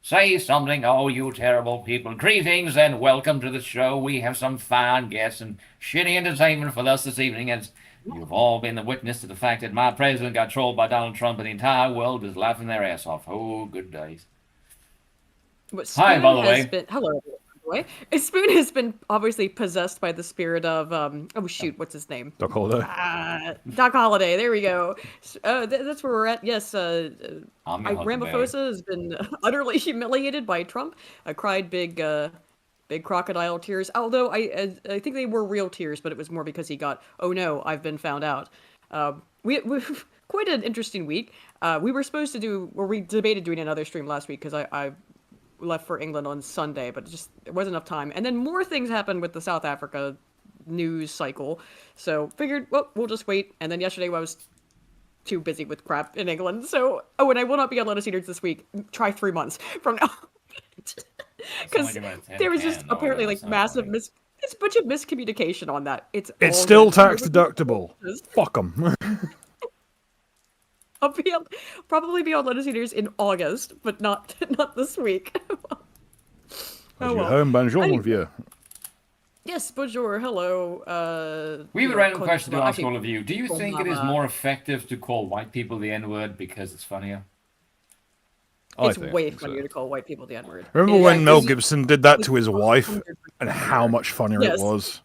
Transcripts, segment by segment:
Say something, oh, you terrible people. Greetings and welcome to the show. We have some fine guests and shitty entertainment for us this evening, as you've all been the witness to the fact that my president got trolled by Donald Trump and the entire world is laughing their ass off. Oh, good days. But Hi, by Spoon the has way. been hello, by the way. Spoon has been obviously possessed by the spirit of oh shoot, what's his name? Doc Holiday. Doc Holliday. There we go. That's where we're at. Yes, I'm your huckleberry. Ramaphosa has been utterly humiliated by Trump. I cried big crocodile tears. Although I think they were real tears, but it was more because he got, oh no, I've been found out. We quite an interesting week. We were supposed to do, or we debated doing another stream last week because I left for England on Sunday, but it wasn't enough time. And then more things happened with the South Africa news cycle, so figured, well, we'll just wait. And then yesterday I was too busy with crap in England, so and I will not be on Lotus Eaters this week. Try 3 months from now, It's because like about a tin there was just can. No, apparently that's like not massive funny. it's a bunch of miscommunication on that. It's It's all still good. tax deductible. Fuck them. I'll probably be on Lotus Eaters in August, but not not this week. Oh Your well. home, bonjour, mon Anyway. vieux. Yes, bonjour, hello. We have a random question to ask actually, all of you. Do you think it is mama. more effective to call white people the N-word because it's funnier? It's I way think funnier so. to call white people the N-word. Remember It when is- Mel because Gibson did that to his it's wife 100% and how funnier. much funnier it Yes, was?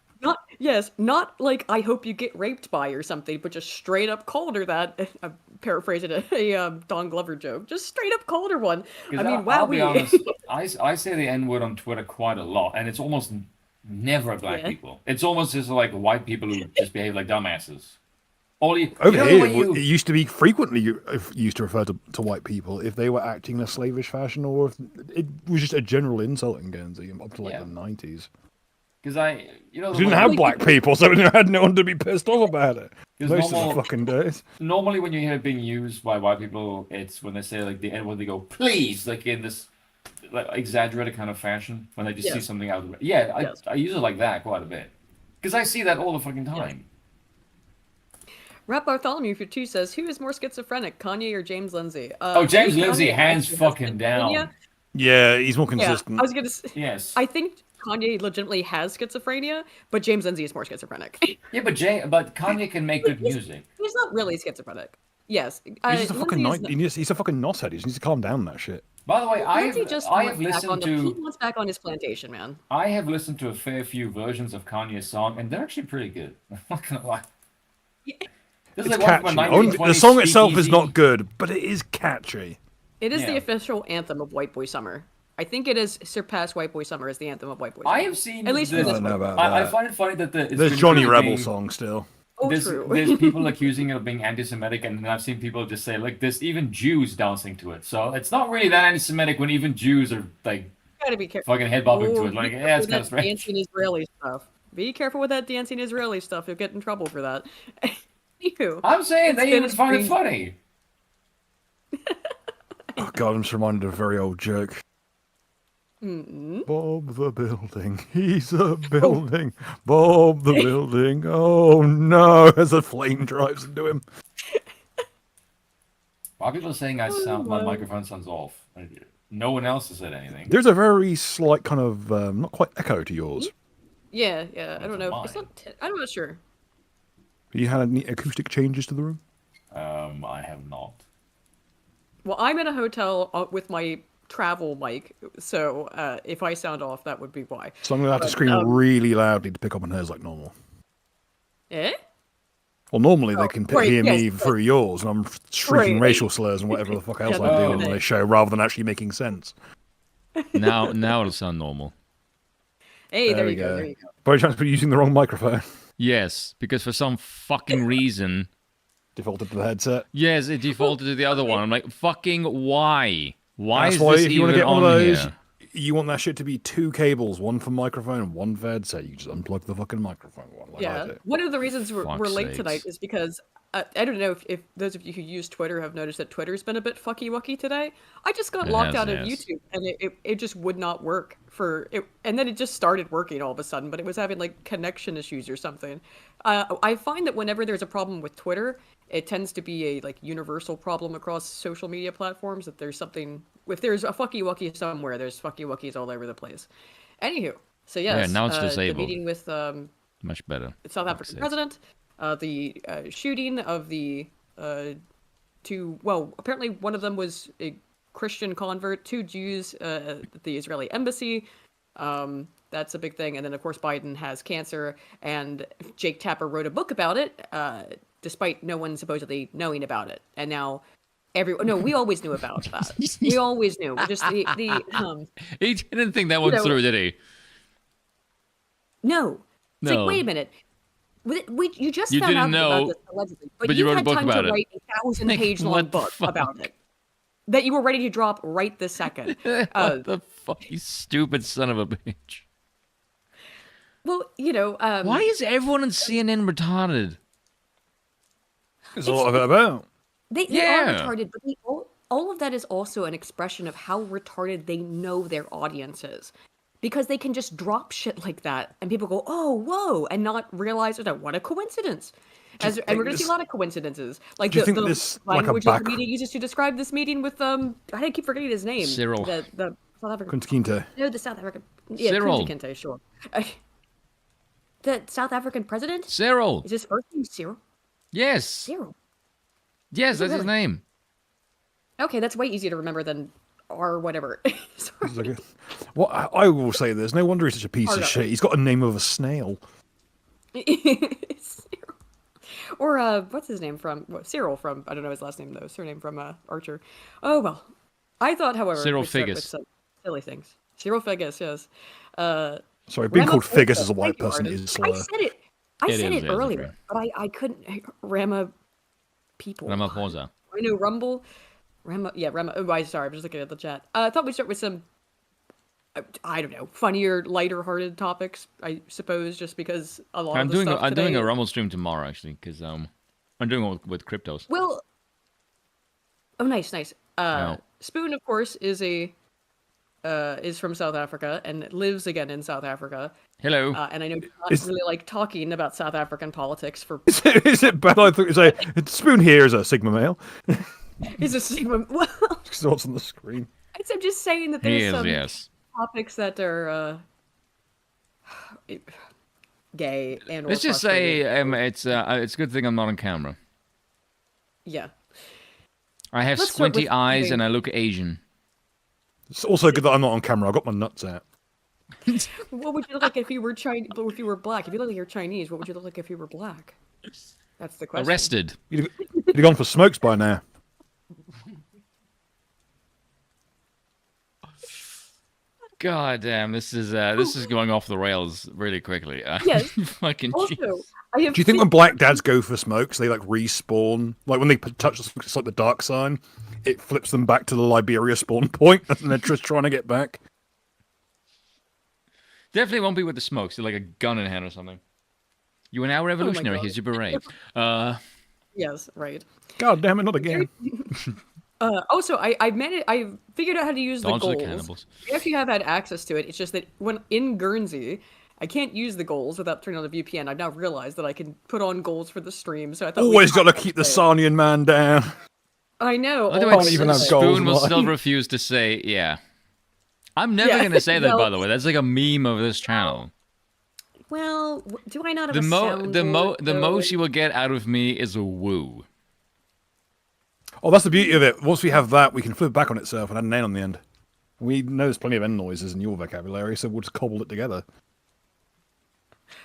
not like I hope you get raped by or something, but just straight up called her that. I'm paraphrasing a Don Glover joke. Just straight up called her one. I Because mean, I'll be wowee. honest, I say the N word on Twitter quite a lot, and it's almost never black Yeah. people. It's almost just like white people who just behave like dumbasses. All you Over know the way here, it you used to be frequently used to refer to white people if they were acting in a slavish fashion or if it was just a general insult in Guernsey up to like yeah. the 90s. Because We the didn't way have Like, black people, so we had no one to be pissed off about it. because Most of the fucking days. normally when you hear it being used by white people, it's when they say like the N word, they go please, like in this like exaggerated kind of fashion when they just see yes, something out of it. Yeah, yes, I use it like that quite a bit because I see that all the fucking yes. time. Rap Bartholomew for two says, "Who is more schizophrenic, Kanye or James Lindsay?" Oh, I think James Lindsay, Kanye hands actually has fucking schizophrenia. down. Yeah, he's more Yeah, I consistent. was gonna say, Yes. I think Kanye legitimately has schizophrenia, but James Lindsay is more schizophrenic. Yeah, but Kanye can make Like, good music. he's not really schizophrenic. Yes, He's just a fucking Lindsay is. night. He's a fucking nothead. He just needs to calm down that shit. By the way, Lindsay just I have wants back on listened the. He to wants back on his plantation, man. a fair few versions of Kanye's song, and they're actually pretty good. I'm not gonna lie. Yeah. This is It's like one from a catchy. The 1920s song itself is not speakeasy. good, but it is catchy. It is the Yeah, official anthem of White Boy Summer. I think it has surpassed White Boy Summer as the anthem of White Boy I Summer. have seen At least for I this. this don't know one. about I that. find it funny that it's There's been Johnny accused of Rebel being song still. Oh, there's true. people accusing it of being anti-Semitic, and then I've seen people just say like there's even Jews dancing to it. So it's not really that anti-Semitic when even Jews are like Gotta be careful. fucking head bobbing to Oh, it. be Like yeah, careful it's with kind of that strange. dancing Israeli stuff. Be careful with that dancing Israeli stuff. You'll get in trouble for that. Anywho, I'm saying it's they been a even find it strange. funny. Oh god, I'm just reminded of a very old joke. Bob the building, he's a Oh, building. Bob the building, oh no, as a flame drives into him. Why are people saying oh my my. microphone sounds off? No one else has said anything. There's a very slight kind of, not quite echo to yours. Yeah, yeah. I That's don't a know. It's mine. not. I'm not sure. Have you had any acoustic changes to the room? I have not. Well, I'm in a hotel with my travel mic, so if I sound off, that would be why. So I'm going to have to But scream really loudly to pick up on hers like normal. eh? Well, normally they Oh, can right. hear Yes. me Yes. through yours, and I'm shrieking Right. racial slurs and whatever the fuck else Yeah, I that's do Oh. on gonna. my show, rather than actually making sense. Now it'll sound normal. Hey, There there we you go. go. There you go. By any chance, we're using the wrong microphone. Yes, because for some fucking reason, Defaulted to the headset. yes, it defaulted to the other one. I'm like, fucking why? Why That's is why this if you want even to get one on of those, here? you want that shit to be two cables, one for microphone and one for headset. You just unplug the fucking microphone one like I Yeah. do. One of the reasons we're Fuck's late tonight sakes. is because I don't know if those of you who use Twitter have noticed that Twitter's been a bit fucky wucky today. I just got It locked has, out of yes. YouTube and it just would not work for it. And then it just started working all of a sudden, but it was having like connection issues or something. I find that whenever there's a problem with Twitter, it tends to be a like universal problem across social media platforms that there's something if there's a fucky wucky somewhere, there's fucky wuckies all over the place. Anywho, so yes, now it's the disabled. meeting with Much better. South African president, the shooting of the two. Well, apparently one of them was a Christian convert, 2 Jews at the Israeli embassy. That's a big thing. And then, of course, Biden has cancer, and Jake Tapper wrote a book about it, despite no one supposedly knowing about it. And now no, we always knew about that. We always knew. Just He didn't think that one through, did he? No. It's No. like, wait a minute. You just You found didn't out know, about this allegedly, but you you wrote a had book time about to it. write a 1,000-page long What the book fuck? about it that you were ready to drop right this second. What the fuck, you stupid son of a bitch. Well, Why is everyone on CNN retarded? There's a lot of it about. they Yeah. are retarded, but all of that is also an expression of how retarded they know their audience is. Because they can just drop shit like that, and people go, "Oh, whoa," and not realize, "Oh, what a coincidence." And we're going to see a lot of coincidences. Like do you the think this, like, a language back- the media uses to describe this meeting with I keep forgetting his name. Cyril. The South African. Kunta Kinte. No, the South African. Yeah, Cyril. Kunta Kinte, sure. The South African president? Cyril. Is his first name Cyril? Yes. Cyril. Yes, that's his really? name. Okay, that's way easier to remember than or whatever. Sorry. It's like well, I will say this. No wonder he's such a piece Hard of up. shit. He's got a name of a snail. Cyril. Or what's his name from? Cyril from I don't know his last name though. Surname from Archer. Oh well. I thought, however, Cyril we'd start with Figgis. some silly things. Cyril Figgis, yes. Sorry, being called Ramaphosa. Figgis as a white Thank you, person Arden. is slur. I It said is, it yes, earlier, okay. but I couldn't. Rama people. Ramaphosa. I know Rumble. Rama. Oh, sorry, I'm just looking at the chat. I thought we'd start with some. I don't know, funnier, lighter-hearted topics. I suppose, just because a lot of the stuff I'm doing today- a Rumble stream tomorrow actually, because I'm doing it with cryptos. Well. Oh, nice. Yeah. Spoon, of course, is from South Africa and lives again in South Africa. Hello. And I know does not really like talking about South African politics for. Is it bad? I thought you say Spoon here is a Sigma male. Is a Sigma. Well, Because what's on the screen. I'm just saying that He there's is, some yes. topics that are gay and. Let's just say it's a good thing I'm not on camera. Yeah. I have Let's start squinty with eyes something- and I look Asian. It's also good that I'm not on camera. I got my nuts out. What would you look like if you were Chinese? If you were black? If you look like you're Chinese, what would you look like if you were black? That's the question. Arrested. You'd have gone for smokes by now. God damn, this is going off the rails really quickly. Yes. Fucking Also, jeez. I have Do you think when black dads go for smokes, they like respawn? Like when they touch the smoke, it's like the dark sign. It flips them back to the Liberia spawn point, and they're just trying to get back. Definitely won't be with the smokes. They're like a gun in hand or something. You are now revolutionary. God. Here's your beret. Yes, right. God damn it, not again. Also, I figured out how to use the Dogs are goals. cannibals. If you have had access to it, it's just that when in Guernsey, I can't use the goals without turning on the VPN. I've now realized that I can put on goals for the stream. So I thought Always got to keep the Sarnian man down. I know. By the way, Can't even have Spoon goals, will Mike. still refuse to say yeah. I'm never Yeah, gonna say that, well- by the way. That's like a meme of this channel. Well, do I not have The a the most you will get out of me is a woo. Oh, that's the beauty of it. Once we have that, we can flip back on itself and add an N on the end. We know there's plenty of N noises in your vocabulary, so we'll just cobble it together.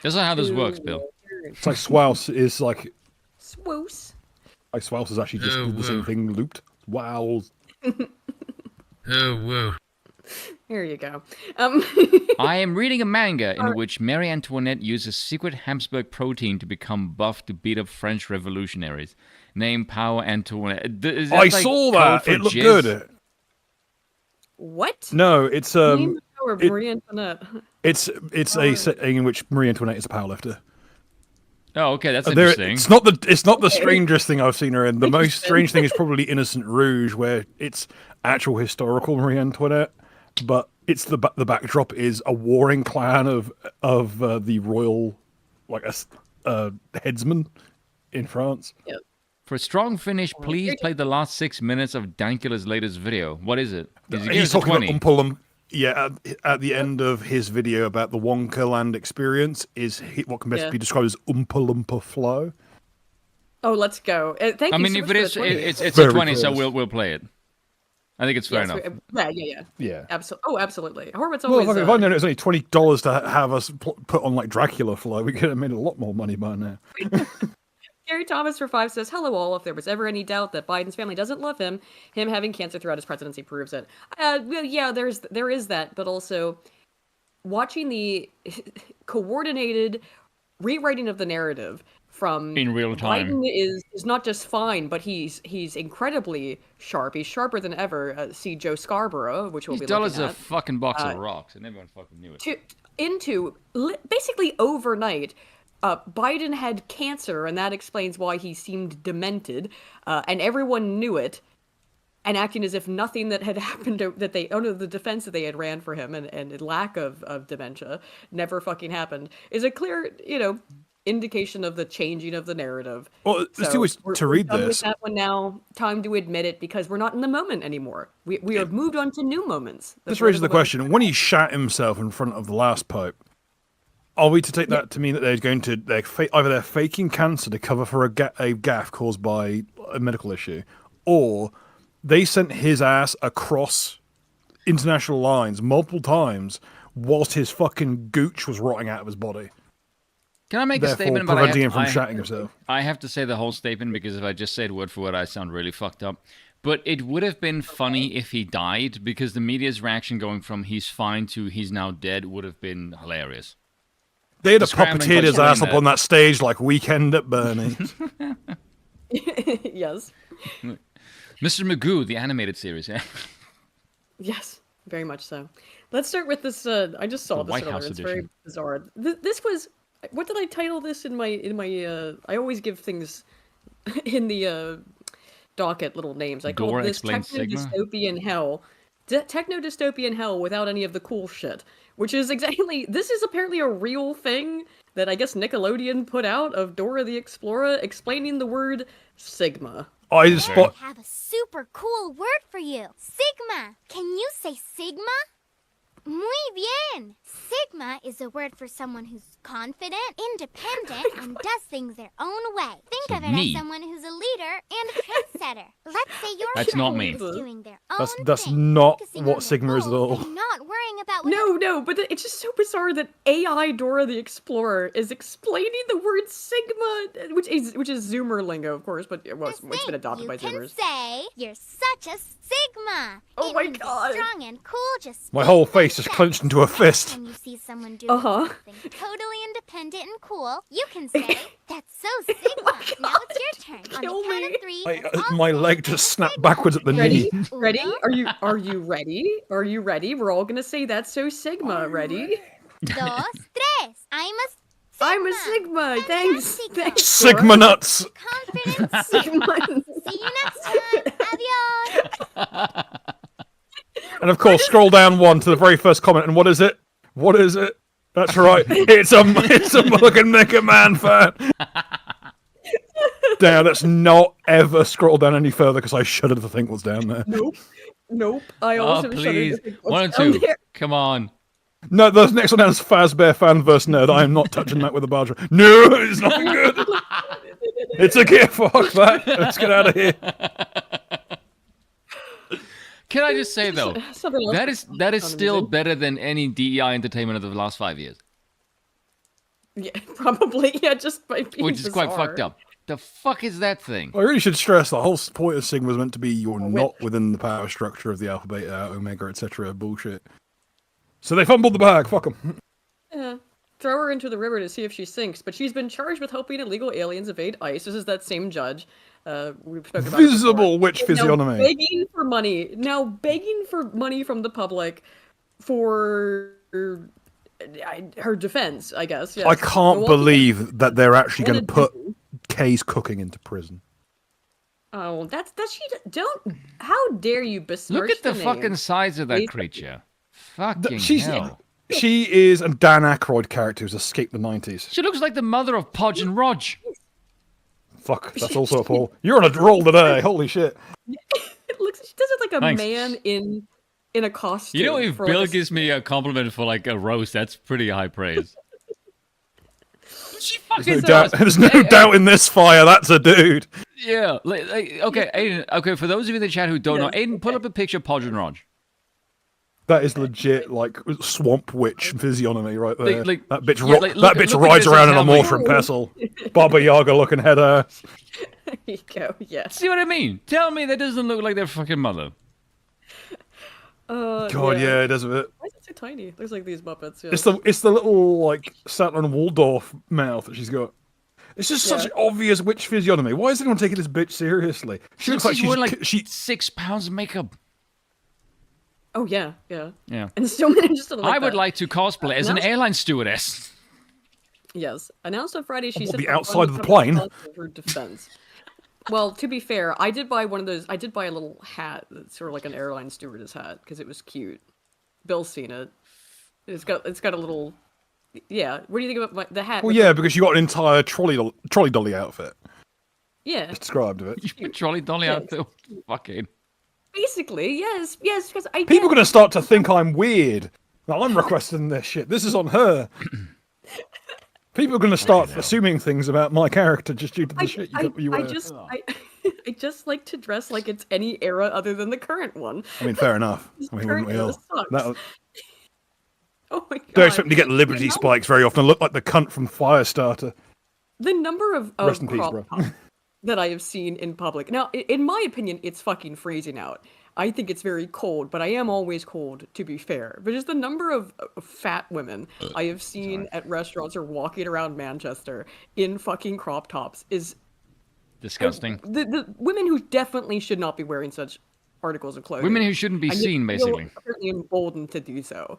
That's not how this works, Bill. It's like swouse is like Swoose. swouse is actually just the same thing looped. Wow. Oh, whoa. There you go. I am reading a manga in which Marie Antoinette uses secret Habsburg protein to become buff to beat up French revolutionaries. Name Power Antoinette. Is that I like saw code that. for It looked jizz? good. What? No, it's Name the power of it- Marie Antoinette. it's a setting in which Marie Antoinette is a powerlifter. Oh, okay, that's There- interesting. it's not the strangest thing I've seen her in. The most strange thing is probably Innocent Rouge, where it's actual historical Marie Antoinette, but it's the backdrop is a warring clan of the royal headsman in France. Yeah. For a strong finish, please play the last 6 minutes of Dankula's latest video. What is it? Did you give He's us a talking about 20? Yeah, at the end of his video about the Wonkaland experience what can best be described as Oompa Loompa flow. Oh, let's go. Thank I you mean, so if much it for is, the 20. it's Very a 20, so close. we'll play it. I think it's fair enough. Yeah. Absolutely. Oh, absolutely. Horwitz Well, always. if I'd known it was only $20 to have us put on like Dracula flow, we could have made a lot more money by now. Gary Thomas for 5 says, "Hello all. If there was ever any doubt that Biden's family doesn't love him having cancer throughout his presidency proves it." Well, yeah, there is that, but also watching the coordinated rewriting of the narrative from In real time. Biden is not just fine, but he's incredibly sharp. He's sharper than ever. See Joe Scarborough, which we'll These be dollars looking a at. fucking box of rocks, and everyone fucking knew it. Basically overnight, Biden had cancer, and that explains why he seemed demented, and everyone knew it, and acting as if nothing that had happened the defense that they had ran for him and lack of dementia never fucking happened is a clear, indication of the changing of the narrative. Well, there's two ways to read done with this. that one now. Time to admit it, because we're not in the moment anymore. We have moved on to new moments. This raises the question: when he shat himself in front of the last pope, are we to take that to mean that either they're faking cancer to cover for a gaffe caused by a medical issue, or they sent his ass across international lines multiple times whilst his fucking gooch was rotting out of his body? Can I make a Therefore, statement? But preventing him from shatting himself. I have to say the whole statement, because if I just say it word for word, I sound really fucked up. But it would have been funny if he died, because the media's reaction going from he's fine to he's now dead would have been hilarious. They'd have Scrambling puppeteered his ass up there. on that stage like Weekend at Bernie's. Yes. Mr. Magoo, the animated series, yeah. Yes, very much so. Let's start with this. I just saw The this White earlier. House It's very edition. bizarre. This was. What did I title this in my? I always give things in the docket little names. I Dora called this explains Sigma? Techno-dystopian hell. Techno-dystopian hell without any of the cool shit. Which is exactly. This is apparently a real thing that I guess Nickelodeon put out of Dora the Explorer explaining the word Sigma. I just spot. I have a super cool word for you. Sigma. Can you say Sigma? Muy bien! Sigma is a word for someone who's confident, independent, and does things their own way. Think So of it me. as someone who's a leader and a trendsetter. Let's say your That's not me. is doing their own That's thing, not focusing what on Sigma their is at all. goals and not worrying about what No, but it's just so bizarre that AI Dora the Explorer is explaining the word Sigma, which is Zoomer lingo, of course, but it's been adopted by you can Zoomers. say you're such a Sigma. Oh It my means God. strong and cool. Just My speak whole for face just yourself. clenched into a fist. When you see someone doing Uh-huh. something totally independent and cool, you can say, "That's so Sigma." Now it's your turn. Kill On the count me. of three, all My say, leg "I'm just a snapped Sigma." backwards at the knee. Ready? Uno, Are you ready? Are you ready? We're all gonna say that's so Sigma. Ready? dos, tres. I'm a Sigma. I'm a Sigma. Thanks. Fantastico. Thanks. Sigma nuts. Confident Sigma. See you next time. Adios. And of course, scroll down one to the very first comment. And what is it? What is it? That's right. It's a fucking Mega Man fan. Damn, let's not ever scroll down any further because I shudder to think what's down there. Nope. I Oh, also shudder to please. think what's One and down two. there. Come on. No, the next one down is Fazbear Fan vs. Nerd. I am not touching that with a barge. No, it's not good. It's a gift. Fuck that. Let's get out of here. Can I just say, though, Something else that is sounded still amusing. better than any DEI entertainment of the last 5 years, Yeah, probably. Yeah, just by being which is quite bizarre. fucked up. The fuck is that thing? I really should stress the whole point of Sigma was meant to be you're not within the power structure of the Alpha, Beta, Omega, etc. bullshit. So they fumbled the bag. Fuck them. Yeah. Throw her into the river to see if she sinks, but she's been charged with helping illegal aliens evade ICE. This is that same judge. We've spoken about it before. Visible witch Now physiognomy. begging for money. Now begging for money from the public for her defense, I guess. Yes. I can't Well, believe that they're actually going to wanna put do- Kay's cooking into prison. Oh, that's she don't. How dare you besmirch Look at the name. fucking size of that Please. creature. Fucking She's hell. she is a Dan Aykroyd character who's escaped the 90s. She looks like the mother of Podge and Rog. Fuck, that's also a Paul. You're on a roll today. Holy shit. It looks. She does it like a Thanks. man in a costume. You know, if for, Bill like, gives me a compliment for like a roast, that's pretty high praise. She fucking There's no doubt in this fire. That's a dude. Yeah. Okay, Aiden. Okay, for those of you in the chat who don't know, Aiden, pull up a picture of Podge and Raj. That is legit, like swamp witch physiognomy right there. Like, that bitch, yeah, like, that look- bitch look at rides this around and in a tell me. Morphin pestle. Baba Yaga looking head ass. There you go. Yes. See what I mean? Tell me that doesn't look like their fucking mother. God, yeah, it does a bit. Why is it so tiny? It looks like these Muppets. Yeah. It's the little like Statler and Waldorf mouth that she's got. It's just such an obvious witch physiognomy. Why is anyone taking this bitch seriously? She looks like She's wearing like she 6 pounds of makeup. Oh yeah, yeah. Yeah. And so many just like I would that. like to cosplay as an airline stewardess. Yes. Announced on Friday, she What, said be that outside on of the plane? of her defense. Well, to be fair, I did buy one of those. I did buy a little hat that's sort of like an airline stewardess hat because it was cute. Bill's seen it. It's got a little. Yeah. What do you think about the hat? Well, with yeah, because you got an entire trolley dolly outfit. Yeah. Described of it. You put trolley dolly out there. Fucking. Basically, yes, because People are going to start to think I'm weird. Now I'm requesting this shit. This is on her. People are going to start assuming things about my character just due to the shit you wear. I just like to dress like it's any era other than the current one. I mean, fair enough. I mean, wouldn't we all? Sucks. Oh my god! Don't expect me to get Liberty spikes very often. I look like the cunt from Firestarter. The number of Rest in peace, crop bro. tops that I have seen in public. Now, in my opinion, it's fucking freezing out. I think it's very cold, but I am always cold, to be fair. But just the number of fat women I have seen at restaurants or walking around Manchester in fucking crop tops is Disgusting. the women who definitely should not be wearing such articles of clothing. Women who shouldn't be And yet seen, feel basically. apparently emboldened to do so.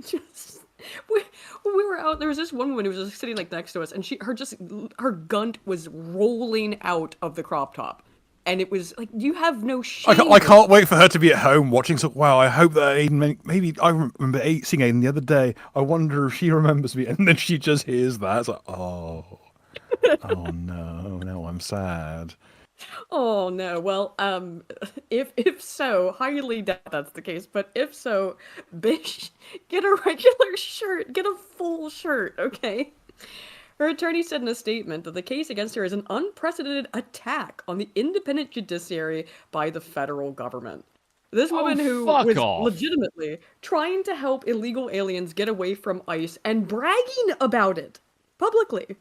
Just when we were out, there was this one woman who was just sitting like next to us, and her gunt was rolling out of the crop top, and it was like, you have no shame. I can't wait for her to be at home watching. So, wow, I hope that Aiden. Maybe I remember seeing Aiden the other day. I wonder if she remembers me, and then she just hears that. It's like, oh no, now I'm sad. Oh no. Well, if so, highly doubt that's the case. But if so, bitch, get a regular shirt, get a full shirt, okay? Her attorney said in a statement that the case against her is an unprecedented attack on the independent judiciary by the federal government. This woman who fuck was off. legitimately trying to help illegal aliens get away from ICE and bragging about it publicly.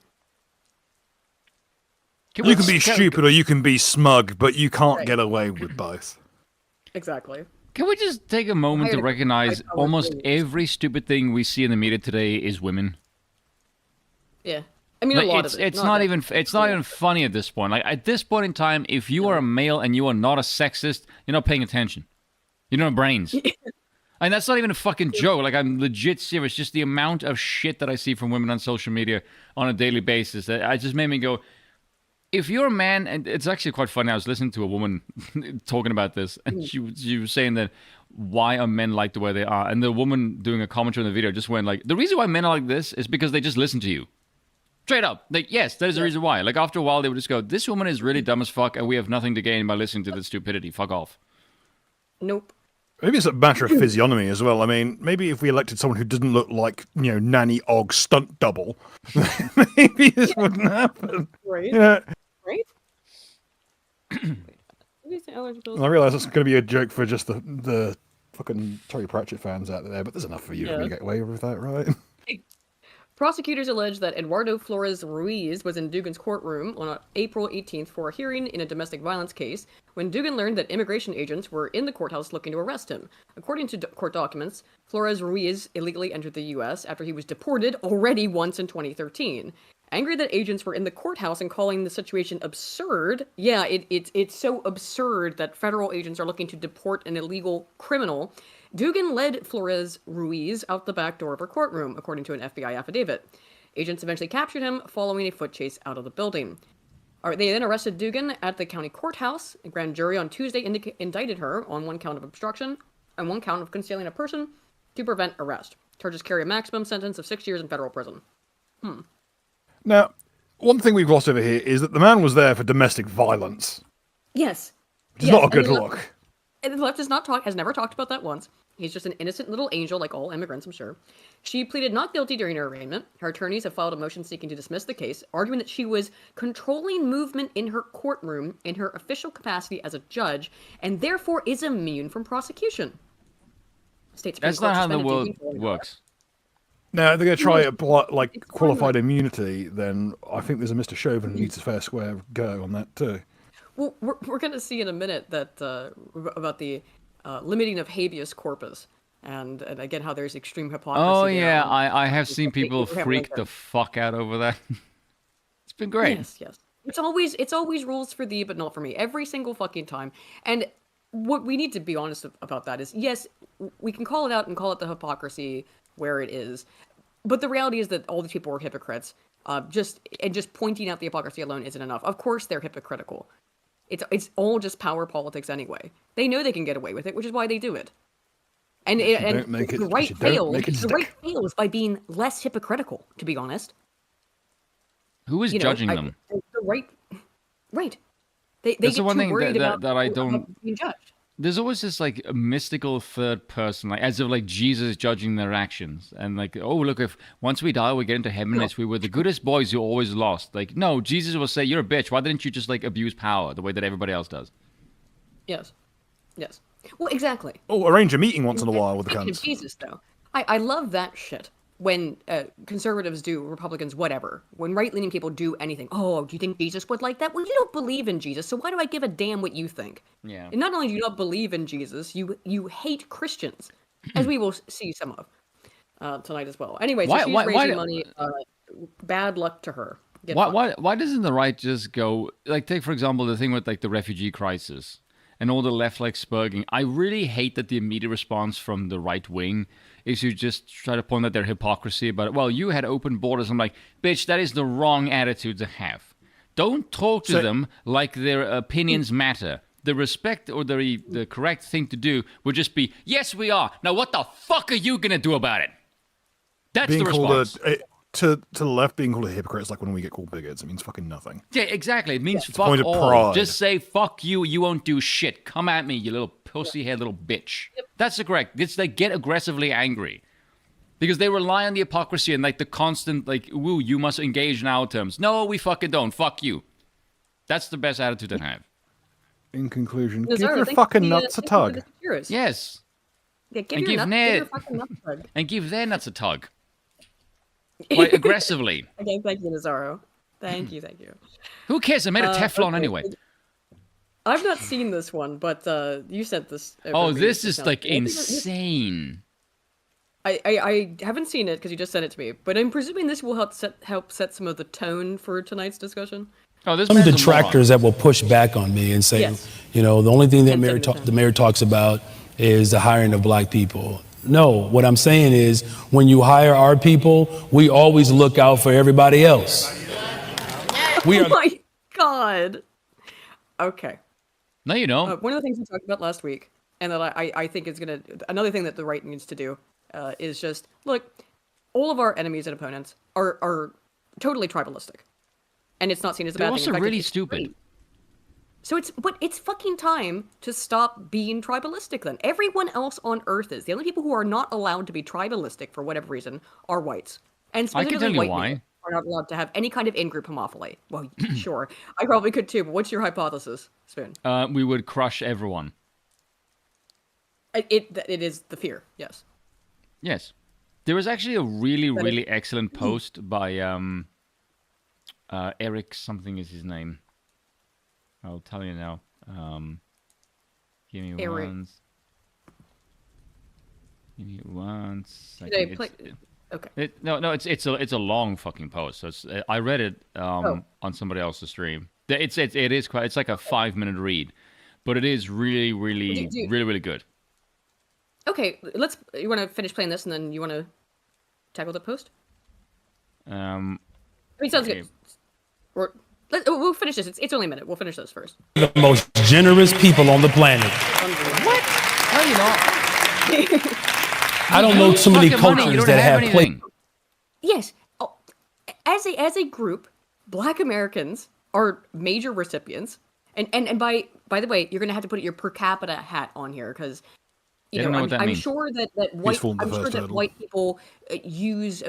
You can be stupid or you can be smug, but you can't get away with both. Exactly. Can we just take a moment to I- recognize I- almost every stupid thing we see in the media today is women? Yeah. I mean, Like, a lot of it. it's not even funny at this point. Like at this point in time, if you are a male and you are not a sexist, you're not paying attention. You don't have brains. And that's not even a fucking joke. Like I'm legit serious. Just the amount of shit that I see from women on social media on a daily basis that I just made me go. If you're a man, and it's actually quite funny. I was listening to a woman talking about this, and she was saying that why are men like the way they are, and the woman doing a commentary on the video just went like, the reason why men are like this is because they just listen to you. Straight up. Like, yes, that is the reason why. Like, after a while, they would just go, this woman is really dumb as fuck, and we have nothing to gain by listening to this stupidity. Fuck off. Nope. Maybe it's a matter of physiognomy as well. I mean, maybe if we elected someone who didn't look like, Nanny Ogg stunt double, maybe this wouldn't happen. Right. Yeah. Right? And I realise that's going to be a joke for just the fucking Terry Pratchett fans out there, but there's enough for you to get away with that, right? Prosecutors allege that Eduardo Flores Ruiz was in Dugan's courtroom on April 18th for a hearing in a domestic violence case when Dugan learned that immigration agents were in the courthouse looking to arrest him. According to court documents, Flores Ruiz illegally entered the U.S. after he was deported already once in 2013. Angry that agents were in the courthouse and calling the situation absurd, it's so absurd that federal agents are looking to deport an illegal criminal, Dugan led Flores Ruiz out the back door of her courtroom, according to an FBI affidavit. Agents eventually captured him following a foot chase out of the building. They then arrested Dugan at the county courthouse. A grand jury on Tuesday indicted her on one count of obstruction and one count of concealing a person to prevent arrest. Charges carry a maximum sentence of 6 years in federal prison. Now, one thing we've glossed over here is that the man was there for domestic violence. Yes. Which is Yes, not a and good the left- look. And the left has never talked about that once. He's just an innocent little angel, like all immigrants, I'm sure. She pleaded not guilty during her arraignment. Her attorneys have filed a motion seeking to dismiss the case, arguing that she was controlling movement in her courtroom in her official capacity as a judge, and therefore is immune from prosecution. State Supreme That's Court not how the suspended world Dean Colonial. works. Now, if they're going to try like it's qualified immunity, then I think there's a Mr. Chauvin who needs a fair square go on that too. Well, we're going to see in a minute that about the limiting of habeas corpus, and again how there's extreme hypocrisy. Oh there yeah, on- I have seen people Abraham freak Lincoln. the fuck out over that. It's been great. Yes. It's always rules for thee, but not for me. Every single fucking time. And what we need to be honest about that is, yes, we can call it out and call it the hypocrisy where it is, but the reality is that all these people are hypocrites. Just pointing out the hypocrisy alone isn't enough. Of course, they're hypocritical. It's all just power politics anyway. They know they can get away with it, which is why they do it. And don't make it- the right if you don't make it fails. The right stick. fails by being less hypocritical. To be honest. Who is You know, judging them? The right. They That's get the one too thing worried that about, I about don't- being judged. There's always this like a mystical third person, like as if like Jesus judging their actions, and like, oh look, if once we die we get into heaven, as we were the goodest boys who always lost. Like, no, Jesus will say, you're a bitch. Why didn't you just like abuse power the way that everybody else does? Yes. Well, exactly. Oh, arrange a meeting once in a while with the Speaking of cunts. Jesus, though, I love that shit. When conservatives do, Republicans, whatever, when right-leaning people do anything, oh, do you think Jesus would like that? Well, you don't believe in Jesus, so why do I give a damn what you think? Yeah. And not only do you not believe in Jesus, you hate Christians, as we will see some of tonight as well. Anyway, so Why- she's why- raising why- money. Bad luck to her. Get fucked. Why doesn't the right just go, like, take for example the thing with like the refugee crisis and all the left like spurging? I really hate that the immediate response from the right wing is to just try to point out their hypocrisy about it. Well, you had open borders. I'm like, bitch, that is the wrong attitude to have. Don't talk to So- them like their opinions matter. The respect or the correct thing to do would just be, yes, we are. Now, what the fuck are you gonna do about it? That's Being the called response. to the left, being called a hypocrite is like when we get called bigots. It means fucking nothing. Yeah, exactly. It means a fuck point of all. pride. Just say fuck you. You won't do shit. Come at me, you little pussy head little bitch. That's the correct. It's they get aggressively angry because they rely on the hypocrisy and like the constant like, woo, you must engage in our terms. No, we fucking don't. Fuck you. That's the best attitude to have. In conclusion, Nazaro, give your thank you fucking for the, nuts a thank you for tug. the heroes. Yes, Yeah, give And your give nuts, give your Ned- fucking nuts a hug. and give their nuts a tug. Quite aggressively. Okay, thank you, Nazaro. Thank you. Who cares? I made a Teflon okay. anyway. I've not seen this one, but you sent this. Oh, over me this just is now. like I think this- insane. I haven't seen it because you just sent it to me, but I'm presuming this will help set some of the tone for tonight's discussion. Oh, this Some man's a detractors moron. that will push back on me and say, Yes. you know, the only thing that And send it to the mayor talks about is the hiring of black people. No, what I'm saying is when you hire our people, we always look out for everybody else. We Oh are my god. Okay. No, you don't. One of the things we talked about last week, and that I think is gonna another thing that the right needs to do is just look. All of our enemies and opponents are totally tribalistic, and it's not seen as a They're bad also thing. In fact, really it's stupid. great. So it's fucking time to stop being tribalistic then. Everyone else on Earth is. The only people who are not allowed to be tribalistic for whatever reason are whites. And I can specifically tell you white why. people are not allowed to have any kind of in-group homophily. Well, sure. I probably could too, but what's your hypothesis, Spoon? We would crush everyone. It is the fear, yes. Yes. There was actually a really excellent post by Eric something is his name. I'll tell you now. Give me Eric. one second. Did I play? Okay. No, it's a long fucking post. So I read it Oh. on somebody else's stream. It is quite. It's like a 5-minute read, but it is really really good. Okay, you want to finish playing this and then you want to tackle the post? I mean, sounds Okay. good. Or we'll finish this. It's only a minute. We'll finish this first. the most generous people on the planet. No, you're not. I don't know too many Fucking money, you cultures don't that have anything. played. Yes. Oh, as a group, Black Americans are major recipients, and by the way, you're gonna have to put your per capita hat on here because I don't know what that I'm means. sure that white fallen the I'm sure first that hurdle. white people use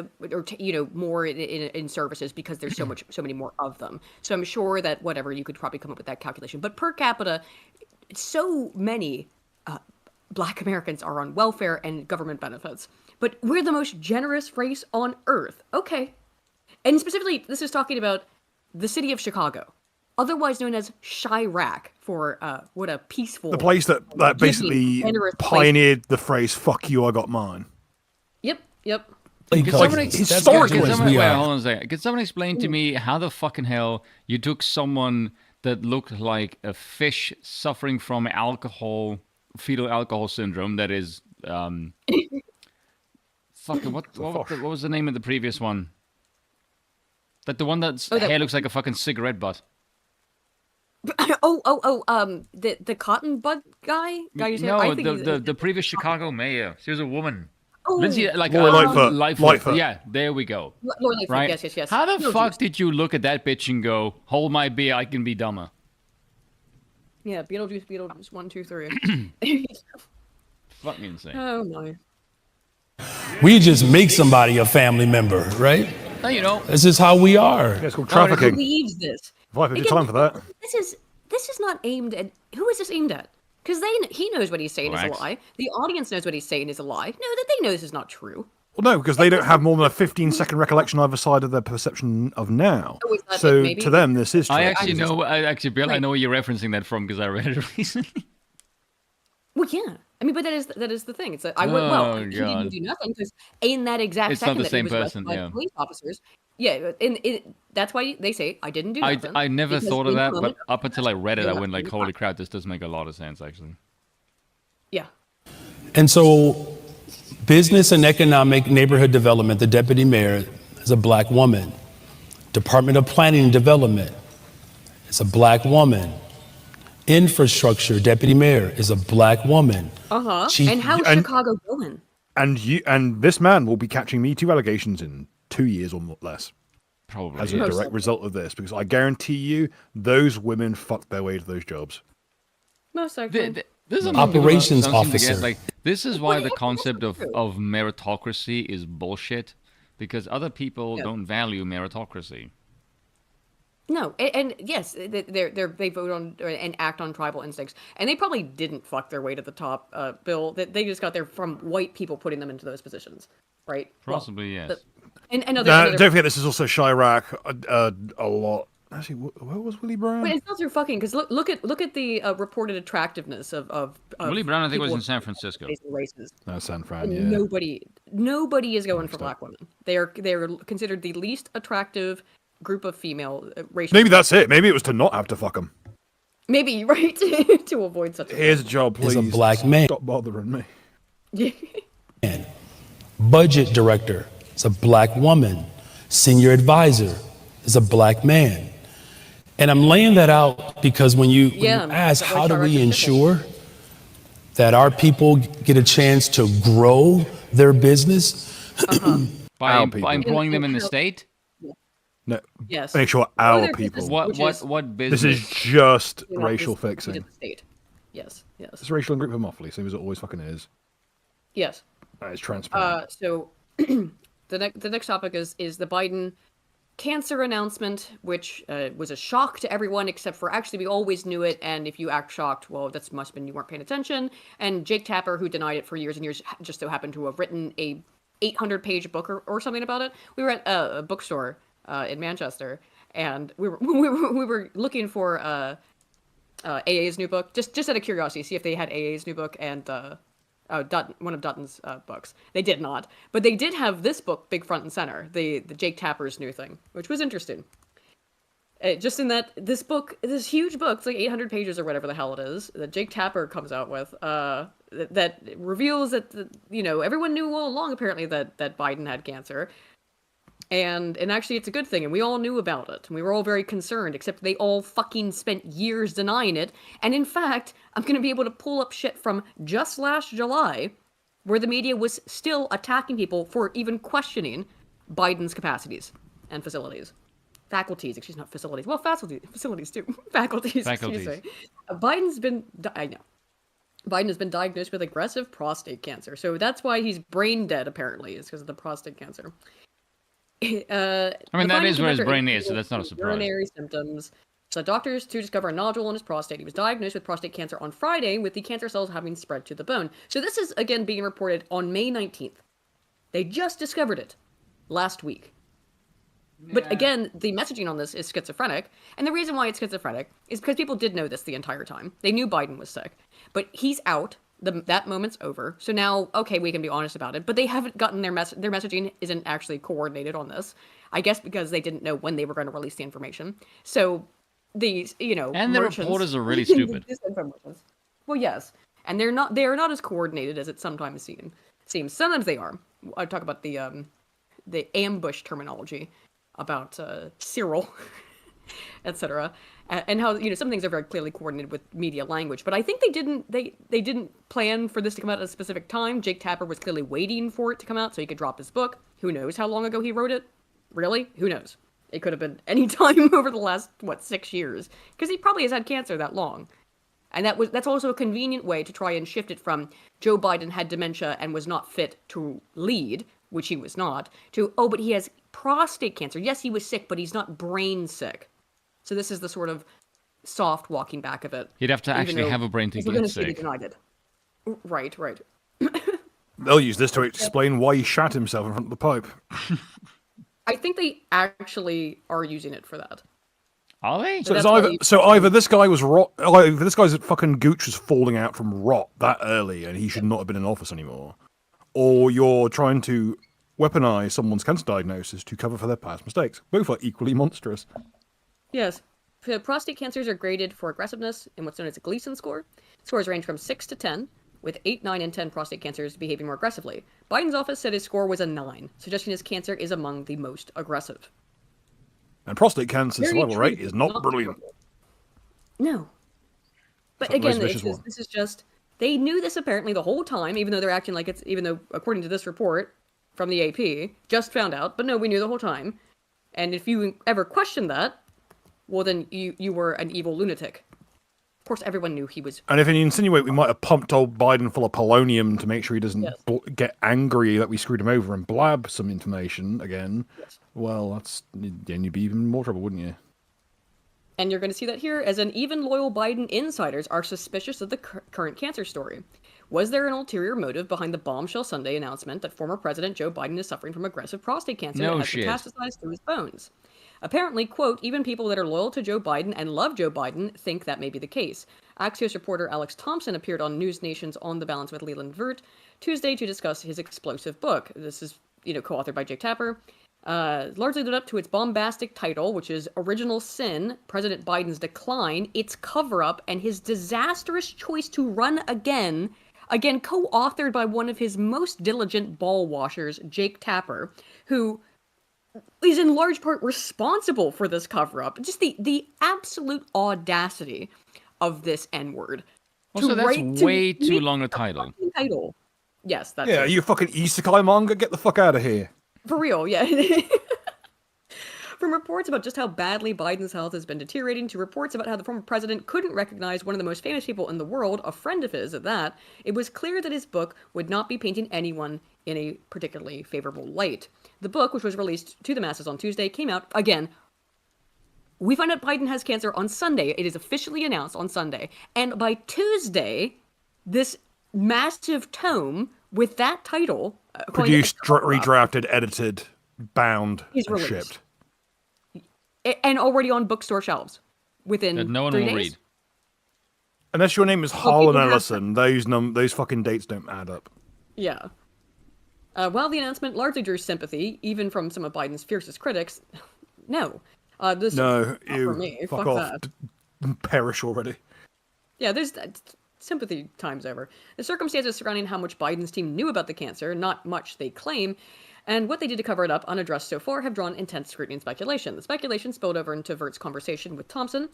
more in services because there's so many more of them. So I'm sure that whatever you could probably come up with that calculation. But per capita, so many Black Americans are on welfare and government benefits. But we're the most generous race on earth. Okay. And specifically, this is talking about the city of Chicago, otherwise known as Chirac, for what a peaceful... The place that basically generous place. pioneered the phrase "fuck you, I got mine." Yep. Historically, Wait, hold on a second. Could someone explain to me how the fucking hell you took someone that looked like a fish suffering from fetal alcohol syndrome, that is... what was the name of the previous one? Like the one that's hair looks like a fucking cigarette butt. The cotton bud guy? No, the previous Chicago mayor. She was a woman. Oh, Lindsay, like Lori Lightfoot. Yeah, there we go. Lori Lightfoot, Right? yes. How the No, fuck did you look at that bitch and go, "Hold my beer, I can be dumber"? Yeah, Beetlejuice, 1, 2, 3. Fucking insane. Oh my. We just make somebody a family member, right? Now, you know, This is how we are. Yeah, it's called Who trafficking. believes this? If I Again, time for that. This is not aimed at... Who is this aimed at? Because he knows what he's saying is Blacks. a lie. The audience knows what he's saying is a lie. No, that they know this is not true. Well, no, because they don't have more than a 15-second recollection either side of their perception of now. Oh, is that So it, maybe? to them, this is true. I actually know. Bill, I Right. know where you're referencing that from because I read it recently. Well, yeah. I mean, but that is the thing. It's he God. didn't do nothing because in that exact It's not second the that he same was person, arrested by yeah. police officers. Yeah, and that's why they say I didn't do nothing. I never because thought of in the that, but moment- up until I read it, I you're went not like, doing "Holy fine. crap, this does make a lot of sense, actually." Yeah. And so, business and economic neighborhood development, the deputy mayor is a black woman. Department of Planning and Development is a black woman. Infrastructure deputy mayor is a black woman. Chief- And how's and- Chicago going? And this man will be catching Me Too allegations in 2 years or less Probably. as a yeah. direct result of this, because I guarantee you, those women fucked their way to those jobs. Most likely. This is Operations something to officer. get, like, this is why Well, the yeah, concept that's of true. meritocracy is bullshit, because other people Yeah. don't value meritocracy. No, and yes, they vote on and act on tribal instincts, and they probably didn't fuck their way to the top, Bill. That they just got there from white people putting them into those positions, right? Well, Possibly, yes. and Now, another don't forget, this is also Chirac a lot. Actually, where was Willie Brown? But it's not through fucking because look at the reported attractiveness of Willie Brown, I think, was people in of San Francisco. races. No, San Fran, And yeah. nobody is going for black women. They're considered the least attractive group of female racial. Maybe that's it. Maybe it was to not have to fuck them. Maybe right to avoid such. Here's a job, Is please. a black man. Stop bothering me. Budget director is a black woman. Senior advisor is a black man. And I'm laying that out because when you ask, how do we ensure that our people get a chance to grow their business? By people. employing them in the state? No, Yes. make sure Or our their people. business- What This business? is just you know, racial this- we fixing. did the state. Yes. It's racial and group homophily, same as it always fucking is. Yes. That is transparent. So the next topic is the Biden cancer announcement, which was a shock to everyone except for actually we always knew it, and if you act shocked, well, that must have been you weren't paying attention. And Jake Tapper, who denied it for years and years, just so happened to have written a 800-page book or something about it. We were at a bookstore in Manchester, and we were looking for AA's new book, just out of curiosity, see if they had AA's new book and one of Dutton's books. They did not, but they did have this book big front and center, the Jake Tapper's new thing, which was interesting. Just in that this huge book, it's like 800 pages or whatever the hell it is, that Jake Tapper comes out with, that reveals that everyone knew all along apparently that Biden had cancer. And actually, it's a good thing, and we all knew about it, and we were all very concerned, except they all fucking spent years denying it. And in fact, I'm going to be able to pull up shit from just last July, where the media was still attacking people for even questioning Biden's capacities and facilities. faculties, excuse me, not facilities. Well, facilities too. Faculties. Faculties. Excuse me. Biden has been diagnosed with aggressive prostate cancer. So that's why he's brain dead, apparently, is because of the prostate cancer. I mean, that is where his brain is, so that's not a surprise. Urinary symptoms. So doctors to discover a nodule in his prostate. He was diagnosed with prostate cancer on Friday, with the cancer cells having spread to the bone. So this is, again, being reported on May 19th. They just discovered it last week. But again, the messaging on this is schizophrenic. And the reason why it's schizophrenic is because people did know this the entire time. They knew Biden was sick. But he's out. That moment's over. So now, okay, we can be honest about it. But they haven't gotten their messaging isn't actually coordinated on this. I guess because they didn't know when they were going to release the information. So these, and the reporters are really stupid. Well, yes. And they are not as coordinated as it sometimes seems. Sometimes they are. I talk about the ambush terminology about Cyril, etc., and how some things are very clearly coordinated with media language. But I think they didn't plan for this to come out at a specific time. Jake Tapper was clearly waiting for it to come out so he could drop his book. Who knows how long ago he wrote it? Really? Who knows? It could have been any time over the last 6 years, because he probably has had cancer that long. And that's also a convenient way to try and shift it from Joe Biden had dementia and was not fit to lead, which he was not, to, but he has prostate cancer. Yes, he was sick, but he's not brain sick. So this is the sort of soft walking back of it. You'd have to actually have a brain to get sick. Right. They'll use this to explain why he shat himself in front of the Pope. I think they actually are using it for that. Are they? So either this guy was rot, either this guy's fucking gooch was falling out from rot that early, and he should not have been in office anymore, or you're trying to weaponize someone's cancer diagnosis to cover for their past mistakes. Both are equally monstrous. Yes. Prostate cancers are graded for aggressiveness in what's known as a Gleason score. Scores range from 6 to 10, with 8, 9, and 10 prostate cancers behaving more aggressively. Biden's office said his score was a 9, suggesting his cancer is among the most aggressive. And prostate cancer survival rate is not brilliant. No. But again, this is just, they knew this apparently the whole time, even though they're acting like even though, according to this report from the AP, just found out, but no, we knew the whole time. And if you ever questioned that, well, then you were an evil lunatic. Of course, everyone knew he was. And if you insinuate we might have pumped old Biden full of polonium to make sure he doesn't get angry that we screwed him over and blab some information again, well, then you'd be even more trouble, wouldn't you? And you're going to see that here, as an even loyal Biden insiders are suspicious of the current cancer story. Was there an ulterior motive behind the bombshell Sunday announcement that former President Joe Biden is suffering from aggressive prostate cancer that has metastasized through his bones? Apparently, quote, even people that are loyal to Joe Biden and love Joe Biden think that may be the case. Axios reporter Alex Thompson appeared on News Nation's On the Balance with Leland Vert Tuesday to discuss his explosive book. This is, co-authored by Jake Tapper. Largely led up to its bombastic title, which is Original Sin, President Biden's Decline, Its Cover-Up, and His Disastrous Choice to Run Again co-authored by one of his most diligent ball washers, Jake Tapper, who is in large part responsible for this cover-up. Just the absolute audacity of this N-word. Also, that's way too long a title. Yes, that's it. You fucking isekai manga, get the fuck out of here. For real, yeah. From reports about just how badly Biden's health has been deteriorating to reports about how the former president couldn't recognize one of the most famous people in the world, a friend of his at that, it was clear that his book would not be painting anyone in a particularly favorable light. The book, which was released to the masses on Tuesday, came out, again, we find out Biden has cancer on Sunday. It is officially announced on Sunday. And by Tuesday, this massive tome with that title... produced, redrafted, edited, bound, and shipped. And already on bookstore shelves within that no one 3 will days. read. Unless your name is Harlan Ellison, those fucking dates don't add up. Yeah. While the announcement largely drew sympathy, even from some of Biden's fiercest critics, no. For me. Fuck off. Perish already. Yeah, there's sympathy times over. The circumstances surrounding how much Biden's team knew about the cancer, not much they claim, and what they did to cover it up unaddressed so far have drawn intense scrutiny and speculation. The speculation spilled over into Vert's conversation with Thompson,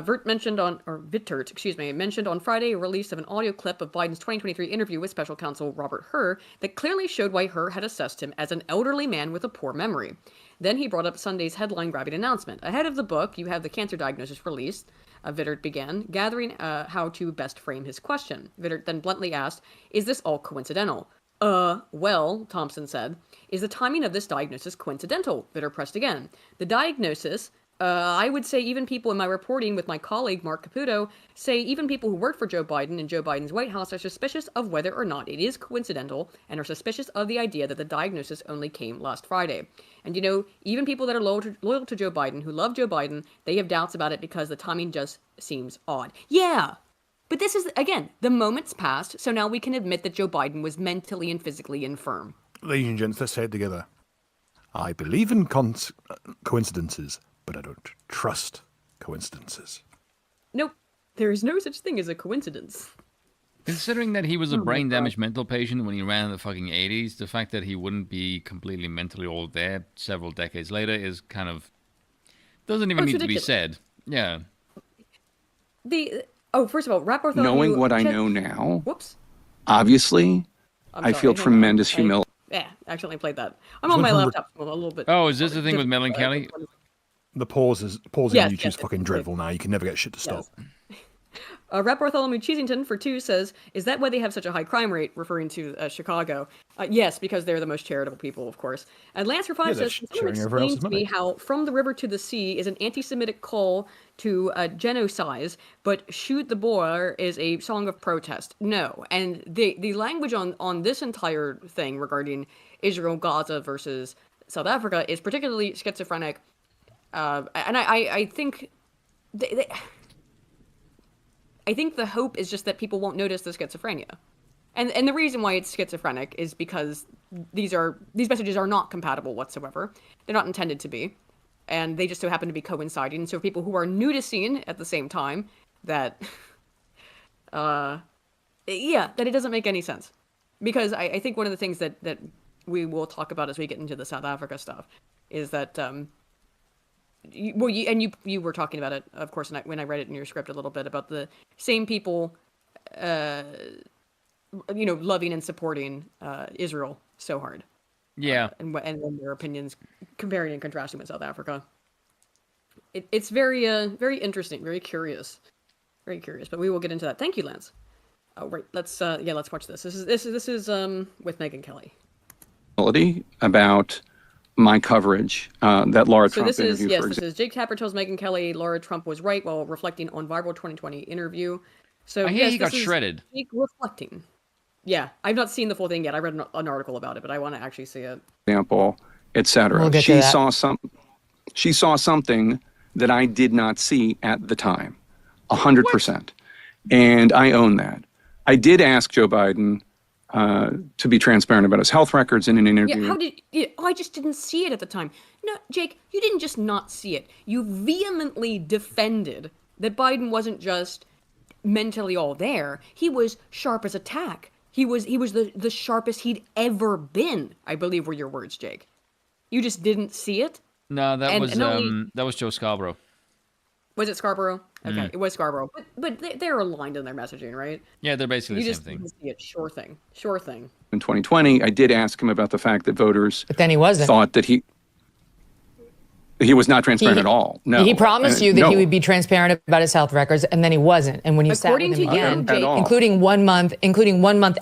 Vittert mentioned on Friday a release of an audio clip of Biden's 2023 interview with special counsel Robert Hur that clearly showed why Hur had assessed him as an elderly man with a poor memory. Then he brought up Sunday's headline-grabbing announcement. Ahead of the book, you have the cancer diagnosis released. Vittert began, gathering how to best frame his question. Vittert then bluntly asked, "Is this all coincidental?" Well, Thompson said, "Is the timing of this diagnosis coincidental?" Vittert pressed again. The diagnosis, I would say even people in my reporting with my colleague Mark Caputo say even people who work for Joe Biden and Joe Biden's White House are suspicious of whether or not it is coincidental and are suspicious of the idea that the diagnosis only came last Friday. And even people that are loyal to Joe Biden, who love Joe Biden, they have doubts about it because the timing just seems odd. Yeah! But this is, again, the moment's passed, so now we can admit that Joe Biden was mentally and physically infirm. Ladies and gents, let's say it together. I believe in coincidences, but I don't trust coincidences. Nope. There is no such thing as a coincidence. Considering that he was a brain-damaged mental patient when he ran in the fucking 80s, the fact that he wouldn't be completely mentally all there several decades later is kind of... doesn't even need to be said. Yeah. First of all, Rapport... Knowing what I know now, obviously, I feel tremendous humility. Yeah, accidentally played that. I'm on my laptop a little bit. Oh, is this the thing with Mel and Kelly? The pausing on YouTube's fucking dreadful now. You can never get shit to stop. Rep. Bartholomew Cheesington for 2 says, "Is that why they have such a high crime rate?" Referring to Chicago. Yes, because they're the most charitable people, of course. And Lance for 5 says, "Can you explain to me how From the River to the Sea is an anti-Semitic call to genocide, but Shoot the Boer is a song of protest?" No. And the language on this entire thing regarding Israel, Gaza versus South Africa is particularly schizophrenic. And I think... I think the hope is just that people won't notice the schizophrenia. And the reason why it's schizophrenic is because these messages are not compatible whatsoever. They're not intended to be. And they just so happen to be coinciding. So people who are noticing at the same time that, that it doesn't make any sense. Because I think one of the things that we will talk about as we get into the South Africa stuff is that, you were talking about it, of course, when I read it in your script a little bit, about the same people, loving and supporting Israel so hard. Yeah. And their opinions comparing and contrasting with South Africa. It's very interesting, very curious. Very curious, but we will get into that. Thank you, Lance. Oh, right. Let's watch this. This is with Megyn Kelly. About my coverage, that Laura Trump interview, for example. This is Jake Tapper tells Megyn Kelly Laura Trump was right while reflecting on viral 2020 interview. So I hear he got shredded. Jake reflecting. Yeah, I've not seen the full thing yet. I read an article about it, but I want to actually see it. Example, etc. She saw something that I did not see at the time, 100%, and I own that. I did ask Joe Biden to be transparent about his health records in an interview. Yeah, I just didn't see it at the time. No, Jake, you didn't just not see it. You vehemently defended that Biden wasn't just mentally all there. He was sharp as a tack. He was the sharpest he'd ever been, I believe were your words, Jake. You just didn't see it? No, that was Joe Scarborough. Was it Scarborough? Okay, It was Scarborough. But they're aligned in their messaging, right? Yeah, they're basically the same thing. You just didn't see it. Sure thing. In 2020, I did ask him about the fact that voters but then he wasn't. Thought that he was not transparent at all. No. He promised you that he would be transparent about his health records, and then he wasn't. And when you sat with him again, including 1 month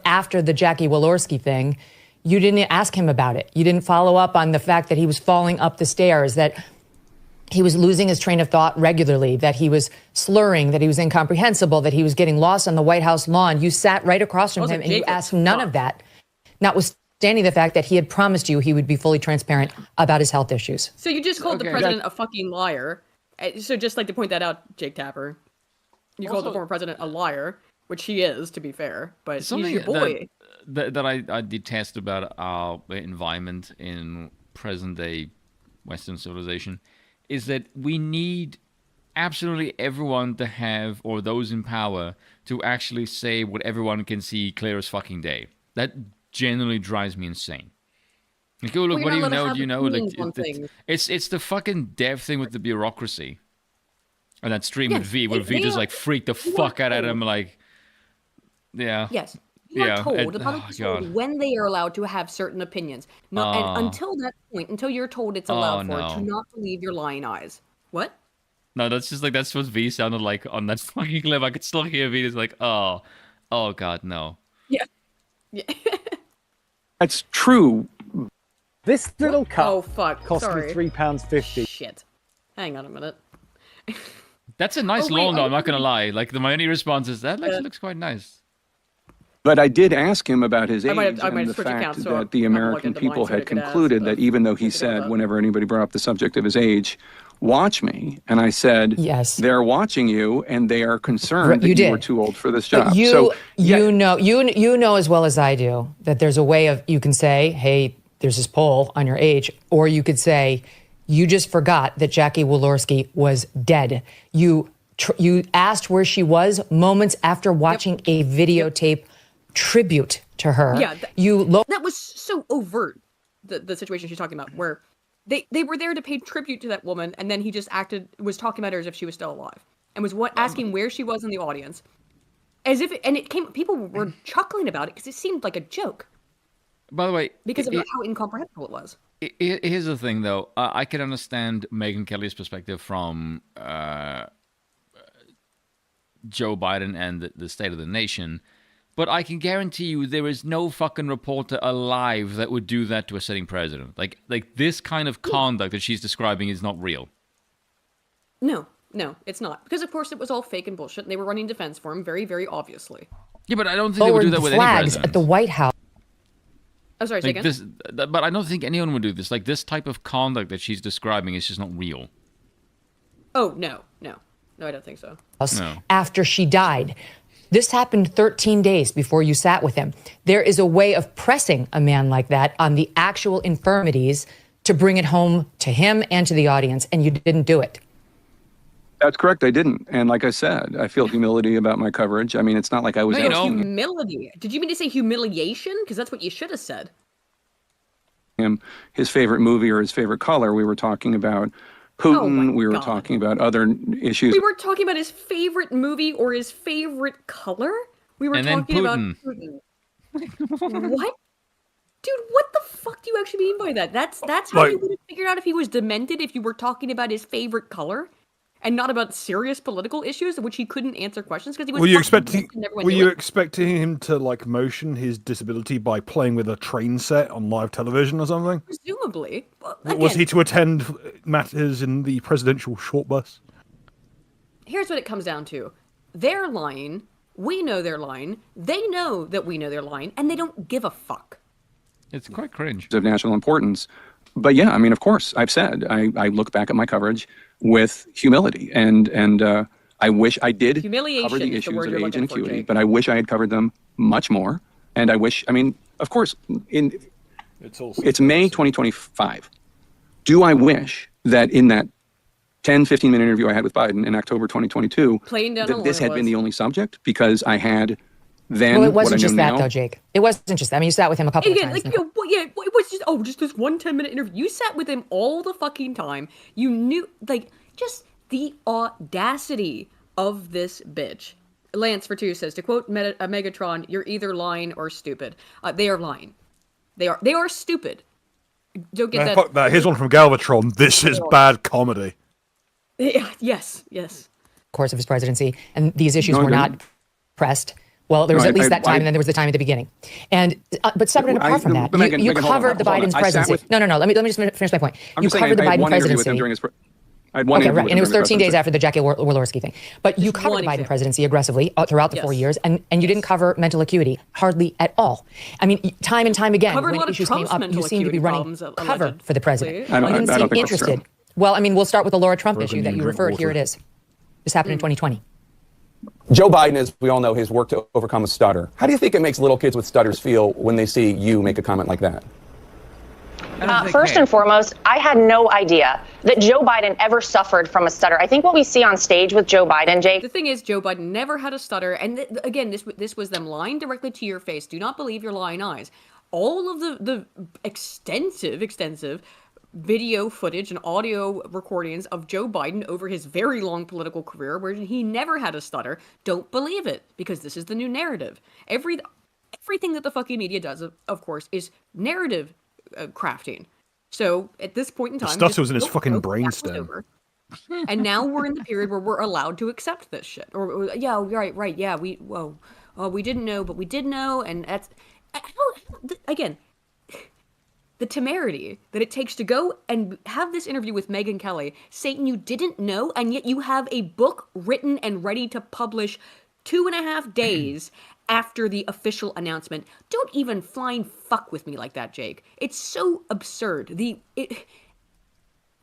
after the Jackie Walorski thing, you didn't ask him about it. You didn't follow up on the fact that he was falling up the stairs, that he was losing his train of thought regularly, that he was slurring, that he was incomprehensible, that he was getting lost on the White House lawn. You sat right across from him and you asked none of that, notwithstanding the fact that he had promised you he would be fully transparent about his health issues. So you just called the president a fucking liar. So just like to point that out, Jake Tapper. You called the former president a liar, which he is, to be fair, but he's your boy. That I detest about our environment in present-day Western civilization is that we need absolutely everyone to have, or those in power, to actually say what everyone can see clear as fucking day. That generally drives me insane. Like, oh, look, what do you know? Do you know? Like, it's the fucking dev thing with the bureaucracy. And that stream with V, where V just like freaked the fuck out of him, like, yeah. Yes. You are told, the public is told when they are allowed to have certain opinions. No, and until that point, until you're told it's allowed do not believe your lying eyes. What? No, that's just like, that's what V sounded like on that fucking clip. I could still hear V. It's like, oh God, no. Yeah. That's true. This little cup cost me £3.50. Shit. Hang on a minute. That's a nice lawn, though, I'm not going to lie. Like, my only response is, that actually looks quite nice. But I did ask him about his age and the fact that the American people had concluded that even though he said, whenever anybody brought up the subject of his age, watch me. And I said, yes, they're watching you and they are concerned that you were too old for this job. But you know as well as I do that there's a way of, you can say, hey, there's this poll on your age, or you could say, you just forgot that Jackie Walorski was dead. You asked where she was moments after watching a videotape tribute to her. Yeah, that was so overt, the situation she's talking about, where they were there to pay tribute to that woman, and then he just was talking about her as if she was still alive, and was asking where she was in the audience, as if people were chuckling about it because it seemed like a joke. By the way, because of how incomprehensible it was. Here's the thing, though. I can understand Megyn Kelly's perspective from Joe Biden and the state of the nation, but I can guarantee you there is no fucking reporter alive that would do that to a sitting president. Like this kind of conduct that she's describing is not real. No, it's not. Because, of course, it was all fake and bullshit, and they were running defense for him very, very obviously. Yeah, but I don't think they would do that with any president. At the White House. Oh, sorry, say again? But I don't think anyone would do this. Like, this type of conduct that she's describing is just not real. Oh, no, I don't think so. No. After she died. This happened 13 days before you sat with him. There is a way of pressing a man like that on the actual infirmities to bring it home to him and to the audience, and you didn't do it. That's correct. I didn't. And like I said, I feel humility about my coverage. I mean, it's not like I was asking humility. Did you mean to say humiliation? Because that's what you should have said. Him his favorite movie or his favorite color. We were talking about Putin. We were talking about other issues. We were talking about his favorite movie or his favorite color. We were talking about Putin. What? Dude, what the fuck do you actually mean by that? That's how you would have figured out if he was demented, if you were talking about his favorite color and not about serious political issues in which he couldn't answer questions because he was. Were you expecting him to like motion his disability by playing with a train set on live television or something? Presumably. Was he to attend matters in the presidential short bus? Here's what it comes down to. They're lying. We know they're lying. They know that we know they're lying, and they don't give a fuck. It's quite cringe. Of national importance. But yeah, I mean, of course, I've said, I look back at my coverage with humility, and I wish I did cover the issues of age and acuity, but I wish I had covered them much more. And I wish, I mean, of course, it's May 2025. Do I wish that in that 10, 15-minute interview I had with Biden in October 2022, that this had been the only subject? Because I had then. Well, it wasn't just that, though, Jake. It wasn't just that. I mean, you sat with him a couple of times. It was just this one 10-minute interview. You sat with him all the fucking time. You knew, just the audacity of this bitch. Lance for two says, to quote Megatron, "You're either lying or stupid." They are lying. They are stupid. Don't get that. Fuck that. Here's one from Galvatron. This is bad comedy. Yes. Course of his presidency, and these issues were not pressed. Well, there was at least that time, and then there was the time at the beginning. And but separate and apart from that, you covered the Biden's presidency. No. Let me just finish my point. You covered the Biden presidency. I had one okay, right, and it was 13 days after the Jackie Walorski thing. But you covered the Biden presidency aggressively throughout the 4 years, and you didn't cover mental acuity hardly at all. I mean, time and time again, when issues came up, you seemed to be running cover for the president. You didn't seem interested. Well, I mean, we'll start with the Laura Trump issue that you referred. Here it is. This happened in 2020. Joe Biden, as we all know, has worked to overcome a stutter. How do you think it makes little kids with stutters feel when they see you make a comment like that? First and foremost, I had no idea that Joe Biden ever suffered from a stutter. I think what we see on stage with Joe Biden, Jake. The thing is, Joe Biden never had a stutter. And again, this was them lying directly to your face. Do not believe your lying eyes. All of the extensive video footage and audio recordings of Joe Biden over his very long political career where he never had a stutter. Don't believe it, because this is the new narrative. Everything that the fucking media does, of course, is narrative crafting. So at this point in time, the stutter was in his fucking brainstem. And now we're in the period where we're allowed to accept this shit. Or yeah, right, yeah, we didn't know, but we did know, and that's again, the temerity that it takes to go and have this interview with Megyn Kelly, saying you didn't know, and yet you have a book written and ready to publish 2.5 days after the official announcement. Don't even flying fuck with me like that, Jake. It's so absurd.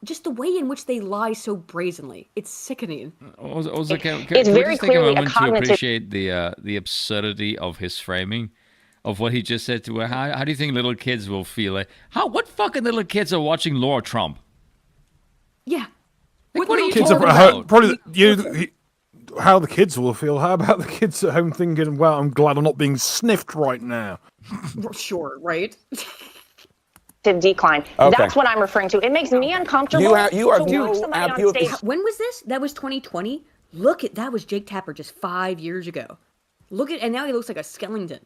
Just the way in which they lie so brazenly. It's sickening. Also, can it's we very just take a clearly moment a cognitive... to appreciate the absurdity of his framing? Of what he just said to her. How do you think little kids will feel? Like, what fucking little kids are watching Laura Trump? Yeah. Like, what are you kids talking about? Probably how the kids will feel. How about the kids at home thinking, well, I'm glad I'm not being sniffed right now. Sure, right? Decline. Okay. That's what I'm referring to. It makes me uncomfortable. When was this? That was 2020. Look at that was Jake Tapper just 5 years ago. And now he looks like a skeleton.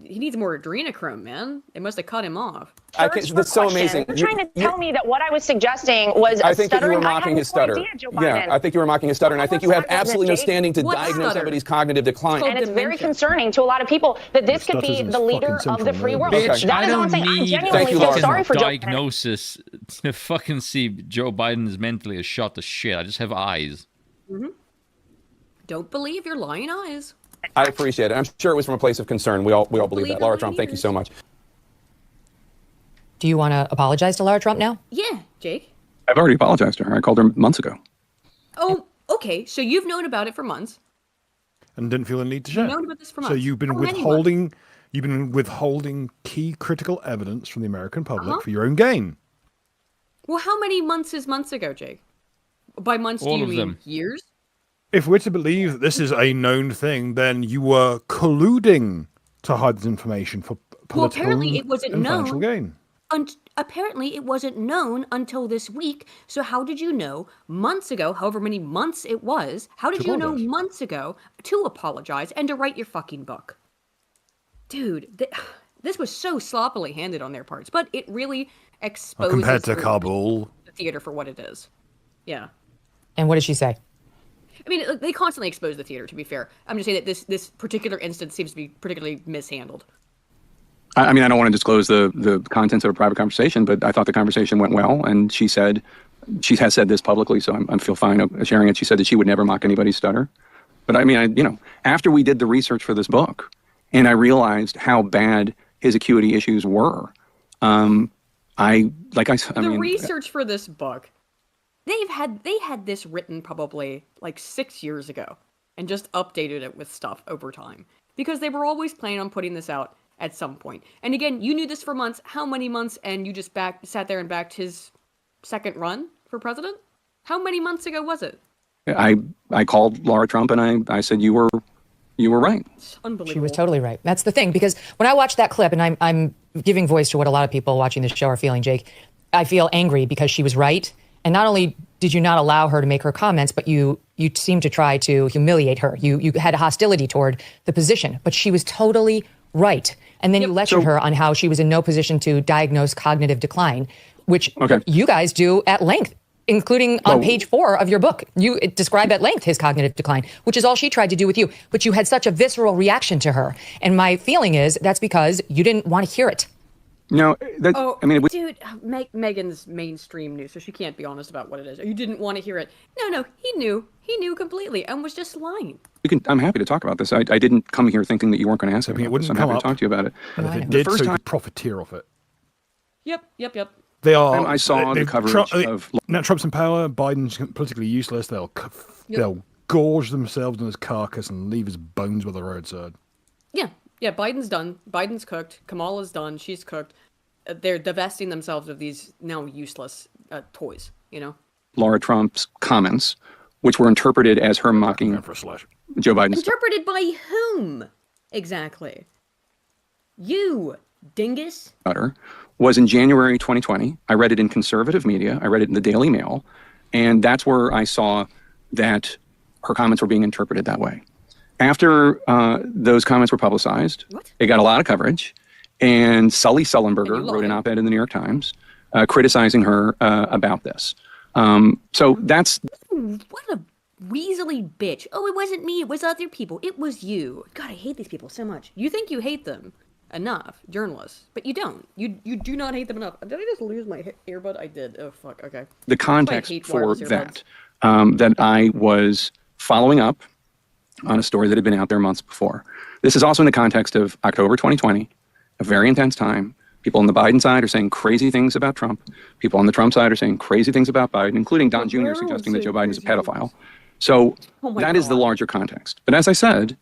He needs more adrenochrome, man. They must have cut him off. That's so amazing. You're trying to tell me that what I was suggesting was I think that you were stuttering. mocking his stutter. Yeah, I think you were mocking his stutter, and I think you have absolutely no standing to diagnose somebody's cognitive decline. And it's very concerning to a lot of people that this could be the leader of the free world. Bitch, That is all I'm saying. I genuinely feel sorry for Joe Biden. Diagnosis to fucking see Joe Biden is mentally a shot to shit. I just have eyes. Mm-hmm. Don't believe your lying eyes. I appreciate it. I'm sure it was from a place of concern. We all believe that. Laura Trump, thank you so much. Do you want to apologize to Laura Trump now? Yeah, Jake. I've already apologized to her. I called her months ago. Oh, okay. So you've known about it for months. And didn't feel the need to share. You've known about this for months. So you've been withholding key critical evidence from the American public for your own gain. Well, how many months is months ago, Jake? By months, do you mean years? If we're to believe that this is a known thing, then you were colluding to hide this information for political and financial gain. Apparently, it wasn't known until this week. So how did you know months ago, however many months it was, how did you know months ago to apologize and to write your fucking book? Dude, this was so sloppily handed on their parts, but it really exposes compared to Kabul, the theater for what it is. Yeah. And what did she say? I mean, they constantly expose the theater, to be fair. I'm just saying that this particular instance seems to be particularly mishandled. I mean, I don't want to disclose the contents of a private conversation, but I thought the conversation went well. And she has said this publicly, so I feel fine sharing it. She said that she would never mock anybody's stutter. But I mean, after we did the research for this book, and I realized how bad his acuity issues were, research for this book. They had this written probably like 6 years ago and just updated it with stuff over time because they were always planning on putting this out at some point. And again, you knew this for months. How many months? And you just sat there and backed his second run for president? How many months ago was it? I called Laura Trump and I said you were right. It's unbelievable. She was totally right. That's the thing, because when I watched that clip, and I'm giving voice to what a lot of people watching this show are feeling, Jake, I feel angry because she was right. And not only did you not allow her to make her comments, but you seemed to try to humiliate her. You had a hostility toward the position, but she was totally right. And then you lectured her on how she was in no position to diagnose cognitive decline, which you guys do at length, including on page 4 of your book. You describe at length his cognitive decline, which is all she tried to do with you. But you had such a visceral reaction to her. And my feeling is that's because you didn't want to hear it. No, dude, Megan's mainstream news, so she can't be honest about what it is. You didn't want to hear it. No, he knew completely and was just lying. I'm happy to talk about this. I didn't come here thinking that you weren't going to ask me about this. I'm happy to talk to you about it. And if it did, so you could profiteer off it. Yep. They are. I saw the coverage of. Now Trump's in power. Biden's politically useless. They'll gorge themselves on his carcass and leave his bones by the roadside. Yeah, Biden's done. Biden's cooked. Kamala's done. She's cooked. They're divesting themselves of these now useless toys, Laura Trump's comments, which were interpreted as her mocking Joe Biden. Interpreted by whom? Exactly. You, dingus. Was in January 2020. I read it in conservative media. I read it in the Daily Mail. And that's where I saw that her comments were being interpreted that way. After those comments were publicized, it got a lot of coverage. And Sully Sullenberger wrote an op-ed in the New York Times criticizing her about this. So that's... What a weaselly bitch. Oh, it wasn't me. It was other people. It was you. God, I hate these people so much. You think you hate them enough, journalists, but you don't. You do not hate them enough. Did I just lose my earbud? I did. Oh, fuck. Okay. The context for that, that I was following up on a story that had been out there months before. This is also in the context of October 2020, a very intense time. People on the Biden side are saying crazy things about Trump. People on the Trump side are saying crazy things about Biden, including Don Jr. suggesting that Joe Biden is a pedophile. So that is the larger context. But as I said,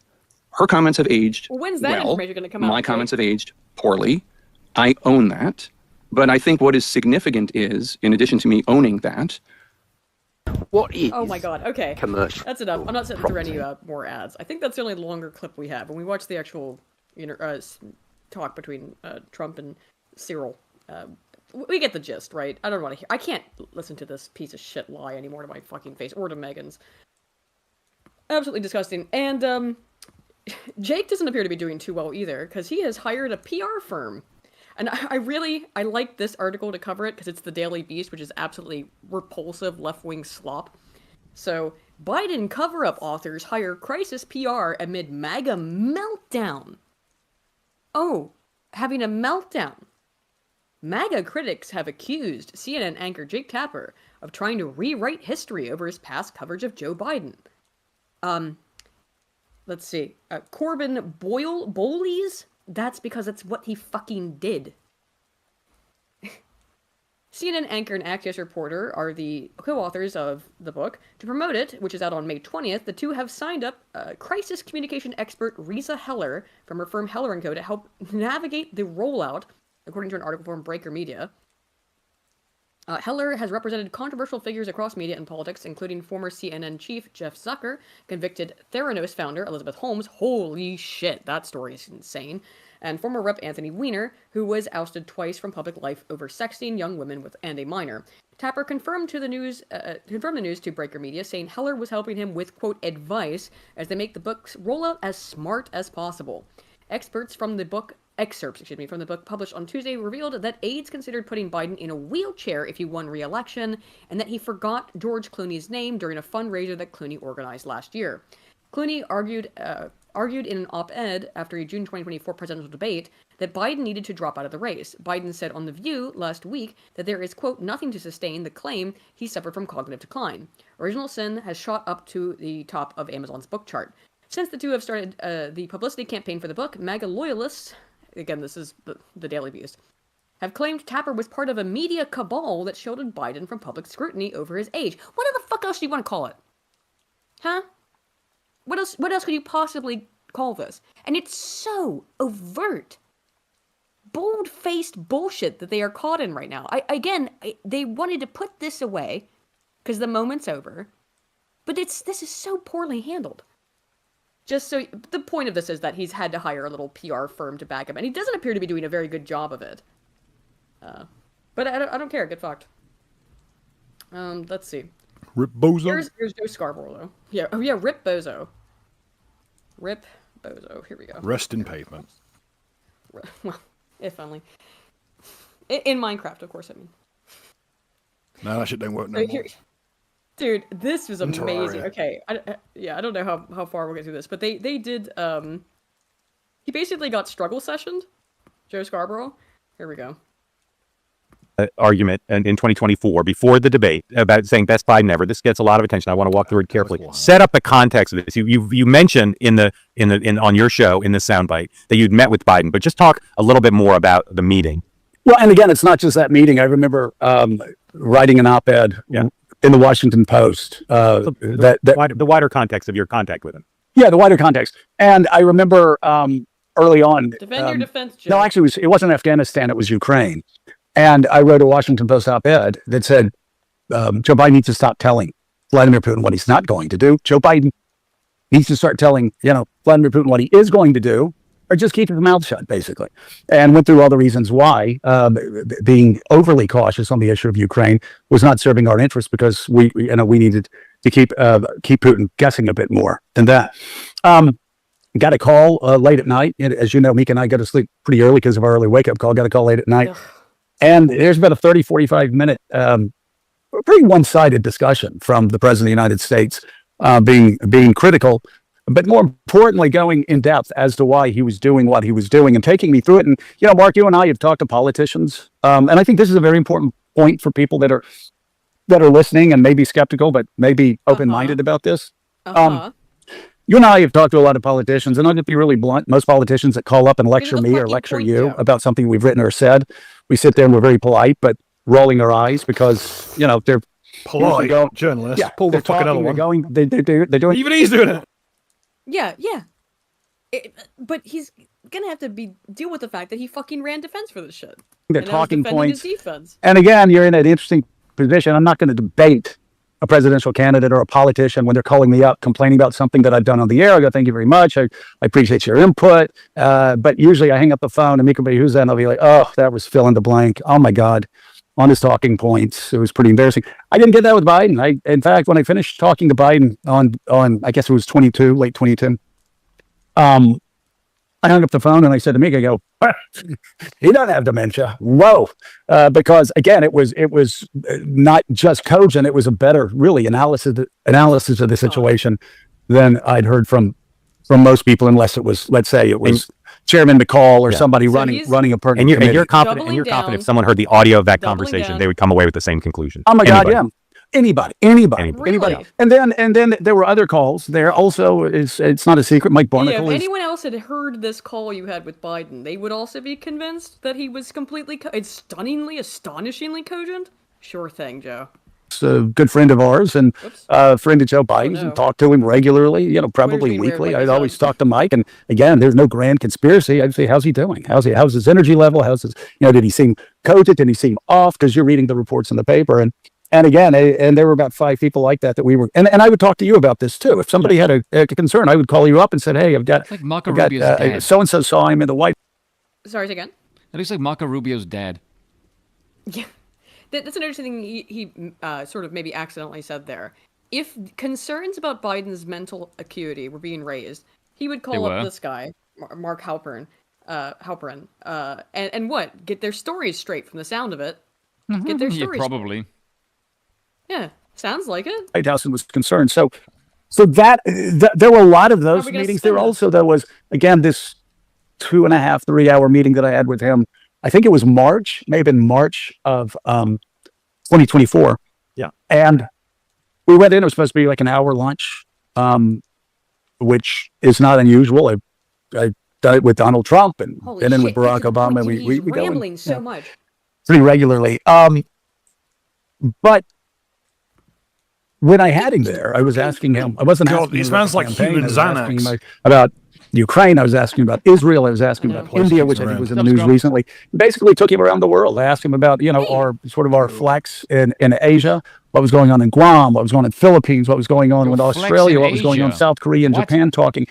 her comments have aged when's that information going to come out? My comments have aged poorly. I own that. But I think what is significant is, in addition to me owning that, what is oh my god, okay. Commercial. That's enough. I'm not sitting through any more ads. I think that's the only longer clip we have. When we watch the actual talk between Trump and Cyril, we get the gist, right? I don't want to hear. I can't listen to this piece of shit lie anymore to my fucking face, or to Megan's. Absolutely disgusting. And Jake doesn't appear to be doing too well either, because he has hired a PR firm. And I like this article to cover it, because it's the Daily Beast, which is absolutely repulsive left-wing slop. So, Biden cover-up authors hire crisis PR amid MAGA meltdown. Oh, having a meltdown. MAGA critics have accused CNN anchor Jake Tapper of trying to rewrite history over his past coverage of Joe Biden. Let's see. Corbin Bowleys? That's because that's what he fucking did. CNN anchor and Axios reporter are the co-authors of the book. To promote it, which is out on May 20th, the two have signed up crisis communication expert Risa Heller from her firm Heller & Co. to help navigate the rollout, according to an article from Breaker Media. Heller has represented controversial figures across media and politics, including former CNN chief Jeff Zucker, convicted Theranos founder Elizabeth Holmes, holy shit, that story is insane, and former Rep. Anthony Weiner, who was ousted twice from public life over sexting young women and a minor. Tapper confirmed the news to Breaker Media, saying Heller was helping him with, quote, advice as they make the book's rollout as smart as possible. Excerpts from the book published on Tuesday revealed that aides considered putting Biden in a wheelchair if he won re-election, and that he forgot George Clooney's name during a fundraiser that Clooney organized last year. Clooney argued in an op-ed after a June 2024 presidential debate that Biden needed to drop out of the race. Biden said on The View last week that there is, quote, nothing to sustain the claim he suffered from cognitive decline. Original Sin has shot up to the top of Amazon's book chart. Since the two have started the publicity campaign for the book, MAGA loyalists, again, this is the Daily Beast, have claimed Tapper was part of a media cabal that shielded Biden from public scrutiny over his age. What the fuck else do you want to call it? Huh? What else could you possibly call this? And it's so overt, bold-faced bullshit that they are caught in right now. They wanted to put this away because the moment's over, but this is so poorly handled. Just so, the point of this is that he's had to hire a little PR firm to back him, and he doesn't appear to be doing a very good job of it. But I don't care. Get fucked. Let's see. Rip Bozo. Here's Joe Scarborough, though. Yeah, oh yeah, Rip Bozo. Rip Bozo. Here we go. Rest in pavement. Well, if only. In Minecraft, of course, I mean. No, that shit don't work no more. Dude, this was amazing. Okay, I don't know how far we'll get through this, but they did, he basically got struggle sessioned, Joe Scarborough. Here we go. Argument in 2024 before the debate about saying best Biden ever. This gets a lot of attention. I want to walk through it carefully. Set up the context of this. You mentioned on your show in the soundbite that you'd met with Biden, but just talk a little bit more about the meeting. Well, and again, it's not just that meeting. I remember writing an op-ed in the Washington Post. The wider context of your contact with him. Yeah, the wider context. And I remember early on. Defend your defense, Joe. No, actually, it wasn't Afghanistan. It was Ukraine. And I wrote a Washington Post op-ed that said, Joe Biden needs to stop telling Vladimir Putin what he's not going to do. Joe Biden needs to start telling, Vladimir Putin what he is going to do. or just keep his mouth shut, basically. And went through all the reasons why being overly cautious on the issue of Ukraine was not serving our interests, because we needed to keep Putin guessing a bit more than that. Got a call late at night. As you know, Meek and I go to sleep pretty early because of our early wake-up call. Got a call late at night. Ugh. And there's been a 30, 45-minute, pretty one-sided discussion from the President of the United States, being critical, but more importantly, going in depth as to why he was doing what he was doing and taking me through it. And, Mark, you and I have talked to politicians, and I think this is a very important point for people that are listening and maybe skeptical, but maybe open-minded about this. You and I have talked to a lot of politicians, and I'll just be really blunt. Most politicians that call up and lecture me or lecture you about something we've written or said, we sit there and we're very polite, but rolling our eyes because, they're polite journalists. Yeah, pull the fucking other one. They're doing. Even he's doing it. Yeah. But he's gonna have to deal with the fact that he fucking ran defense for this shit. They're talking points. His defense. And again, you're in an interesting position. I'm not going to debate a presidential candidate or a politician when they're calling me up complaining about something that I've done on the air. I go, thank you very much. I appreciate your input. But usually I hang up the phone and Meek will be, who's that? And I'll be like, oh, that was fill in the blank. Oh my God. On his talking points. It was pretty embarrassing. I didn't get that with Biden. In fact, when I finished talking to Biden on I guess it was late 22, I hung up the phone and I said to Meek, I go, he doesn't have dementia. Whoa. Because again, it was not just cogent. It was a better, really, analysis of the situation than I'd heard from most people, unless it was, let's say it was Chairman McCall or somebody running a pertinent committee. And you're confident if someone heard the audio of that conversation, they would come away with the same conclusion. Oh my God, yeah. Anybody. And then there were other calls there. Also, it's not a secret. Mike Barnacle. If anyone else had heard this call you had with Biden, they would also be convinced that he was completely, astonishingly cogent. Sure thing, Joe. It's a good friend of ours and a friend of Joe Biden's, and talk to him regularly. Probably weekly. I'd always talk to Mike, and again, there's no grand conspiracy. I'd say, how's he doing? How's his energy level? How's his? Did he seem cogent? Did he seem off? Because you're reading the reports in the paper and again, and there were about 5 people like that we were, and I would talk to you about this too. If somebody had a concern, I would call you up and said, hey, I've got so-and-so saw him in the White. Sorry, again? That looks like Marco Rubio's dad. Yeah. That's an interesting thing he sort of maybe accidentally said there. If concerns about Biden's mental acuity were being raised, he would call up this guy, Mark Halperin, and what? Get their stories straight from the sound of it. Get their stories probably. Straight. Yeah, sounds like it. White House was concerned. So that there were a lot of those meetings. There was, again, this 2.5, 3 hour meeting that I had with him. I think it was March, maybe in March of 2024. Yeah. And we went in, it was supposed to be like an hour lunch, which is not unusual. I done it with Donald Trump and then with Barack Obama. We rambling go so much. Pretty regularly. But when I had him there, I was asking him, I wasn't asking him smells like human Xanax. About Ukraine, I was asking about Israel, I was asking about India, which I think was in the news recently. Basically took him around the world. I asked him about, our flex in Asia, what was going on in Guam, what was going on in the Philippines, what was going on with Australia, what was going on in South Korea and Japan talking.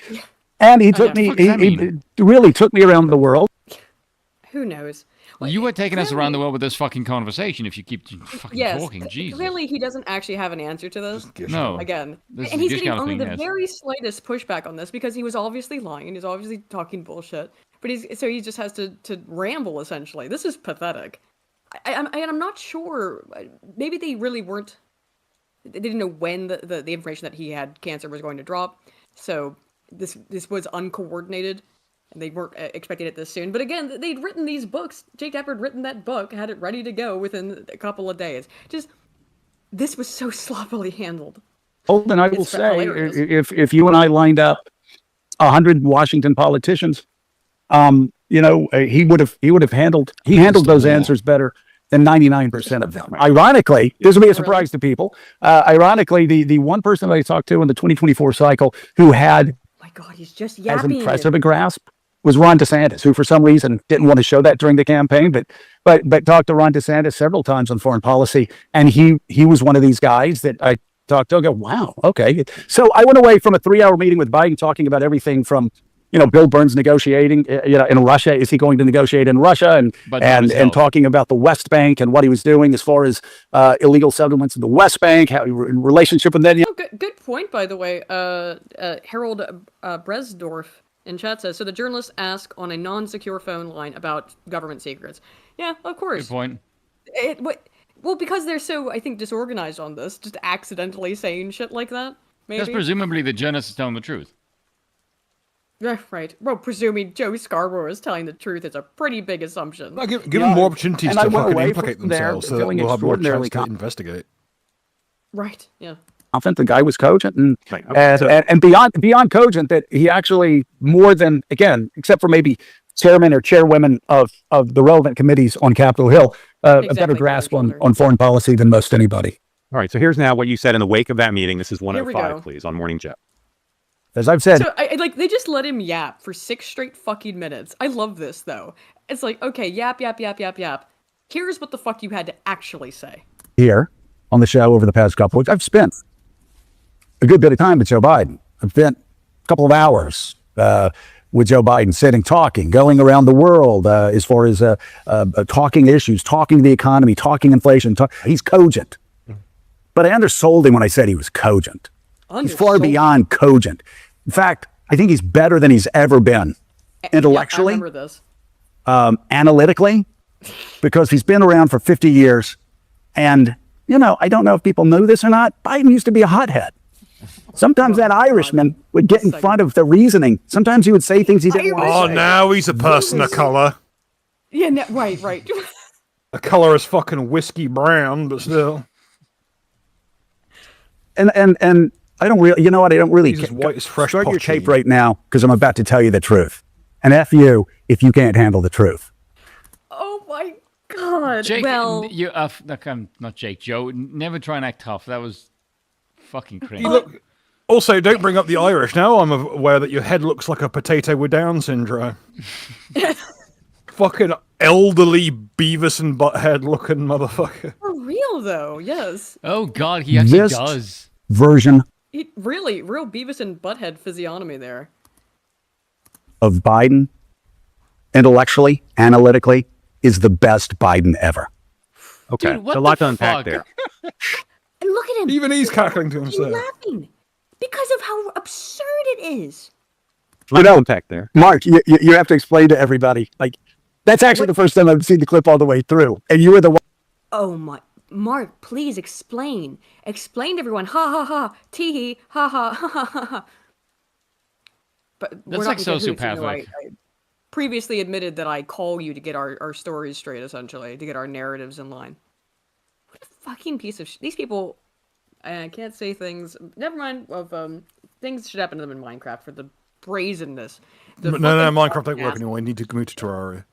And he took me, he really took me around the world. Who knows? Well, you were taking us around the world with this fucking conversation if you keep fucking talking. Jesus. Clearly, he doesn't actually have an answer to this. No. Again. And he's getting only the very slightest pushback on this because he was obviously lying. He's obviously talking bullshit. But he just has to ramble, essentially. This is pathetic. I'm not sure. Maybe they really weren't. They didn't know when the information that he had cancer was going to drop. So this was uncoordinated. And they weren't expecting it this soon. But again, they'd written these books. Jake Tapper had written that book, had it ready to go within a couple of days. This was so sloppily handled. Oh, and I will say, if you and I lined up 100 Washington politicians, he handled those answers better than 99% of them. Ironically, this will be a surprise to people. Ironically, the one person that I talked to in the 2024 cycle who had, my God, he's just yapping. As impressive a grasp was Ron DeSantis, who for some reason didn't want to show that during the campaign, but talked to Ron DeSantis several times on foreign policy, and he was one of these guys that I talked to. I go, wow, okay. So I went away from a 3 hour meeting with Biden talking about everything from Bill Burns negotiating, in Russia. Is he going to negotiate in Russia? And talking about the West Bank and what he was doing as far as illegal settlements in the West Bank, how in relationship with that. Good point, by the way. Harold Bresdorf in chat says, so the journalists ask on a non-secure phone line about government secrets. Yeah, of course. Good point. Well, because they're so, I think, disorganized on this, just accidentally saying shit like that, maybe. Because presumably the journalist is telling the truth. Yeah, right. Well, presuming Joe Scarborough is telling the truth is a pretty big assumption. Give them more opportunities to fucking implicate themselves so that we'll have more chance to investigate. Right, yeah. I think the guy was cogent and beyond cogent, that he actually more than, again, except for maybe chairman or chairwomen of the relevant committees on Capitol Hill, a better grasp on foreign policy than most anybody. All right, so here's now what you said in the wake of that meeting. This is 105, please, on Morning Joe. As I've said, so they just let him yap for 6 straight fucking minutes. I love this though. It's like, okay, yap. Here's what the fuck you had to actually say. Here on the show over the past couple of weeks, I've spent a good bit of time with Joe Biden. I've spent a couple of hours with Joe Biden, sitting, talking, going around the world as far as talking issues, talking the economy, talking inflation. He's cogent. But I undersold him when I said he was cogent. He's far beyond cogent. In fact, I think he's better than he's ever been intellectually, I remember this. Analytically, because he's been around for 50 years. And, I don't know if people know this or not, Biden used to be a hothead. Sometimes that Irishman would get in front of the reasoning. Sometimes he would say things he didn't want to say. Oh, now he's a person of color. Yeah, right. The color is fucking whiskey brown, but still. And I don't really, I don't really. He's as white as fresh start your poaching. tape right now, because I'm about to tell you the truth. And F you if you can't handle the truth. Oh my God. Jake, well, you not Jake, Joe. Never try and act tough. That was fucking crazy. Look, also, don't bring up the Irish. Now I'm aware that your head looks like a potato with Down syndrome. Fucking elderly Beavis and Butthead looking motherfucker. for real though, yes. Oh God, he actually does. Version Real Beavis and Butthead physiognomy there. of Biden, intellectually, analytically, is the best Biden ever. Okay, Dude, what a lot the to unpack fuck? there. And look at him. Even he's cackling to He's himself. laughing because of how absurd it is. A lot to unpack there. Mark, you have to explain to everybody. Like, that's actually the first time I've seen the clip all the way through. And you were the one. Oh my, Mark, please explain. Explain to everyone. Ha ha ha. Tee hee. Ha ha ha ha ha. But That's like sociopathic. I previously admitted that I call you to get our stories straight, essentially, to get our narratives in line. What a fucking piece of shit. These people, I can't say things. Never mind. Things should happen to them in Minecraft for the brazenness. No, Minecraft don't work anymore. You need to move to Terraria.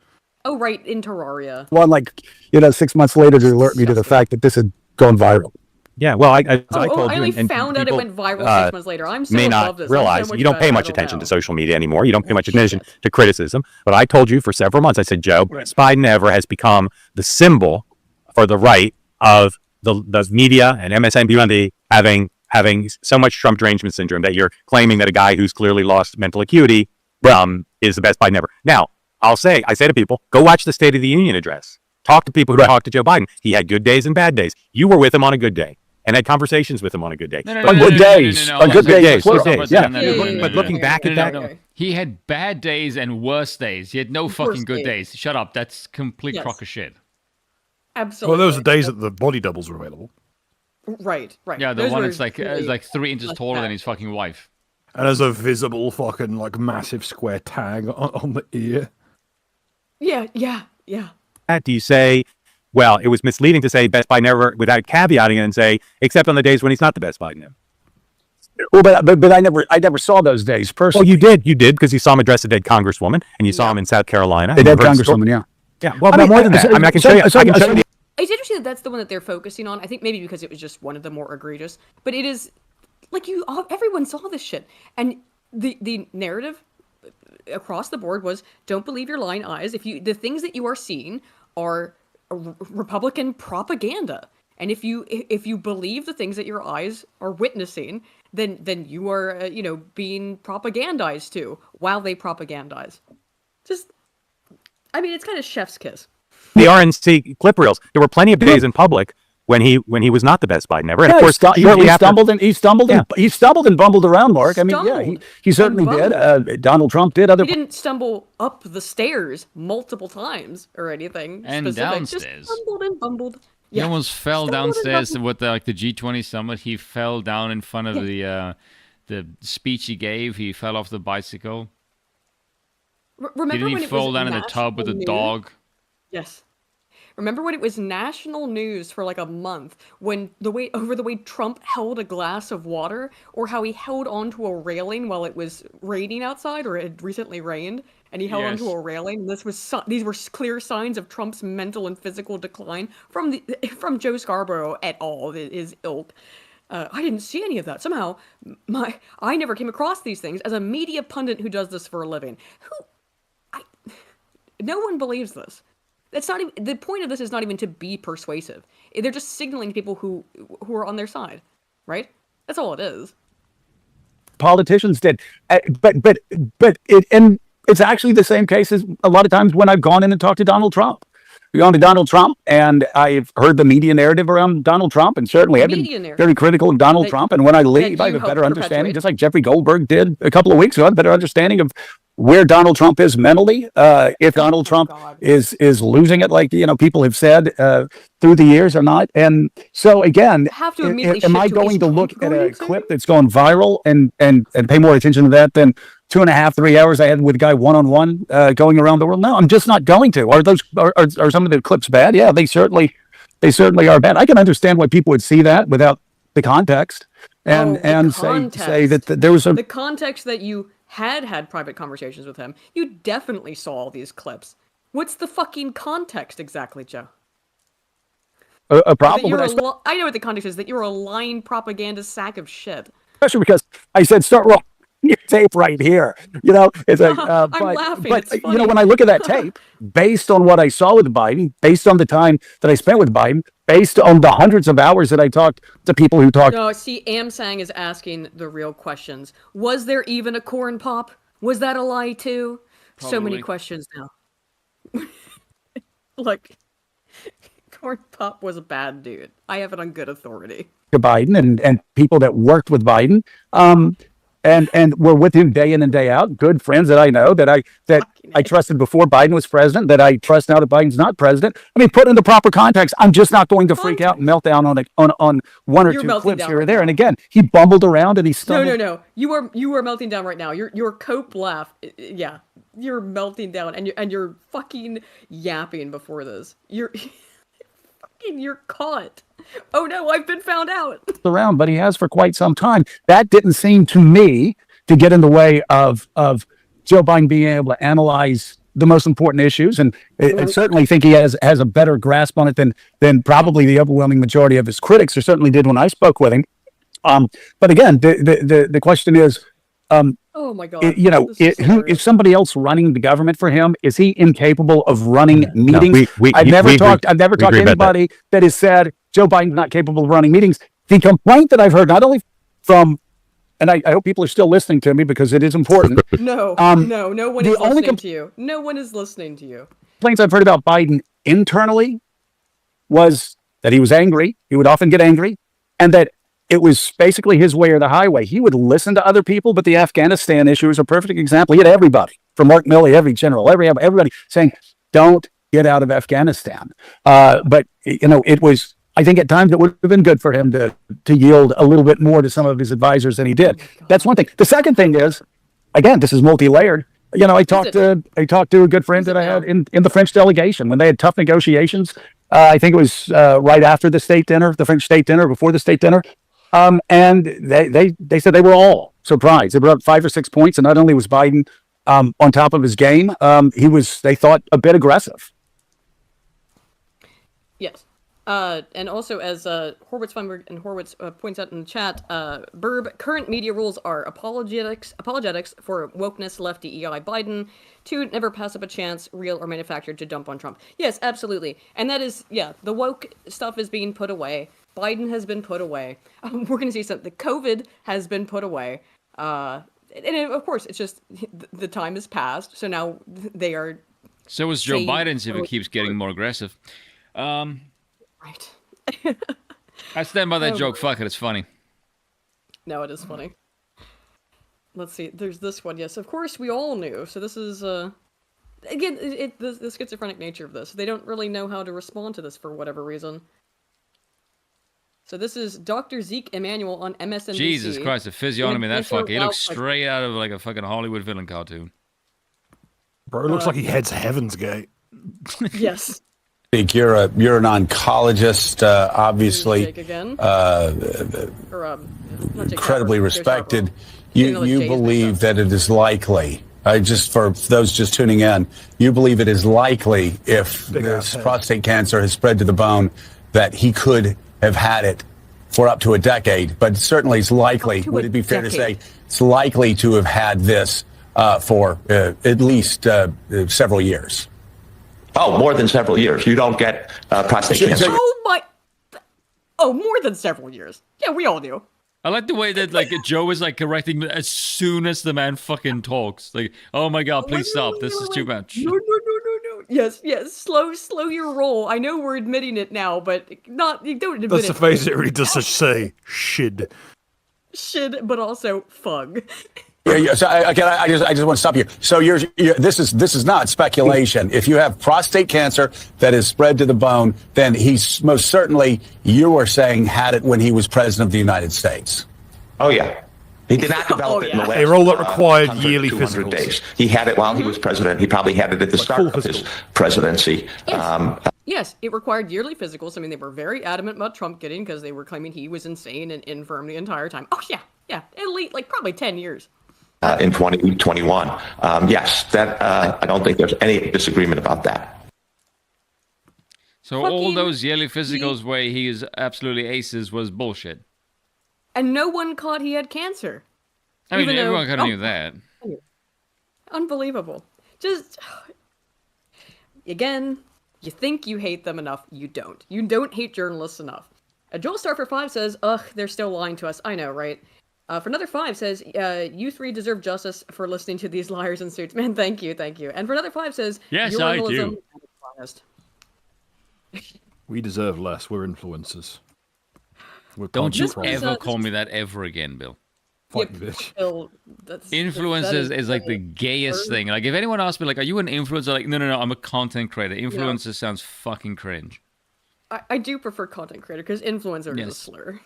Oh, right, in Terraria. One, 6 months later to alert me to the fact that this had gone viral. Yeah, well, I told I you, only and found out it people, went viral 6 months later. I'm so may above not this. realize you don't pay much attention to social media anymore. You don't pay much attention to criticism. But I told you for several months, I said, Joe, Biden ever has become the symbol for the right of the media and MSNBC having so much Trump derangement syndrome that you're claiming that a guy who's clearly lost mental acuity is the best Biden ever. Now, I say to people, go watch the State of the Union address. Talk to people who talk to Joe Biden. He had good days and bad days. You were with him on a good day and had conversations with him on a good day. On good days. On good days. Yeah. But looking back at that, he had bad days and worse days. He had no fucking good days. Shut up. That's complete crock of shit. Absolutely. Well, those are days that the body doubles were available. Right. Yeah, the one that's like 3 inches taller than his fucking wife. And there's a visible fucking massive square tag on the ear. Yeah. do you say, well, it was misleading to say best Biden ever without caveating it and say, except on the days when he's not the best Biden ever? Well, but I never saw those days personally. Well, you did because you saw him address a dead congresswoman and you saw him in South Carolina. A dead congresswoman, yeah. Yeah, well, more than that. I can show you. It's interesting that that's the one that they're focusing on. I think maybe because it was just one of the more egregious. But it is, everyone saw this shit. And the narrative across the board was, don't believe your lying eyes. The things that you are seeing are Republican propaganda. And if you believe the things that your eyes are witnessing, then you are being propagandized to while they propagandize. It's kind of chef's kiss. The RNC clip reels. There were plenty of days in public when he was not the best Biden ever. And of course, he stumbled and bumbled around, Mark. He certainly did. Donald Trump did. He didn't stumble up the stairs multiple times or anything. And specific. downstairs. Just stumbled and bumbled. He almost fell downstairs with the G20 summit. He fell down in front of the speech he gave. He fell off the bicycle. Remember Didn't when he it fall was down in the tub with a dog? Yes. Remember when it was national news for like a month over the way Trump held a glass of water, or how he held onto a railing while it was raining outside, or it had recently rained, and he held onto a railing. And these were clear signs of Trump's mental and physical decline from Joe Scarborough et al. His ilk. I didn't see any of that. Somehow, I never came across these things as a media pundit who does this for a living. No one believes this. That's not even, the point of this is not even to be persuasive. They're just signaling to people who are on their side, right? That's all it is. Politicians did, but it's actually the same case as a lot of times when I've gone in and talked to Donald Trump. We've gone to Donald Trump, and I've heard the media narrative around Donald Trump, and certainly I've been very critical of Donald Trump. And when I leave, I have a better understanding, just like Jeffrey Goldberg did a couple of weeks ago, I have a better understanding of where Donald Trump is mentally, if Donald Trump is losing it, like people have said through the years or not. And so again, am I going to look at a clip that's gone viral and pay more attention to that than 2.5, 3 hours I had with a guy one-on-one going around the world? No, I'm just not going to. Are some of the clips bad? Yeah, they certainly are bad. I can understand why people would see that without the context and say that there was the context that you had private conversations with him. You definitely saw all these clips. What's the fucking context exactly, Joe? A problem with I know what the context is, that you're a lying propaganda sack of shit. Especially because I said start rolling your tape right here. It's like I'm laughing. But it's funny. When I look at that tape, based on what I saw with Biden, based on the time that I spent with Biden, based on the hundreds of hours that I talked to people who talked. No, see, Amsang is asking the real questions. Was there even a corn pop? Was that a lie too? Probably. So many questions now. Look, corn pop was a bad dude. I have it on good authority. To Biden and people that worked with Biden. And were with him day in and day out. Good friends that I know that I trusted before Biden was president, that I trust now that Biden's not president. Put in the proper context. I'm just not going to freak out and melt down on one or two clips here or there. And again, he bumbled around and he stumbled. No. You are melting down right now. Your cope laugh. Yeah, you're melting down and you're fucking yapping before this. You're caught. Oh no, I've been found out. Around, but he has for quite some time. That didn't seem to me to get in the way of Joe Biden being able to analyze the most important issues, and I certainly think he has a better grasp on it than probably the overwhelming majority of his critics, or certainly did when I spoke with him. But again, the question is, oh my God! Is somebody else running the government for him? Is he incapable of running meetings? I've never talked to anybody that has said Joe Biden's not capable of running meetings. The complaint that I've heard, not only from, and I hope people are still listening to me because it is important. No one is listening to you. No one is listening to you. Complaints I've heard about Biden internally was that he was angry. He would often get angry, and that it was basically his way or the highway. He would listen to other people, but the Afghanistan issue is a perfect example. He had everybody, from Mark Milley, every general, everybody saying, don't get out of Afghanistan. But it was, I think at times it would have been good for him to yield a little bit more to some of his advisors than he did. That's one thing. The second thing is, again, this is multi-layered. I talked to a good friend that I had in the French delegation when they had tough negotiations. I think it was right after the state dinner, the French state dinner, before the state dinner. And they said they were all surprised. They were up 5 or 6 points, and not only was Biden on top of his game, he was, they thought, a bit aggressive. Yes. And also, as Horwitz Feinberg and Horwitz points out in the chat, Burb, current media rules are apologetics for wokeness, lefty EI Biden, to never pass up a chance, real or manufactured, to dump on Trump. Yes, absolutely. And that is, the woke stuff is being put away. Biden has been put away. We're going to see something. COVID has been put away. And of course, it's just the time has passed. So now they are. So is Joe Biden's if it keeps getting more aggressive. Right. I stand by that joke. Fuck it, it's funny. No, it is funny. Let's see. There's this one. Yes, of course we all knew. So this is again the schizophrenic nature of this. They don't really know how to respond to this for whatever reason. So this is Dr. Zeke Emanuel on MSNBC. Jesus Christ, the physiognomy of that fucker. He looks straight out of like a fucking Hollywood villain cartoon. Bro, it looks like he heads Heaven's Gate. Yes. You're an oncologist, obviously incredibly respected. You believe that it is likely, just for those just tuning in, you believe it is likely if this prostate cancer has spread to the bone that he could have had it for up to a decade, but certainly it's likely, would it be fair to say, it's likely to have had this for at least several years? Oh, more than several years. You don't get prostate cancer. Oh my! Oh, more than several years. Yeah, we all do. I like the way that like Joe is like correcting as soon as the man fucking talks. Like, oh my god, please stop. This is too much. No. Yes. Slow your roll. I know we're admitting it now, but you don't admit it. That's the face it really does just say shit. Shit, but also fug. Yeah. So I just want to stop you. So this is not speculation. If you have prostate cancer that is spread to the bone, then he's most certainly, you are saying, had it when he was president of the United States. Oh yeah. He did not develop it in the last all that required yearly physicals. Days. He had it while he was president. He probably had it at the start of his presidency. Yes, it required yearly physicals. I mean, they were very adamant about Trump getting because they were claiming he was insane and infirm the entire time. Oh yeah, at least like probably 10 years. In 2021, yes, that I don't think there's any disagreement about that. So all those yearly physicals where he is absolutely aces was bullshit. And no one caught he had cancer. I mean, everyone kind of knew that. Unbelievable. Just, again, you think you hate them enough, you don't. You don't hate journalists enough. Joel Star for 5 says, ugh, they're still lying to us. I know, right? For another 5 says, you 3 deserve justice for listening to these liars in suits. Man, thank you. And for another 5 says, yes, I do. We deserve less. We're influencers. Don't you ever call me that ever again, Bill. Fuck you, bitch. Bill, influencers is like the gayest thing. Like, if anyone asks me, like, are you an influencer? Like, no, I'm a content creator. Influencer sounds fucking cringe. I do prefer content creator because influencer is a slur.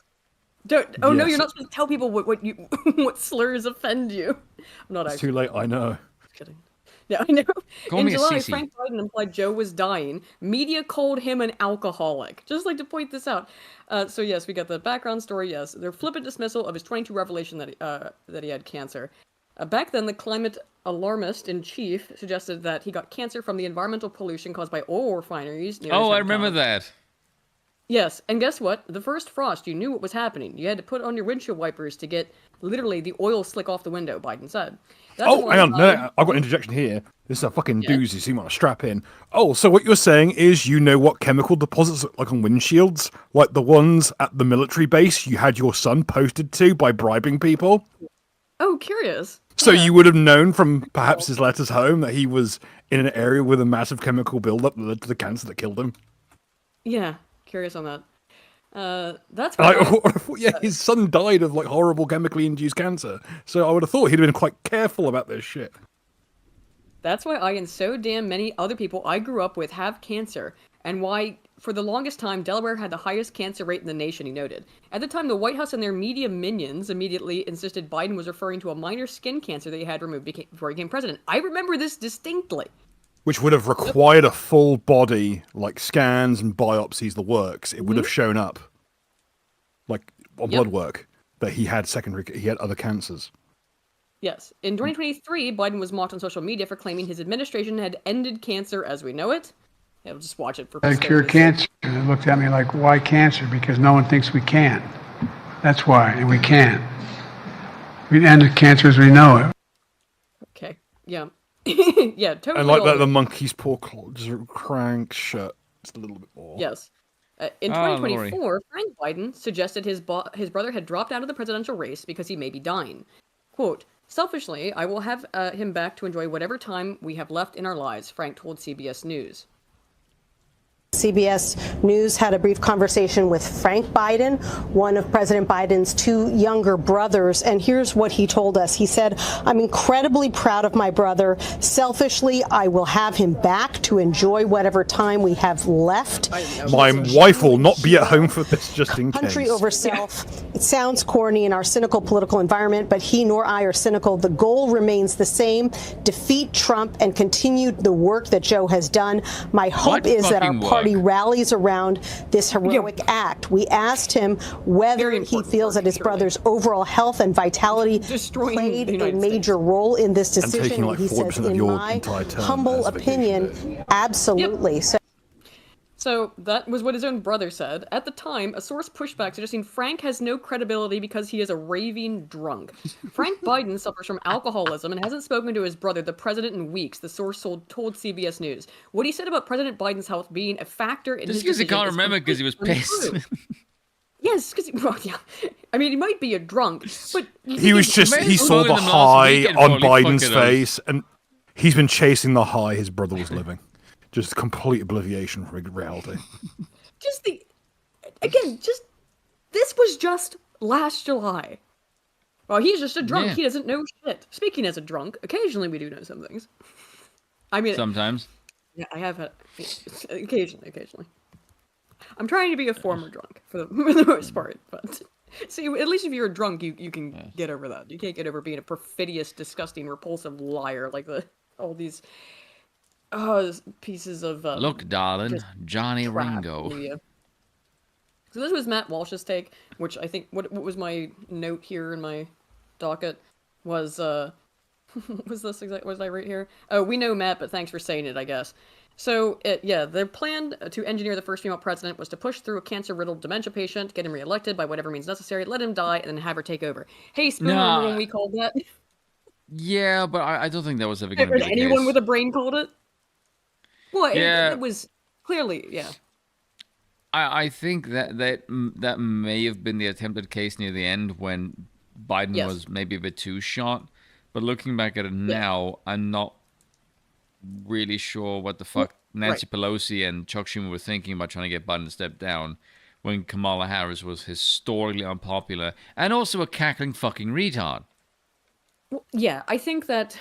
No, you're not supposed to tell people what slurs offend you. I'm not actually. It's too late, I know. Just kidding. Yeah, I know. In July, CC. Frank Biden implied Joe was dying. Media called him an alcoholic. Just like to point this out. So yes, we got the background story. Yes, their flippant dismissal of his 22 revelation that he had cancer. Back then, the climate alarmist in chief suggested that he got cancer from the environmental pollution caused by oil refineries. Oh, I remember that. Yes, and guess what? The first frost, you knew what was happening. You had to put on your windshield wipers to get literally the oil slick off the window, Biden said. Hang on. No, I've got an interjection here. This is a fucking doozy, so you want to strap in. Oh, so what you're saying is you know what chemical deposits look like on windshields? Like the ones at the military base you had your son posted to by bribing people? Oh, curious. So you would have known from perhaps his letters home that he was in an area with a massive chemical buildup that led to the cancer that killed him? Yeah. Curious on that. That's his son died of like horrible chemically induced cancer. So I would have thought he'd have been quite careful about this shit. That's why I and so damn many other people I grew up with have cancer, and why for the longest time Delaware had the highest cancer rate in the nation, he noted. At the time, the White House and their media minions immediately insisted Biden was referring to a minor skin cancer that he had removed before he became president. I remember this distinctly. Which would have required a full body, like scans and biopsies, the works. It would have shown up, like on blood work, that he had other cancers. Yes. In 2023, Biden was mocked on social media for claiming his administration had ended cancer as we know it. Yeah, we'll just watch it for I cure cancer. They looked at me like, why cancer? Because no one thinks we can. That's why, and we can. We ended cancer as we know it. Okay. Yeah. Yeah, totally. And like that, the monkey's paw just crank shut just a little bit more. Yes. In 2024, Frank Biden suggested his brother had dropped out of the presidential race because he may be dying. Quote, "Selfishly, I will have him back to enjoy whatever time we have left in our lives," Frank told CBS News. CBS News had a brief conversation with Frank Biden, one of President Biden's two younger brothers, and here's what he told us. He said, "I'm incredibly proud of my brother. Selfishly, I will have him back to enjoy whatever time we have left. My wife will not be at home for this, just in case." Country over self. It sounds corny in our cynical political environment, but he nor I are cynical. The goal remains the same: defeat Trump and continue the work that Joe has done. My hope is that our party rallies around this heroic act. We asked him whether he feels that his brother's overall health and vitality played a major role in this decision. And he says, in my humble opinion, absolutely. So that was what his own brother said. At the time, a source pushed back, suggesting Frank has no credibility because he is a raving drunk. Frank Biden suffers from alcoholism and hasn't spoken to his brother, the president, in weeks, the source told CBS News. What he said about President Biden's health being a factor in his decision... Just because he can't remember because he was pissed. Yes, because, well, yeah. I mean, he might be a drunk, but... He saw the high on Biden's face, and he's been chasing the high his brother was living. Just complete oblivion from reality. This was just last July. Well, he's just a drunk. Yeah. He doesn't know shit. Speaking as a drunk, occasionally we do know some things. I mean... Sometimes. Yeah, I have had... Occasionally. I'm trying to be a former drunk, for the most part, but... See, at least if you're a drunk, you can get over that. You can't get over being a perfidious, disgusting, repulsive liar like all these... pieces of... Look, darling, Johnny Ringo. Media. So this was Matt Walsh's take, which I think... What was my note here in my docket? Was, was this exactly... Was I right here? Oh, we know Matt, but thanks for saying it, I guess. So, their plan to engineer the first female president was to push through a cancer-riddled dementia patient, get him reelected by whatever means necessary, let him die, and then have her take over. Hey, Spoon, remember when we called that? Yeah, but I don't think that was ever going to be the case. Anyone with a brain called it? Well, yeah. it was clearly, yeah. I think that may have been the attempted case near the end when Biden was maybe a bit too shot. But looking back at it now, I'm not really sure what the fuck Nancy Pelosi and Chuck Schumer were thinking about trying to get Biden to step down when Kamala Harris was historically unpopular and also a cackling fucking retard. Well, yeah, I think that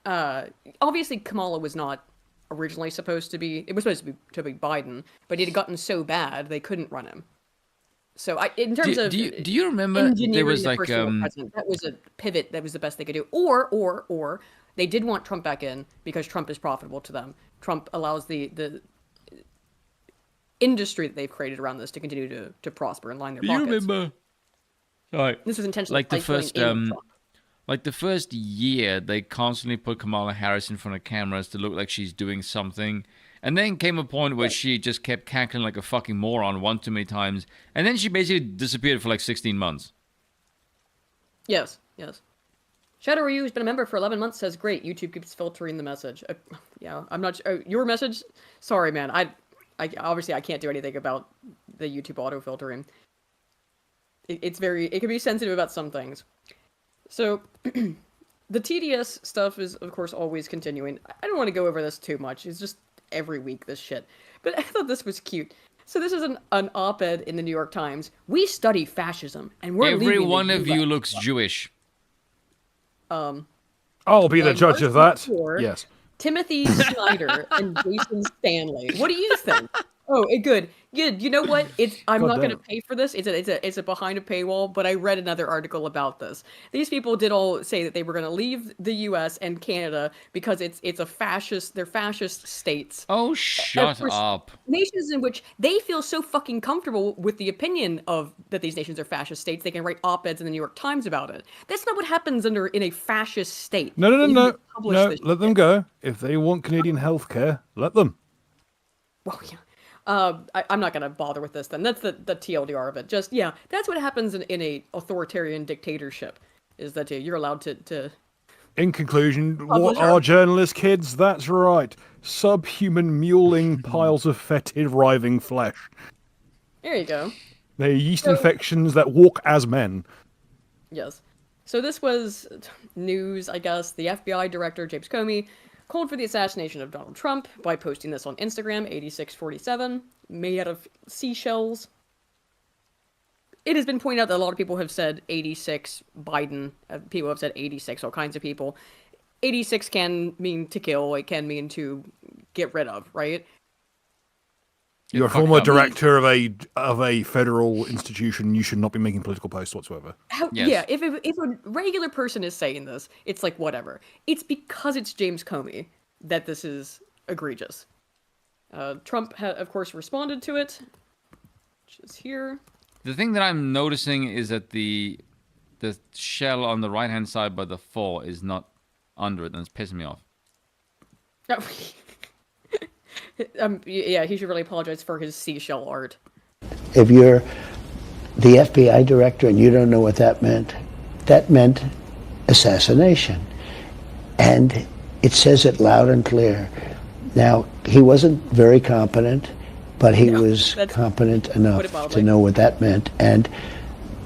obviously Kamala was not originally supposed to be... It was supposed to be Biden, but it had gotten so bad they couldn't run him. So in terms of... Do you remember there was like... that was a pivot that was the best they could do. Or they did want Trump back in because Trump is profitable to them. Trump allows the industry that they've created around this to continue to prosper and line their pockets. Do you remember... Sorry. This was intentionally like the first year, they constantly put Kamala Harris in front of cameras to look like she's doing something. And then came a point where she just kept cackling like a fucking moron one too many times. And then she basically disappeared for like 16 months. Yes. Shadow Ryu, who's been a member for 11 months, says, great, YouTube keeps filtering the message. Yeah, I'm not sure. Your message? Sorry, man. I obviously I can't do anything about the YouTube auto-filtering. It can be sensitive about some things. So, the TDS stuff is, of course, always continuing. I don't want to go over this too much. It's just every week, this shit. But I thought this was cute. So this is an op-ed in the New York Times. We study fascism, and we're every one of you looks Jewish. I'll be the judge of that. Yes. Timothy Snyder and Jason Stanley. What do you think? Oh, good. You know what? I'm not going to pay for this. It's a behind a paywall. But I read another article about this. These people did all say that they were going to leave the U.S. and Canada because it's a fascist. They're fascist states. Oh, shut up! Nations in which they feel so fucking comfortable with the opinion of that these nations are fascist states, they can write op-eds in the New York Times about it. That's not what happens in a fascist state. No. Let them go. If they want Canadian healthcare, let them. Well, yeah. I'm not going to bother with this then. That's the TLDR of it. Just, that's what happens in a authoritarian dictatorship, is that you're allowed to... In conclusion, what are journalists, kids? That's right. Subhuman, mewling piles of fetid, writhing flesh. There you go. They're yeast infections that walk as men. Yes. So this was news, I guess. The FBI director, James Comey, called for the assassination of Donald Trump by posting this on Instagram, 8647, made out of seashells. It has been pointed out that a lot of people have said 86 Biden. People have said 86, all kinds of people. 86 can mean to kill. It can mean to get rid of, right? You're a former director of a federal institution. You should not be making political posts whatsoever. Yes. Yeah, if a regular person is saying this, it's like, whatever. It's because it's James Comey that this is egregious. Trump, of course, responded to it, which is here. The thing that I'm noticing is that the shell on the right-hand side by the 4 is not under it, and it's pissing me off. Yeah, he should really apologize for his seashell art. If you're the FBI director and you don't know what that meant assassination. And it says it loud and clear. Now, he wasn't very competent, but he was competent enough to know what that meant. And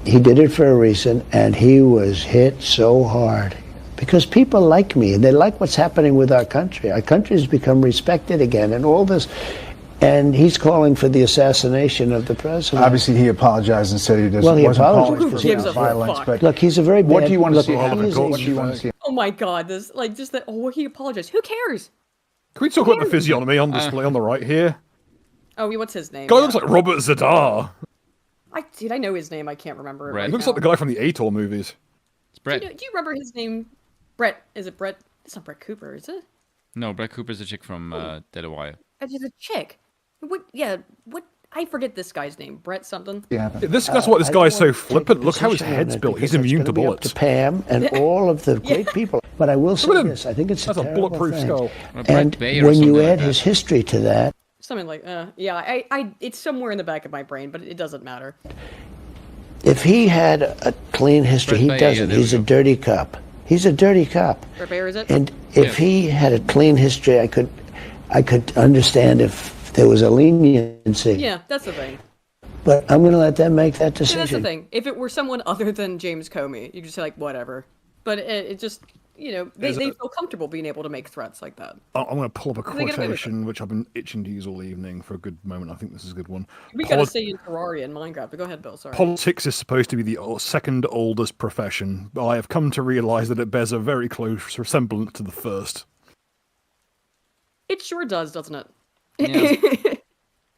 he did it for a reason, and he was hit so hard. Because people like me, and they like what's happening with our country. Our country has become respected again, and all this. And he's calling for the assassination of the president. Obviously, he apologized and said he doesn't. Well, he wasn't apologized calling because for violence. But look, he's a very bad. What do you want to see? What do you want to see? Oh my God! This just that. Oh, he apologized. Who cares? Can we talk about the physiognomy on display on the right here? Oh, what's his name? Guy looks like Robert Zadar. I know his name. I can't remember it. He Right looks now. like the guy from the Ator movies. It's Brett. Do you remember his name? Brett. Is it Brett? It's not Brett Cooper, is it? No, Brett Cooper's a chick from Dead of Wire. It's just a chick. What? Yeah. What? I forget this guy's name. Brett something. Yeah. That's why this guy's so flippant. Look how his head's built. He's immune to bullets. To Pam and all of the great people. But I will say this: I think it's a terrible bulletproof thing. skull. And when you add his history to that, Something like, yeah. It's somewhere in the back of my brain, but it doesn't matter. if he had a clean history, he doesn't. He's a dirty cop. He's a dirty cop. Brett Baer, is it? And if he had a clean history, I could understand if there was a leniency. Yeah, that's the thing. But I'm going to let them make that Yeah, that's the decision. thing. If it were someone other than James Comey, you could just say, like, whatever. But it just, they feel comfortable being able to make threats like that. I'm going to pull up a They get away with quotation, which I've been itching to use all evening for a good moment. I think this is a good one. We gotta say in Terraria and Minecraft, but go ahead, Bill, sorry. Politics is supposed to be the second oldest profession, but I have come to realize that it bears a very close resemblance to the first. It sure does, doesn't it? Yeah.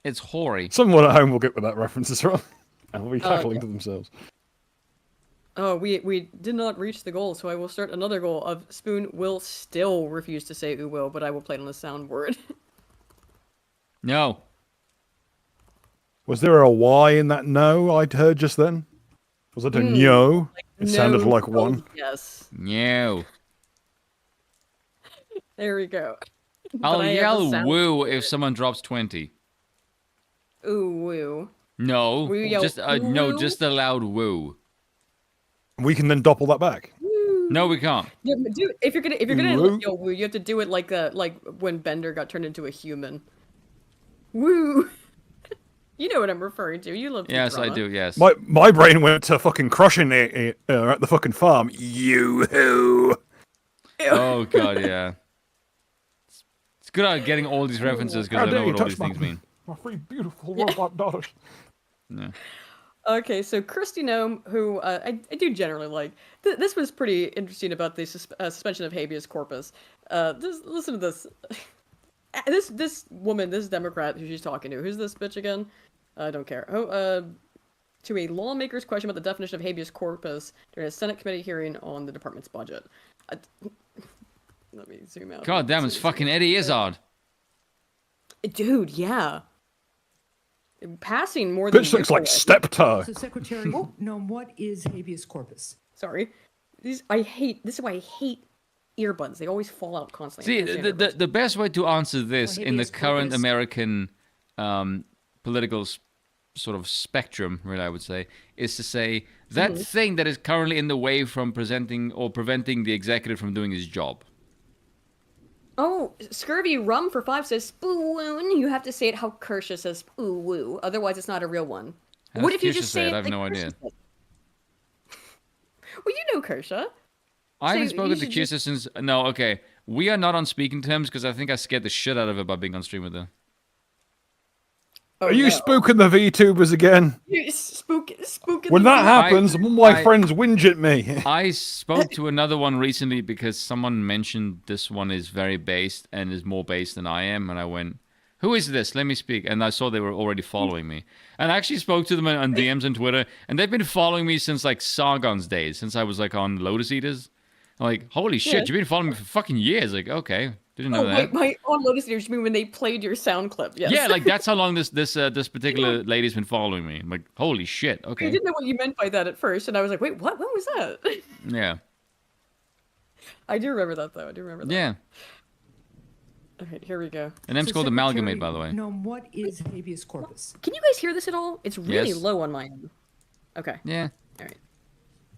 It's hoary. Someone at home will get with that reference as well. And will be Oh, cackling yeah. to themselves. Oh, we did not reach the goal, so I will start another goal of Spoon will still refuse to say "ooh will," but I will play it on the soundboard. No. Was there a Y in that no I'd heard just then? Was it a no? It sounded like one. Yes. No. There we go. I'll But I have the yell sound- woo if someone drops 20. Ooh woo. No. Will you yell Just no, woo? just a loud woo. We can then doppel that back. No, we can't. Yeah, but dude, if you're gonna Woo? yell woo, you have to do it like when Bender got turned into a human. Woo. You know what I'm referring to. You love. Yes, I Futurama. do, yes. My brain went to fucking crushing it at the fucking farm. You-hoo. Oh, God, yeah. It's good at getting all these references How because I dare know you what all touch these things mean. My three beautiful robot daughters. Yeah. Okay, so Kristi Noem, who I do generally like, this was pretty interesting about the suspension of habeas corpus. Listen to this. This woman, this Democrat who she's talking to, who's this bitch again? I don't care. To a lawmaker's question about the definition of habeas corpus during a Senate committee hearing on the department's budget. Let me zoom out. God damn, it's fucking Eddie Izzard. Dude, yeah. Passing more than Bitch looks like Steptoe. So, Secretary Noem, what is habeas corpus? Sorry. This is why I hate earbuds. They always fall out constantly. See, I can't stand earbuds. the best way to answer this in the habeas current corpus. American political sort of spectrum, really, I would say, is to say that thing that is currently in the way from presenting or preventing the executive from doing his job. Oh, Scurvy Rum for 5 says spoon. You have to say it how Kersha says spoo woo. Otherwise, it's not a real one. How What does if you Kersha just say it I have like no Kersha idea. said? Well, you know Kersha. I haven't So spoken you to should Kersha since... No, okay. We are not on speaking terms because I think I scared the shit out of her by being on stream with her. Are you spooking the VTubers again? You spooking When the that happens, all my friends whinge at me. I spoke to another one recently because someone mentioned this one is very based and is more based than I am. And I went, who is this? Let me speak. And I saw they were already following me. And I actually spoke to them on DMs and Twitter. And they've been following me since like Sargon's days, since I was like on Lotus Eaters. I'm like, holy shit, Yeah. you've been following me for fucking years. Like, okay, didn't know Oh, that. wait, on Lotus Eaters, you mean when they played your sound clip? Yes. Yeah, like that's how long this particular lady's been following me. I'm like, holy shit, I okay. didn't know what you meant by that at first, and I was like, wait, what? When was that? Yeah. I do remember that, though. I do remember that. Yeah. Alright, here we go. And name's called Amalgamate, by the way. Noam, what is habeas corpus? Can you guys hear this at all? It's really Yes. low on my end. Okay. Yeah. Alright.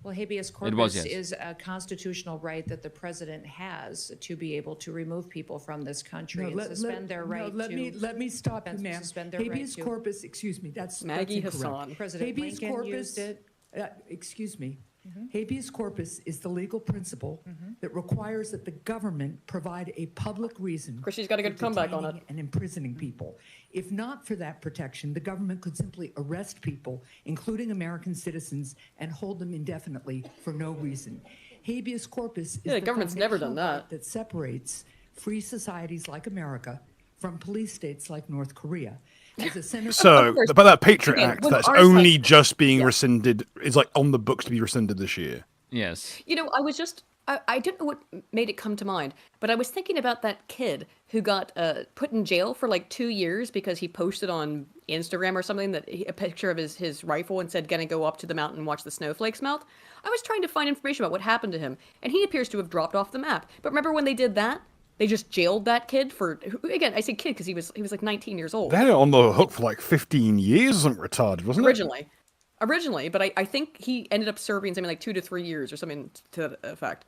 Well, habeas It corpus was, yes. is a constitutional right that the president has to be able to remove people from this country and suspend their right let me stop you, ma'am. suspend their right Habeas to- corpus, excuse me, that's Maggie that's incorrect. Hassan. President Habeas Lincoln corpus, used it. Excuse me. Habeas corpus is the legal principle that requires that the government provide a public reason. Chrissy's got a good for comeback on detaining and imprisoning people. If not for that protection, the government could simply arrest people, including American citizens, and hold them indefinitely for no reason. Habeas corpus is Yeah, the government's never done foundational that. right that separates free societies like America from police states like North Korea. As a senator- So, but that Patriot Again, Act when that's our only side- just being rescinded is like on the books to be rescinded this year. Yes. You know, I was just, I don't know what made it come to mind, but I was thinking about that kid who got put in jail for like 2 years because he posted on Instagram or something that a picture of his rifle and said, gonna go up to the mountain and watch the snowflakes melt. I was trying to find information about what happened to him, and he appears to have dropped off the map. But remember when they did that? They just jailed that kid for, again, I say kid because he was like 19 years old. They had it on the hook for like 15 years or something retarded, wasn't it? Originally, but I think he ended up serving something like 2 to 3 years or something to that effect.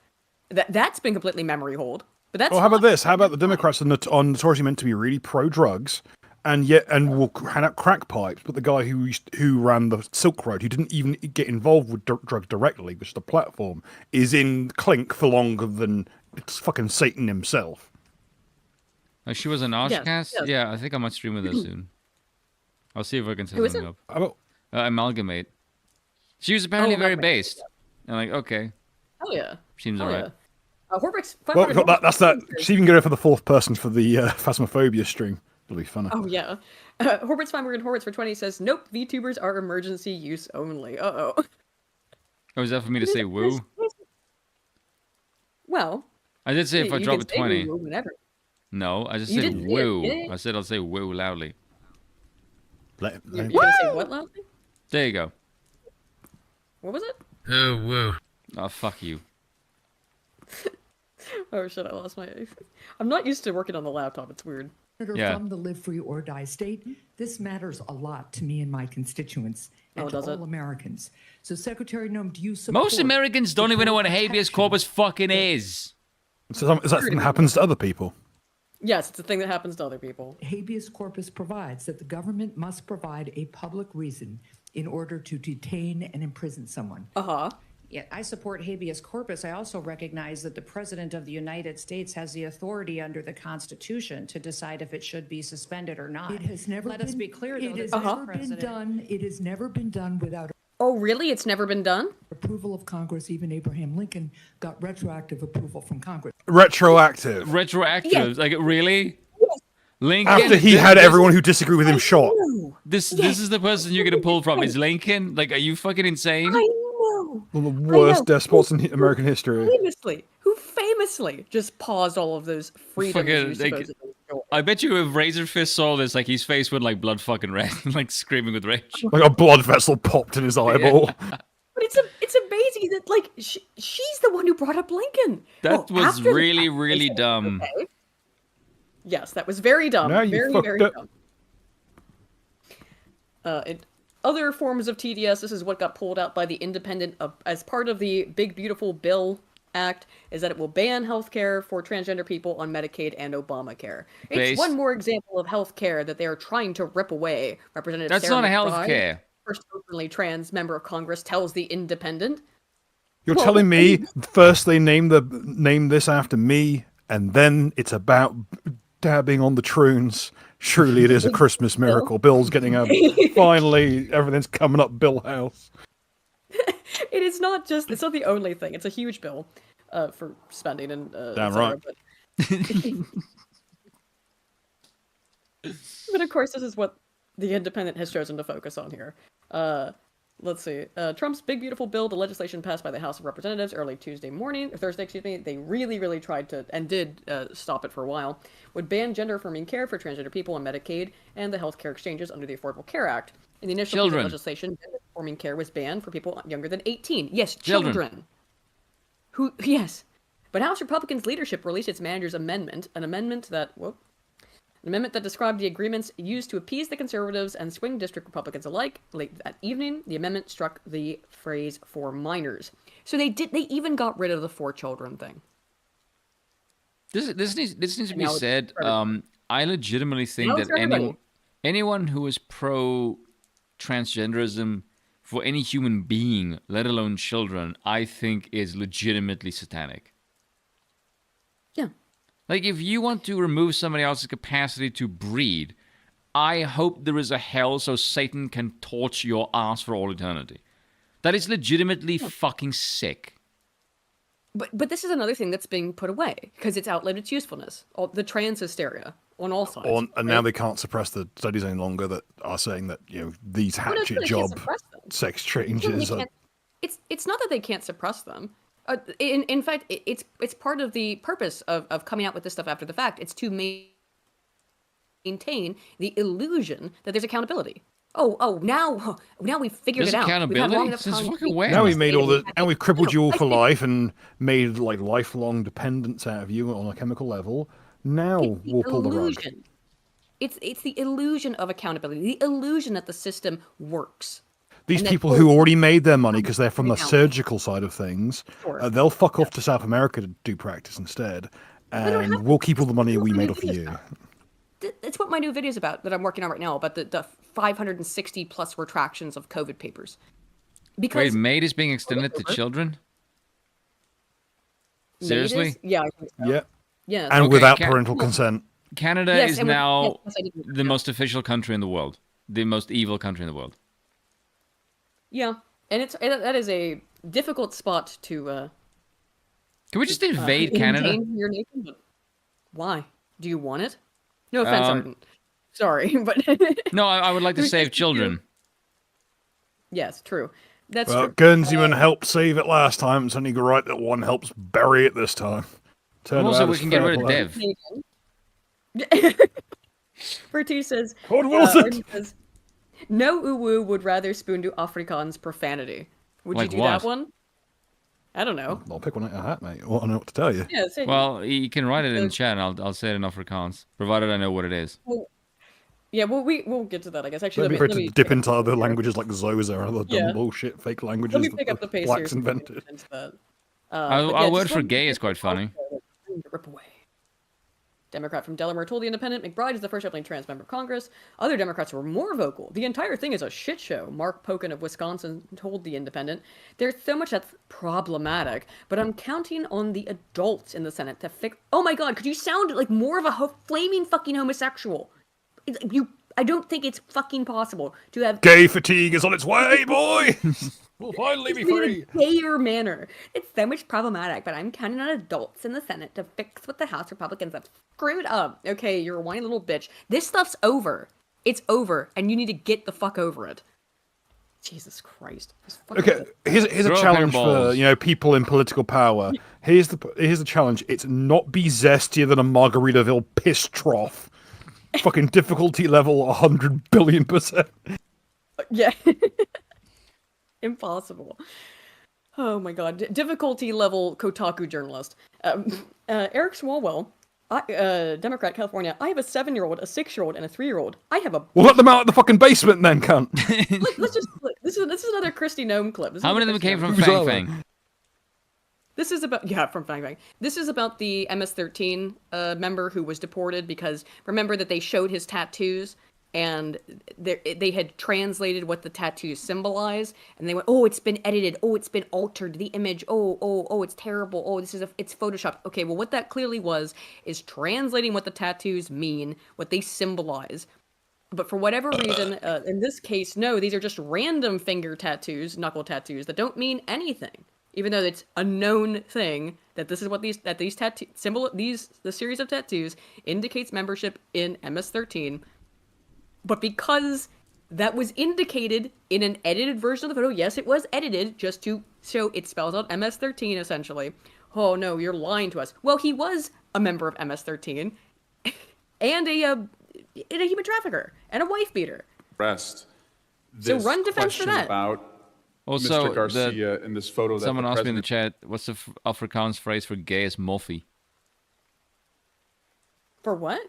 That's been completely memory hold. But that's Oh, how about this? How about the Democrats are notoriously meant to be really pro-drugs, and will hand out crack pipes, but the guy who ran the Silk Road, who didn't even get involved with drugs directly, which is the platform, is in clink for longer than it's fucking Satan himself. Oh, she was an Oshcast? yes. Yeah, I think I might stream with her soon. I'll see if I can set Who is something it? up. How about Amalgamate. She was apparently very Amalgamate. based. I'm like, okay, Hell yeah. seems Hell alright. yeah. Horvix, well, that's that. She even go for the fourth person for the Phasmophobia stream. It'll be funny. Oh yeah. Horvitz Feinberg and Horvitz for 20 says, nope, VTubers are emergency use only. Uh-oh. Oh, is that for me to say woo? Well, I did say if I you drop can a say 20. woo whenever. No, I just You said didn't say it, woo. did you? I said I'll say woo loudly. You're gonna say what loudly? There you go. What was it? Oh, woo. Oh, fuck you. Oh shit, I lost my... I'm not used to working on the laptop, it's weird. Yeah. From the live free or die state, this matters a lot to me and my constituents and to all Americans. So, Secretary Noam, do you support... Most Americans don't even know what habeas corpus fucking is. So is that something that happens to other people? Yes, it's a thing that happens to other people. Habeas corpus provides that the government must provide a public reason in order to detain and imprison someone. Uh-huh. Yeah, I support habeas corpus. I also recognize that the President of the United States has the authority under the Constitution to decide if it should be suspended or not. It has never Let been, us be clear, though, it that has the never President... been done. It has never been done without Oh, really? It's never been done? approval of Congress. Even Abraham Lincoln got retroactive approval from Congress. Retroactive. Retroactive? Yes. Like, really? Lincoln? After he had everyone who disagreed with him shot. This is the person you're gonna pull from, is Lincoln? Like, are you fucking insane? I know. One of the worst despots in American history. Who famously just paused all of those freedoms you Fucking, like, supposedly enjoy. I bet you if Razor Fist saw this, like, his face went like blood fucking red, like screaming with rage. Like a blood vessel popped in his eyeball. But it's amazing that, like, she's the one who brought up Lincoln. That Well, was after the really, fact, really they said, dumb. okay. Yes, that was very dumb. Now you very, fucked very up. dumb. In other forms of TDS, this is what got pulled out by the Independent as part of the Big Beautiful Bill Act is that it will ban health care for transgender people on Medicaid and Obamacare. It's one more example of health care that they are trying to rip away. Representative That's Sarah not health McBride, care. first openly trans member of Congress, tells The Independent. You're telling me first they name this after me, and then it's about dabbing on the troons. Surely it is a Christmas miracle. Bill's getting a finally everything's coming up Bill House. It is not just, it's not the only thing. It's a huge bill for spending and damn right. But of course, this is what The Independent has chosen to focus on here. Let's see. Trump's big beautiful bill, the legislation passed by the House of Representatives early Thursday, excuse me. They really tried to, and did stop it for a while, would ban gender-affirming care for transgender people on Medicaid and the health care exchanges under the Affordable Care Act. In the initial piece of legislation, gender-affirming care was banned for people younger than 18. Yes, children. Yes. But House Republicans' leadership released its manager's amendment, an amendment that described the agreements used to appease the conservatives and swing district Republicans alike. Late that evening, the amendment struck the phrase "for minors." So they even got rid of the 4 children thing. This needs to be said. I legitimately think that anyone who is pro transgenderism for any human being, let alone children, I think is legitimately satanic. Yeah. Like, if you want to remove somebody else's capacity to breed, I hope there is a hell so Satan can torch your ass for all eternity. That is legitimately fucking sick. But this is another thing that's being put away, because it's outlived its usefulness. The trans hysteria on all sides. And now they can't suppress the studies any longer that are saying that, these hatchet job sex changes are... It's not that they can't suppress them. In fact, it's part of the purpose of coming out with this stuff after the fact. It's to maintain the illusion that there's accountability. Now we've figured it out. Now we've made and we've crippled you all for life and made like lifelong dependence out of you on a chemical level. Now we'll pull the rug. It's the illusion of accountability, the illusion that the system works. These people who already made their money because they're from the surgical side of things, they'll fuck off to South America to do practice instead, and we'll keep all the money we made off of you. That's what my new video is about that I'm working on right now, about the 560 plus retractions of COVID papers. Wait, MAID is being extended to children? Seriously? Yeah, I think so. Yeah. Yeah. And without parental consent. Canada is now the most official country in the world. The most evil country in the world. Yeah. And that is a difficult spot to Can we just invade Canada? Your nation, but why? Do you want it? No offense, Arden. Sorry, but no, I would like to save children. Yes, true. That's well, true. Guernseyman helped save it last time. It's only right that one helps bury it this time. Also, we can get rid of Dev. Bertie says, Code Wilson says, no uwu would rather spoon to Afrikaans profanity. Would you do that one? I don't know. I'll pick one out of a hat, mate. I don't know what to tell you. Yeah, well, you can write it in the chat, and I'll say it in Afrikaans, provided I know what it is. Well, yeah, well, we'll get to that, I guess. Actually, let me dip into other languages like Zoza and other dumb bullshit fake languages let me pick up the pace blacks here invented. Our word for gay is quite funny. Rip away. Democrat from Delaware told The Independent McBride is the first openly trans member of Congress. Other Democrats were more vocal. The entire thing is a shit show. Mark Pocan of Wisconsin told The Independent. There's so much that's problematic, but I'm counting on the adults in the Senate to fix... Oh my god, could you sound like more of a flaming fucking homosexual? I don't think it's fucking possible to have... Gay fatigue is on its way, boy! We'll finally be free. In a gayer manner. It's so much problematic, but I'm counting on adults in the Senate to fix what the House Republicans have screwed up. Okay, you're a whiny little bitch. This stuff's over. It's over, and you need to get the fuck over it. Jesus Christ. Okay, here's a challenge for people in political power. Here's the challenge. It's not be zestier than a Margaritaville piss trough. Fucking difficulty level 100 billion%. Yeah. Impossible. Oh my god. Difficulty level Kotaku journalist. Eric Swalwell, Democrat, California. I have a 7-year-old, a 6-year-old, and a 3-year-old. I have a... Well, let them out of the fucking basement then, cunt. Let's just... This is another Christy Gnome clip. How many of them came from Fang Fang? This is about, yeah, from Bang Bang. This is about the MS-13 member who was deported because remember that they showed his tattoos and they had translated what the tattoos symbolize, and they went, oh, it's been edited, oh, it's been altered, the image, oh, it's terrible, oh, it's photoshopped. Okay, well, what that clearly was is translating what the tattoos mean, what they symbolize. But for whatever reason, in this case, no, these are just random finger tattoos, knuckle tattoos that don't mean anything. Even though it's a known thing that this is what the series of tattoos indicates membership in MS-13, but because that was indicated in an edited version of the photo, yes, it was edited just to show it spells out MS-13 essentially. Oh no, you're lying to us. Well, he was a member of MS-13 and a human trafficker and a wife beater. So run defense for that. About also, Mr. Garcia in this photo. Someone asked me in the chat, what's the Afrikaans phrase for gay is moffie? For what?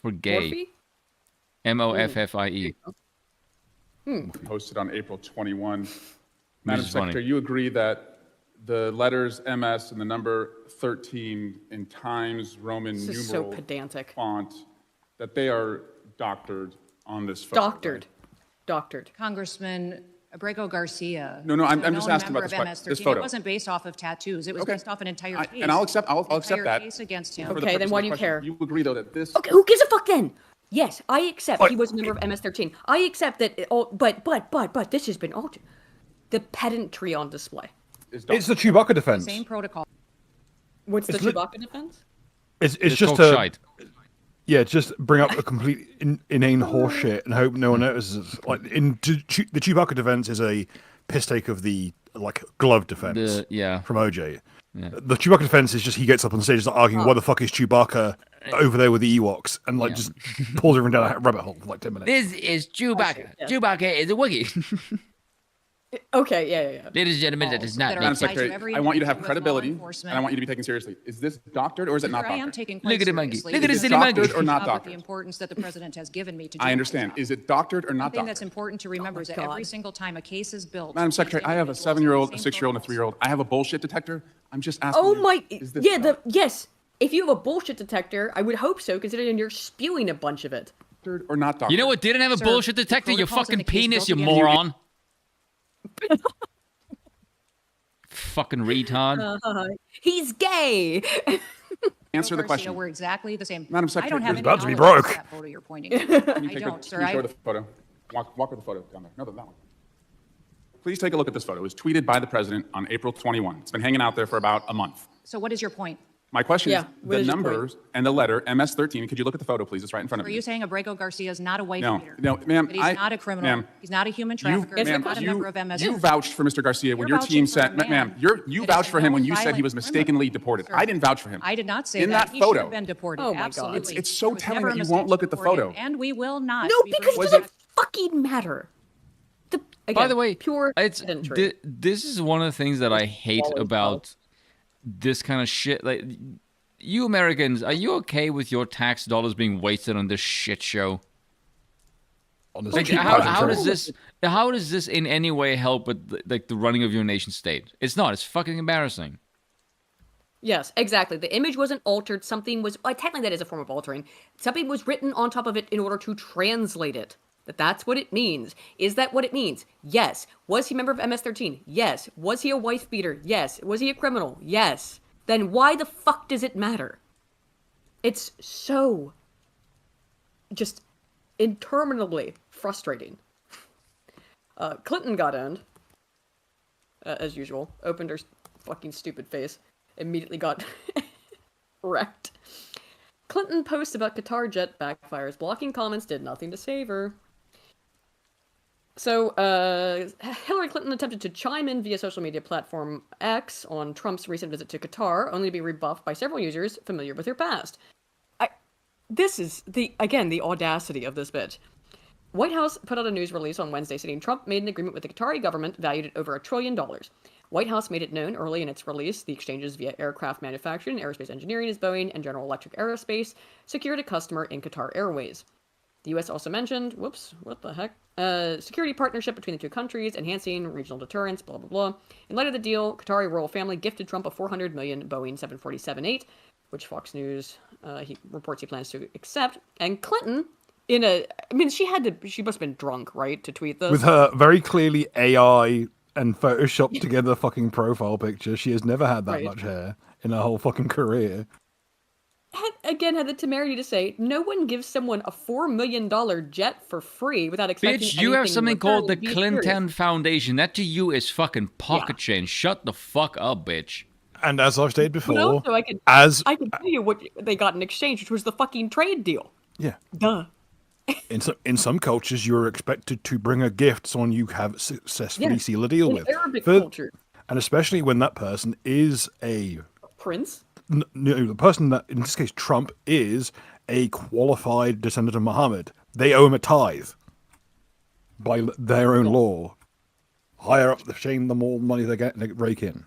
For gay. Morphe? M-O-F-F-I-E. Posted on April 21. Madam Secretary, you agree that the letters MS and the number 13 in Times Roman This is numeral so pedantic. font, that they are doctored on this photo? Doctored. Congressman Abrego Garcia. No, I'm just asking about this photo. It wasn't based off of tattoos. It was based off an entire case. And I'll accept that. Case against him. Okay, then why do you care? You agree, though, that this... Okay, who gives a fuck then? Yes, I accept he was a member of MS-13. I accept that, but this has been altered. The pedantry on display. It's the Chewbacca defense. Same protocol. What's the Chewbacca defense? It's just a... Yeah, just bring up a complete inane horseshit and hope no one notices. Like the Chewbacca defense is a piss take of the glove defense. From OJ. Yeah. The Chewbacca defense is just he gets up on stage and starts arguing why the fuck is Chewbacca over there with the Ewoks and just pulls everyone down a rabbit hole for like 10 minutes. This is Chewbacca. Chewbacca is a Wookiee. Okay, yeah. Ladies and gentlemen, that does not Madam Secretary, I want you to have credibility, and I want you to be taken seriously. Is this doctored or is it not doctored? I am taking Look at the monkey. seriously. Look at the Is it silly monkey. Doctored or not about doctored? The importance that the president has given me to do I my understand. job. Is it doctored or One not thing doctored? that's important to remember is that every single time a case is built, Madam Secretary, I have a 7-year-old, a 6-year-old, and a 3-year-old. I have a bullshit detector. I'm just asking. Oh you, my, is this yes. If you have a bullshit detector, I would hope so, considering you're spewing a bunch of it. doctored or not doctored? You know what didn't have a Sir, bullshit detector? the Your protocols in fucking the case penis, built you against you- moron. Fucking retard. He's gay. Answer the Garcia question. were exactly the same. Madam I Secretary, don't have it's any about to be knowledge of broke. that photo you're pointing at. Can you I take don't, a, sir. can you I show the photo? Walk with the photo down there. No, that one. Please take a look at this photo. It was tweeted by the president on April 21. It's been hanging out there for about a month. So what is your point? My question Yeah, is what the is your numbers and the letter MS-13. Could you look at the photo, please? It's right in front of Are you. you saying Abrego Garcia is not a wife No, beater? no, ma'am. That he's not a criminal. Ma'am, He's not a human trafficker. He's ma'am, not a member of MS. you vouched for Mr. Garcia when You're your team vouching for said, a man ma'am, you that vouched is for him when a you said he was violent mistakenly deported. Sir, I didn't vouch for him. I did not say in that. that He should photo. have been deported. Oh my God. Absolutely. It's so There was telling never that a you mistake won't look at the deporting photo. him, and we will not. No, be because it Was doesn't it- fucking matter. Again, By the way, pure pedantry. this is one of the things that I hate about this kind of shit. Like, you Americans, are you okay with your tax dollars being wasted on this shit show? Like, how does this in any way help with the running of your nation state? It's not. It's fucking embarrassing. Yes, exactly. The image wasn't altered. Something was... technically, that is a form of altering. Something was written on top of it in order to translate it. That's what it means. Is that what it means? Yes. Was he a member of MS-13? Yes. Was he a wife beater? Yes. Was he a criminal? Yes. Then why the fuck does it matter? It's so... just interminably frustrating. Clinton got owned. As usual. Opened her fucking stupid face. Immediately got wrecked. Clinton posts about Qatar jet backfires. Blocking comments did nothing to save her. So, Hillary Clinton attempted to chime in via social media platform X on Trump's recent visit to Qatar, only to be rebuffed by several users familiar with her past. This is, the audacity of this bitch. White House put out a news release on Wednesday stating Trump made an agreement with the Qatari government valued at over $1 trillion. White House made it known early in its release the exchanges via aircraft manufacturing, aerospace engineering as Boeing, and General Electric Aerospace secured a customer in Qatar Airways. The U.S. also mentioned, whoops, what the heck? Security partnership between the two countries, enhancing regional deterrence, blah, blah, blah. In light of the deal, Qatari royal family gifted Trump a $400 million Boeing 747-8, which Fox News he reports he plans to accept. And Clinton, she must have been drunk, right, to tweet this? With her very clearly AI and Photoshopped together fucking profile picture, she has never had that much hair in her whole fucking career. Had the temerity to say, no one gives someone a $4 million jet for free without expecting Bitch, you have something called the Clinton serious. Foundation. That to you is fucking pocket change. Shut the fuck up, bitch. And as I've stated before, But also, I can tell you what they got in exchange, which was the fucking trade deal. Yeah. Duh. In some cultures, you are expected to bring a gift someone you have successfully sealed a deal in with. Arabic culture. And especially when that person is a prince. No, the person that, in this case, Trump, is a qualified descendant of Muhammad. They owe him a tithe by their own law. Higher up the chain, the more money they rake in.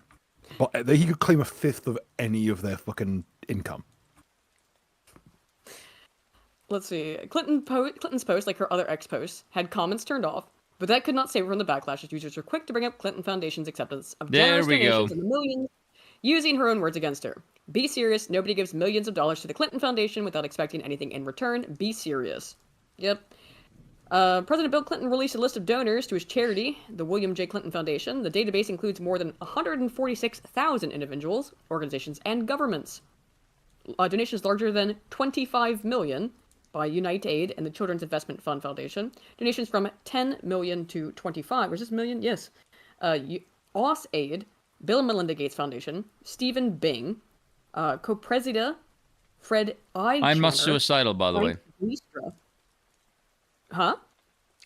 But he could claim a fifth of any of their fucking income. Let's see. Clinton's post, like her other ex-posts, had comments turned off, but that could not save her from the backlash as users were quick to bring up Clinton Foundation's acceptance of generous donations in the millions, using her own words against her. Be serious. Nobody gives millions of dollars to the Clinton Foundation without expecting anything in return. Be serious. Yep. President Bill Clinton released a list of donors to his charity, the William J. Clinton Foundation. The database includes more than 146,000 individuals, organizations, and governments. Donations larger than 25 million by Unite Aid and the Children's Investment Fund Foundation. Donations from 10 million to 25. Was this million? Yes. Aus Aid, Bill and Melinda Gates Foundation, Stephen Bing, co-president Fred I. I'm not suicidal, by the way. Huh?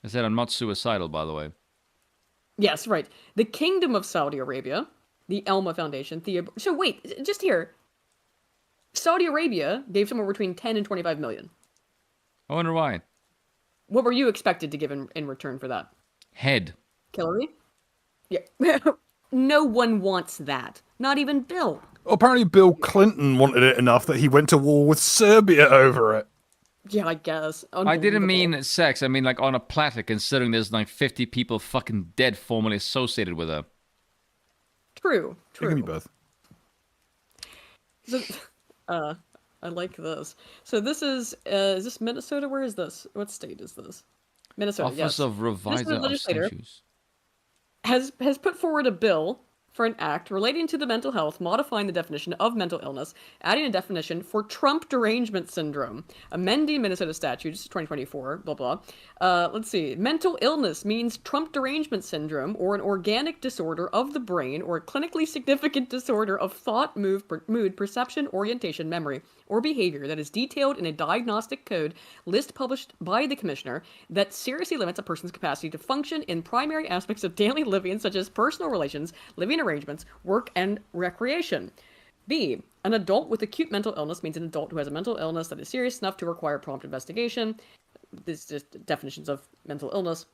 I said I'm not suicidal, by the way. Yes, right. The Kingdom of Saudi Arabia, the Elma Foundation, So wait, just here. Saudi Arabia gave somewhere between 10 and 25 million. I wonder why. What were you expected to give in return for that? Head. Hillary? Yeah. No one wants that. Not even Bill. Well, apparently Bill Clinton wanted it enough that he went to war with Serbia over it. Yeah, I guess. I didn't mean sex. I mean like on a platter, considering there's like 50 people fucking dead formerly associated with her. True. It can be both. So, I like this. So this is this Minnesota? Where is this? What state is this? Minnesota, Office yes. of Reviser of Statutes. Has put forward a bill for an act relating to the mental health, modifying the definition of mental illness, adding a definition for Trump derangement syndrome, amending Minnesota statutes 2024, blah, blah. Let's see. Mental illness means Trump derangement syndrome or an organic disorder of the brain or a clinically significant disorder of thought, mood, perception, orientation, memory, or behavior that is detailed in a diagnostic code list published by the commissioner that seriously limits a person's capacity to function in primary aspects of daily living, such as personal relations, living arrangements, work, and recreation. B. An adult with acute mental illness means an adult who has a mental illness that is serious enough to require prompt investigation. This is just definitions of mental illness.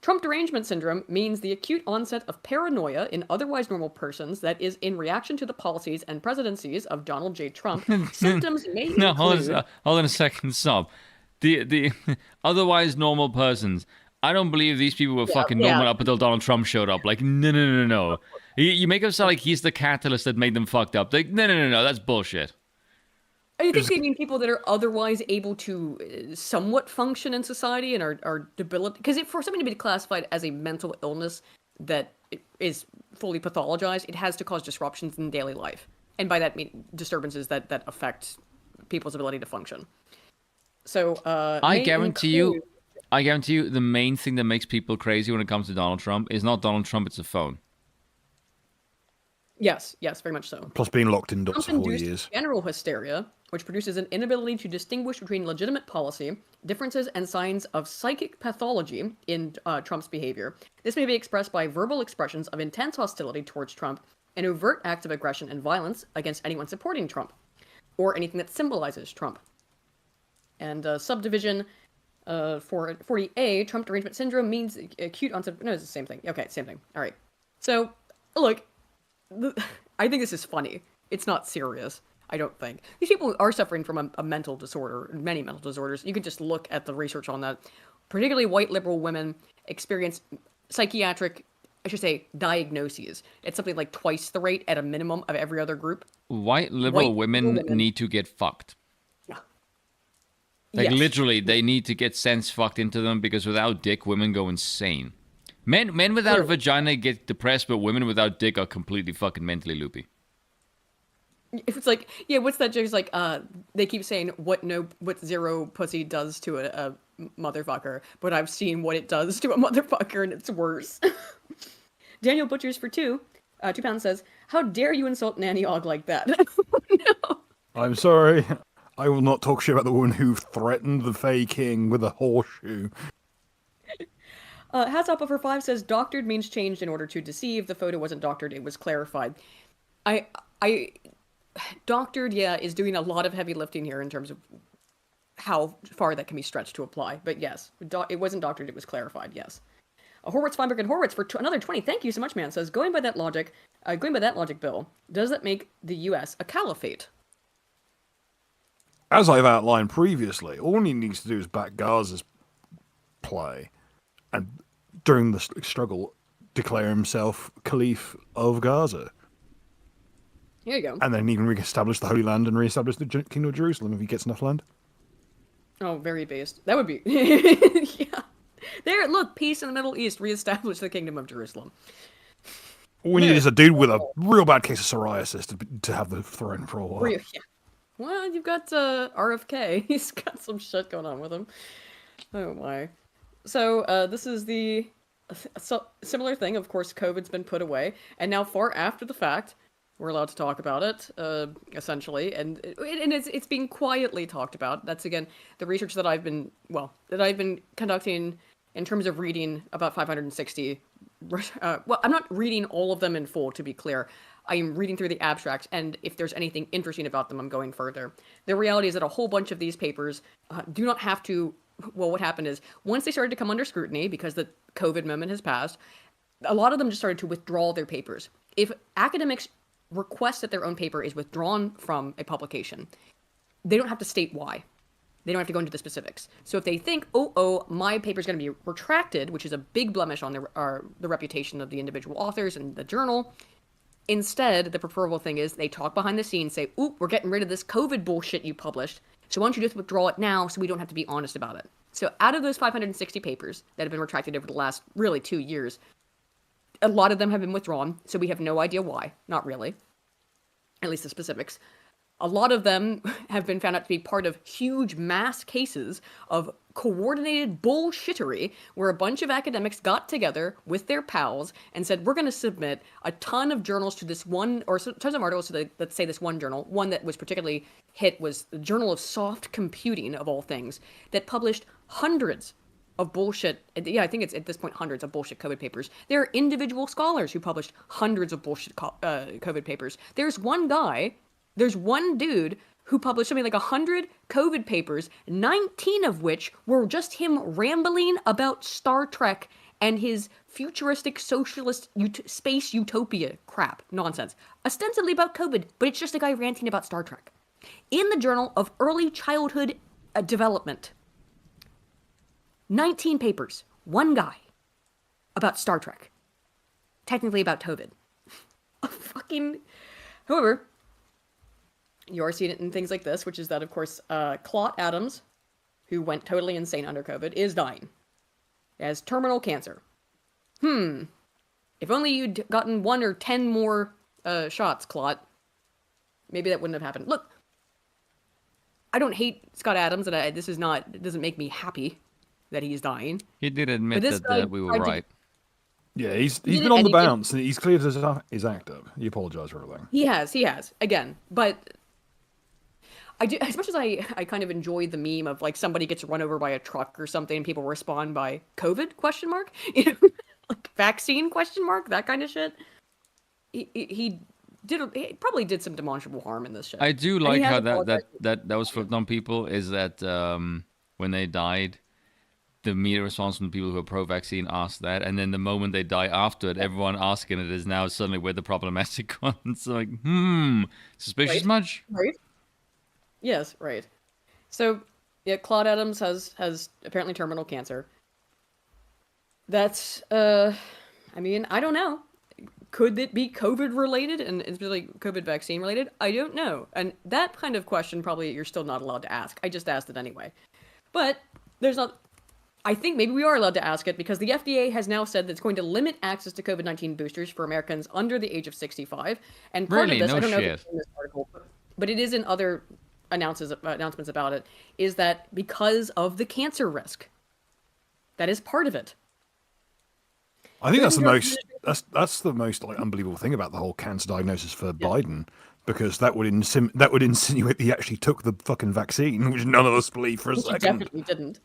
Trump derangement syndrome means the acute onset of paranoia in otherwise normal persons that is in reaction to the policies and presidencies of Donald J. Trump. Symptoms may include... hold on a second, stop. The otherwise normal persons. I don't believe these people were fucking normal up until Donald Trump showed up. Like, no. You make him sound like he's the catalyst that made them fucked up. Like, no, that's bullshit. I think they mean people that are otherwise able to somewhat function in society and are debilitated. Because for something to be classified as a mental illness that is fully pathologized, it has to cause disruptions in daily life. And by that, I mean disturbances that affect people's ability to function. So, I guarantee you, the main thing that makes people crazy when it comes to Donald Trump is not Donald Trump, it's a phone. Yes, very much so. Plus being locked indoors for 4 years. General hysteria, which produces an inability to distinguish between legitimate policy, differences, and signs of psychic pathology in Trump's behavior. This may be expressed by verbal expressions of intense hostility towards Trump and overt acts of aggression and violence against anyone supporting Trump, or anything that symbolizes Trump. And subdivision 40A, Trump derangement syndrome, means acute onset... No, it's the same thing. Okay, same thing. All right. So, look, I think this is funny. It's not serious. I don't think. These people are suffering from a mental disorder, many mental disorders. You can just look at the research on that. Particularly white liberal women experience psychiatric, I should say, diagnoses. It's something like twice the rate at a minimum of every other group. White liberal women need to get fucked. Like, Yes. literally, they need to get sense fucked into them, because without dick, women go insane. Men without a vagina get depressed, but women without dick are completely fucking mentally loopy. It's like, yeah, what's that joke? It's like, they keep saying what zero pussy does to a motherfucker, but I've seen what it does to a motherfucker, and it's worse. Daniel Butchers for 2 pounds says, how dare you insult Nanny Ogg like that? No. I'm sorry. I will not talk shit about the woman who threatened the Fey King with a horseshoe. Hats Up for 5 says, doctored means changed in order to deceive. The photo wasn't doctored, it was clarified. Doctored, yeah, is doing a lot of heavy lifting here in terms of how far that can be stretched to apply. But yes, it wasn't doctored, it was clarified, yes. Horwitz, Feinberg, and Horwitz for another 20. Thank you so much, man. Says, going by that logic, Bill, does that make the U.S. a caliphate? As I've outlined previously, all he needs to do is back Gaza's play, and during the struggle, declare himself Caliph of Gaza. Here you go. And then even re-establish the Holy Land and re-establish the Kingdom of Jerusalem if he gets enough land. Oh, very based. That would be... yeah. There, look, peace in the Middle East, re-establish the Kingdom of Jerusalem. All we need is a dude with a real bad case of psoriasis to have the throne for a while. Yeah. Well, you've got RFK. He's got some shit going on with him. Oh my. So this is the similar thing. Of course, COVID's been put away, and now far after the fact, we're allowed to talk about it, essentially, and it's being quietly talked about. That's again the research that I've been conducting in terms of reading about 560. Well, I'm not reading all of them in full, to be clear. I'm reading through the abstracts, and if there's anything interesting about them, I'm going further. The reality is that a whole bunch of these papers do not have to... Well, what happened is, once they started to come under scrutiny, because the COVID moment has passed, a lot of them just started to withdraw their papers. If academics request that their own paper is withdrawn from a publication, they don't have to state why. They don't have to go into the specifics. So if they think, my paper's going to be retracted, which is a big blemish on the reputation of the individual authors and the journal... Instead, the preferable thing is they talk behind the scenes, say, we're getting rid of this COVID bullshit you published, so why don't you just withdraw it now so we don't have to be honest about it. So out of those 560 papers that have been retracted over the last, really, 2 years, a lot of them have been withdrawn, so we have no idea why. Not really. At least the specifics. A lot of them have been found out to be part of huge mass cases of coordinated bullshittery where a bunch of academics got together with their pals and said, we're going to submit a ton of journals to this one, or tons of articles to let's say this one journal. One that was particularly hit was the Journal of Soft Computing, of all things, that published hundreds of bullshit. Yeah, I think it's at this point hundreds of bullshit COVID papers. There are individual scholars who published hundreds of bullshit COVID papers. There's one dude who published something like 100 COVID papers, 19 of which were just him rambling about Star Trek and his futuristic socialist space utopia crap nonsense. Ostensibly about COVID, but it's just a guy ranting about Star Trek. In the Journal of Early Childhood Development, 19 papers, one guy, about Star Trek. Technically about COVID. However, you are seeing it in things like this, which is that, of course, Clot Adams, who went totally insane under COVID, is dying. He has terminal cancer. If only you'd gotten 1 or 10 more shots, Clot, maybe that wouldn't have happened. Look, I don't hate Scott Adams, and it doesn't make me happy that he's dying. He did admit that we were right. Yeah, he's been on the bounce, and he's cleared his act up. He apologized for everything. He has, again, but... I do, as much as I kind of enjoy the meme of like somebody gets run over by a truck or something and people respond by COVID ? Like vaccine ? That kind of shit. He probably did some demonstrable harm in this shit. I do like how that was flipped on people, is that when they died, the media response from the people who are pro-vaccine asked that, and then the moment they die after it, everyone asking it is now suddenly we're the problematic ones. Like, suspicious much? Right. Yes, right. So, yeah, Claude Adams has apparently terminal cancer. That's, I mean, I don't know. Could it be COVID related and it's really COVID vaccine related? I don't know. And that kind of question probably you're still not allowed to ask. I just asked it anyway. But there's not. I think maybe we are allowed to ask it because the FDA has now said that it's going to limit access to COVID-19 boosters for Americans under the age of 65. And part really? of this, No I don't know if shit. it's in this article, but it is in other announcements about it, is that because of the cancer risk. That is part of it. I think that's the most like unbelievable thing about the whole cancer diagnosis for Biden, because that would insinuate that he actually took the fucking vaccine, which none of us believe for a second. He definitely didn't.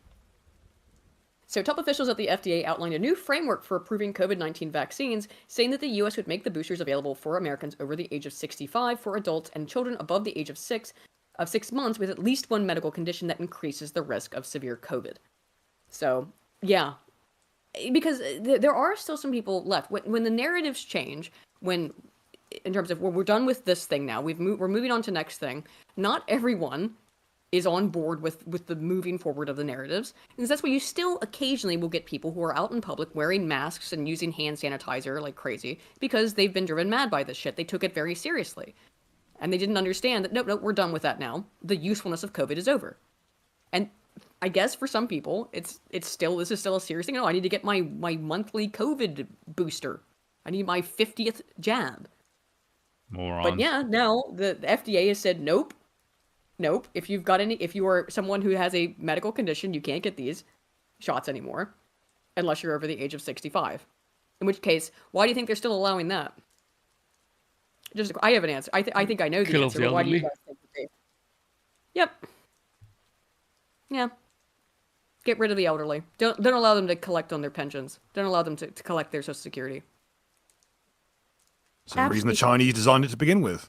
So top officials at the FDA outlined a new framework for approving COVID-19 vaccines, saying that the U.S. would make the boosters available for Americans over the age of 65 for adults and children above the age of 6 months with at least one medical condition that increases the risk of severe COVID. So, yeah. Because there are still some people left. When the narratives change, in terms of, well, we're done with this thing now, we're moving on to next thing, not everyone is on board with the moving forward of the narratives. And that's why you still occasionally will get people who are out in public wearing masks and using hand sanitizer like crazy because they've been driven mad by this shit. They took it very seriously. And they didn't understand that, no, we're done with that now. The usefulness of COVID is over. And I guess for some people, this is still a serious thing. No, I need to get my monthly COVID booster. I need my 50th jab. Morons. But yeah, now the FDA has said nope. If you are someone who has a medical condition, you can't get these shots anymore, unless you're over the age of 65. In which case, why do you think they're still allowing that? I have an answer. I think I know the answer. But why do you guys think that they? Yep. Yeah. Get rid of the elderly. Don't allow them to collect on their pensions. Don't allow them to collect their Social Security. Same reason the Chinese designed it to begin with.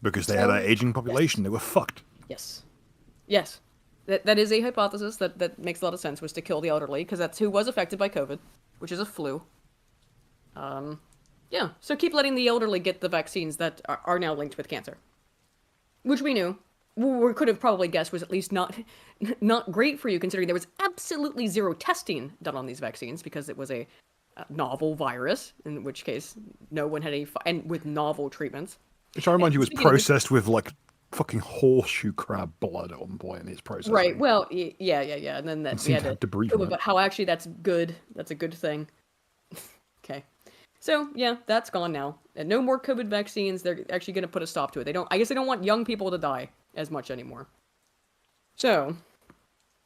Because they had an aging population. They were fucked. Yes. That is a hypothesis that makes a lot of sense, was to kill the elderly, because that's who was affected by COVID, which is a flu. Yeah, so keep letting the elderly get the vaccines that are now linked with cancer. Which we knew. We could have probably guessed was at least not great for you, considering there was absolutely zero testing done on these vaccines, because it was a novel virus, in which case no one had and with novel treatments. Which I remind you was processed with like fucking horseshoe crab blood at one point in his process. Right. Well, yeah. And then that we had to debris talk about how actually that's good. That's a good thing. Okay. So yeah, that's gone now, and no more COVID vaccines. They're actually going to put a stop to it. I guess they don't want young people to die as much anymore. So,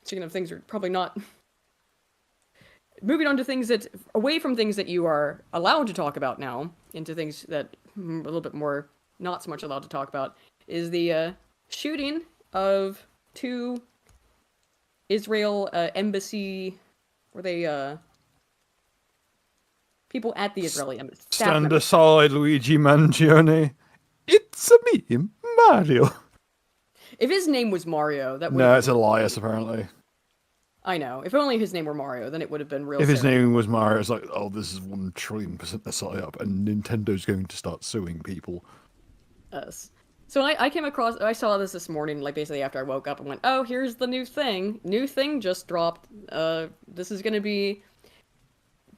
speaking of things, are probably not. Moving on to away from things that you are allowed to talk about now, into things that a little bit more not so much allowed to talk about, is the shooting of 2 Israel embassy, people at the Israeli embassy. Stand aside, Luigi Mangione. It's me, Mario. If his name was Mario, that would. No, it's Elias, apparently. I know. If only his name were Mario, then it would have been real. If his name was Mario, it's like, oh, this is 1,000,000,000% a psyop, and Nintendo's going to start suing people. Yes. So I saw this morning, like basically after I woke up and went, oh, here's the new thing. New thing just dropped. This is going to be,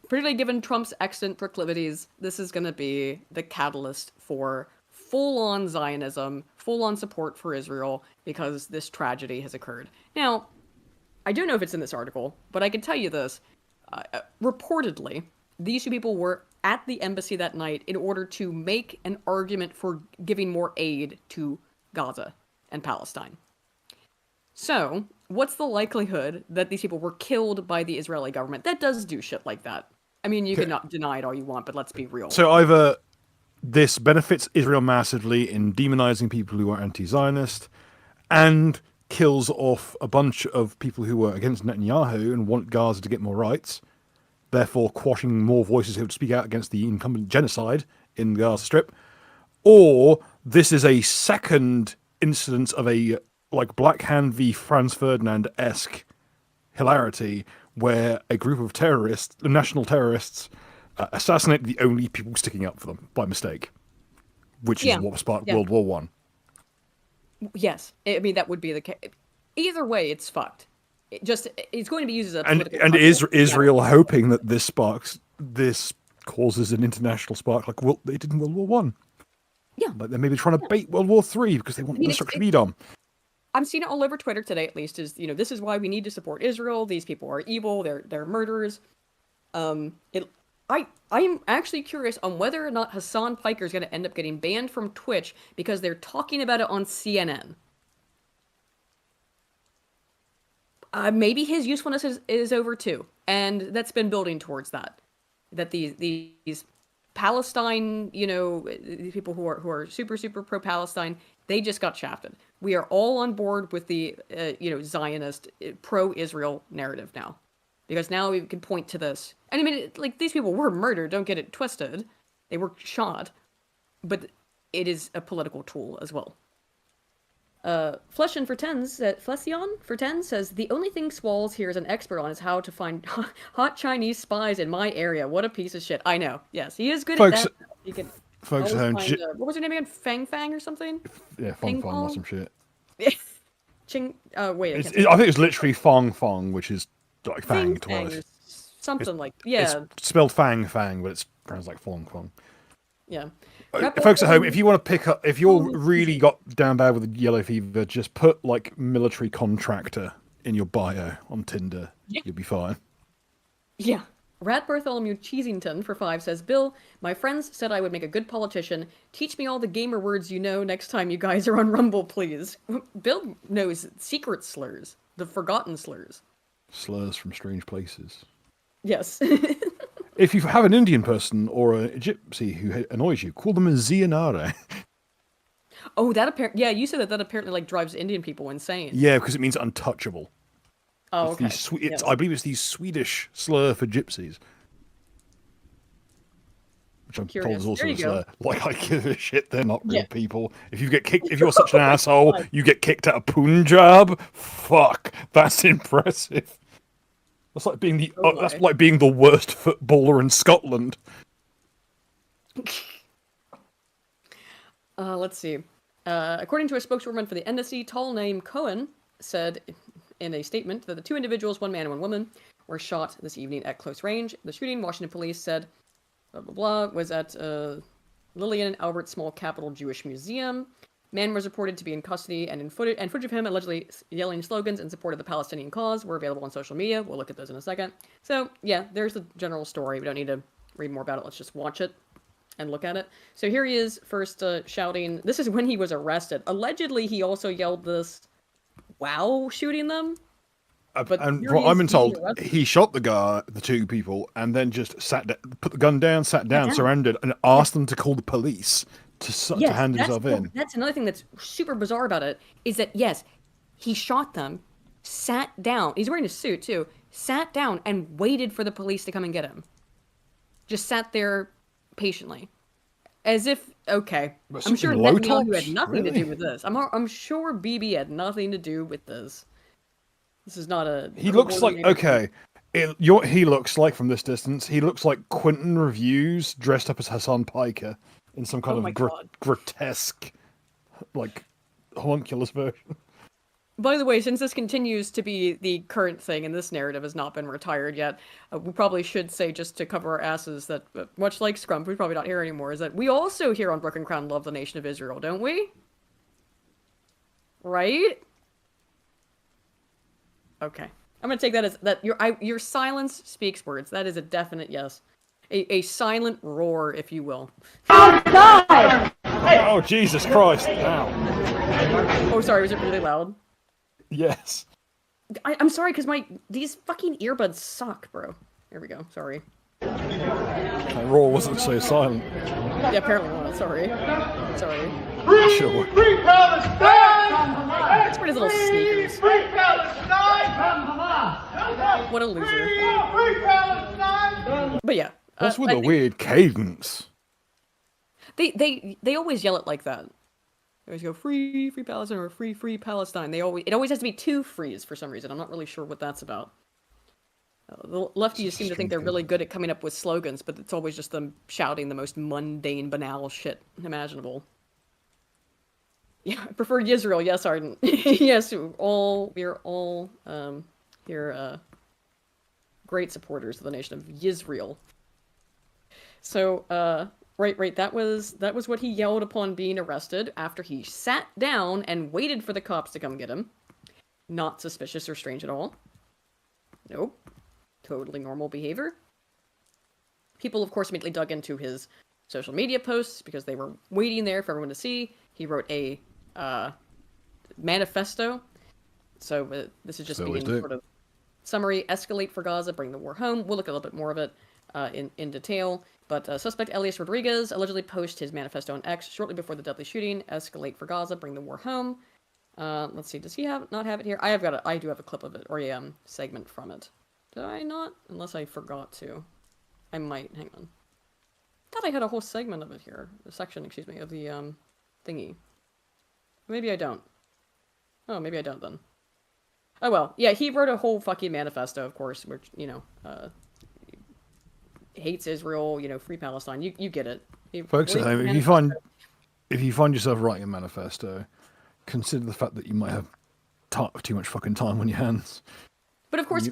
particularly given Trump's extant proclivities, this is going to be the catalyst for full-on Zionism, full-on support for Israel, because this tragedy has occurred. Now, I don't know if it's in this article, but I can tell you this. Reportedly, these 2 people were at the embassy that night in order to make an argument for giving more aid to Gaza and Palestine. So, what's the likelihood that these people were killed by the Israeli government? That does do shit like that. I mean, you can not deny it all you want, but let's be real. So either this benefits Israel massively in demonizing people who are anti-Zionist, and kills off a bunch of people who were against Netanyahu and want Gaza to get more rights, therefore quashing more voices who would speak out against the incumbent genocide in the Gaza Strip, or this is a second incidence of a like Black Hand v. Franz Ferdinand-esque hilarity, where a group of terrorists, national terrorists, assassinated the only people sticking up for them by mistake, which is what sparked World War One. Yes, I mean that would be the case. Either way, it's fucked. It's going to be used as a political and is Israel hoping that this causes an international spark like they did in World War One? Yeah, like they're maybe trying to bait World War Three because they want the destruction to be done. I'm seeing it all over Twitter today, at least. Is this is why we need to support Israel. These people are evil. They're murderers. I'm actually curious on whether or not Hassan Piker is going to end up getting banned from Twitch because they're talking about it on CNN. Maybe his usefulness is over too, and that's been building towards that. That these Palestine, these people who are super pro-Palestine, they just got shafted. We are all on board with the Zionist pro-Israel narrative now, because now we can point to this. And I mean, these people were murdered. Don't get it twisted; they were shot, but it is a political tool as well. Fleshion for Ten says, the only thing Swalls here is an expert on is how to find hot Chinese spies in my area. What a piece of shit. I know. Yes, he is good at that. He can folks at home. What was her name again? Fang or something? Yeah, Fong or some shit. Ching. Wait. I think it's literally Fong, which is like Fang twice. Something like It's spelled Fang, but it's pronounced like Fong. Yeah. Folks at home, if you want to pick up, if you're really got down bad with yellow fever, just put like military contractor in your bio on Tinder. Yeah. You'll be fine. Yeah. Rat Bartholomew Cheesington for 5 says, Bill, my friends said I would make a good politician. Teach me all the gamer words you know next time you guys are on Rumble, please. Bill knows secret slurs, the forgotten slurs. Slurs from strange places. Yes. If you have an Indian person or a gypsy who annoys you, call them a Zianare. Oh, you said that apparently drives Indian people insane. Yeah, because it means untouchable. Oh, okay. Yes. I believe it's the Swedish slur for gypsies. Which I'm told is also a slur. Like, I give a shit, they're not real people. If you get kicked, if you're such an asshole, you get kicked out of Punjab. Fuck, that's impressive. That's like being the worst footballer in Scotland. Let's see. According to a spokeswoman for the NSC, Tall Name Cohen said in a statement that the 2 individuals, 1 man and 1 woman, were shot this evening at close range. The shooting, Washington police said, blah, blah, blah, was at Lillian and Albert Small Capital Jewish Museum. Man was reported to be in custody, and footage of him allegedly yelling slogans in support of the Palestinian cause were available on social media. We'll look at those in a second. So, yeah, there's the general story. We don't need to read more about it. Let's just watch it and look at it. So here he is first shouting. This is when he was arrested. Allegedly, he also yelled this while shooting them. And what I've been told, he shot the 2 people, and then just put the gun down, sat down, surrendered, and asked them to call the police to hand himself in. That's another thing that's super bizarre about it, is that, yes, he shot them, sat down. He's wearing a suit, too. Sat down and waited for the police to come and get him. Just sat there patiently. As if, okay. I'm sure Netanyahu had nothing to do with this. I'm sure Bibi had nothing to do with this. This is not a... He looks like, okay, he looks like, from this distance, he looks like Quentin Reviews dressed up as Hassan Piker in some kind of grotesque, homunculus version. By the way, since this continues to be the current thing and this narrative has not been retired yet, we probably should say, just to cover our asses, that much like Scrump, we're probably not here anymore, is that we also here on Broken Crown love the nation of Israel, don't we? Right? Okay. I'm going to take that as that your silence speaks words. That is a definite yes. A silent roar, if you will. Outside! Oh, Jesus Christ. Ow. Oh, sorry, was it really loud? Yes. I'm sorry, because these fucking earbuds suck, bro. Here we go, sorry. That roar wasn't so silent. Yeah, apparently not, sorry. Sorry. Sure. Free Palestine! Let's wear his little sneakers. Free Palestine! What a loser. Free Palestine! But yeah. What's with the weird cadence? They always yell it like that. They always go free Palestine or free Palestine. It always has to be 2 frees for some reason. I'm not really sure what that's about. The lefties seem to think they're really good at coming up with slogans, but it's always just them shouting the most mundane, banal shit imaginable. Yeah, I prefer Yisrael. Yes, Arden. Yes, we are all here great supporters of the nation of Yisrael. So, right. That was what he yelled upon being arrested after he sat down and waited for the cops to come get him. Not suspicious or strange at all. Nope. Totally normal behavior. People, of course, immediately dug into his social media posts because they were waiting there for everyone to see. He wrote a manifesto. So this is just being sort of summary: escalate for Gaza, bring the war home. We'll look at a little bit more of it in detail. But suspect Elias Rodriguez allegedly posted his manifesto on X shortly before the deadly shooting. Escalate for Gaza, bring the war home. Let's see. Does he not have it here? I do have a clip of it, or a segment from it. Did I not? Unless I forgot to. I might. Hang on. I thought I had a whole segment of it here. A section, excuse me, of the thingy. Maybe I don't. Oh, maybe I don't then. Oh well. Yeah, he wrote a whole fucking manifesto, of course, which, hates Israel, free Palestine. You get it. Folks at home, if you find yourself writing a manifesto, consider the fact that you might have too much fucking time on your hands. But of course,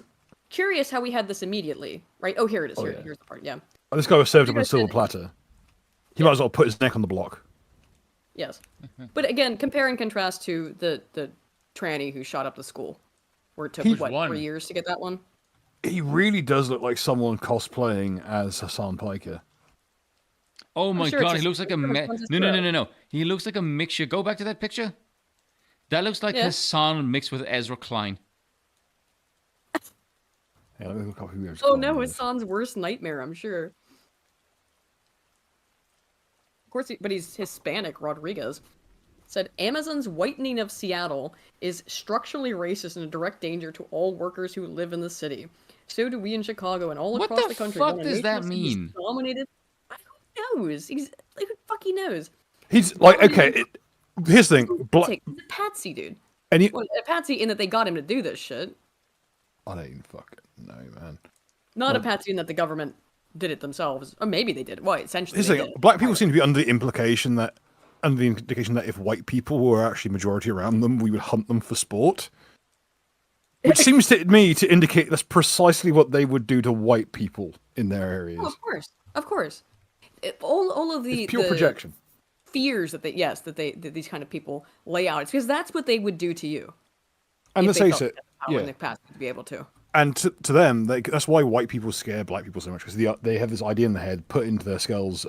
curious how we had this immediately, right? Oh, here it is. Here's the part. Yeah. Oh, this guy was served up on a silver platter. He might as well put his neck on the block. Yes. But again, compare and contrast to the tranny who shot up the school, where it took 3 years to get that one. He really does look like someone cosplaying as Hassan Piker. Oh my god, he looks like a no. He looks like a mixture. Go back to that picture. That looks like Hassan mixed with Ezra Klein. Yeah, let me look up who oh no, Hassan's worst nightmare, I'm sure. Of course, but he's Hispanic. Rodriguez said Amazon's whitening of Seattle is structurally racist and a direct danger to all workers who live in the city. So do we in Chicago and all across the country. What the fuck does that mean? Dominated. Who knows? He's like, who the fuck he knows? He's like, okay. Here's the thing. He's a patsy, dude. And a patsy in that they got him to do this shit. I don't even fucking know, man. Not a patsy in that the government did it themselves, or maybe they did. Well, essentially, black people seem to be under the indication that if white people were actually majority around them, we would hunt them for sport. Which seems to me to indicate that's precisely what they would do to white people in their areas. Oh, of course. All of the pure projection fears that these kind of people lay out. It's because that's what they would do to you. And let's face it, in the past to be able to. And to them, that's why white people scare black people so much, because they have this idea in their head put into their skulls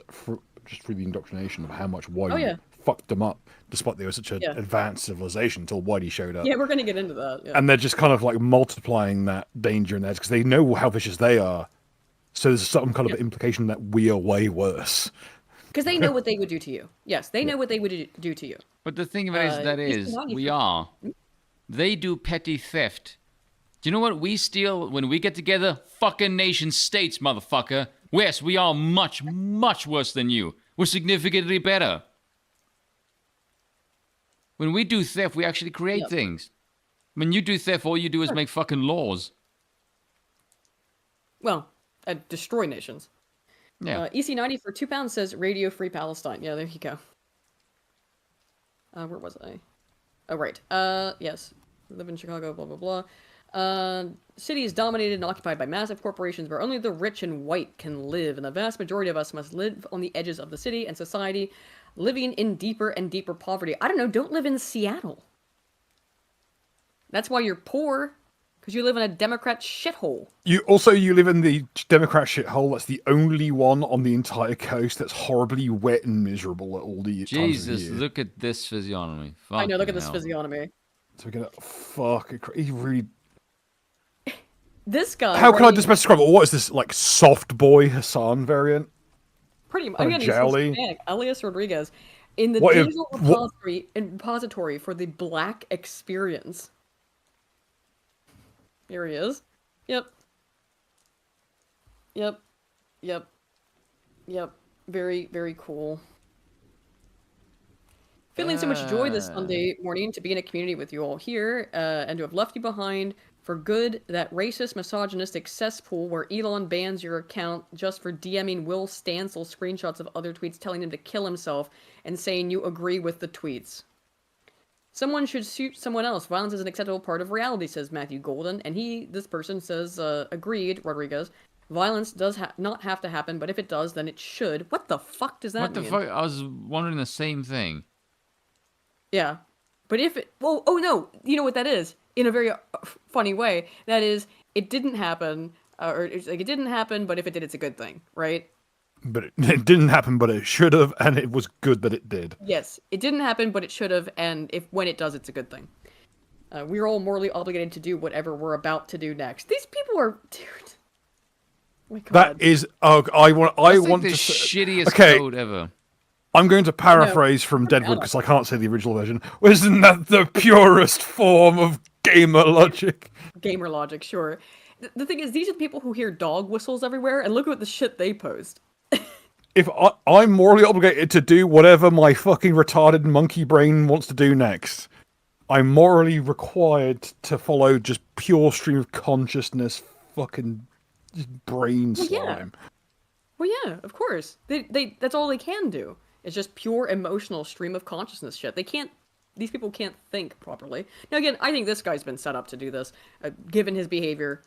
just through the indoctrination of how much white fucked them up, despite they were such an advanced civilization until Whitey showed up. Yeah, we're going to get into that. Yeah. And they're just kind of like multiplying that danger in their heads because they know how vicious they are. So there's some kind of implication that we are way worse. Because they know what they would do to you. Yes, they know what they would do to you. But the thing about it is, we are. They do petty theft. Do you know what we steal when we get together? Fucking nation states, motherfucker. Yes, we are much, much worse than you. We're significantly better. When we do theft, we actually create things. When you do theft, all you do is make fucking laws. Well, destroy nations. Yeah. EC90 for £2 says Radio Free Palestine. Yeah, there you go. Where was I? Oh, right. Yes. Live in Chicago, blah, blah, blah. City is dominated and occupied by massive corporations where only the rich and white can live, and the vast majority of us must live on the edges of the city and society, living in deeper and deeper poverty. I don't know, don't live in Seattle. That's why you're poor, because you live in a Democrat shithole. You live in the Democrat shithole that's the only one on the entire coast that's horribly wet and miserable at all the times of Jesus, year. look at this physiognomy. I know, look at this physiognomy. So we're gonna he really. This guy. How can I just describe it? What is this, like, soft boy Hassan variant? Pretty much. Again, he's Hispanic. Elias Rodriguez in the digital repository for the Black experience. Here he is. Yep. Very, very cool. Feeling so much joy this Sunday morning to be in a community with you all here, and to have left you behind For good, that racist, misogynistic cesspool where Elon bans your account just for DMing Will Stancil screenshots of other tweets telling him to kill himself and saying you agree with the tweets. Someone should shoot someone else. Violence is an acceptable part of reality, says Matthew Golden. And this person says, agreed, Rodriguez. Violence does not have to happen, but if it does, then it should. What the fuck does that mean? What the fuck? I was wondering the same thing. Yeah. But if it... Well, oh no, you know what that is? In a very funny way. That is, it didn't happen, or it's like it didn't happen, but if it did, it's a good thing, right? But it didn't happen, but it should have, and it was good that it did. Yes, it didn't happen, but it should have, and when it does, it's a good thing. We're all morally obligated to do whatever we're about to do next. These people are... Dude. Oh my God. That is... Oh, I want the to... shittiest okay. code ever. I'm going to paraphrase from Deadwood because I can't say the original version. Isn't that the purest form of gamer logic? Gamer logic, sure. The thing is, these are the people who hear dog whistles everywhere, and look at the shit they post. If I'm morally obligated to do whatever my fucking retarded monkey brain wants to do next, I'm morally required to follow just pure stream of consciousness fucking brain slime. Well, yeah, of course. They that's all they can do. It's just pure emotional stream of consciousness shit. These people can't think properly. Now, again, I think this guy's been set up to do this, given his behavior,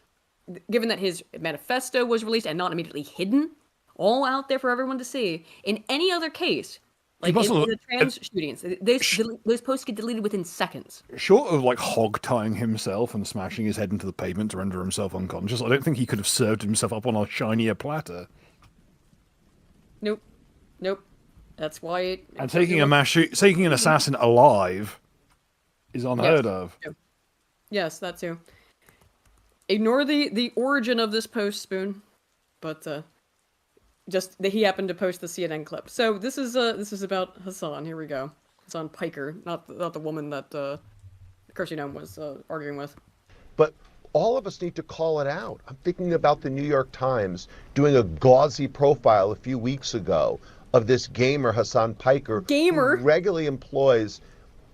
given that his manifesto was released and not immediately hidden, all out there for everyone to see. In any other case, like in the trans shootings, those posts get deleted within seconds. Short of like hog tying himself and smashing his head into the pavement to render himself unconscious, I don't think he could have served himself up on a shinier platter. Nope. That's why and taking an assassin alive is unheard of. Yes, that too. Ignore the origin of this post, Spoon, but just that he happened to post the CNN clip. So this is about Hassan. Here we go. Hassan Piker, not the woman that Kirsty was arguing with. But all of us need to call it out. I'm thinking about the New York Times doing a gauzy profile a few weeks ago of this gamer, Hassan Piker, who regularly employs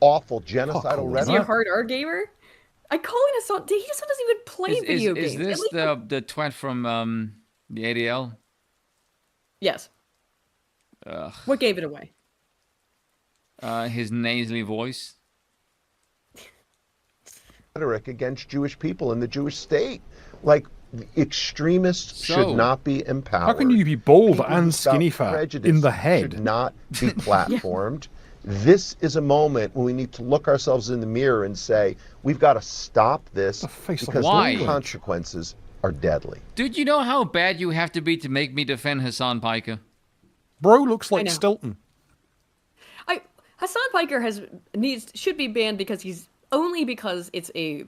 awful genocidal rhetoric. Is he a hard R gamer? I call him Hassan. He just doesn't even play video games. Is this the twat from the ADL? Yes. Ugh. What gave it away? His nasally voice. Rhetoric against Jewish people in the Jewish state. Like, extremists should not be empowered. How can you be bald People and skinny fat in the head? Should not be platformed. This is a moment when we need to look ourselves in the mirror and say, we've got to stop this because the consequences are deadly. Dude, you know how bad you have to be to make me defend Hassan Piker? Bro looks like Stilton. Hassan Piker should be banned because because it's a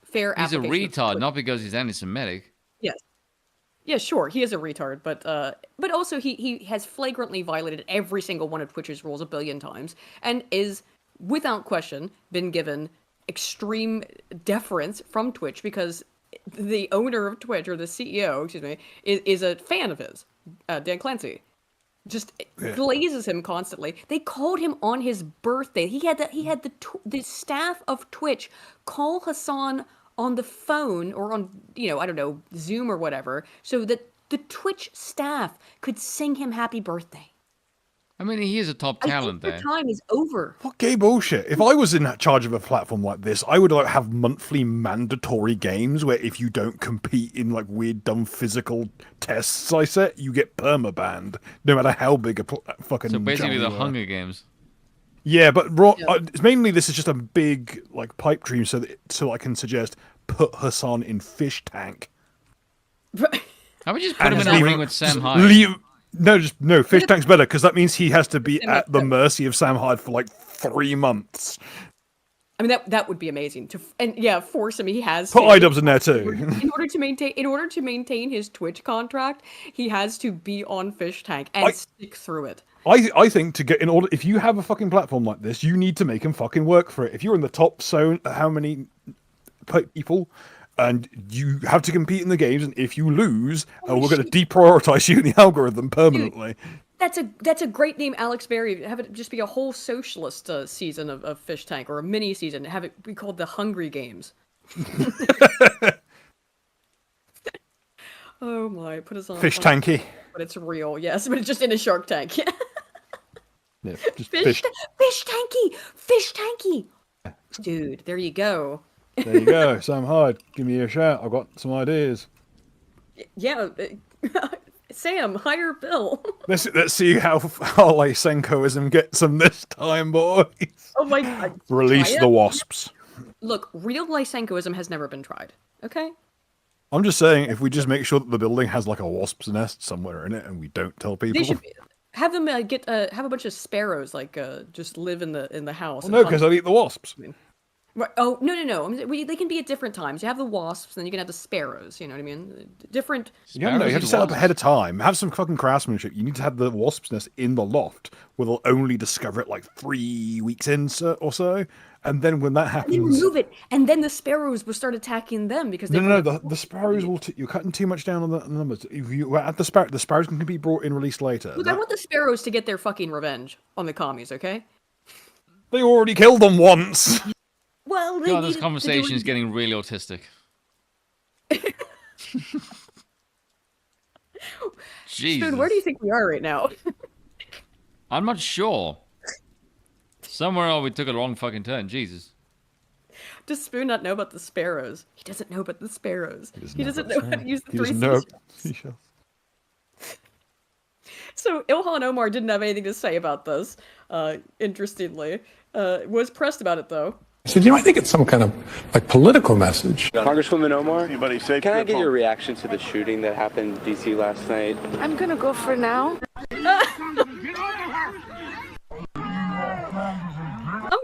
fair application. He's a retard, of not because he's anti-Semitic. Yes. Yeah, sure, he is a retard, but also he has flagrantly violated every single one of Twitch's rules a billion times, and is, without question, been given extreme deference from Twitch because the owner of Twitch, or the CEO, excuse me, is a fan of his, Dan Clancy. Just glazes him constantly. They called him on his birthday. He had the staff of Twitch call Hassan on the phone or on, I don't know, Zoom or whatever, so that the Twitch staff could sing him happy birthday. I mean, he is a top talent there. The time is over. What gay bullshit. If I was in charge of a platform like this, I would have monthly mandatory games where if you don't compete in weird dumb physical tests I set, you get perma-banned, no matter how big a fucking... So basically the Hunger Games. Yeah, but mainly this is just a big pipe dream so I can suggest put Hassan in fish tank. How about you just put him in a ring with Sam Hyde? No, fish tank's better because that means he has to be at the mercy of Sam Hyde for 3 months. I mean that would be amazing force him. He has put iDubbbz in there too. In order to maintain his Twitch contract, he has to be on fish tank and stick through it. I think if you have a fucking platform like this, you need to make him fucking work for it. If you're in the top zone, how many people? And you have to compete in the games, and if you lose, we're going to deprioritize you in the algorithm permanently. Dude, that's a great name, Alex Berry. Have it just be a whole socialist season of Fish Tank, or a mini season. Have it be called the Hungry Games. Oh my, put us on Fish tanky. But it's real, yes, but it's just in a shark tank. Yeah, just fish tanky! Fish tanky! Dude, there you go. There you go, Sam Hyde. Give me a shout. I've got some ideas. Yeah, Sam, hire Bill. Let's see how Lysenkoism gets them this time, boys. Oh my god. Release the wasps. Look, real Lysenkoism has never been tried. Okay? I'm just saying, if we just make sure that the building has like a wasp's nest somewhere in it, and we don't tell people, They should have them have a bunch of sparrows just live in the house. Well, no, because they'll eat the wasps. Right. Oh no! I mean, they can be at different times. You have the wasps, and then you can have the sparrows. You know what I mean? Different. Yeah, no, you have to set up ahead of time. Have some fucking craftsmanship. You need to have the wasp's nest in the loft, where they'll only discover it like 3 weeks in or so, and then when that happens, and then remove it, and then the sparrows will start attacking them because they the sparrows will. You're cutting too much down on the numbers. If you at the sparrows can be brought in, released later. Look, I want the sparrows to get their fucking revenge on the commies. Okay? They already killed them once. Well, God, this conversation is getting really autistic. Jesus. Dude, where do you think we are right now? I'm not sure. Somewhere we took a wrong fucking turn. Jesus. Does Spoon not know about the sparrows? He doesn't know about the sparrows. He doesn't know how to use the He three doesn't know. seashells. So Ilhan Omar didn't have anything to say about this, interestingly. Was pressed about it, though. I said, I think it's some kind of political message. Congresswoman Omar, can I get your reaction to the shooting that happened in D.C. last night? I'm gonna go for now. I'm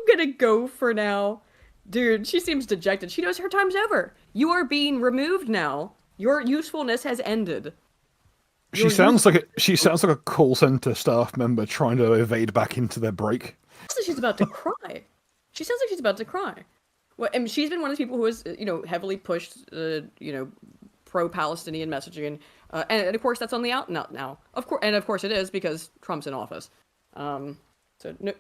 gonna go for now. Dude, she seems dejected. She knows her time's over. You are being removed now. Your usefulness has ended. She sounds like a call center staff member trying to evade back into their break. She's about to cry. She sounds like she's about to cry. Well, and she's been one of the people who has, heavily pushed, pro-Palestinian messaging, and of course that's on the out now. Of course it is because Trump's in office. So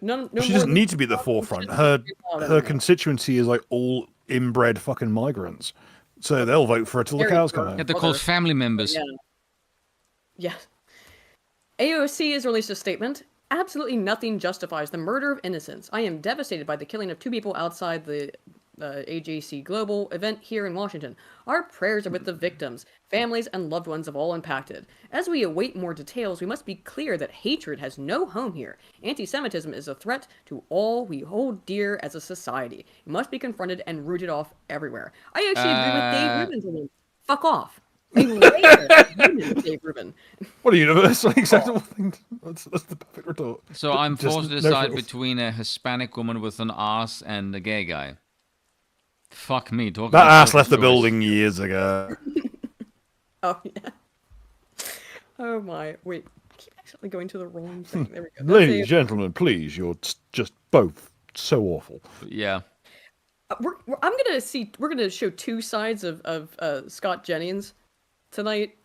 no. She doesn't need to be the forefront. Her constituency is like all inbred fucking migrants, so they'll vote for her till the cows come home. Yeah, they're called family members. Yeah. AOC has released a statement. Absolutely nothing justifies the murder of innocents. I am devastated by the killing of 2 people outside the AJC Global event here in Washington. Our prayers are with the victims, families, and loved ones of all impacted. As we await more details, we must be clear that hatred has no home here. Anti-Semitism is a threat to all we hold dear as a society. It must be confronted and rooted off everywhere. I actually agree with Dave Rubin's opinion. Fuck off. Dave Rubin. What a universally acceptable thing. That's the perfect retort. So I'm forced to decide between a Hispanic woman with an ass and a gay guy. Fuck me. That ass left the building years ago. Oh, yeah. Oh, my. Wait. I keep accidentally going to the wrong thing. There we go. Ladies and gentlemen, please. You're just both so awful. Yeah. We're gonna show 2 sides of Scott Jennings tonight,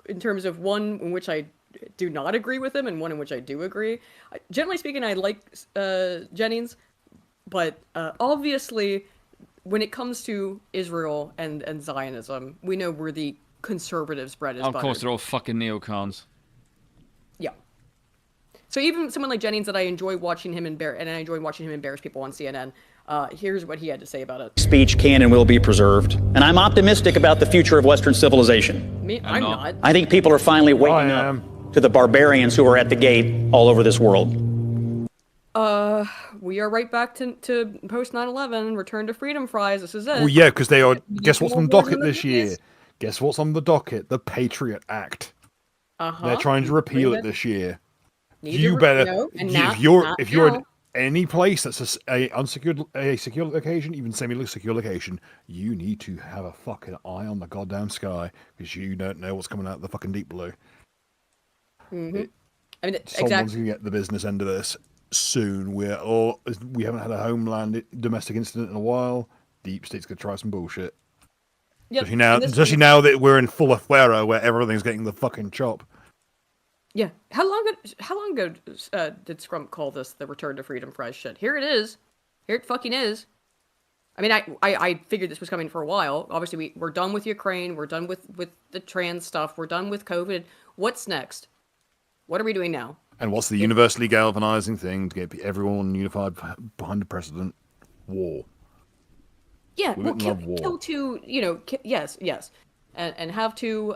in terms of one in which I do not agree with him and one in which I do agree. Generally speaking, I like Jennings, but obviously, when it comes to Israel and Zionism, we know where the conservatives' bread is buttered. Of course, they're all fucking neocons. Yeah. So even someone like Jennings, that I enjoy watching him embarrass people on CNN. Here's what he had to say about it. Speech can and will be preserved, and I'm optimistic about the future of Western civilization. I'm not. I think people are finally waking up to the barbarians who are at the gate all over this world. We are right back to post 9/11, return to freedom fries. This is it. Well, yeah, because they are. Guess what's on the docket this year? Guess what's on the docket? The Patriot Act. They're trying to repeal it this year. You better. If you're in any place that's a secure location, even semi-secure location, you need to have a fucking eye on the goddamn sky because you don't know what's coming out of the fucking deep blue. Mm-hmm. Someone's gonna get the business end of this soon. We haven't had a Homeland domestic incident in a while. Deep State's gonna try some bullshit. Yep. Especially now that we're in full afuera where everything's getting the fucking chop. Yeah. How long ago did Scrump call this the return to freedom fries shit? Here it is. Here it fucking is. I mean, I figured this was coming for a while. Obviously, we're done with Ukraine. We're done with the trans stuff. We're done with COVID. What's next? What are we doing now? And what's the universally galvanizing thing to get everyone unified behind the president? War. Yeah, Women well, love war. kill two, yes, and have two,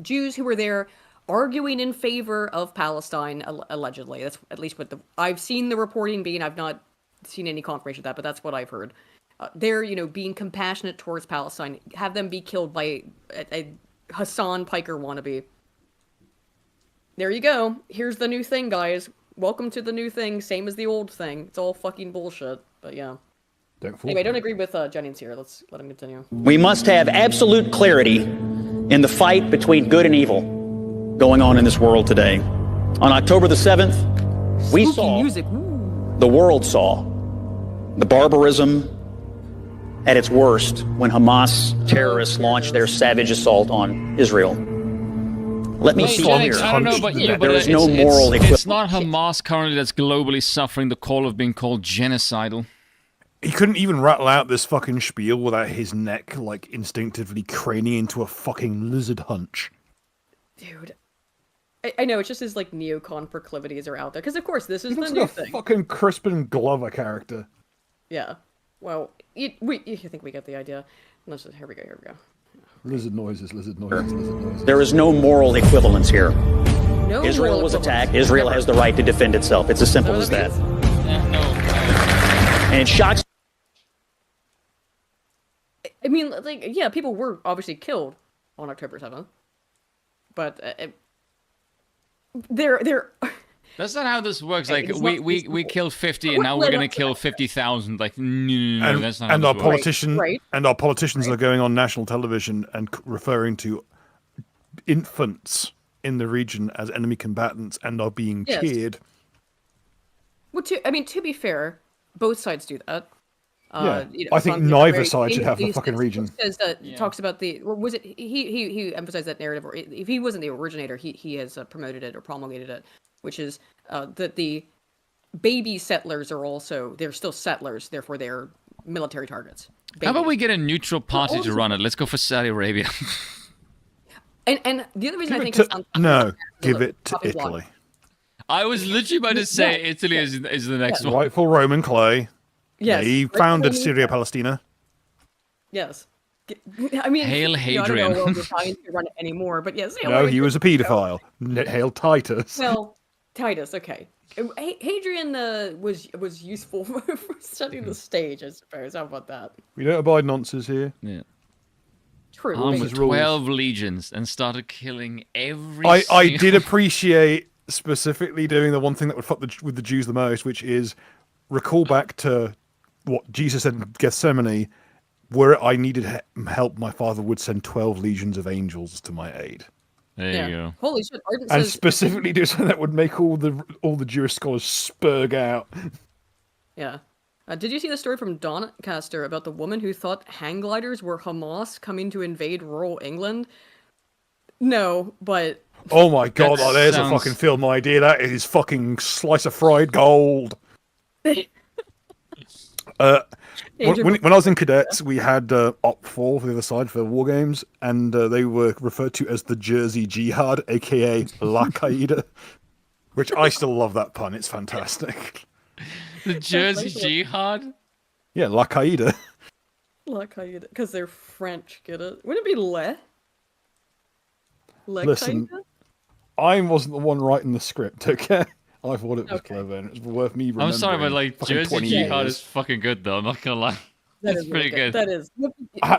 Jews who were there arguing in favor of Palestine, allegedly. That's at least what I've seen the reporting being. I've not seen any confirmation of that, but that's what I've heard. They're, being compassionate towards Palestine. Have them be killed by a Hassan Piker wannabe. There you go. Here's the new thing, guys. Welcome to the new thing, same as the old thing. It's all fucking bullshit, but yeah. Anyway, I don't agree with Jennings here. Let's let him continue. We must have absolute clarity in the fight between good and evil going on in this world today. On October the 7th, we saw, the world saw, the barbarism at its worst when Hamas terrorists launched their savage assault on Israel. Let me be clear. I don't know about you, but there is no moral it's not Hamas currently that's globally suffering the call of being called genocidal. He couldn't even rattle out this fucking spiel without his neck, like, instinctively craning into a fucking lizard hunch. Dude. I know, it's just his, like, neocon proclivities are out there. Because, of course, this is the new like thing. Fucking Crispin Glover character. Yeah. Well, you think we get the idea. Here we go. Lizard noises, lizard noises, lizard noises. There is no moral equivalence here. No Israel was attacked. Israel has the right to defend itself. It's as simple as that. And it shocks. I mean, like, yeah, people were obviously killed on October 7th. But they're That's not how this works. Like, we killed 50 and now we're going to kill 50,000. Like, no, that's not how this works. And our politicians are going on national television and referring to infants in the region as enemy combatants and are being cheered. Well, to be fair, both sides do that. I think neither side should have the fucking region. Talks about was it he emphasized that narrative, or if he wasn't the originator, he has promoted it or promulgated it, which is that the baby settlers they're still settlers, therefore they're military targets. How about we get a neutral party to run it? Let's go for Saudi Arabia. and the other reason give it to Italy. I was literally about to say Italy is the next one. Rightful Roman clay. Yes. He founded Syria, Palestina. Yes. I mean, Hail Hadrian. I don't know if we're trying to run it anymore, but yes. No, he was a paedophile. Hail Titus. Well, Titus, okay. Hadrian was useful for setting the stage, I suppose. How about that? We don't abide nonsense here. Yeah. True. Armed 12 legions and started killing every I did appreciate specifically doing the one thing that would fuck with the Jews the most, which is recall back to what Jesus said in Gethsemane, where I needed help, my father would send 12 legions of angels to my aid. There you go. Holy shit! And specifically do something that would make all the Jewish scholars spurg out. Yeah. Did you see the story from Doncaster about the woman who thought hang gliders were Hamas coming to invade rural England? No, but... Oh my god, there's a fucking film idea. That is fucking slice of fried gold. When I was in cadets, we had Op 4 for the other side for war games, and they were referred to as the Jersey Jihad, aka La Qaeda, which I still love that pun. It's fantastic. The Jersey Jihad? Yeah, La Qaeda. La Qaeda, because they're French, get it? Wouldn't it be Le? Listen, I wasn't the one writing the script, okay? I thought it was clever, and it's worth me remembering. I'm sorry, but like Jersey Jihad is fucking good, though. I'm not gonna lie. It's pretty good. That is.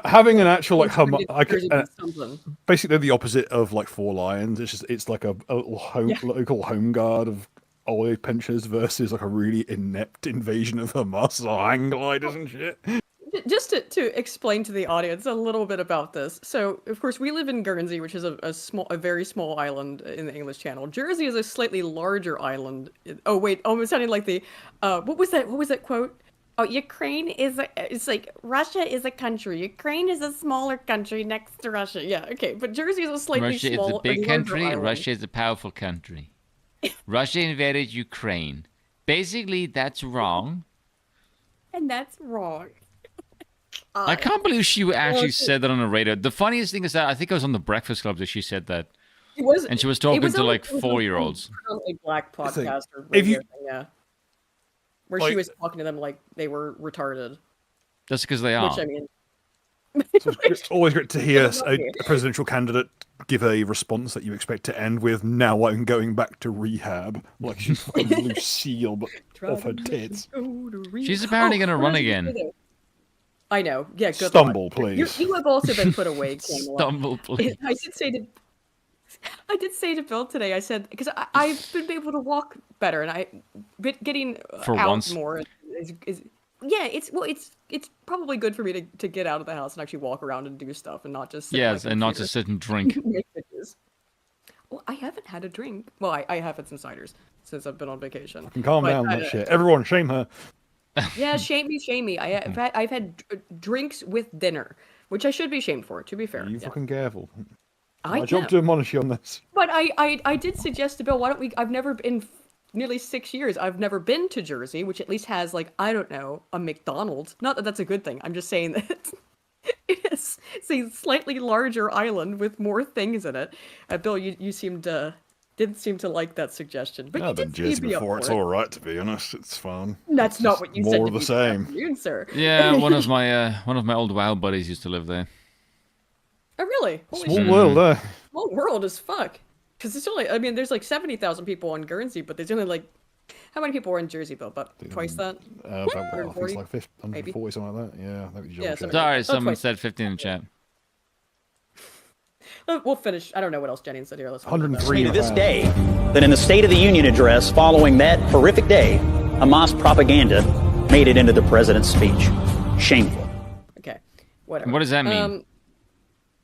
Having an actual basically the opposite of like Four Lions. It's like a local home guard of oil pinchers versus like a really inept invasion of Hamas or hang gliders and shit. Just to explain to the audience a little bit about this. So, of course, we live in Guernsey, which is a very small island in the English Channel. Jersey is a slightly larger island. Oh wait, it sounded like the what was that quote? Oh, Ukraine it's like Russia is a country. Ukraine is a smaller country next to Russia. Yeah, okay, but Jersey is a slightly Russia is a big country. Island. Russia is a powerful country. Russia invaded Ukraine. Basically, that's wrong. And that's wrong. I can't believe she actually said that on the radio. The funniest thing is that I think it was on the Breakfast Club that she said that. And she was talking to like 4-year-olds. Predominantly black podcast or if you- radio thing, yeah. Where Like- she was talking to them like they were retarded. That's because they are. Which, I mean... It's always great to hear a presidential candidate give a response that you expect to end with, "Now I'm going back to rehab." Like she's fucking Lucille, but off her tits. She's apparently going to run again. I know. Yeah, good Stumble, luck. please. You have also been put away, Kamala. Stumble, please. I did say to Bill today, I said, because I've been able to walk better, and getting For out once. more is yeah, it's probably good for me to get out of the house and actually walk around and do stuff and not just sit Yes, on my and not computer. just sit and drink. Make videos. Well, I haven't had a drink. Well, I have had some ciders since I've been on vacation. Calm But, down, that shit. Everyone, shame her. Yeah, shame me. I've had drinks with dinner, which I should be shamed for. To be fair, You fucking careful. I My job am. to admonish you on this. But I did suggest to Bill, why don't we? I've never in nearly 6 years. I've never been to Jersey, which at least has like I don't know a McDonald's. Not that that's a good thing. I'm just saying that it's a slightly larger island with more things in it. Bill, you seemed didn't seem to like that suggestion. But Yeah, you I've been did Jersey seem to be up before. It's for it. all right, to be honest. It's fun. That's not what you said. More to of the me this same. afternoon, sir. Yeah, one of my old WoW buddies used to live there. Oh really? Holy Small shit. world, Small world as fuck. Because it's only, I mean, there's like 70,000 people on Guernsey, but there's only like, how many people were in Jersey, Bill? About twice that? About, I think it's 140? like 140, something like that. Yeah, that was Yeah, Georgia. Sorry, someone twice. said 15 in the chat. We'll finish. I don't know what else Jenny said here. Let's 103. To this day, that in the State of the Union address following that horrific day, Hamas propaganda made it into the president's speech. Shameful. Okay, whatever. What does that mean?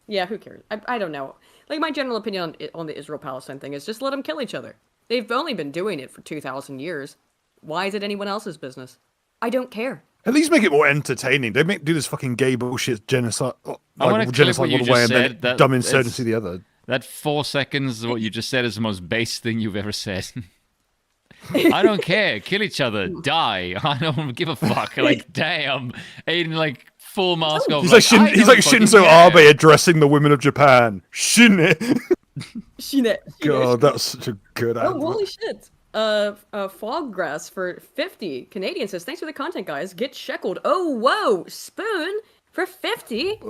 Yeah, who cares? I don't know. Like, my general opinion on the Israel-Palestine thing is just let them kill each other. They've only been doing it for 2,000 years. Why is it anyone else's business? I don't care. At least make it more entertaining. They do this fucking gay bullshit genocide, I wanna clip genocide what you one just way and then said, that dumb it's- insurgency the other. That 4 seconds, what you just said, is the most base thing you've ever said. I don't care. Kill each other. Die. I don't give a fuck. Like, damn. Aiden, like, full mask off. He's like, Shinzo Abe addressing the women of Japan. Shine. Shine. God, that's such a good Oh, advert. holy shit. Foggrass for 50. Canadian says, thanks for the content, guys. Get sheckled. Oh, whoa. Spoon for 50.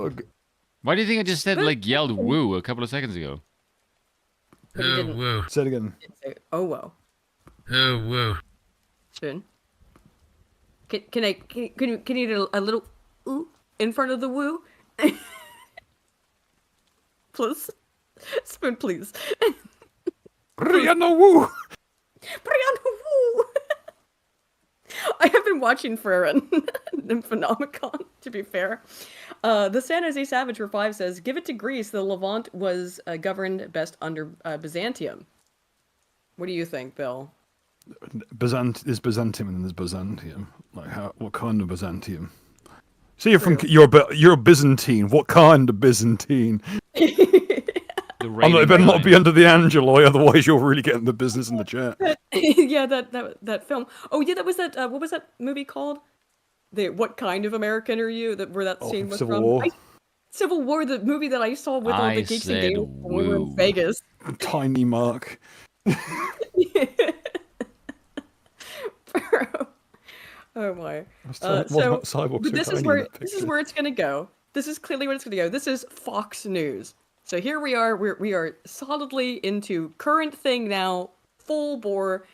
Why do you think I just said, like, yelled woo a couple of seconds ago? But he didn't. Whoa. Say it again. Say, oh, whoa. Oh, whoa. Spoon. Can you do a little ooh in front of the woo? Please. Spoon, please. Brianna Woo! Brianna Woo! I have been watching Frerin and Phenomenon, to be fair. The San Jose Savage for 5 says, give it to Greece. The Levant was governed best under Byzantium. What do you think, Bill? There's Byzantium and then there's Byzantium. Like, what kind of Byzantium? So you're a Byzantine. What kind of Byzantine? It better not be under the Angeloi, otherwise you're really getting the business in the chat. Yeah, that film. Oh yeah, that was that. What was that movie called? The What Kind of American Are You? Where that scene was Civil from? War. Civil War, the movie that I saw with all the geeks and games when we were in Vegas. Tiny Mark. Oh my. But this is where it's gonna go. This is clearly where it's gonna go. This is Fox News. So here we are. We are solidly into current thing now. Full bore.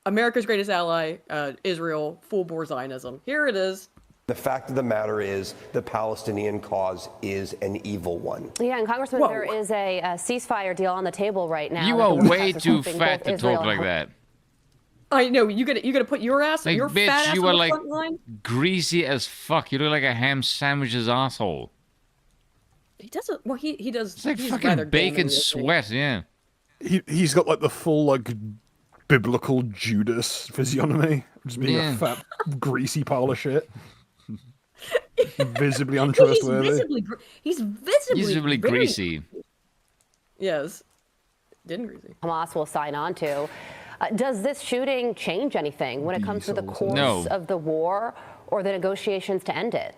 America's greatest ally, Israel. Full bore Zionism. Here it is. The fact of the matter is the Palestinian cause is an evil one. Yeah, and Congressman, there is a ceasefire deal on the table right now. You are way too fat to talk like that. I know you gonna put your ass, Like, your bitch, fat ass you on are the like front line. greasy as fuck. You look like a ham sandwich's asshole. He doesn't. Well, he does. It's like he's rather fucking bacon gay, isn't he? sweat, yeah. He's got like the full like biblical Judas physiognomy, just being a fat, greasy pile of shit. Visibly untrustworthy. He's visibly greasy. Yes. Didn't greasy. Hamas will sign on to. Does this shooting change anything when it comes to the course of the war or the negotiations to end it?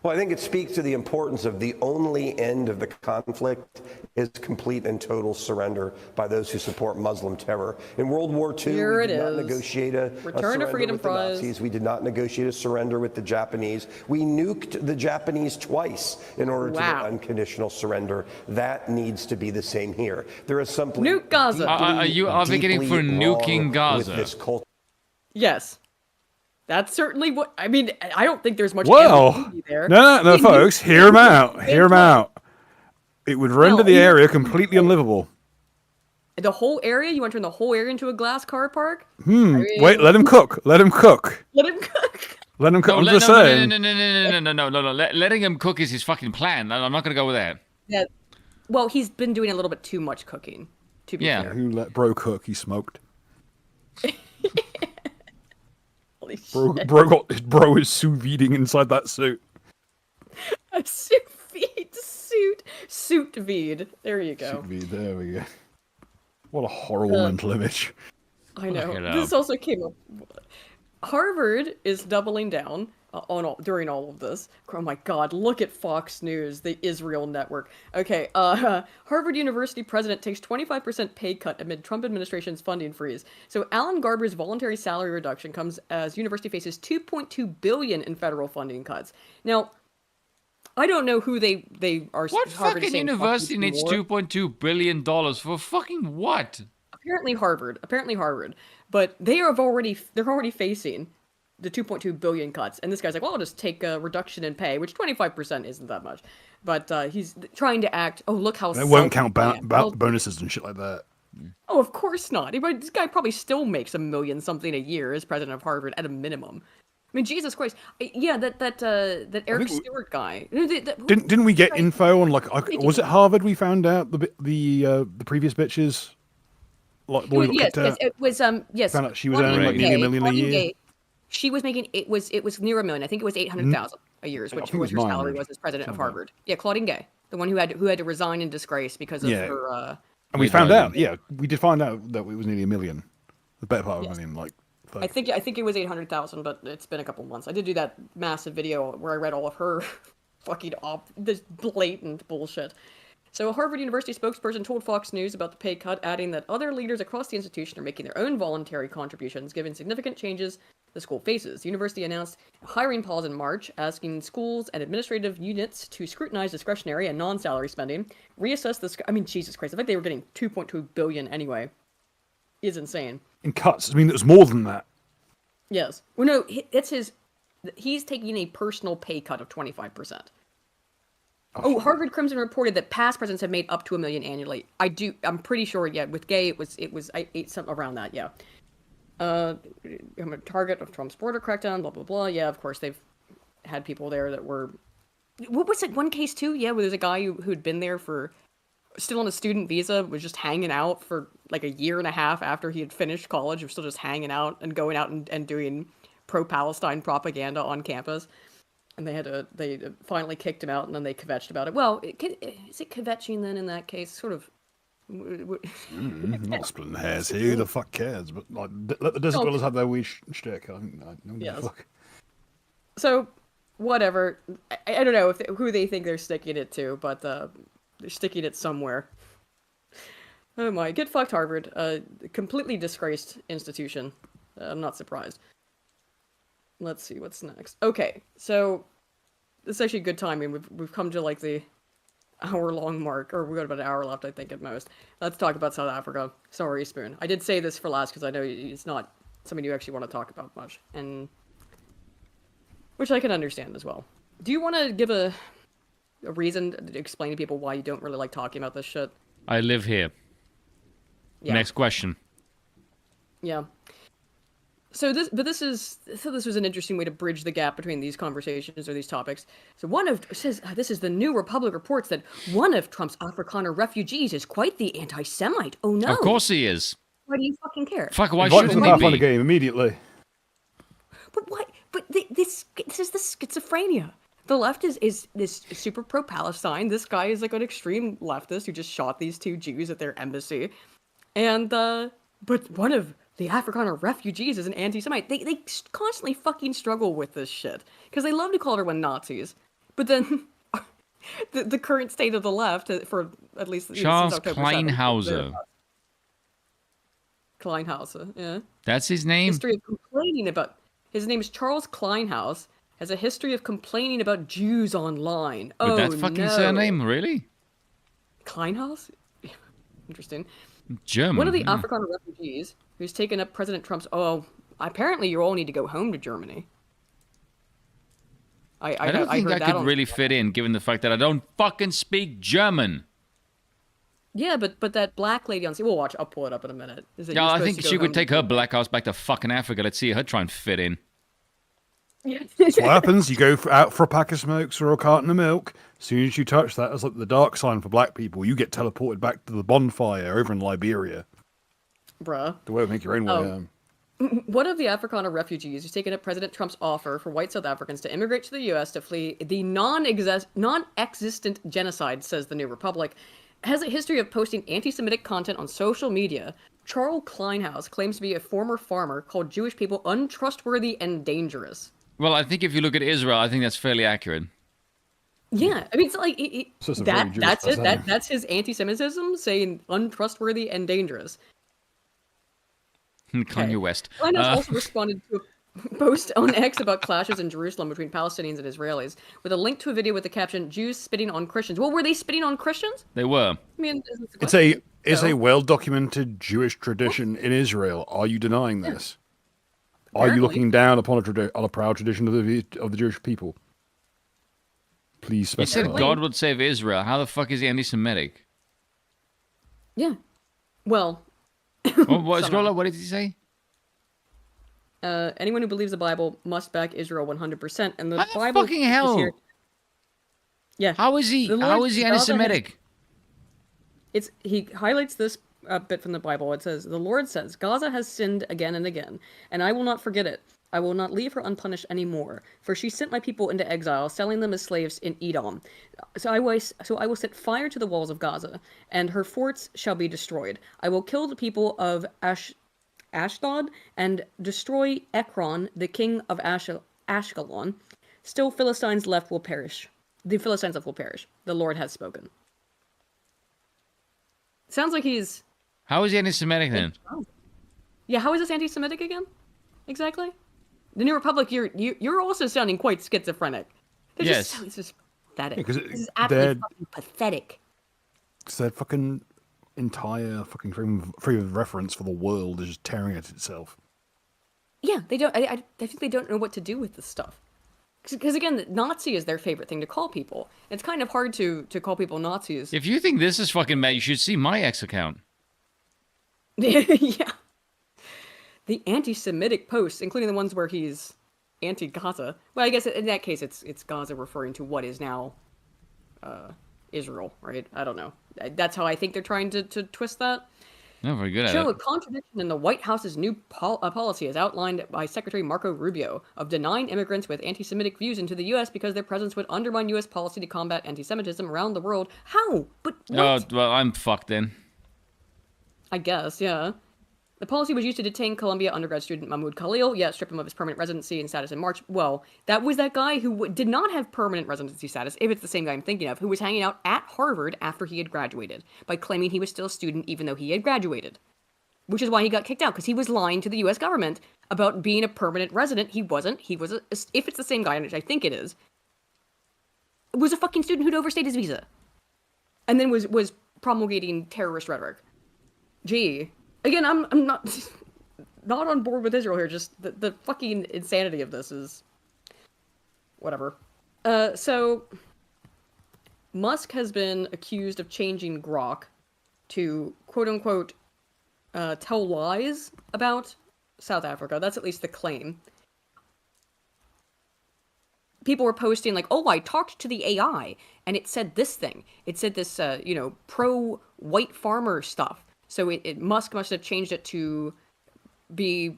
Well, I think it speaks to the importance of the only end of the conflict is complete and total surrender by those who support Muslim terror. In World War II, we did not negotiate a surrender with the Nazis. We did not negotiate a surrender with the Japanese. We nuked the Japanese twice in order to get unconditional surrender. That needs to be the same here. There is something nuke Gaza. Are we getting for nuking Gaza? With this culture. Yes. That's certainly what I mean. I don't think there's much ambiguity there. No, folks, hear him out. Hear him out. It would render the area completely unlivable. The whole area? You want to turn the whole area into a glass car park? I mean, wait, let him cook. Let him cook. Let him cook. Let him cook. No, I'm just saying. No. Letting him cook is his fucking plan. I'm not going to go with that. Yeah. Well, he's been doing a little bit too much cooking, to be fair. Who let bro cook? He smoked. Bro is sous videing inside that suit. A sous vide suit. Suit vide. There you go. Suit vide, there we go. What a horrible mental image. I know. This also came up. Harvard is doubling down during all of this. Oh my God! Look at Fox News, the Israel network. Okay, Harvard University president takes 25% pay cut amid Trump administration's funding freeze. So Alan Garber's voluntary salary reduction comes as university faces $2.2 billion in federal funding cuts. Now, I don't know who they are. What Harvard fucking university needs $2.2 billion for fucking what? Apparently Harvard. But they're already facing the 2.2 billion cuts, and this guy's like, well, I'll just take a reduction in pay, which 25% isn't that much, but he's trying to act. Oh, look how. They won't count bonuses and shit like that. Oh, of course not. This guy probably still makes $1 million something a year as president of Harvard at a minimum. I mean, Jesus Christ. Yeah, that Eric Stewart guy. Didn't we get info on was it Harvard? We found out the previous bitches. Yes, it was. Yes. Found out she was earning like nearly $1 million a year. She was making it was near $1 million. I think it was 800,000 a year, which was her salary was as president of Harvard. Yeah, Claudine Gay, the one who had to resign in disgrace because of her. And we found out. Yeah, we did find out that it was nearly $1 million, the better part of $1 million. I think it was 800,000, but it's been a couple months. I did do that massive video where I read all of her fucking this blatant bullshit. So a Harvard University spokesperson told Fox News about the pay cut, adding that other leaders across the institution are making their own voluntary contributions, given significant changes the school faces. The university announced a hiring pause in March, asking schools and administrative units to scrutinize discretionary and non-salary spending, reassess the. I mean, Jesus Christ! I think they were getting $2.2 billion anyway. Is insane. In cuts, I mean, it was more than that. Yes. Well, no, it's his. He's taking a personal pay cut of 25%. Oh, Harvard Crimson reported that past presidents have made up to $1 million annually. I'm pretty sure. Yeah, with Gay, it was I ate something around that. Yeah. I'm a target of Trump's border crackdown. Blah blah blah. Yeah, of course they've had people there that were. What was it? One case too? Yeah, where there's a guy who'd been there for, still on a student visa, was just hanging out for like a year and a half after he had finished college. Was still just hanging out and going out and doing pro-Palestine propaganda on campus. And they finally kicked him out, and then they kvetched about it. Well, is it kvetching then in that case? Sort of. Not splitting hairs here. Who the fuck cares? But like, let the desert dwellers have their wee shtick. Yes. Fuck. So, whatever. I don't know who they think they're sticking it to, but they're sticking it somewhere. Oh my! Get fucked, Harvard. Completely disgraced institution. I'm not surprised. Let's see what's next. Okay, so this is actually good timing. We've come to like the hour-long mark, or we've got about an hour left, I think, at most. Let's talk about South Africa. Sorry, Spoon. I did say this for last because I know it's not something you actually want to talk about much, and which I can understand as well. Do you want to give a reason to explain to people why you don't really like talking about this shit? I live here. Yeah. Next question. Yeah. So this was an interesting way to bridge the gap between these conversations or these topics. So this is the New Republic reports that one of Trump's Afrikaner refugees is quite the anti-Semite. Oh no! Of course he is. Why do you fucking care? Fuck! Why shouldn't he be? On the game immediately. But why? But this is the schizophrenia. The left is this super pro-Palestine. This guy is like an extreme leftist who just shot these two Jews at their embassy, and but one of the Afrikaner refugees is an anti-Semite. They constantly fucking struggle with this shit because they love to call everyone Nazis, but then the current state of the left, for at least Charles since October 7th, Kleinhauser. Kleinhauser, yeah. That's his name? History of complaining about... His name is Charles Kleinhaus. Has a history of complaining about Jews online. With that fucking surname, really? Kleinhaus? Interesting. German. One of the Afrikaner refugees who's taken up President Trump's... Oh, apparently you all need to go home to Germany. I don't think I could really fit in, given the fact that I don't fucking speak German. Yeah, but that black lady on... We'll watch. I'll pull it up in a minute. Yeah, I think she could take her black ass back to fucking Africa. Let's see her try and fit in. That's what happens. You go out for a pack of smokes or a carton of milk. As soon as you touch that, it's like the dark sign for black people. You get teleported back to the bonfire over in Liberia. Bruh. The way to make your own way home. One of the Afrikaner refugees who's taken up President Trump's offer for white South Africans to immigrate to the U.S. to flee the non-existent genocide, says the New Republic, has a history of posting anti-Semitic content on social media. Charles Kleinhaus claims to be a former farmer, called Jewish people untrustworthy and dangerous. Well, I think if you look at Israel, I think that's fairly accurate. Yeah, I mean, it's like that's it. persona. That's his anti-Semitism, saying untrustworthy and dangerous. Kanye West. Kleinhaus also responded to a post on X about clashes in Jerusalem between Palestinians and Israelis, with a link to a video with the caption "Jews spitting on Christians." Well, were they spitting on Christians? They were. I mean, It's a well-documented Jewish tradition in Israel. Are you denying this? Are you looking down upon a proud tradition of the Jewish people? Please He specify. said God would save Israel. How the fuck is he anti-Semitic? Yeah. Well. What did he say? Anyone who believes the Bible must back Israel 100%, and the How the Bible fucking is hell? here. Yeah. How is he? How is he anti-Semitic? He highlights this bit from the Bible. It says, "The Lord says, Gaza has sinned again and again, and I will not forget it. I will not leave her unpunished anymore, for she sent my people into exile, selling them as slaves in Edom. So I will set fire to the walls of Gaza, and her forts shall be destroyed. I will kill the people of Ashdod and destroy Ekron, the king of Ashkelon. Still Philistines left will perish. The Philistines left will perish. The Lord has spoken." Sounds like he's... How is he anti-Semitic then? Yeah, how is this anti-Semitic again? Exactly? The New Republic, you're also sounding quite schizophrenic. Yes. It's just pathetic. Yeah, 'cause this is absolutely fucking pathetic. Because their fucking entire fucking frame of reference for the world is just tearing at itself. Yeah, they don't. I think they don't know what to do with this stuff. Because again, Nazi is their favorite thing to call people. It's kind of hard to call people Nazis. If you think this is fucking bad, you should see my X account. Yeah. The anti-Semitic posts, including the ones where he's anti-Gaza. Well, I guess in that case, it's Gaza referring to what is now Israel, right? I don't know. That's how I think they're trying to twist that. No, very good at Show it. a contradiction in the White House's new policy, as outlined by Secretary Marco Rubio, of denying immigrants with anti-Semitic views into the U.S. because their presence would undermine U.S. policy to combat anti-Semitism around the world. How? But what? Oh, well, I'm fucked then. I guess, yeah. The policy was used to detain Columbia undergrad student Mahmoud Khalil, strip him of his permanent residency and status in March. Well, that was that guy who did not have permanent residency status, if it's the same guy I'm thinking of, who was hanging out at Harvard after he had graduated, by claiming he was still a student even though he had graduated. Which is why he got kicked out, because he was lying to the U.S. government about being a permanent resident. He wasn't. He was, if it's the same guy, which I think it is, was a fucking student who'd overstayed his visa. And then was promulgating terrorist rhetoric. Gee. Again, I'm not on board with Israel here. Just the fucking insanity of this is whatever. So Musk has been accused of changing Grok to quote unquote tell lies about South Africa. That's at least the claim. People were posting like, "Oh, I talked to the AI and it said this thing. It said this, pro-white farmer stuff." So Musk must have changed it to be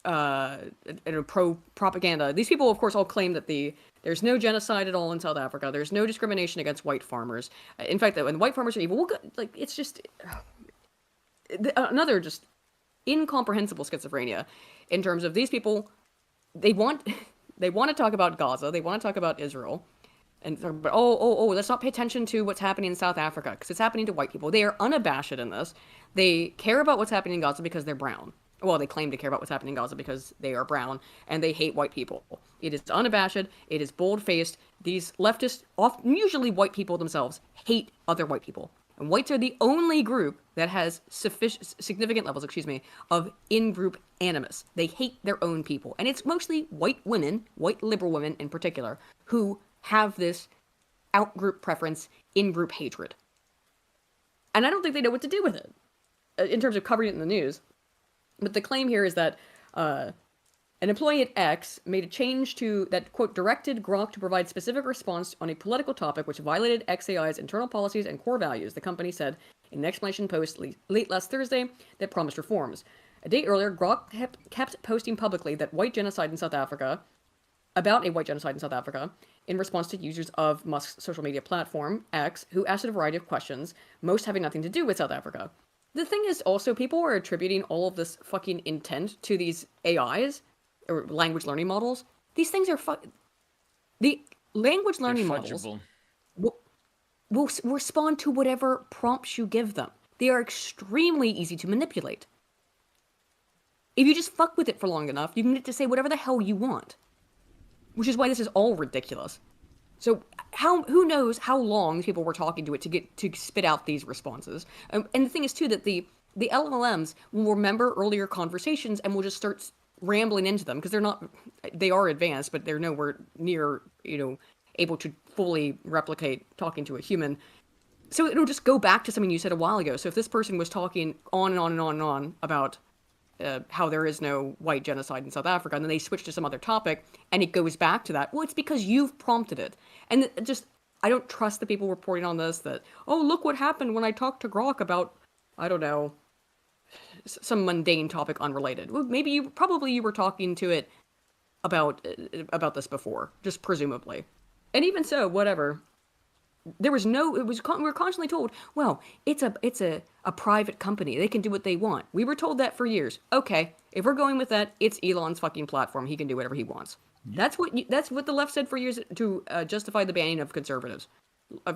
pro-propaganda. These people, of course, all claim that there's no genocide at all in South Africa. There's no discrimination against white farmers. In fact, when white farmers are evil, it's just... another just incomprehensible schizophrenia in terms of these people. They want to talk about Gaza. They want to talk about Israel. And but let's not pay attention to what's happening in South Africa because it's happening to white people. They are unabashed in this. They care about what's happening in Gaza because they're brown. Well, they claim to care about what's happening in Gaza because they are brown and they hate white people. It is unabashed. It is bold-faced. These leftists, often, usually white people themselves, hate other white people. And whites are the only group that has significant levels, of in-group animus. They hate their own people. And it's mostly white women, white liberal women in particular, who have this out-group preference, in-group hatred. And I don't think they know what to do with it in terms of covering it in the news. But the claim here is that an employee at X made a change that, quote, directed Grok to provide specific response on a political topic which violated XAI's internal policies and core values, the company said in an explanation post late last Thursday that promised reforms. A day earlier, Grok kept posting publicly that about a white genocide in South Africa, in response to users of Musk's social media platform, X, who asked it a variety of questions, most having nothing to do with South Africa. The thing is also, people are attributing all of this fucking intent to these AIs, or language learning models. These things are the language learning models will respond to whatever prompts you give them. They are extremely easy to manipulate. If you just fuck with it for long enough, you can get to say whatever the hell you want. Which is why this is all ridiculous. So who knows how long these people were talking to it to spit out these responses. And the thing is, too, that the LLMs will remember earlier conversations and will just start rambling into them because they are advanced, but they're nowhere near, able to fully replicate talking to a human. So it'll just go back to something you said a while ago. So if this person was talking on and on and on and on about how there is no white genocide in South Africa, and then they switch to some other topic, and it goes back to that. Well, it's because you've prompted it. And I don't trust the people reporting on this that, oh, look what happened when I talked to Grok about, I don't know, some mundane topic unrelated. Well, maybe you were talking to it about this before, just presumably. And even so, whatever. We were constantly told, well, it's a private company. They can do what they want. We were told that for years. Okay, if we're going with that, it's Elon's fucking platform. He can do whatever he wants. That's what the left said for years to justify the banning of conservatives.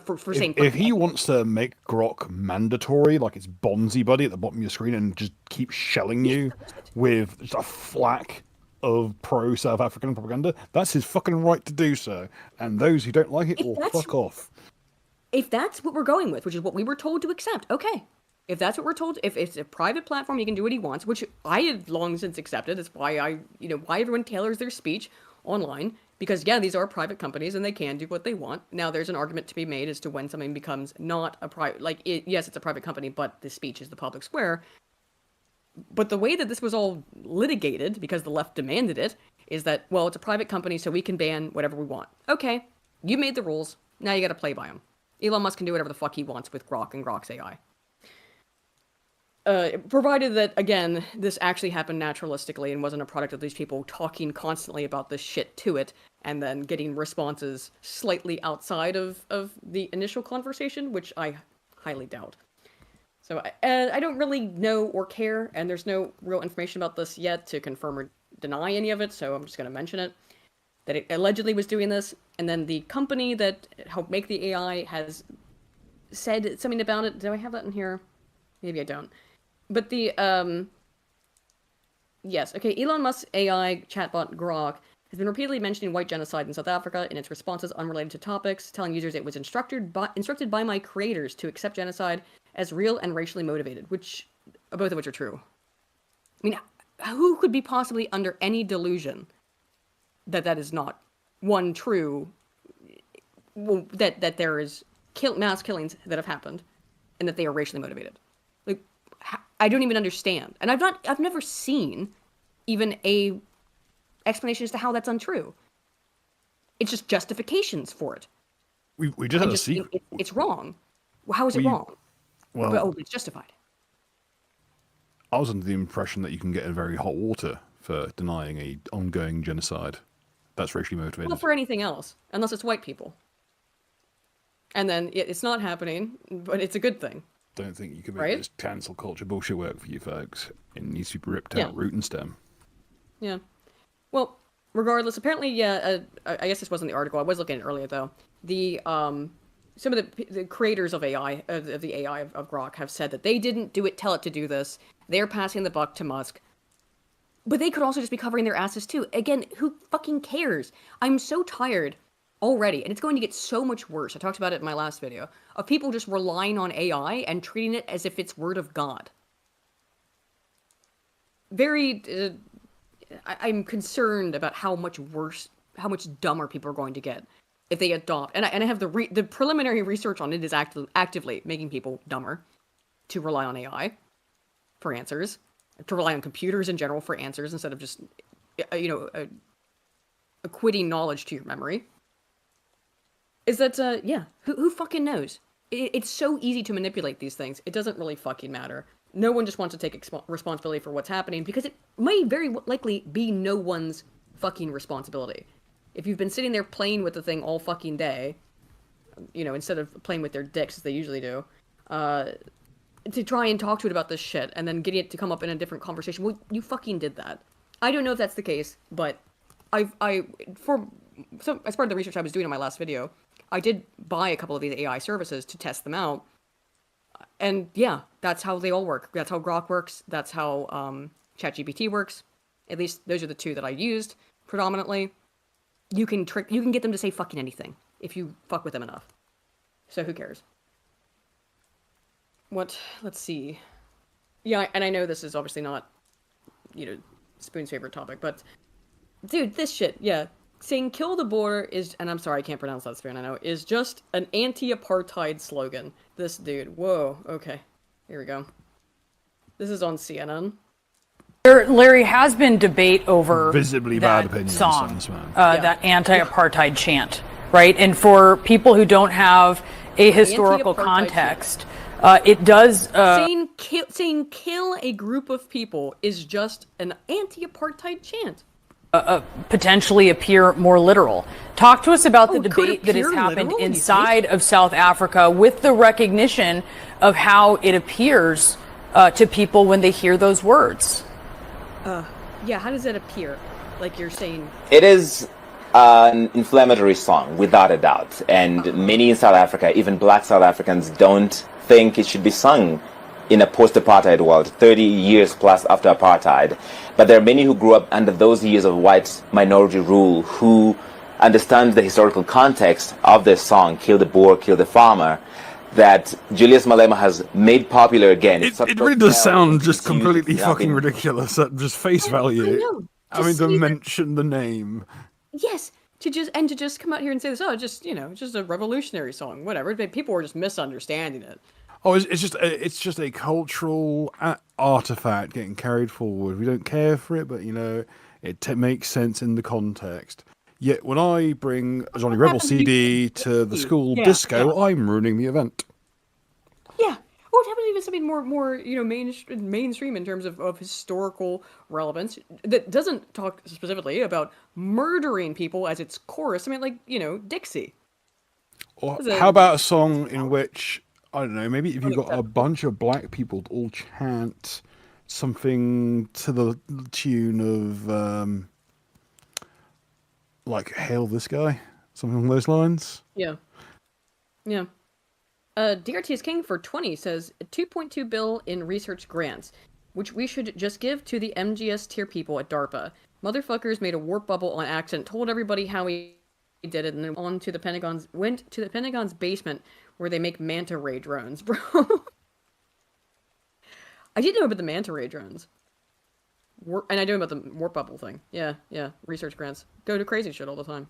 For saying if he wants to make Grok mandatory, like it's Bonzi Buddy at the bottom of your screen, and just keep shelling you with just a flack of pro-South African propaganda, that's his fucking right to do so. And those who don't like it will fuck off. If that's what we're going with, which is what we were told to accept, okay. If that's what we're told, if it's a private platform, he can do what he wants, which I have long since accepted. That's why why everyone tailors their speech online, because these are private companies and they can do what they want. Now, there's an argument to be made as to when something becomes not a private, yes, it's a private company, but the speech is the public square. But the way that this was all litigated, because the left demanded it, is that, well, it's a private company, so we can ban whatever we want. Okay, you made the rules. Now you got to play by them. Elon Musk can do whatever the fuck he wants with Grok and Grok's AI. Provided that, again, this actually happened naturalistically and wasn't a product of these people talking constantly about this shit to it and then getting responses slightly outside of the initial conversation, which I highly doubt. So I don't really know or care, and there's no real information about this yet to confirm or deny any of it, so I'm just going to mention it. That it allegedly was doing this, and then the company that helped make the AI has said something about it. Do I have that in here? Maybe I don't. But yes, okay, Elon Musk's AI chatbot Grok has been repeatedly mentioning white genocide in South Africa in its responses unrelated to topics, telling users it was instructed by my creators to accept genocide as real and racially motivated, both of which are true. I mean, who could be possibly under any delusion that is not one true, that there is mass killings that have happened and that they are racially motivated? Like, I don't even understand. And I've never seen even a explanation as to how that's untrue. It's just justifications for it. We just had a secret. It's wrong. How is it wrong? Well, it's justified. I was under the impression that you can get in very hot water for denying a ongoing genocide that's racially motivated. Not for anything else, unless it's white people. And then it's not happening, but it's a good thing. don't think you can make this cancel culture bullshit work for you folks. It needs to be ripped out root and stem. Yeah. Well, regardless, apparently, I guess this wasn't the article. I was looking at it earlier, though. The some of the creators of AI, of the AI of Grok, have said that they didn't tell it to do this. They're passing the buck to Musk. But they could also just be covering their asses, too. Again, who fucking cares? I'm so tired already, and it's going to get so much worse. I talked about it in my last video, of people just relying on AI and treating it as if it's word of God. I'm concerned about how much worse, how much dumber people are going to get if they adopt. And I have the preliminary research on it is actively making people dumber to rely on AI for answers, to rely on computers in general for answers instead of just, acquitting knowledge to your memory. Is that, who fucking knows? It's so easy to manipulate these things. It doesn't really fucking matter. No one just wants to take responsibility for what's happening because it may very likely be no one's fucking responsibility. If you've been sitting there playing with the thing all fucking day, instead of playing with their dicks as they usually do, to try and talk to it about this shit and then getting it to come up in a different conversation, well, you fucking did that. I don't know if that's the case, but as part of the research I was doing in my last video, I did buy a couple of these AI services to test them out. And yeah, that's how they all work. That's how Grok works. That's how ChatGPT works. At least those are the two that I used predominantly. You can get them to say fucking anything if you fuck with them enough. So who cares? Let's see. Yeah, and I know this is obviously not, Spoon's favorite topic, but dude, this shit, yeah. Saying kill the border is, and I'm sorry, I can't pronounce that, Spoon, I know, is just an anti-apartheid slogan. This dude, whoa, okay. Here we go. This is on CNN. There, Larry, has been debate over visibly that bad opinions song, on this man. That anti-apartheid chant, right? And for people who don't have a historical context, it does... saying kill a group of people is just an anti-apartheid chant. Potentially appear more literal. Talk to us about the debate that has happened inside of South Africa with the recognition of how it appears to people when they hear those words. Yeah, how does that appear? Like you're saying... It is an inflammatory song, without a doubt. And many in South Africa, even black South Africans, don't think it should be sung in a post-apartheid world, 30 years plus after apartheid. But there are many who grew up under those years of white minority rule who understand the historical context of this song, Kill the Boer, Kill the Farmer, that Julius Malema has made popular again. It really does sound just completely fucking ridiculous at just face value. I mean, to mention the name. Yes, to just come out here and say this, it's just a revolutionary song, whatever. People were just misunderstanding it. Oh, it's just a cultural artifact getting carried forward. We don't care for it, but it makes sense in the context. Yet when I bring a Johnny Rebel CD to the school disco, I'm ruining the event. Yeah. Or it happens to be something more mainstream in terms of historical relevance that doesn't talk specifically about murdering people as its chorus. I mean, Dixie. Or how about a song in which, I don't know, maybe if you've got a bunch of black people all chant something to the tune of, Hail This Guy, something along those lines. Yeah. Yeah. DRT is King for 20 says, $2.2 billion in research grants, which we should just give to the MGS tier people at DARPA. Motherfuckers made a warp bubble on accident, told everybody how he did it, and then went to the Pentagon's basement where they make manta ray drones, bro. I didn't know about the manta ray drones. And I know about the warp bubble thing. Yeah, research grants. Go to crazy shit all the time.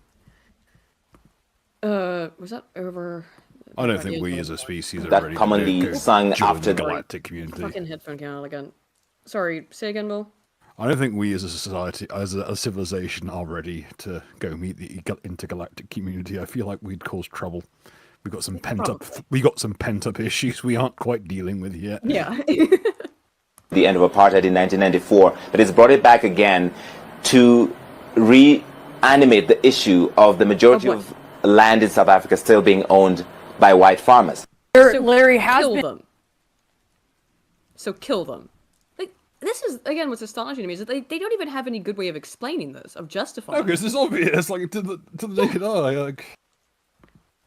Was that over? I don't think we as a species are that ready commonly to sung after the galactic community. Fucking headphone count again. Sorry, say again, Bill. I don't think we as a society, as a civilization, are ready to go meet the intergalactic community. I feel like we'd cause trouble. We got some pent up issues we aren't quite dealing with yet. Yeah. The end of apartheid in 1994, but it's brought it back again to reanimate the issue of the majority of land in South Africa still being owned by white farmers. Larry has been... so kill them. Like, this is, again, what's astonishing to me is that they don't even have any good way of explaining this, of justifying No, because it's obvious, like, to the naked eye, like...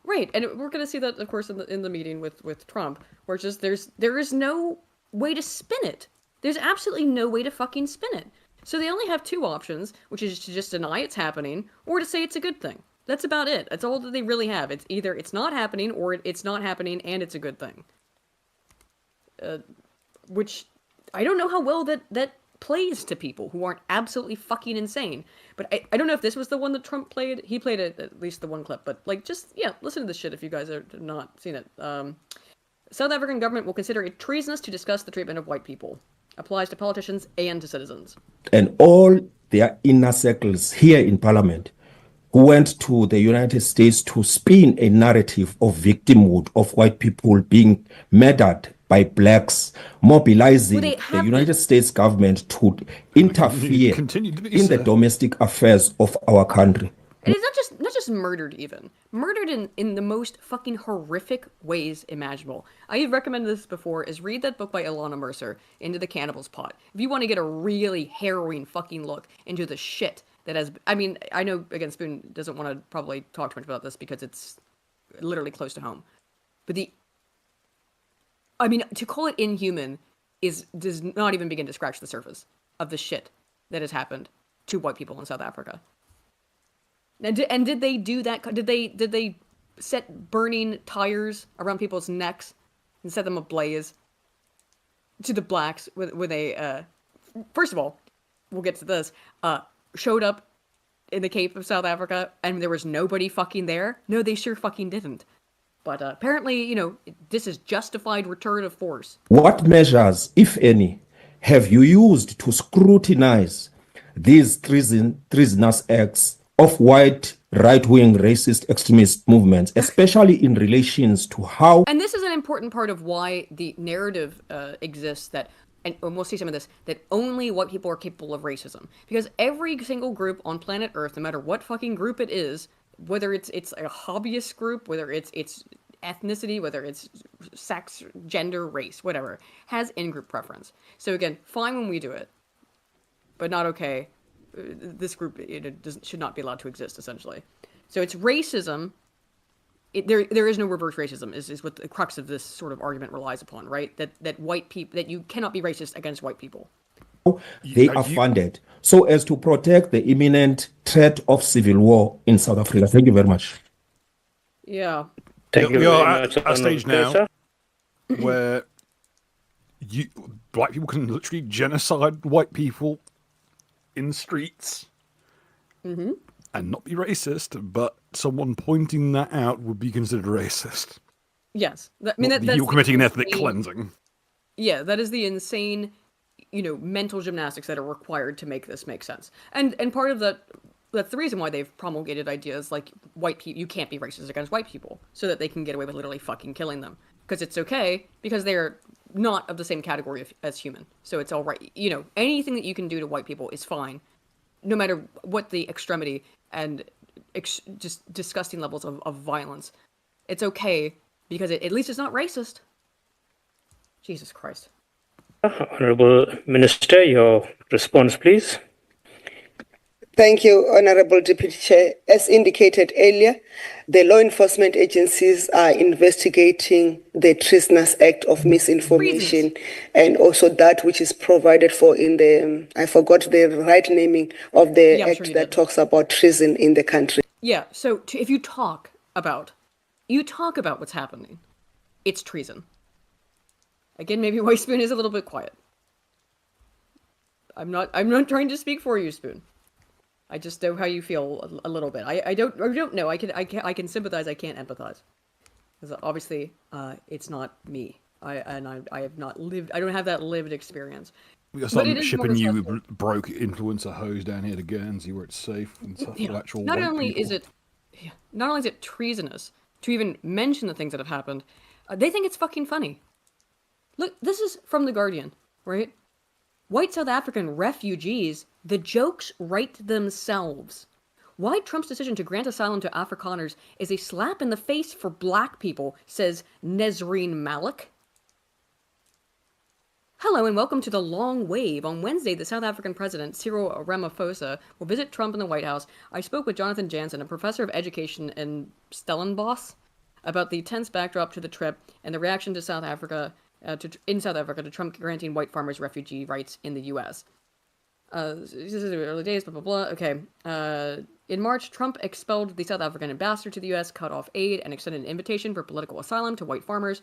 Right, and we're going to see that, of course, in the meeting with Trump, where it's just there is no way to spin it. There's absolutely no way to fucking spin it. So they only have two options, which is to just deny it's happening, or to say it's a good thing. That's about it. That's all that they really have. It's either it's not happening, or it's not happening and it's a good thing. Which, I don't know how well that plays to people who aren't absolutely fucking insane. But I don't know if this was the one that Trump played. He played at least the one clip. But, like, just, yeah, listen to this shit if you guys have not seen it. South African government will consider it treasonous to discuss the treatment of white people. Applies to politicians and to citizens. And all their inner circles here in Parliament who went to the United States to spin a narrative of victimhood of white people being murdered by blacks, mobilizing the United States government to interfere in the domestic affairs of our country. And it's not just murdered even. Murdered in the most fucking horrific ways imaginable. I have recommended this before, is read that book by Ilana Mercer, Into the Cannibal's Pot. If you want to get a really harrowing fucking look into the shit that has... I mean, I know, again, Spoon doesn't want to probably talk too much about this because it's literally close to home. But I mean, to call it inhuman does not even begin to scratch the surface of the shit that has happened to white people in South Africa. And did they do that? Did they set burning tires around people's necks and set them ablaze to the blacks when they, first of all, we'll get to this, showed up in the Cape of South Africa and there was nobody fucking there? No, they sure fucking didn't. But apparently, you know, this is justified return of force. What measures, if any, have you used to scrutinize these treasonous acts of white right-wing racist extremist movements, especially in relations to how... And this is an important part of why the narrative exists that, and we'll see some of this, that only white people are capable of racism. Because every single group on planet Earth, no matter what fucking group it is, whether it's a hobbyist group, whether it's ethnicity, whether it's sex, gender, race, whatever, has in-group preference. So again, fine when we do it, but not okay. This group should not be allowed to exist, essentially. So it's racism. There is no reverse racism, is what the crux of this sort of argument relies upon, right? That white people, that you cannot be racist against white people. They are funded so as to protect the imminent threat of civil war in South Africa. Thank you very much. Yeah. Thank you very much. At a stage now where black people can literally genocide white people in streets and not be racist, but someone pointing that out would be considered racist. Yes. You're committing an ethnic cleansing. Yeah, that is the insane, mental gymnastics that are required to make this make sense. And part of that's the reason why they've promulgated ideas like white people, you can't be racist against white people, so that they can get away with literally fucking killing them. Because it's okay, because they're not of the same category as human. So it's all right. Anything that you can do to white people is fine, no matter what the extremity and just disgusting levels of violence. It's okay, because at least it's not racist. Jesus Christ. Honorable Minister, your response, please. Thank you, Honorable Deputy Chair. As indicated earlier, the law enforcement agencies are investigating the treasonous act of misinformation and also that which is provided for in the, I forgot the right naming of the act that talks about treason in the country. Yeah, so if you talk about what's happening, it's treason. Again, maybe White Spoon is a little bit quiet. I'm not trying to speak for you, Spoon. I just know how you feel a little bit. I don't know. I can sympathize. I can't empathize. Because obviously, it's not me. I have not lived. I don't have that lived experience. We got some shipping you broke influencer hose down here to Guernsey where it's safe and stuff for actual Not white only people. is it treasonous to even mention the things that have happened, they think it's fucking funny. Look, this is from The Guardian, right? White South African refugees, the jokes write themselves. Why Trump's decision to grant asylum to Afrikaners is a slap in the face for black people, says Nesreen Malik. Hello and welcome to The Long Wave. On Wednesday, the South African president, Cyril Ramaphosa, will visit Trump in the White House. I spoke with Jonathan Jansen, a professor of education in Stellenbosch, about the tense backdrop to the trip and the reaction to South Africa, to Trump granting white farmers refugee rights in the U.S. This is the early days, blah, blah, blah. Okay. In March, Trump expelled the South African ambassador to the U.S., cut off aid, and extended an invitation for political asylum to white farmers,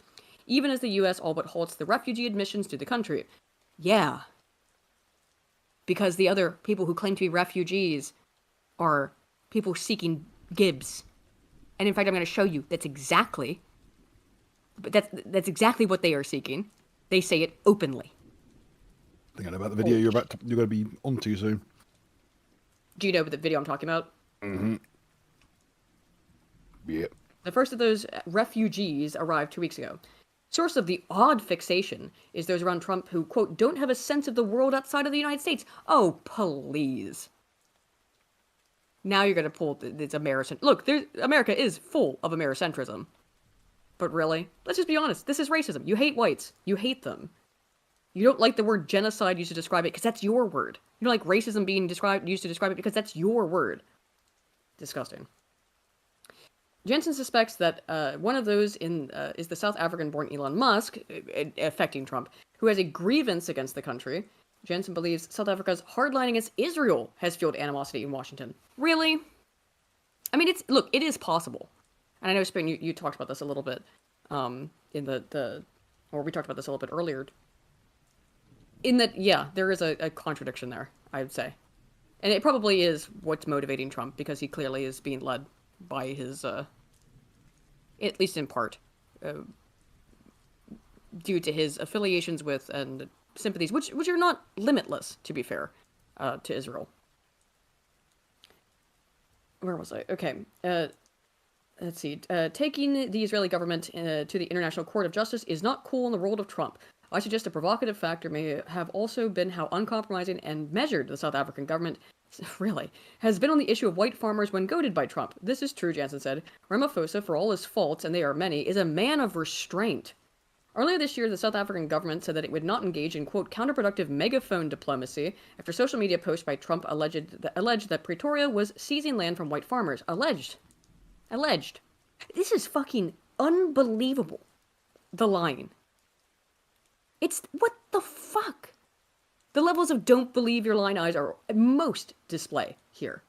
even as the U.S. all but halts the refugee admissions to the country. Yeah. Because the other people who claim to be refugees are people seeking Gibbs. And in fact, I'm going to show you that's exactly what they are seeking. They say it openly. Thinking about the video you're going to be onto soon. Do you know the video I'm talking about? Mm-hmm. Yep. The first of those refugees arrived 2 weeks ago. Source of the odd fixation is those around Trump who, quote, don't have a sense of the world outside of the United States. Oh, please. Now you're going to pull this American. Look, America is full of Americentrism. But really, let's just be honest. This is racism. You hate whites. You hate them. You don't like the word genocide used to describe it because that's your word. You don't like racism being used to describe it because that's your word. Disgusting. Jensen suspects that one of those is the South African-born Elon Musk, affecting Trump, who has a grievance against the country. Jensen believes South Africa's hardlining against Israel has fueled animosity in Washington. Really? I mean, it is possible. And I know, Spring, you talked about this a little bit or we talked about this a little bit earlier. In that, yeah, there is a contradiction there, I would say. And it probably is what's motivating Trump, because he clearly is being led by his, at least in part, due to his affiliations with and sympathies, which are not limitless, to be fair, to Israel. Where was I? Okay. Let's see. Taking the Israeli government to the International Court of Justice is not cool in the world of Trump. I suggest a provocative factor may have also been how uncompromising and measured the South African government really has been on the issue of white farmers when goaded by Trump. This is true, Jansen said. Ramaphosa, for all his faults, and they are many, is a man of restraint. Earlier this year, the South African government said that it would not engage in, quote, counterproductive megaphone diplomacy after social media posts by Trump alleged that Pretoria was seizing land from white farmers. Alleged. This is fucking unbelievable. The line. It's, what the fuck? The levels of don't believe your lying eyes are at most display here.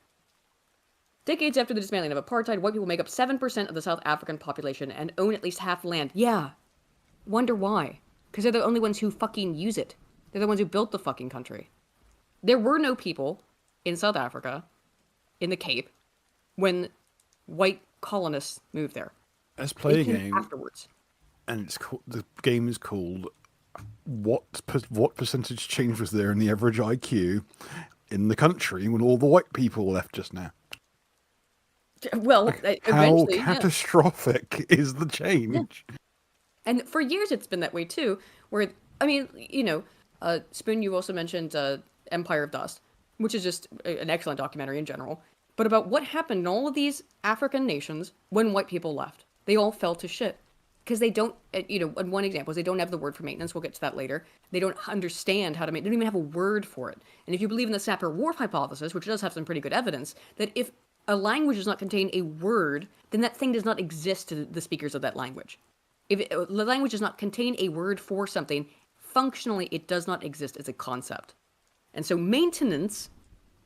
Decades after the dismantling of apartheid, white people make up 7% of the South African population and own at least half the land. Yeah. Wonder why? Because they're the only ones who fucking use it. They're the ones who built the fucking country. There were no people in South Africa, in the Cape, when white colonists moved there. Let's play a game. Afterwards. And the game is called What percentage change was there in the average IQ in the country when all the white people left just now? Well, how catastrophic is the change? Yeah. And for years it's been that way too, where, I mean, Spoon, you also mentioned Empire of Dust, which is just an excellent documentary in general, but about what happened in all of these African nations when white people left. They all fell to shit. Because they don't, and one example is they don't have the word for maintenance. We'll get to that later. They don't understand how to make, they don't even have a word for it. And if you believe in the Sapir-Whorf hypothesis, which does have some pretty good evidence, that if a language does not contain a word, then that thing does not exist to the speakers of that language. If the language does not contain a word for something, functionally it does not exist as a concept. And so maintenance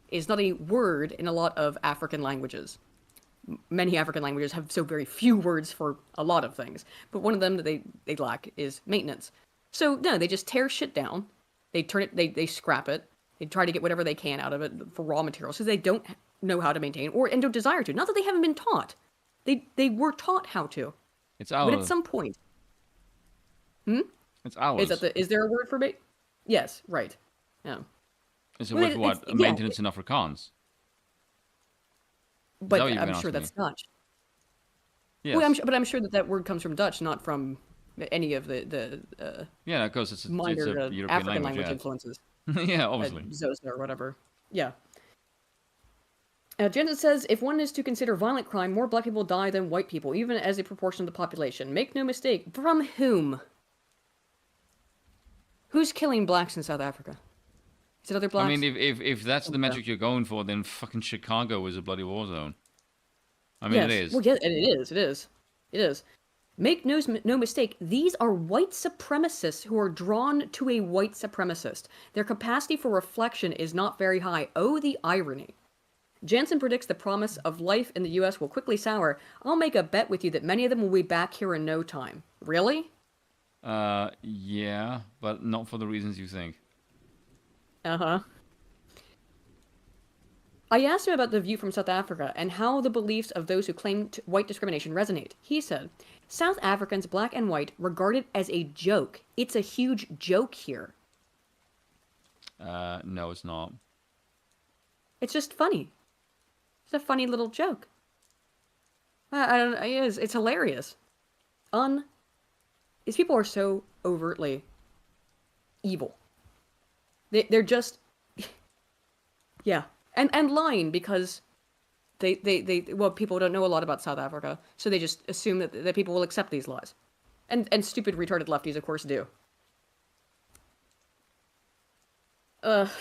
is not a word in a lot of African languages. Many African languages have so very few words for a lot of things, but one of them that they lack is maintenance. So no, they just tear shit down, they turn it, they scrap it, they try to get whatever they can out of it for raw materials because they don't know how to maintain and don't desire to. Not that they haven't been taught, they were taught how to. It's ours. But at some point, It's ours. Is there a word for it? Yes, right. Yeah. Is it with what? Maintenance in Afrikaans? But I'm sure that's Dutch. Yes. Well, I'm sure that word comes from Dutch, not from any of the yeah, of course, it's a European African language influences. Yeah, obviously. Xhosa or whatever. Yeah. Jensen says, if one is to consider violent crime, more black people die than white people, even as a proportion of the population. Make no mistake. From whom? who's killing blacks in South Africa? Is it other blacks? I mean, if that's the metric you're going for, then fucking Chicago is a bloody war zone. I mean, yes. it is. Well, yeah, it is. Make no mistake, these are white supremacists who are drawn to a white supremacist. Their capacity for reflection is not very high. Oh, the irony. Jansen predicts the promise of life in the U.S. will quickly sour. I'll make a bet with you that many of them will be back here in no time. Really? Yeah, but not for the reasons you think. Uh-huh. I asked him about the view from South Africa and how the beliefs of those who claim white discrimination resonate. He said, South Africans, black and white, regard it as a joke. It's a huge joke here. No, it's not. It's just funny. It's a funny little joke. I don't know. It's hilarious. These people are so overtly evil. They're just, yeah, and lying because well, people don't know a lot about South Africa, so they just assume that people will accept these lies, and stupid retarded lefties, of course, do.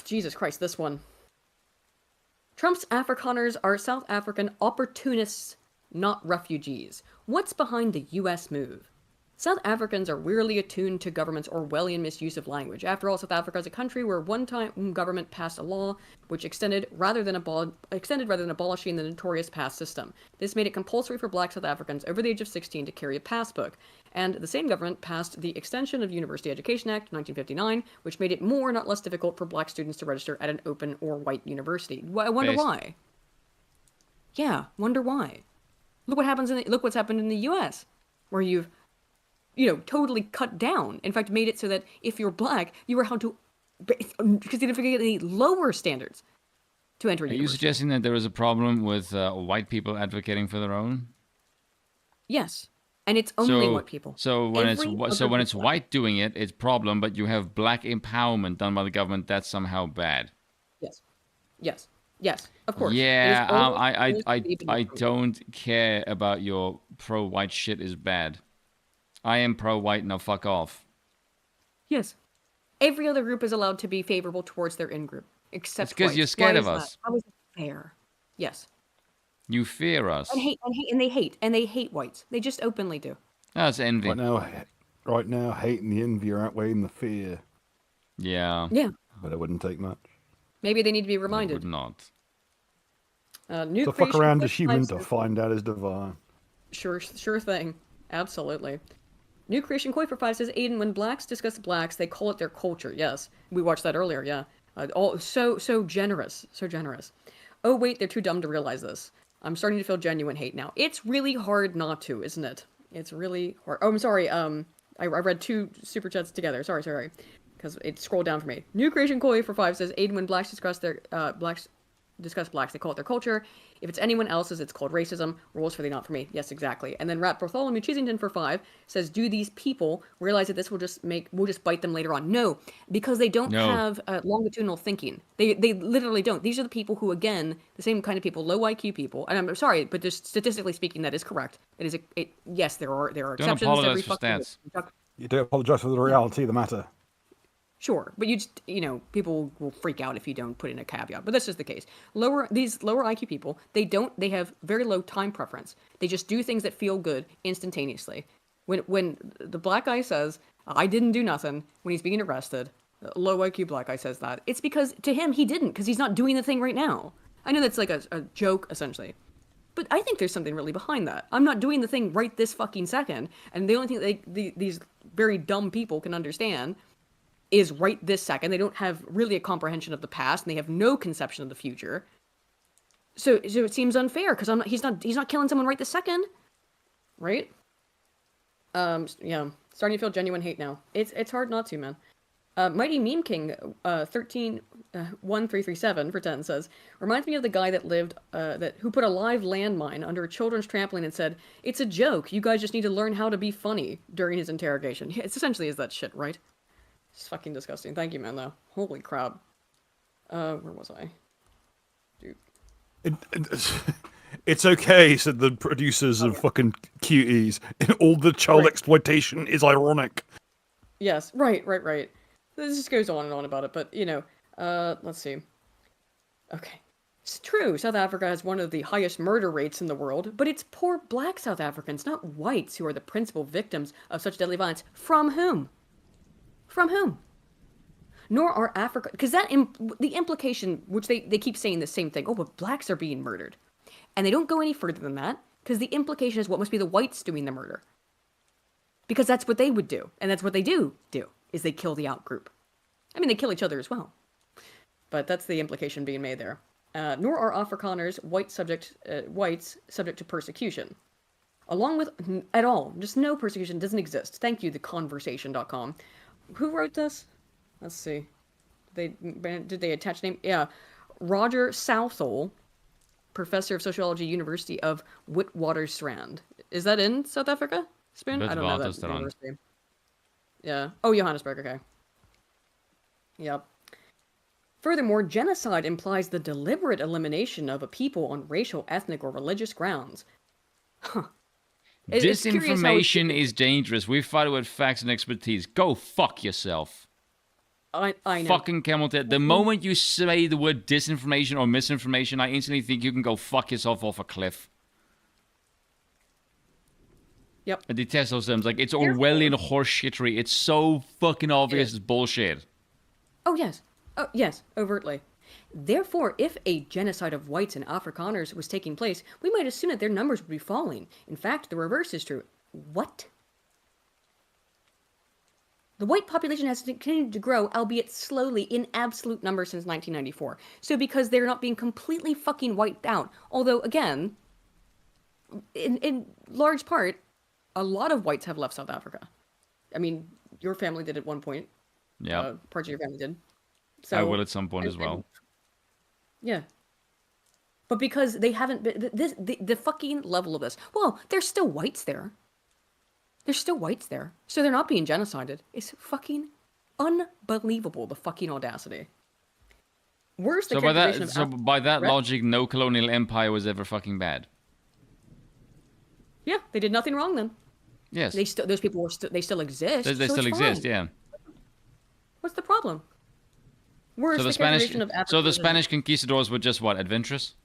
Jesus Christ, this one. Trump's Afrikaners are South African opportunists, not refugees. What's behind the U.S. move? South Africans are wearily attuned to government's Orwellian misuse of language. After all, South Africa is a country where one-time government passed a law which extended rather than abolishing the notorious pass system. This made it compulsory for black South Africans over the age of 16 to carry a passbook. And the same government passed the Extension of University Education Act 1959, which made it more, not less difficult for black students to register at an open or white university. I wonder why. Yeah, wonder why. Look what's happened in the U.S., where you've totally cut down. In fact, made it so that if you're black, you were held to significantly lower standards to enter. Are you suggesting that there is a problem with white people advocating for their own? Yes, and it's only white people. So when it's white doing it, it's problem. But you have black empowerment done by the government. That's somehow bad. Yes. Of course. Yeah, I don't care about your pro-white shit is bad. I am pro-white, now fuck off. Yes. Every other group is allowed to be favorable towards their in-group, except because you're scared of us. How is it fair? Yes. You fear us. And they hate whites. They just openly do. That's envy. Right now, hate and the envy are outweighing the fear. Yeah. Yeah. But it wouldn't take much. Maybe they need to be reminded. It would not. To fuck around is human, to find out is divine. Sure thing. Absolutely. New Creation Koi for 5 says, Aiden, when blacks discuss blacks, they call it their culture. Yes. We watched that earlier, yeah. So generous. So generous. Oh, wait, they're too dumb to realize this. I'm starting to feel genuine hate now. It's really hard not to, isn't it? It's really hard. Oh, I'm sorry. I read 2 super chats together. Sorry. Because it scrolled down for me. New Creation Koi for 5 says, Aiden, when blacks discuss blacks, they call it their culture. If it's anyone else's, it's called racism. Rules for thee, not for me. Yes, exactly. And then Rat Bartholomew Cheesington for 5 says, do these people realize that this will just bite them later on? No, because they don't have longitudinal thinking. They literally don't. These are the people who, again, the same kind of people, low IQ people. And I'm sorry, but just statistically speaking, that is correct. Yes, there are exceptions. Don't apologize for stats. You do apologize for the reality of the matter. Sure, but people will freak out if you don't put in a caveat. But that's just the case. These lower IQ people, they have very low time preference. They just do things that feel good instantaneously. When the black guy says, I didn't do nothing when he's being arrested, low IQ black guy says that, it's because to him he didn't, because he's not doing the thing right now. I know that's like a joke, essentially. But I think there's something really behind that. I'm not doing the thing right this fucking second, and the only thing these very dumb people can understand is right this second. They don't have really a comprehension of the past, and they have no conception of the future. So it seems unfair because he's not killing someone right this second, right? Yeah, starting to feel genuine hate now. It's hard not to, man. Mighty Meme King 131337 for 10 says, reminds me of the guy that lived who put a live landmine under a children's trampoline and said, it's a joke. You guys just need to learn how to be funny during his interrogation. It's essentially is that shit, right? It's fucking disgusting. Thank you, man, though. Holy crap. Where was I? Dude. It's okay, said the producers of fucking Cuties. All the child exploitation is ironic. Yes, right. This just goes on and on about it, but, let's see. Okay. It's true, South Africa has one of the highest murder rates in the world, but it's poor black South Africans, not whites, who are the principal victims of such deadly violence. From whom? From whom? Nor are Africa... Because the implication, which they keep saying the same thing, oh, but blacks are being murdered. And they don't go any further than that, because the implication is what must be the whites doing the murder. Because that's what they would do, and that's what they do, is they kill the out-group. I mean, they kill each other as well. But that's the implication being made there. Nor are Afrikaners whites subject to persecution. Along with, at all, just no persecution doesn't exist. Thank you, theconversation.com. Who wrote this? Let's see. Did they attach name? Yeah. Roger Southall, professor of sociology, University of Witwatersrand. Is that in South Africa? Spoon? I don't know that university. Yeah. Oh, Johannesburg, okay. Yep. Furthermore, genocide implies the deliberate elimination of a people on racial, ethnic, or religious grounds. Huh. Disinformation is dangerous. We fight it with facts and expertise. Go fuck yourself. I know. Fucking camel tail. The moment you say the word disinformation or misinformation, I instantly think you can go fuck yourself off a cliff. Yep. I detest those terms. Like, it's Orwellian horseshittery. It's so fucking obvious it's bullshit. Oh, yes. Oh, yes, overtly. Therefore, if a genocide of whites and Afrikaners was taking place, we might assume that their numbers would be falling. In fact, the reverse is true. What? The white population has continued to grow, albeit slowly, in absolute numbers since 1994. So because they're not being completely fucking wiped out. Although, again, in large part, a lot of whites have left South Africa. I mean, your family did at one point. Yeah. Parts of your family did. So, I will at some point as well. Yeah. But because they haven't been... The fucking level of this... Well, there's still whites there. There's still whites there. So they're not being genocided. It's fucking unbelievable, the fucking audacity. Worse, the by that logic, no colonial empire was ever fucking bad. Yeah, they did nothing wrong then. Yes. Those people they still exist. They still exist, yeah. What's the problem? Worse, so the Spanish conquistadors were just what, adventurous?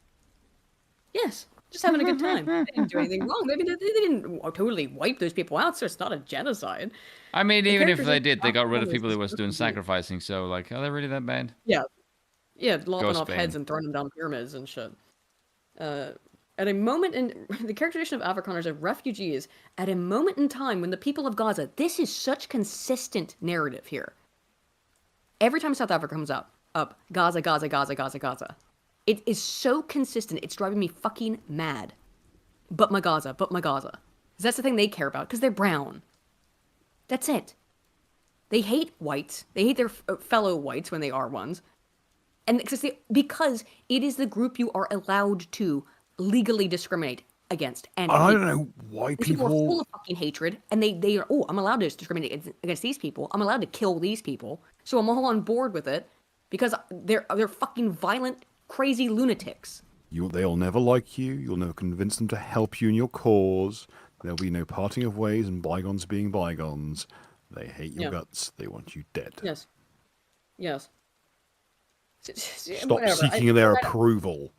Yes, just having a good time. They didn't do anything wrong. They didn't totally wipe those people out, so it's not a genocide. I mean, even if they did, they got rid of people who was doing sacrificing. So, like, are they really that bad? Yeah, lopping off heads and throwing them down pyramids and shit. At a moment in the characterization of Afrikaners as refugees, at a moment in time when the people of Gaza, this is such consistent narrative here. Every time South Africa comes up, Gaza, Gaza, Gaza, Gaza, Gaza. It is so consistent, it's driving me fucking mad. But my Gaza. Because that's the thing they care about, because they're brown. That's it. They hate whites. They hate their fellow whites when they are ones. And because it is the group you are allowed to legally discriminate against. And I don't know why people are full of fucking hatred, and they are, I'm allowed to discriminate against these people. I'm allowed to kill these people. So I'm all on board with it because they're fucking violent, crazy lunatics. They'll never like you. You'll never convince them to help you in your cause. There'll be no parting of ways and bygones being bygones. They hate your guts. They want you dead. Yes. Stop seeking their approval.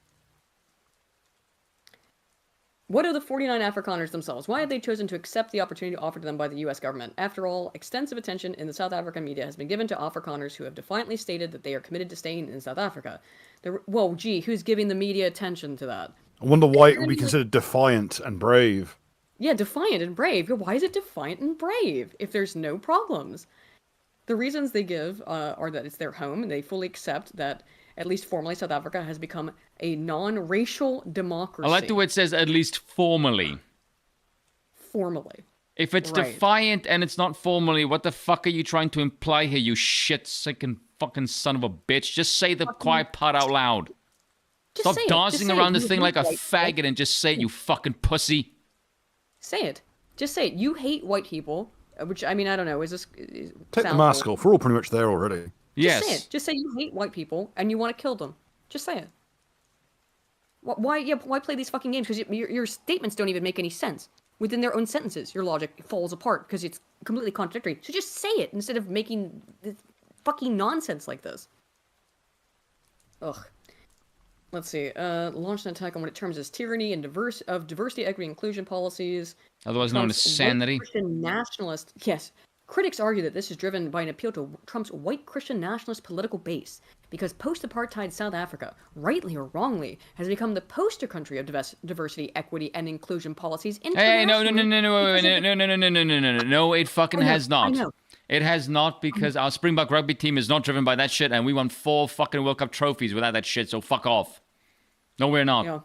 What are the 49 Afrikaners themselves? Why have they chosen to accept the opportunity offered to them by the U.S. government? After all, extensive attention in the South African media has been given to Afrikaners who have defiantly stated that they are committed to staying in South Africa. Who's giving the media attention to that? I wonder why it would be considered defiant and brave. Yeah, defiant and brave. Why is it defiant and brave if there's no problems? The reasons they give are that it's their home and they fully accept that, at least formally, South Africa has become a non-racial democracy. I like the way it says, at least formally. Formally. If it's defiant and it's not formally, what the fuck are you trying to imply here, you shit-sicking fucking son of a bitch? Just say the quiet part out loud. Stop dancing around this thing like a faggot and just say it, you fucking pussy. Say it. Just say it. You hate white people, which, I mean, I don't know, is this... Take the mask off. We're all pretty much there already. Just say it. Just say you hate white people and you want to kill them. Just say it. Why play these fucking games? Because your statements don't even make any sense. Within their own sentences, your logic falls apart because it's completely contradictory. So just say it instead of making fucking nonsense like this. Ugh. Let's see. Launched an attack on what it terms as tyranny and diversity, equity, inclusion policies. Otherwise known as sanity. Christian nationalist. Yes. Critics argue that this is driven by an appeal to Trump's white Christian nationalist political base, because post-apartheid South Africa, rightly or wrongly, has become the poster country of diversity, equity, and inclusion policies internationally. Hey, no, it fucking has not. It has not, because our Springbok rugby team is not driven by that shit, and we won 4 fucking World Cup trophies without that shit, so fuck off. No, we're not. Yeah.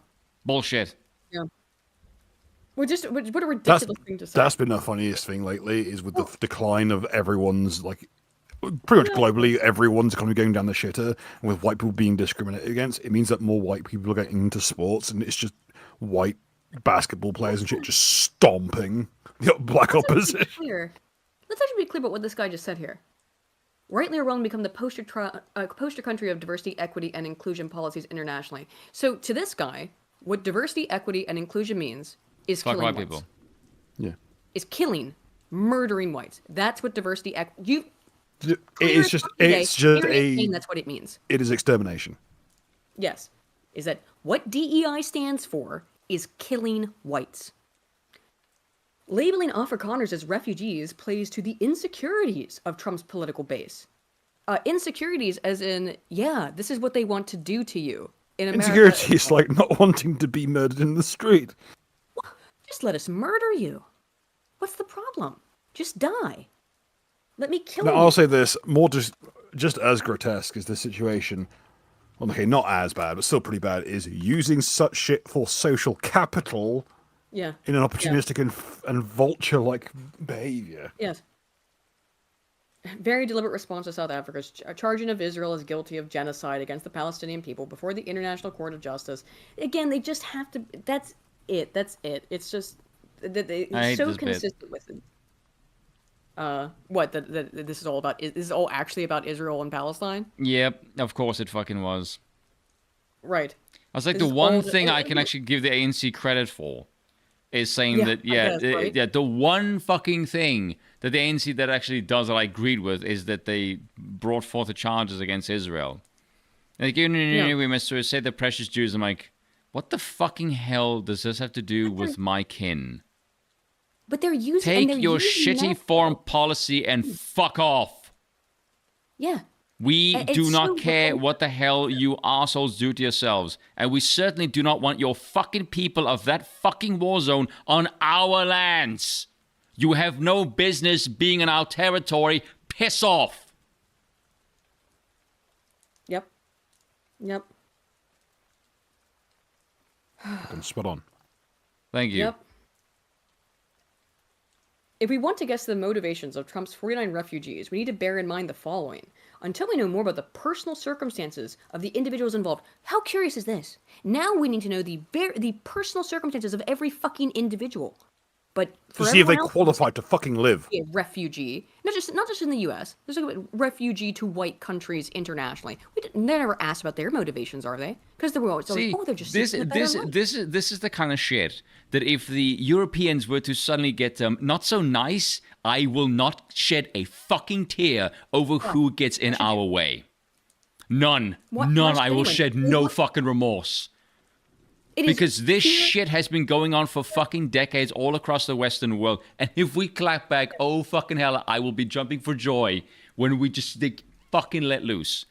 Bullshit. Yeah. What a ridiculous thing to say. That's been the funniest thing lately, is with the decline of everyone's, like, pretty much globally, everyone's economy going down the shitter, and with white people being discriminated against, it means that more white people are getting into sports, and it's just white basketball players and shit just stomping the black opposition. Let's actually be clear about what this guy just said here. Rightly or wrongly, become the poster country of diversity, equity, and inclusion policies internationally. So to this guy, what diversity, equity, and inclusion means is fuck killing white whites. people. Yeah. Is killing, murdering whites. That's what diversity, equity. It's just that's what it means. It is extermination. Yes. Is that what DEI stands for is killing whites. Labeling Afrikaners as refugees plays to the insecurities of Trump's political base. Insecurities as in, yeah, this is what they want to do to you. In America, insecurity is like not wanting to be murdered in the street. Just let us murder you. What's the problem? Just die. Let me kill you. Now, I'll say this, more just as grotesque as the situation, well, okay, not as bad, but still pretty bad, is using such shit for social capital in an opportunistic and vulture-like behavior. Yes. Very deliberate response to South Africa's charging of Israel as guilty of genocide against the Palestinian people before the International Court of Justice. Again, they just have to... That's it. It's just... It's so consistent with it. What? This is all about... This is all actually about Israel and Palestine? Yep, of course it fucking was. Right. I was like, the one thing I can actually give the ANC credit for is saying that, the one fucking thing that the ANC that actually does that I agreed with is that they brought forth the charges against Israel. Like, we must say the precious Jews. I'm like, what the fucking hell does this have to do with my kin? But they're using... Take your shitty foreign policy and fuck off. Yeah. We do not care what the hell you assholes do to yourselves. And we certainly do not want your fucking people of that fucking war zone on our lands. You have no business being in our territory. Piss off. Yep. Spot on. Thank you. Yep. If we want to guess the motivations of Trump's 49 refugees, we need to bear in mind the following. Until we know more about the personal circumstances of the individuals involved, how curious is this? Now we need to know the personal circumstances of every fucking individual. But to see if they qualify to fucking live. A refugee, not just in the U.S. There's like a refugee to white countries internationally. They're never asked about their motivations, are they? Because they're always they're just this is the kind of shit that if the Europeans were to suddenly get not so nice, I will not shed a fucking tear over who gets in our way. None. I will shed no fucking remorse. Because this shit has been going on for fucking decades all across the Western world. And if we clap back, oh fucking hell, I will be jumping for joy when we just fucking let loose.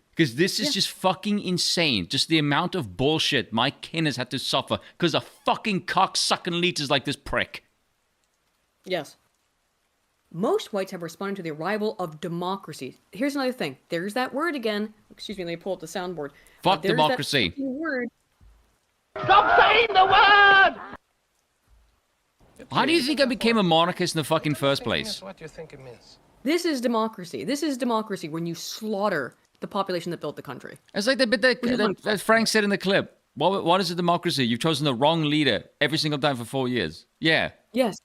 Because this is just fucking insane. Just the amount of bullshit my kin has had to suffer because of fucking cocksucking leeches like this prick. Yes. Most whites have responded to the arrival of democracy. Here's another thing. There's that word again. Excuse me, let me pull up the soundboard. Fuck democracy. That word. Stop saying the word! How do you think I became a monarchist in the fucking first place? What do you think it means? This is democracy. This is democracy when you slaughter the population that built the country. It's like the bit that Frank said in the clip. What is a democracy? You've chosen the wrong leader every single time for 4 years. Yeah. Yes.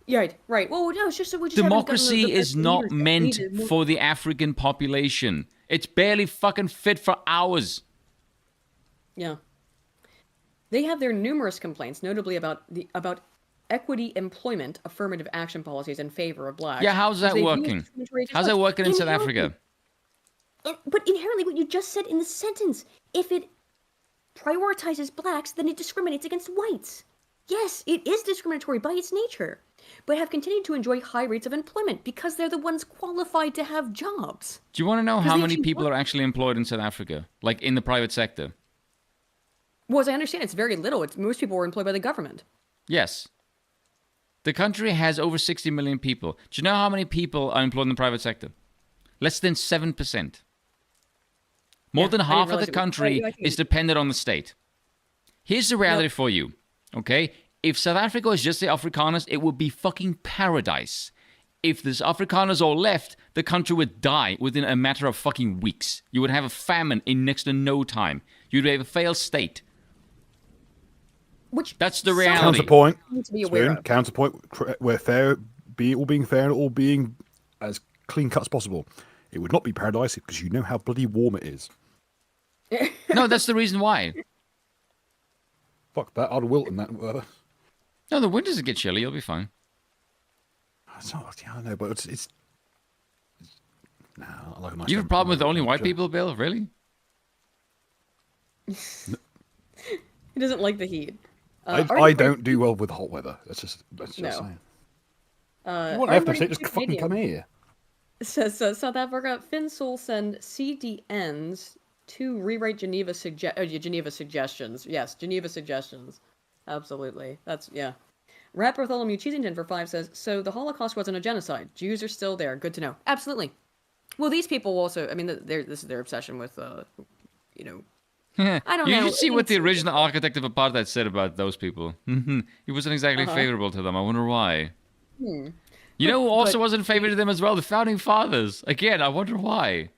Right. Well, no, it's just we just democracy is not meant for the African population. It's barely fucking fit for ours. Yeah. They have their numerous complaints, notably about equity employment affirmative action policies in favor of blacks. Yeah, how's that working? How's that working in South Africa? But inherently, what you just said in the sentence, if it prioritizes blacks, then it discriminates against whites. Yes, it is discriminatory by its nature, but have continued to enjoy high rates of employment because they're the ones qualified to have jobs. Do you want to know how many people are actually employed in South Africa, like in the private sector? Well, as I understand, it's very little. Most people are employed by the government. Yes. The country has over 60 million people. Do you know how many people are employed in the private sector? Less than 7%. More than half of the country is dependent on the state. Here's the reality for you, okay? If South Africa was just the Afrikaners, it would be fucking paradise. If the Afrikaners all left, the country would die within a matter of fucking weeks. You would have a famine in next to no time. You'd have a failed state. That's the reality. Counterpoint. Spoon, counterpoint. We're fair, all being fair and all being as clean cut as possible. It would not be paradise because you know how bloody warm it is. No, that's the reason why. Fuck that. I'd wilt in that weather. No, the winters get chilly. You'll be fine. It's not, I know, but it's nah, I like a nice. You have a problem with only white people, Bill? Really? He doesn't like the heat. I don't do well with hot weather. That's just saying. What have to say? Just fucking come here. Says South Africa, Finsul send CDNs to rewrite Geneva suggestions. Yes, Geneva suggestions. Absolutely. That's, yeah. Rap Bartholomew Cheesington for 5 says, so the Holocaust wasn't a genocide. Jews are still there. Good to know. Absolutely. Well, these people also, I mean, this is their obsession with, you know, I don't know. You should see what the original architect of apartheid said about those people. He wasn't exactly favorable to them. I wonder why. You know who also wasn't in favor to them as well? The Founding Fathers. Again, I wonder why.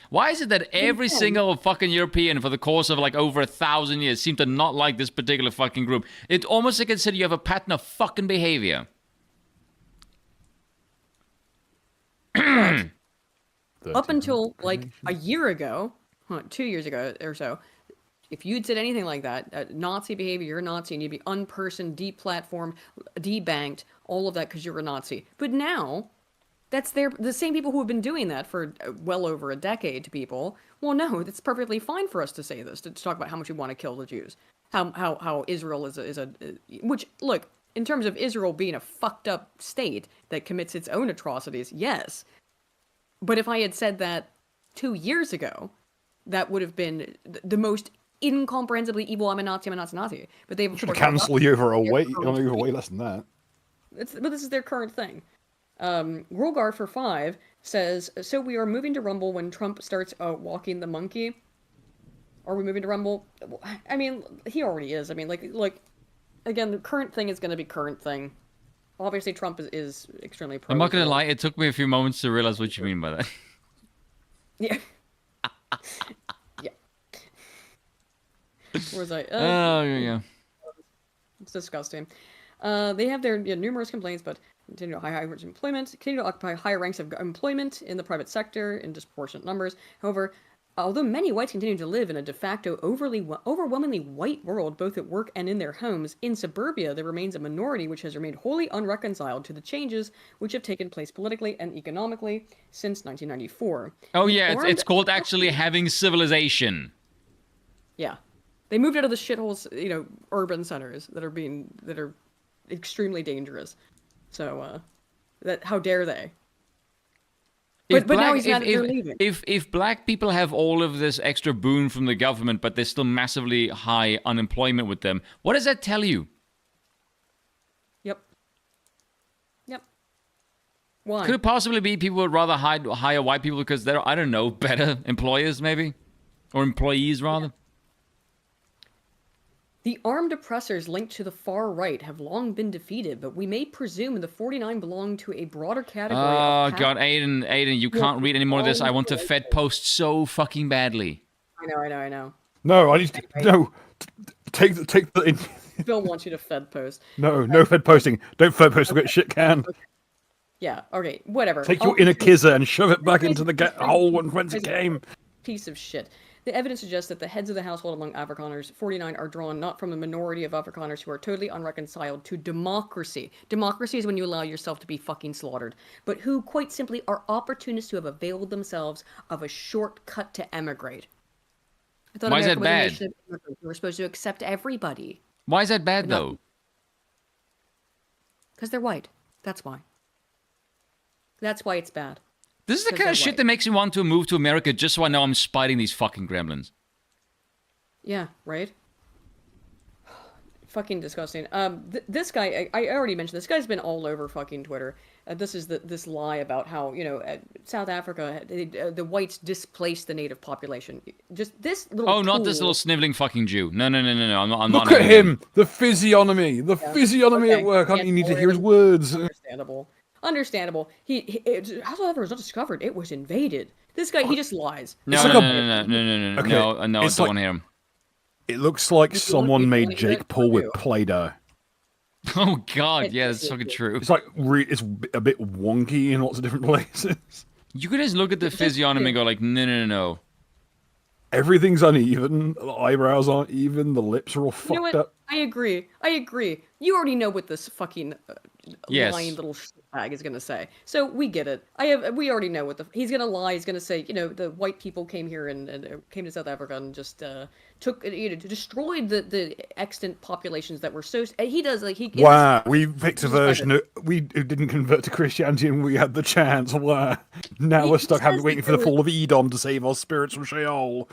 Why is it that every single fucking European for the course of like over 1,000 years seem to not like this particular fucking group? It almost like consider you have a pattern of fucking behavior. Up until like a year ago, 2 years ago or so, if you'd said anything like that, Nazi behavior, you're a Nazi, and you'd be unpersoned, deplatformed, debanked, all of that because you're a Nazi. But now, that's the same people who have been doing that for well over a decade to people. Well, no, it's perfectly fine for us to say this, to talk about how much we want to kill the Jews, how Israel is a which, look, in terms of Israel being a fucked up state that commits its own atrocities, yes. But if I had said that 2 years ago, that would have been the most incomprehensibly evil. I'm a Nazi. But they've should cancel you over a way less than that. But this is their current thing. Rolgar for 5 says, so we are moving to Rumble when Trump starts walking the monkey. Are we moving to Rumble? I mean, he already is. I mean, like again, the current thing is going to be current thing. Obviously, Trump is extremely pro. I'm not going to lie. It took me a few moments to realize what you mean by that. Yeah. Yeah. Where was I? Oh, yeah. It's disgusting. They have their numerous complaints, but continue to high rates of employment, continue to occupy higher ranks of employment in the private sector in disproportionate numbers. However, although many whites continue to live in a de facto overwhelmingly white world, both at work and in their homes, in suburbia there remains a minority which has remained wholly unreconciled to the changes which have taken place politically and economically since 1994. Oh yeah, it's called actually having civilization. Yeah. They moved out of the shitholes, urban centers that are extremely dangerous. So, how dare they? But now they're leaving. If black people have all of this extra boon from the government, but there's still massively high unemployment with them, what does that tell you? Yep. Why? Could it possibly be people would rather hire white people because they're, I don't know, better employers maybe? Or employees rather? Yeah. The armed oppressors linked to the far right have long been defeated, but we may presume the 49 belong to a broader category of... Oh, God, Aiden, you can't read any more of this. I want to Fed post so fucking badly. I know. No, I need to... No, take the... Bill wants you to Fed post. No Fed posting. Don't Fed post, we'll get shit canned. Okay. Yeah, okay, whatever. Take your inner kizzer and shove it back into the hole whence it came. Piece of shit. The evidence suggests that the heads of the household among Afrikaners, 49, are drawn not from the minority of Afrikaners who are totally unreconciled to democracy. Democracy is when you allow yourself to be fucking slaughtered. But who, quite simply, are opportunists who have availed themselves of a shortcut to emigrate. I thought Why is America that bad? was a nation of immigrants. We were supposed to accept everybody. Why is that bad, though? Because they're white. That's why. That's why it's bad. This is the kind of shit that makes me want to move to America just so I know I'm spiting these fucking gremlins. Yeah, right? Fucking disgusting. This guy, I already mentioned, this guy's been all over fucking Twitter. This is this lie about how, South Africa, the whites displaced the native population. Just this little Oh, not this little sniveling fucking Jew. No. I'm not. Look at him! The physiognomy! The physiognomy at work! I don't even need to hear his words. Understandable. South Africa was not discovered. It was invaded. This guy, he just lies. No, Okay. I don't want to hear him. It looks like someone made Jake Paul with Play-Doh. Oh God, yeah, that's fucking true. It's like it's a bit wonky in lots of different places. You could just look at the physiognomy and go like, no. Everything's uneven. The eyebrows aren't even. The lips are all fucked up. I agree. You already know what this fucking Yes. lying little bag is gonna say. So we get it. We already know what he's gonna lie. He's gonna say, the white people came here and came to South Africa and just destroyed the extant populations that were so. He does like he. Wow, we picked a version who didn't convert to Christianity and we had the chance. Wow. Now we're stuck waiting for the fall of Edom to save our spirits from Sheol.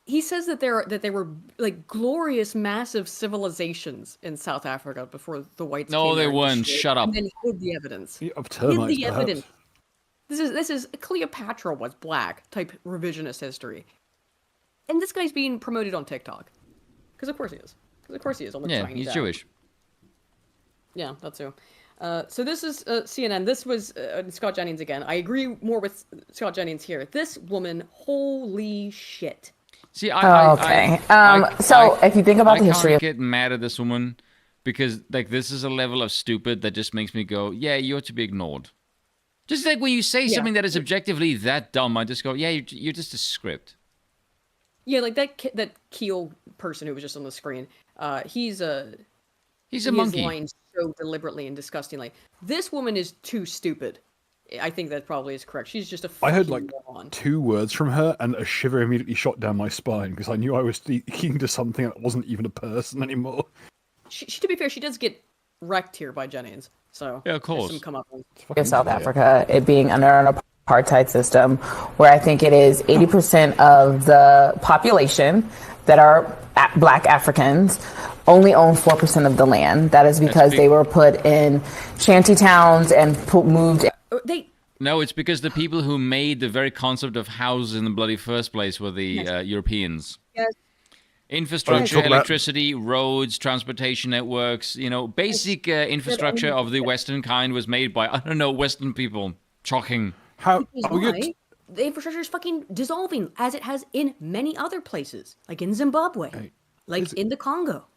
He says that there were like glorious, massive civilizations in South Africa before the whites. No, came they there and weren't. destroyed Shut it, up. And then hid the evidence. Of termites, hid the perhaps. evidence. This is Cleopatra was black type revisionist history, and this guy's being promoted on TikTok because of course he is. On the Yeah, Chinese he's app. Jewish. Yeah, that's who. So this is CNN. This was Scott Jennings again. I agree more with Scott Jennings here. This woman, holy shit. See, So if you think about the history I of can't get mad at this woman because like this is a level of stupid that just makes me go, yeah, you ought to be ignored. Just like when you say something that is objectively that dumb, I just go, yeah, you're just a script. Yeah, like that Keel person who was just on the screen. He's a monkey. Lying so deliberately and disgustingly. This woman is too stupid. I think that probably is correct. She's just a fucking I heard like moron. 2 words from her and a shiver immediately shot down my spine because I knew I was speaking to something that wasn't even a person anymore. She, to be fair, she does get wrecked here by Jennings. So yeah, of course. Some come up of South Africa, it being under an apartheid system, where I think it is 80% of the population that are Black Africans only own 4% of the land. That is because they were put in shanty towns and moved. No, it's because the people who made the very concept of houses in the bloody first place were the Europeans. Yes. Infrastructure, electricity, roads, transportation networks, basic infrastructure of the Western kind was made by, I don't know, Western people. Shocking. The infrastructure is fucking dissolving, as it has in many other places, like in Zimbabwe, in the Congo.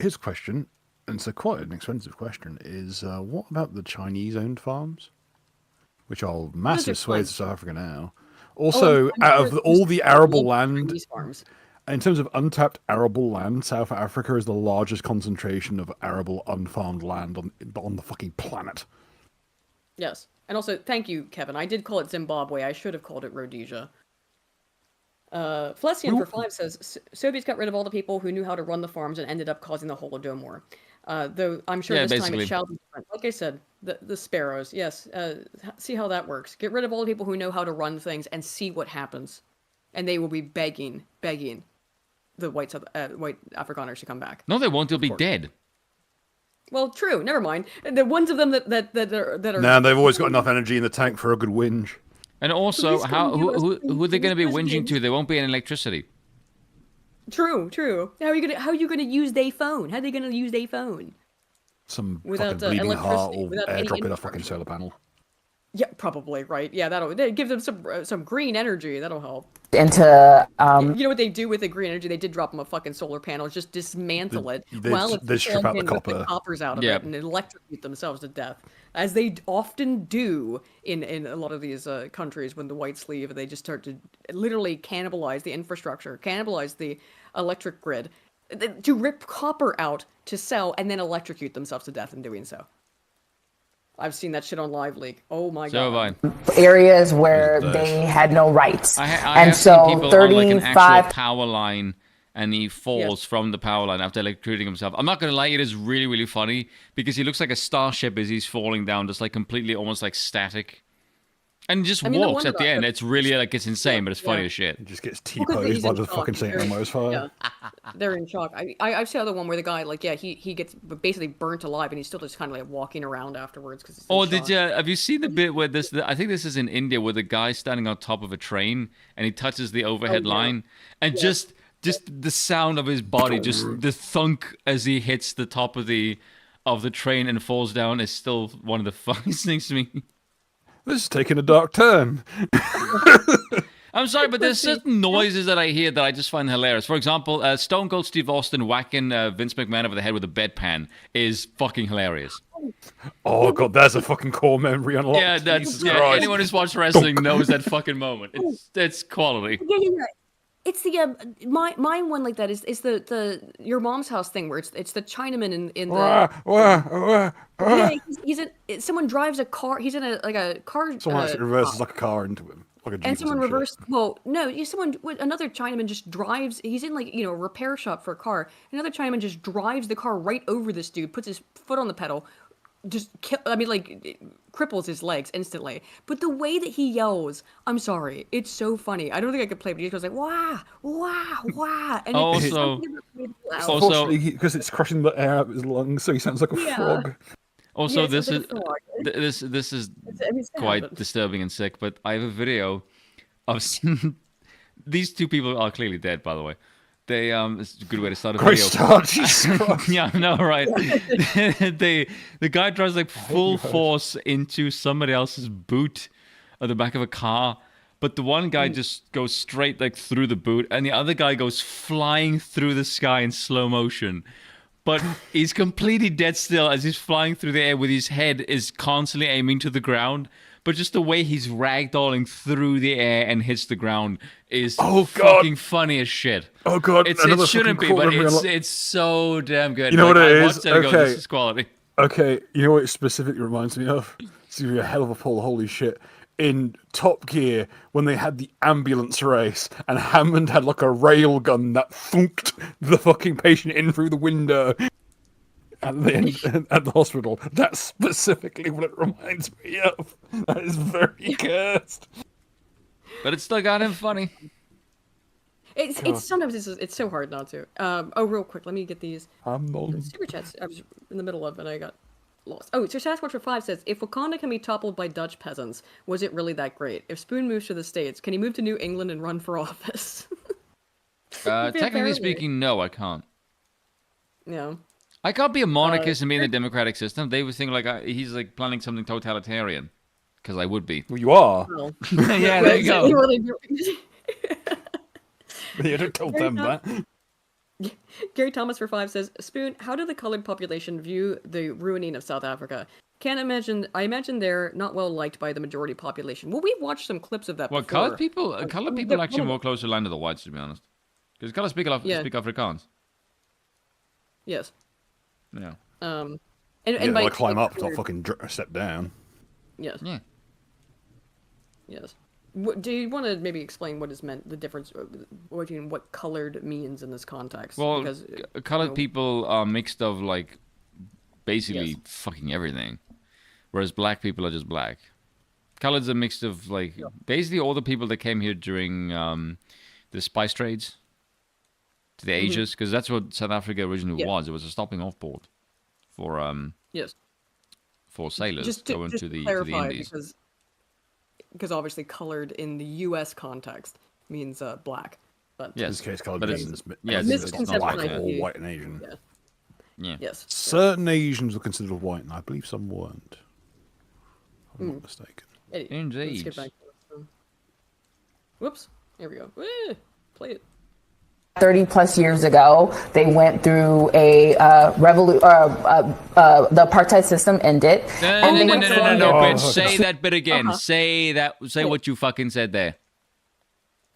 Here's a question, and it's quite an expensive question, is what about the Chinese-owned farms? Which are massive swathes of South Africa now. Also, out of all the arable land, in terms of untapped arable land, South Africa is the largest concentration of arable unfarmed land on the fucking planet. Yes. And also, thank you, Kevin. I did call it Zimbabwe. I should have called it Rhodesia. Flessian for 5 says, Soviets got rid of all the people who knew how to run the farms and ended up causing the Holodomor. Though I'm sure this time it shall be different. Like I said, the sparrows, yes. See how that works. Get rid of all the people who know how to run things and see what happens. And they will be begging the white Afrikaners to come back. No, they won't. They'll be dead. Well, true. Never mind. The ones of them that are. Nah, they've always got enough energy in the tank for a good whinge. And also, who are they going to be whinging to? There won't be any electricity. True. How are you gonna use their phone? How are they gonna use their phone? Some without fucking bleeding heart or without any airdrop in a fucking solar panel. Yeah, probably, right. Yeah, that gives them some green energy. That'll help. Into you know what they do with the green energy? They did drop them a fucking solar panel, just dismantle it. They strip out the copper. The coppers out of it and electrocute themselves to death, as they often do in a lot of these countries when the whites leave, and they just start to literally cannibalize the infrastructure, cannibalize the electric grid, to rip copper out to sell, and then electrocute themselves to death in doing so. I've seen that shit on Live Leak. Oh my god. Areas where they had no rights. I and have so seen people 35 on like an actual power line, and he falls from the power line after electrocuting himself. I'm not gonna lie, it is really, really funny because he looks like a starship as he's falling down, just like completely almost like static. And he just walks at the end. It's really like, it's insane, but it's funny as shit. He just gets T-posed by the fucking St. Elmo's fire. Yeah. They're in shock. I've seen the other one where the guy, like, he gets basically burnt alive, and he's still just kind of like walking around afterwards. Have you seen the bit where I think this is in India, where the guy's standing on top of a train, and he touches the overhead line, and just the sound of his body, just the thunk as he hits the top of the train and falls down is still one of the funniest things to me. This is taking a dark turn. I'm sorry, but there's certain noises that I hear that I just find hilarious. For example, Stone Cold Steve Austin whacking Vince McMahon over the head with a bedpan is fucking hilarious. Oh god, there's a fucking core memory unlocked. Yeah, anyone who's watched wrestling knows that fucking moment. It's quality. Yeah. It's the my one like that is the your mom's house thing where it's the Chinaman in the someone drives a car. He's in a car. Someone actually reverses like a car into him. Like a Jeep and someone or some reversed. Well, no, another Chinaman just drives. He's in like a repair shop for a car. Another Chinaman just drives the car right over this dude, puts his foot on the pedal, cripples his legs instantly. But the way that he yells, I'm sorry, it's so funny. I don't think I could play, but he just goes like wah wah wah. And also, because it's crushing the air out of his lungs, so he sounds like a frog. Also, this is quite disturbing and sick, but I have a video of these two people are clearly dead, by the way. They it's a good way to start a video. Yeah, I know, right? The guy drives like full force into somebody else's boot at the back of a car, but the one guy just goes straight like through the boot, and the other guy goes flying through the sky in slow motion. But he's completely dead still as he's flying through the air with his head is constantly aiming to the ground. But just the way he's ragdolling through the air and hits the ground is fucking funny as shit. Oh god, it shouldn't be, but it's so damn good. You know what it is? Okay. This is quality. Okay, you know what it specifically reminds me of? It's gonna be a hell of a pull. Holy shit! In Top Gear, when they had the ambulance race, and Hammond had like a rail gun that thunked the fucking patient in through the window at the hospital. That's specifically what it reminds me of. That is very cursed. But it's still got him funny. It's sometimes it's so hard not to. Real quick, let me get these super chats. I was in the middle of and I got lost. Oh, so Sasquatch for 5 says, if Wakanda can be toppled by Dutch peasants, was it really that great? If Spoon moves to the States, can he move to New England and run for office? Technically speaking, no, I can't. No. I can't be a monarchist and be in the democratic system. They would think like he's like planning something totalitarian, because I would be. Well, you are. Well. Yeah, there you go. You don't tell them that. Gary Thomas for 5 says, Spoon, how do the colored population view the ruining of South Africa? I imagine they're not well liked by the majority population. Well, we've watched some clips of that before. Colored people actually more closer aligned to the whites, to be honest. Because colored speak Afrikaans. Yes. Yeah. And by climb up, not fucking step down. Yes. Yeah. Yes. Do you want to maybe explain what is meant, the difference between what colored means in this context? Well, because, colored people are mixed of like basically fucking everything, whereas black people are just black. Colored's a mix of like basically all the people that came here during the spice trades to the Asias, because that's what South Africa originally was. It was a stopping off port for for sailors going to the Indies. Because obviously colored in the U.S. context means black. But in this case, colored means it's not black or white and Asian. Yeah. Yes. Certain Asians were considered white, and I believe some weren't. If I'm not mistaken. Indeed. Let's get back to this. Whoops. Here we go. Play it. 30 plus years ago, they went through a the apartheid system ended. No, bitch. Say that bit again. Say what you fucking said there.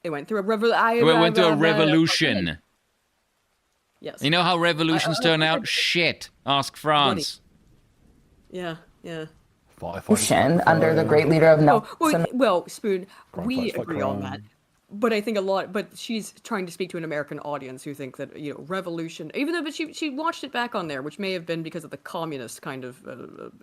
They went through a revolution. Yes. You know how revolutions turn out? Shit. Ask France. Yeah. Under the great leader of Nelson. Well, Spoon, we agree on that. But I think but she's trying to speak to an American audience who think that, revolution, even though, but she watched it back on there, which may have been because of the communist kind of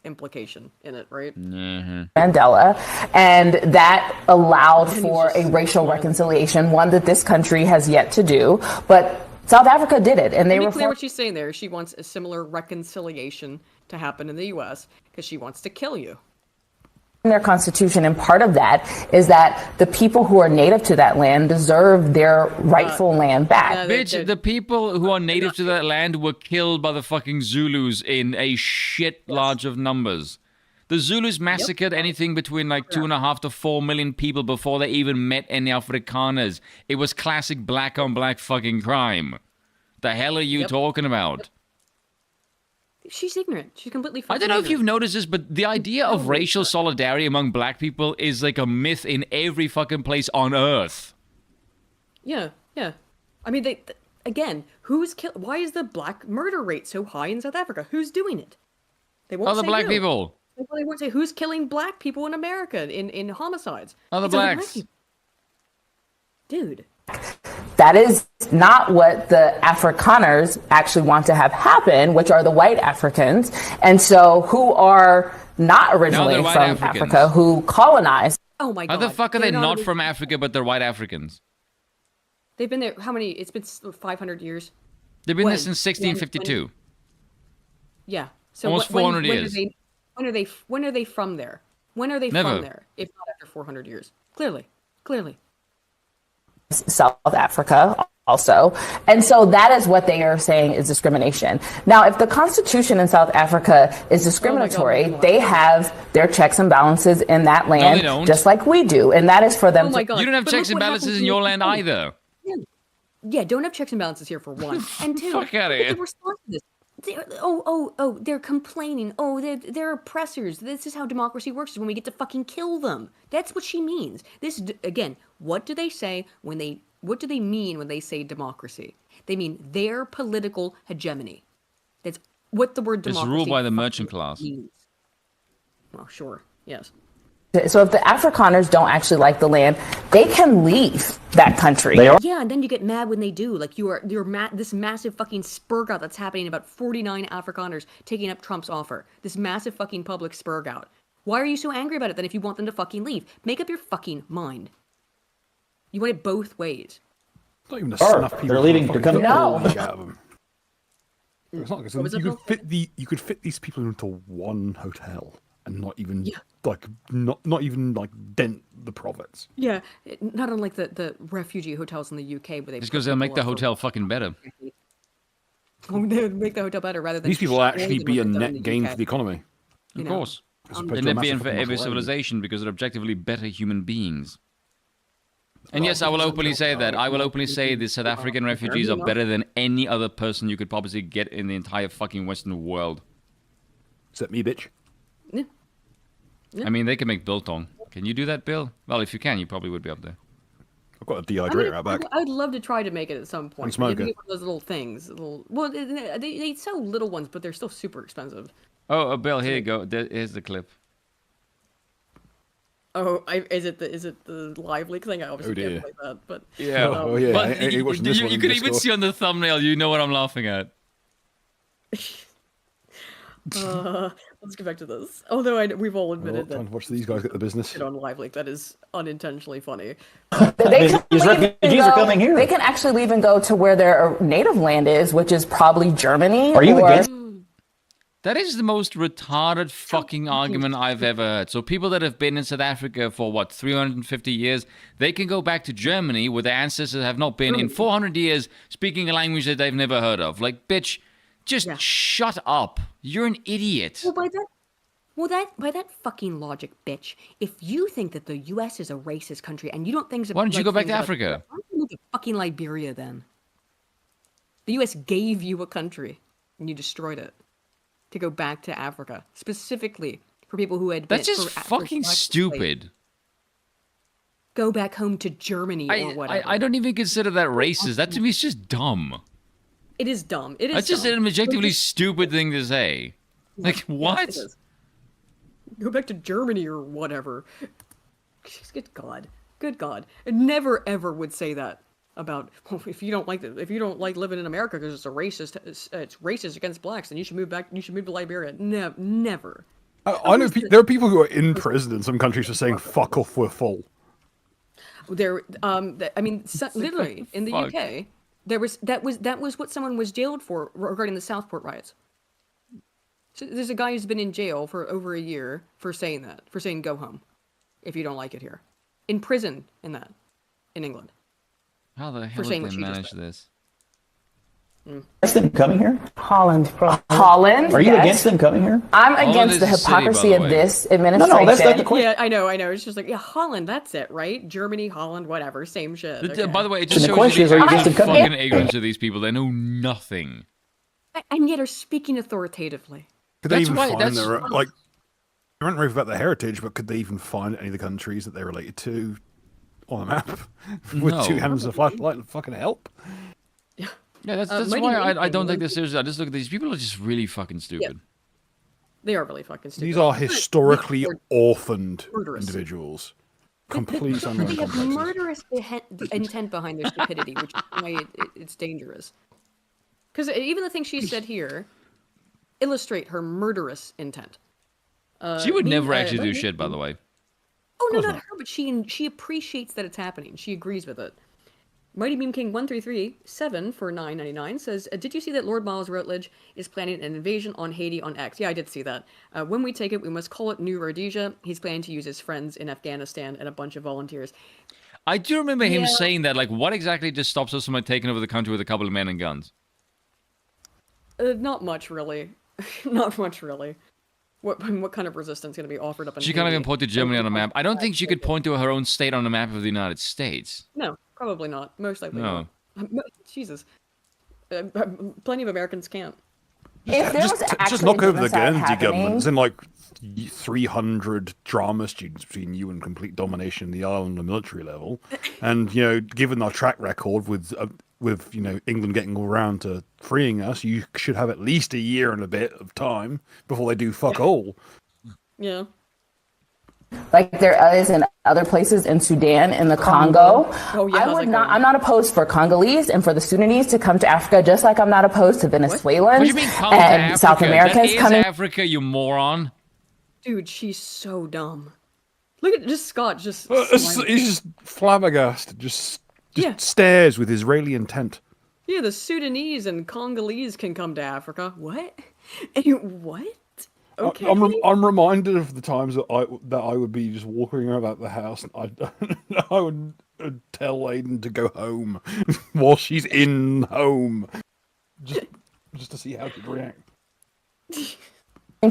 implication in it, right? Mm-hmm. Mandela, and that allowed for a racial reconciliation, one that this country has yet to do, but South Africa did it, and they were clear what she's saying there. She wants a similar reconciliation to happen in the U.S. because she wants to kill you. Their constitution, and part of that is that the people who are native to that land deserve their rightful land back. Bitch, the people who are native to that land were killed by the fucking Zulus in a shit large of numbers. The Zulus massacred anything between 2.5 to 4 million people before they even met any Afrikaners. It was classic black on black fucking crime. The hell are you talking about? She's ignorant. She's completely fucking I don't know if you've noticed this, but the idea of racial solidarity among black people is like a myth in every fucking place on Earth. Yeah. I mean, again, why is the black murder rate so high in South Africa? Who's doing it? They won't say black people. They won't say who's killing black people in America in homicides. Other blacks. Dude. That is not what the Afrikaners actually want to have happen, which are the white Africans, and so who are not originally from Africa, who colonized. Oh my God! How the fuck are they not from Africa, but they're white Africans? They've been there. How many? It's been 500 years. They've been there since 1652. Yeah. So almost 400 years. When are they from there? When are they from there? If not after 400 years. Clearly. South Africa also. And so that is what they are saying is discrimination. Now, if the Constitution in South Africa is discriminatory, they have their checks and balances in that land, just like we do. And that is for them You don't have checks and balances in your land either. Yeah, don't have checks and balances here for one. And two, fuck out of here. They're complaining. Oh, they're oppressors. This is how democracy works, is when we get to fucking kill them. That's what she means. Again, what do they say what do they mean when they say democracy? They mean their political hegemony. That's what the word democracy It's ruled by the merchant class. means. Well, sure. Yes. So if the Afrikaners don't actually like the land, they can leave that country. Yeah, and then you get mad when they do. Like this massive fucking spurgout that's happening, about 49 Afrikaners taking up Trump's offer. This massive fucking public spurgout. Why are you so angry about it then if you want them to fucking leave? Make up your fucking mind. You want it both ways. It's not even enough people. They're leaving to come. No. It's not, you could fit these people into one hotel and not even not even dent the profits. Yeah, not unlike the refugee hotels in the UK where they. Just because they'll make the hotel fucking better. Oh, they would make the hotel better rather than. These people will actually be a net gain for the economy. Of course. And net gain for every civilization because they're objectively better human beings. And yes, I will openly say that. I will openly say the South African refugees are better than any other person you could possibly get in the entire fucking Western world. Except me, bitch. Yeah. I mean, they can make biltong. Can you do that, Bill? Well, if you can, you probably would be up there. I've got a dehydrator out back. I'd love to try to make it at some point. And smoke it. Those little things. Well, they sell little ones, but they're still super expensive. Oh, Bill, here you go. Here's the clip. Oh, is it the live leak thing? I obviously can't play that, but yeah. But you can even see on the thumbnail. You know what I'm laughing at. Let's get back to this. Although we've all admitted that. Watch these guys get the business. On live leak, that is unintentionally funny. These refugees are coming here. They can actually leave and go to where their native land is, which is probably Germany. Are you against? That is the most retarded fucking argument I've ever heard. So people that have been in South Africa for, 350 years, they can go back to Germany where their ancestors have not been in 400 years speaking a language that they've never heard of. Like, bitch, just shut up. You're an idiot. Well, Well, by that fucking logic, bitch, if you think that the U.S. is a racist country and you don't think... Why don't you go back to Africa? Why don't you move to fucking Liberia, then? The U.S. gave you a country, and you destroyed it to go back to Africa, specifically for people who had... That's just fucking stupid. Go back home to Germany or whatever. I don't even consider that racist. That to me is just dumb. It is dumb. It is That's just an objectively stupid thing to say. Like, what? Yes, go back to Germany or whatever. Good God. Good God. I never ever would say that about, if you don't like living in America because it's racist against blacks, then you should move to Liberia. Never. I know there are people who are in prison in some countries for saying "fuck off, we're full." Literally in the UK, that was what someone was jailed for regarding the Southport riots. So there's a guy who's been in jail for over a year for saying go home, if you don't like it here, in prison in England. How the hell did they manage this? Against them coming here? Holland, probably. Holland? Are you against them coming here? I'm against the hypocrisy of this administration. No, that's not the question. Yeah, I know. It's just like, yeah, Holland, that's it, right? Germany, Holland, whatever, same shit. Okay. By the way, it just shows you the fucking ignorance of these people. They know nothing. And yet are speaking authoritatively. Could they even find their, like, I don't know about their heritage, but could they even find any of the countries that they're related to on a map with two hands of flashlight and fucking help? Yeah, that's why I don't take this seriously. I just look at these people are just really fucking stupid. Yeah. They are really fucking stupid. These are historically orphaned individuals. Complete They have murderous intent behind their stupidity, which is why it's dangerous. Because even the things she said here illustrate her murderous intent. She would never actually do shit, by the way. Oh, no, not her, but she appreciates that it's happening. She agrees with it. Mighty Meme King 1337 for $9.99 says, did you see that Lord Miles Rutledge is planning an invasion on Haiti on X? Yeah, I did see that. When we take it, we must call it New Rhodesia. He's planning to use his friends in Afghanistan and a bunch of volunteers. I do remember him saying that. Like, what exactly just stops us from taking over the country with a couple of men and guns? Not much, really. Not much, really. What kind of resistance going to be offered up in She can't even point to Germany on a map. I don't think she could point to her own state on a map of the United States. No, probably not. Most likely not. Jesus. Plenty of Americans can't. If there was just knock over the Guernsey government. It's in like 300 drama students between you and complete domination in the island on the military level. And, given our track record with England getting around to freeing us, you should have at least a year and a bit of time before they do fuck all. Yeah. Like there is in other places in Sudan, in the Congo. Oh, yeah, I'm not opposed for Congolese and for the Sudanese to come to Africa, just like I'm not opposed to Venezuelans what do you mean come and to South Americans coming. Africa, you moron. Dude, she's so dumb. Look at Scott just. He's just flabbergasted, just stares with Israeli intent. Yeah, the Sudanese and Congolese can come to Africa. What? What? Okay. I'm reminded of the times that I would be just walking about the house and I would tell Aiden to go home while she's in home, just to see how she'd react.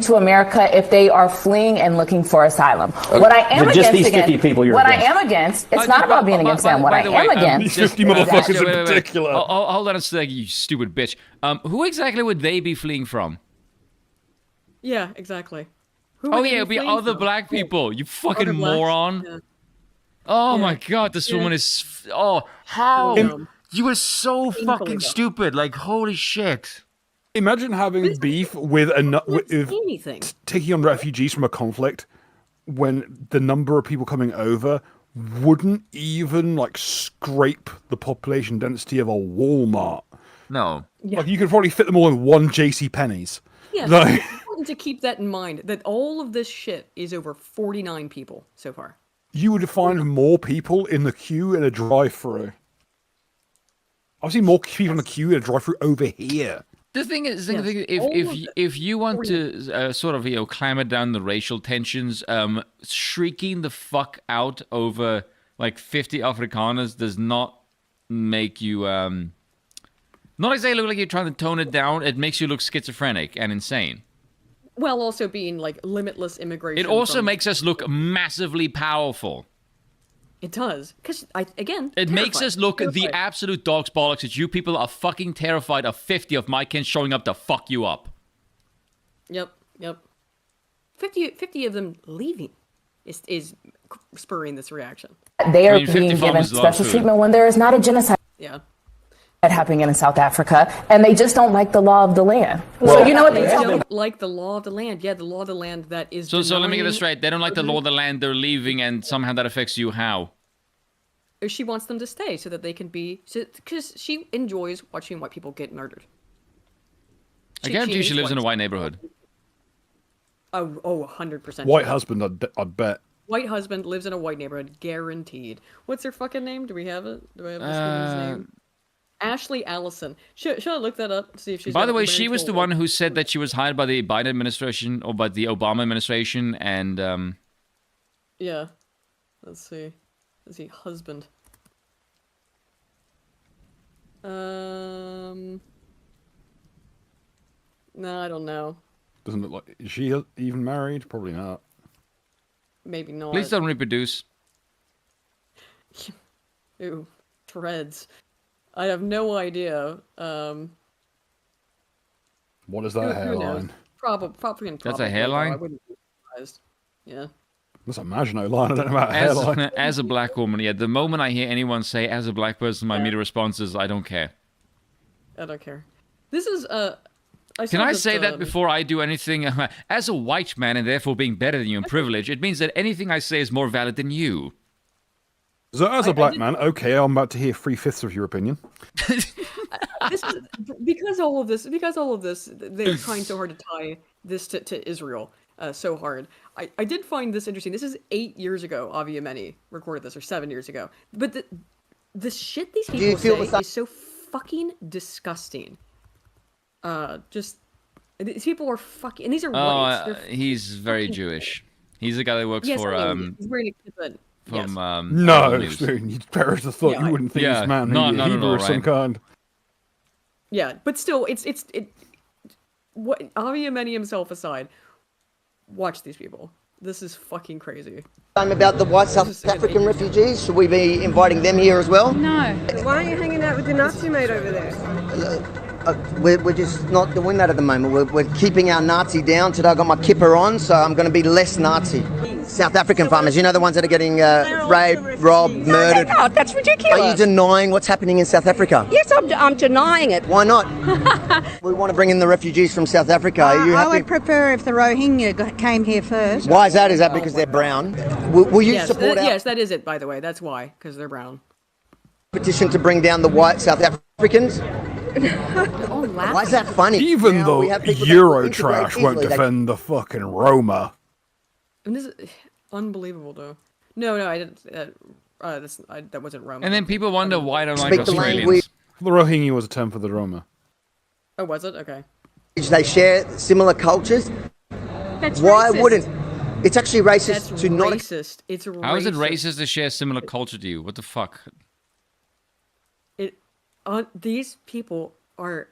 To America if they are fleeing and looking for asylum. What I am just against, these 50 people you're I am against, it's not about being against them. What I am against, these 50 motherfuckers in particular. Hold on a second, you stupid bitch. Who exactly would they be fleeing from? Yeah, exactly. It would be other black people. You fucking moron. Yeah. Oh my god, this woman is. How? You are so fucking stupid. Like, holy shit. Imagine having beef with taking on refugees from a conflict when the number of people coming over wouldn't even scrape the population density of a Walmart. No. Yeah. Like you could probably fit them all in one JCPenney's. Yeah. It's important to keep that in mind, that all of this shit is over 49 people so far. You would find more people in the queue in a drive-thru. I've seen more people in the queue in a drive-thru over here. The thing is, if you want to sort of clamor down the racial tensions, shrieking the fuck out over 50 Afrikaners does not make you not exactly look like you're trying to tone it down. It makes you look schizophrenic and insane. While also being like limitless immigration. It also makes us look massively powerful. It does. Because, It makes us look the absolute dog's bollocks that you people are fucking terrified of 50 of my kin showing up to fuck you up. Yep. 50 of them leaving is spurring this reaction. They are being given special treatment when there is not a genocide happening in South Africa, and they just don't like the law of the land. Well, so you know what they don't like the law of the land. Yeah, the law of the land that is. So let me get this straight. They don't like the law of the land. They're leaving, and somehow that affects you. How? She wants them to stay so that they can be, because she enjoys watching white people get murdered. I guarantee she lives in a white neighborhood. Oh, 100%. White husband, I'd bet. White husband lives in a white neighborhood, guaranteed. What's her fucking name? Do we have it? Do I have this woman's name? Ashley Allison. Should I look that up to see if she's... By the way, she was the one who said that she was hired by the Biden administration or by the Obama administration, and... Yeah. Let's see. Husband. No, I don't know. Doesn't look like... Is she even married? Probably not. Maybe not. Please don't reproduce. Ew. Threads. I have no idea. What is that hairline? Probably That's a hairline? I wouldn't be surprised. Yeah. That's a Maginot line. I don't know about a hairline. As a black woman, yeah, the moment I hear anyone say, as a black person, my immediate response is, I don't care. I don't care. This is, Can I say that before I do anything? As a white man, and therefore being better than you in privilege, it means that anything I say is more valid than you. So as a black man, okay, I'm about to hear 3/5 of your opinion. This is, because all of this, they're trying so hard to tie this to Israel so hard. I did find this interesting. This is 8 years ago. Avi Yemeni recorded this, or 7 years ago. But the shit these people say is so fucking disgusting. Just these people are fucking, and these are whites. He's very Jewish. He's the guy that works for he's wearing a kippah. From no, you perish the thought. You wouldn't think this man Hebrew of some kind. Yeah, but still, it's what Avi Yemeni himself aside. Watch these people. This is fucking crazy. About the white South African refugees, should we be inviting them here as well? No. Why aren't you hanging out with your Nazi mate over there? We're just not doing that at the moment. We're keeping our Nazi down. Today I got my kipper on, so I'm going to be less Nazi. South African farmers, you know, the ones that are getting raped, robbed, murdered. No, that's ridiculous. Are you denying what's happening in South Africa? Yes, I'm denying it. Why not? We want to bring in the refugees from South Africa. Are you happy? I would prefer if the Rohingya came here first. Why is that? Is that because they're brown? Will you support our... Yes, that is it, by the way. That's why, because they're brown. Petition to bring down the white South Africans? Why is that funny? Even though Eurotrash won't defend the fucking Roma. And this is unbelievable, though. No, I didn't. That wasn't Roma. And then people wonder why I don't like Australians. The Rohingya was a term for the Roma. Oh, was it? Okay. They share similar cultures. That's why racist. wouldn't? It's actually racist That's to not. Racist. It's racist. How is it racist to share similar culture to you? What the fuck? These people are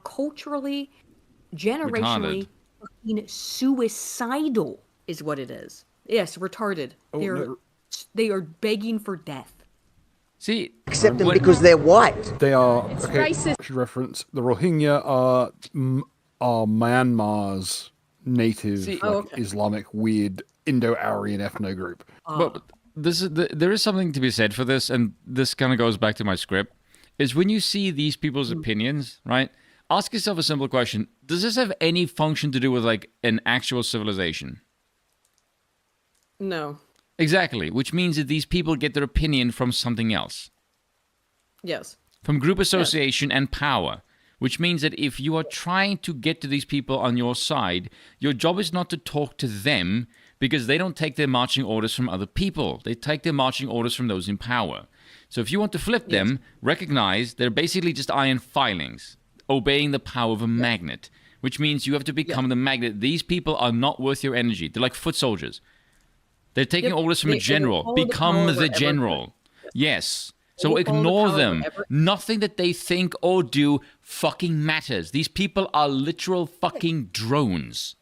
culturally, generationally fucking suicidal, is what it is. Yes, retarded. They are begging for death. See, accept them because they're white. They are. It's okay, racist. I should reference the Rohingya are Myanmar's native Islamic weird Indo-Aryan ethno group. But there is something to be said for this, and this kind of goes back to my script. Is when you see these people's opinions, right? Ask yourself a simple question: does this have any function to do with like an actual civilization? No. Exactly, which means that these people get their opinion from something else. Yes. From group association and power, which means that if you are trying to get to these people on your side, your job is not to talk to them because they don't take their marching orders from other people. They take their marching orders from those in power. So if you want to flip them, recognize they're basically just iron filings, obeying the power of a magnet, which means you have to become the magnet. These people are not worth your energy. They're like foot soldiers. They're taking orders from a general. Become the general. Yes. So ignore them. Nothing that they think or do fucking matters. These people are literal fucking drones.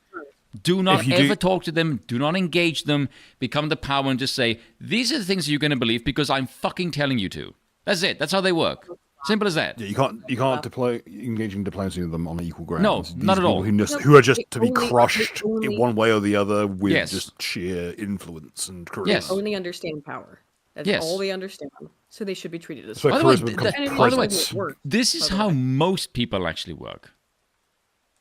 Do not ever talk to them. Do not engage them. Become the power and just say, these are the things you're going to believe because I'm fucking telling you to. That's it. That's how they work. Simple as that. Yeah, you can't engage in diplomacy with them on equal grounds. No, These not at all. Who are just to be crushed in one way or the other with just sheer influence and charisma. They only understand power. That's all they understand. So they should be treated as By the way, this is how most people actually work.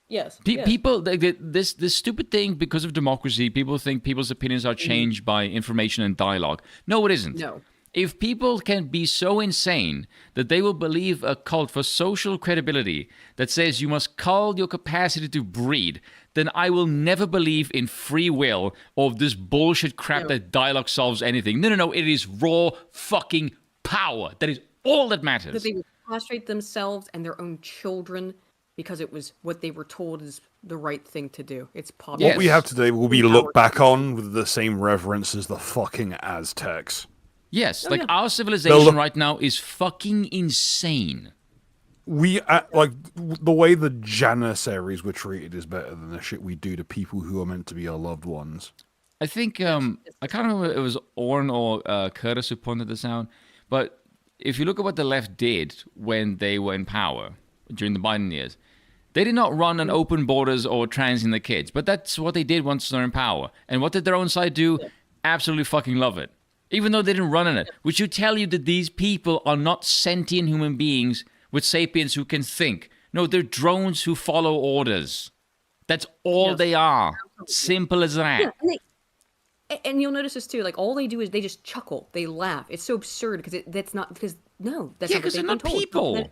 Yes. People, this stupid thing, because of democracy, people think people's opinions are changed by information and dialogue. No, it isn't. No. If people can be so insane that they will believe a cult for social credibility that says you must cull your capacity to breed, then I will never believe in free will or this bullshit crap that dialogue solves anything. No. It is raw fucking power. That is all that matters. That they would castrate themselves and their own children because it was what they were told is the right thing to do. It's popular. What we have today will be looked back on with the same reverence as the fucking Aztecs. Yes, our civilization right now is fucking insane. We the way the Janissaries were treated is better than the shit we do to people who are meant to be our loved ones. I think I can't remember if it was Orrin or Curtis who pointed this out, but if you look at what the left did when they were in power during the Biden years, they did not run on open borders or transing the kids, but that's what they did once they're in power. And what did their own side do? Absolutely fucking love it. Even though they didn't run in it, which should tell you that these people are not sentient human beings with sapiens who can think. No, they're drones who follow orders. That's all they are. Simple as that. Yeah, and you'll notice this too. Like all they do is they just chuckle, they laugh. It's so absurd because that's not because no, that's not what they've been told. People.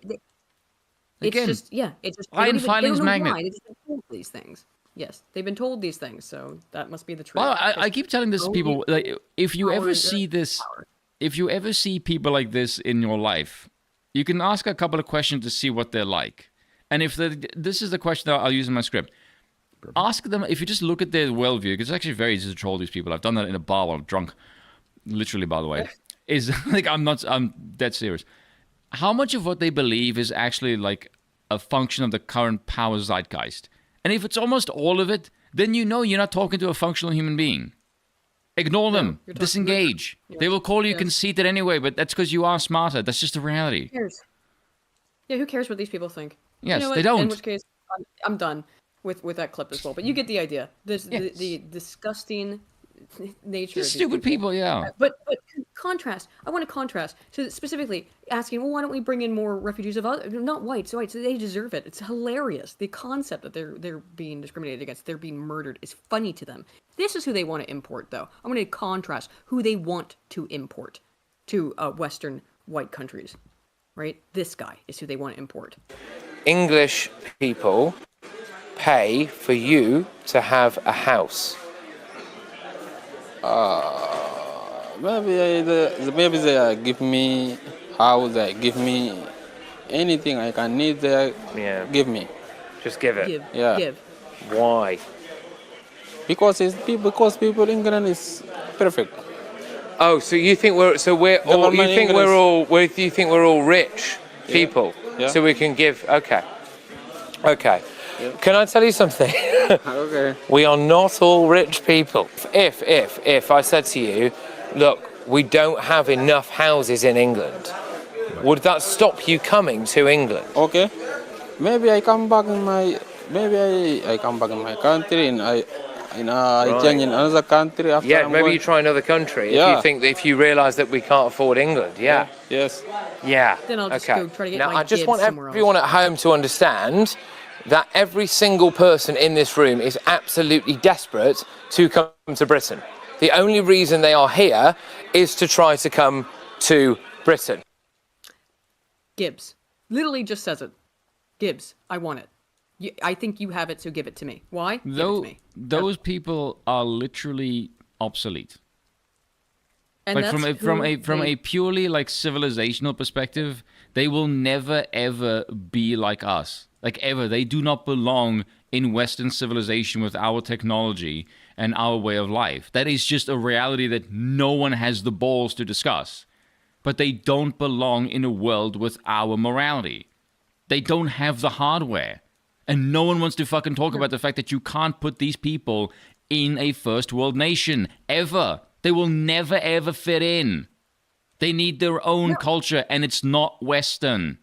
It's just iron filings magnet. They've just been told these things. Yes, they've been told these things, so that must be the truth. Well, I keep telling this to people, like, if you ever see this, if you ever see people like this in your life, you can ask a couple of questions to see what they're like. And if this is the question that I'll use in my script, ask them, if you just look at their worldview, because it's actually very easy to troll these people. I've done that in a bar while I'm drunk, literally, by the way. Is like, I'm dead serious. How much of what they believe is actually like a function of the current power zeitgeist? And if it's almost all of it, then you know you're not talking to a functional human being. Ignore them. Disengage. They will call you conceited anyway, but that's because you are smarter. That's just the reality. Who cares? Yeah, who cares what these people think? Yes, you know they don't. In which case, I'm done with that clip as well. But you get the idea. The disgusting nature. These stupid people, yeah. But contrast. I want to contrast. So specifically asking, well, why don't we bring in more refugees of other, not whites? Whites, they deserve it. It's hilarious. The concept that they're being discriminated against, they're being murdered, is funny to them. This is who they want to import, though. I'm going to contrast who they want to import to Western white countries. Right? This guy is who they want to import. English people pay for you to have a house. Maybe they give me house, they give me anything I can need, they give me. Just give it. Give. Why? Because people in England is perfect. Oh, so you think we're all rich people, so we can give? Okay. Yeah. Can I tell you something? Okay. We are not all rich people. If I said to you, look, we don't have enough houses in England, would that stop you coming to England? Okay. Maybe I come back in my country and I change in another country after. Yeah, maybe you try another country if you realise that we can't afford England. Yeah. Yes. Yeah. Then I'll just go try to get now, my I just want somewhere everyone else. at home to understand that every single person in this room is absolutely desperate to come to Britain. The only reason they are here is to try to come to Britain. Gibbs literally just says it. Gibbs, I want it. I think you have it, so give it to me. Why? Give it to me. Those people are literally obsolete. And like from a purely like civilizational perspective, they will never ever be like us. Like ever, they do not belong in Western civilization with our technology and our way of life. That is just a reality that no one has the balls to discuss. but they don't belong in a world with our morality. They don't have the hardware. And no one wants to fucking talk about the fact that you can't put these people in a first world nation, ever. They will never, ever fit in. They need their own culture, and it's not Western.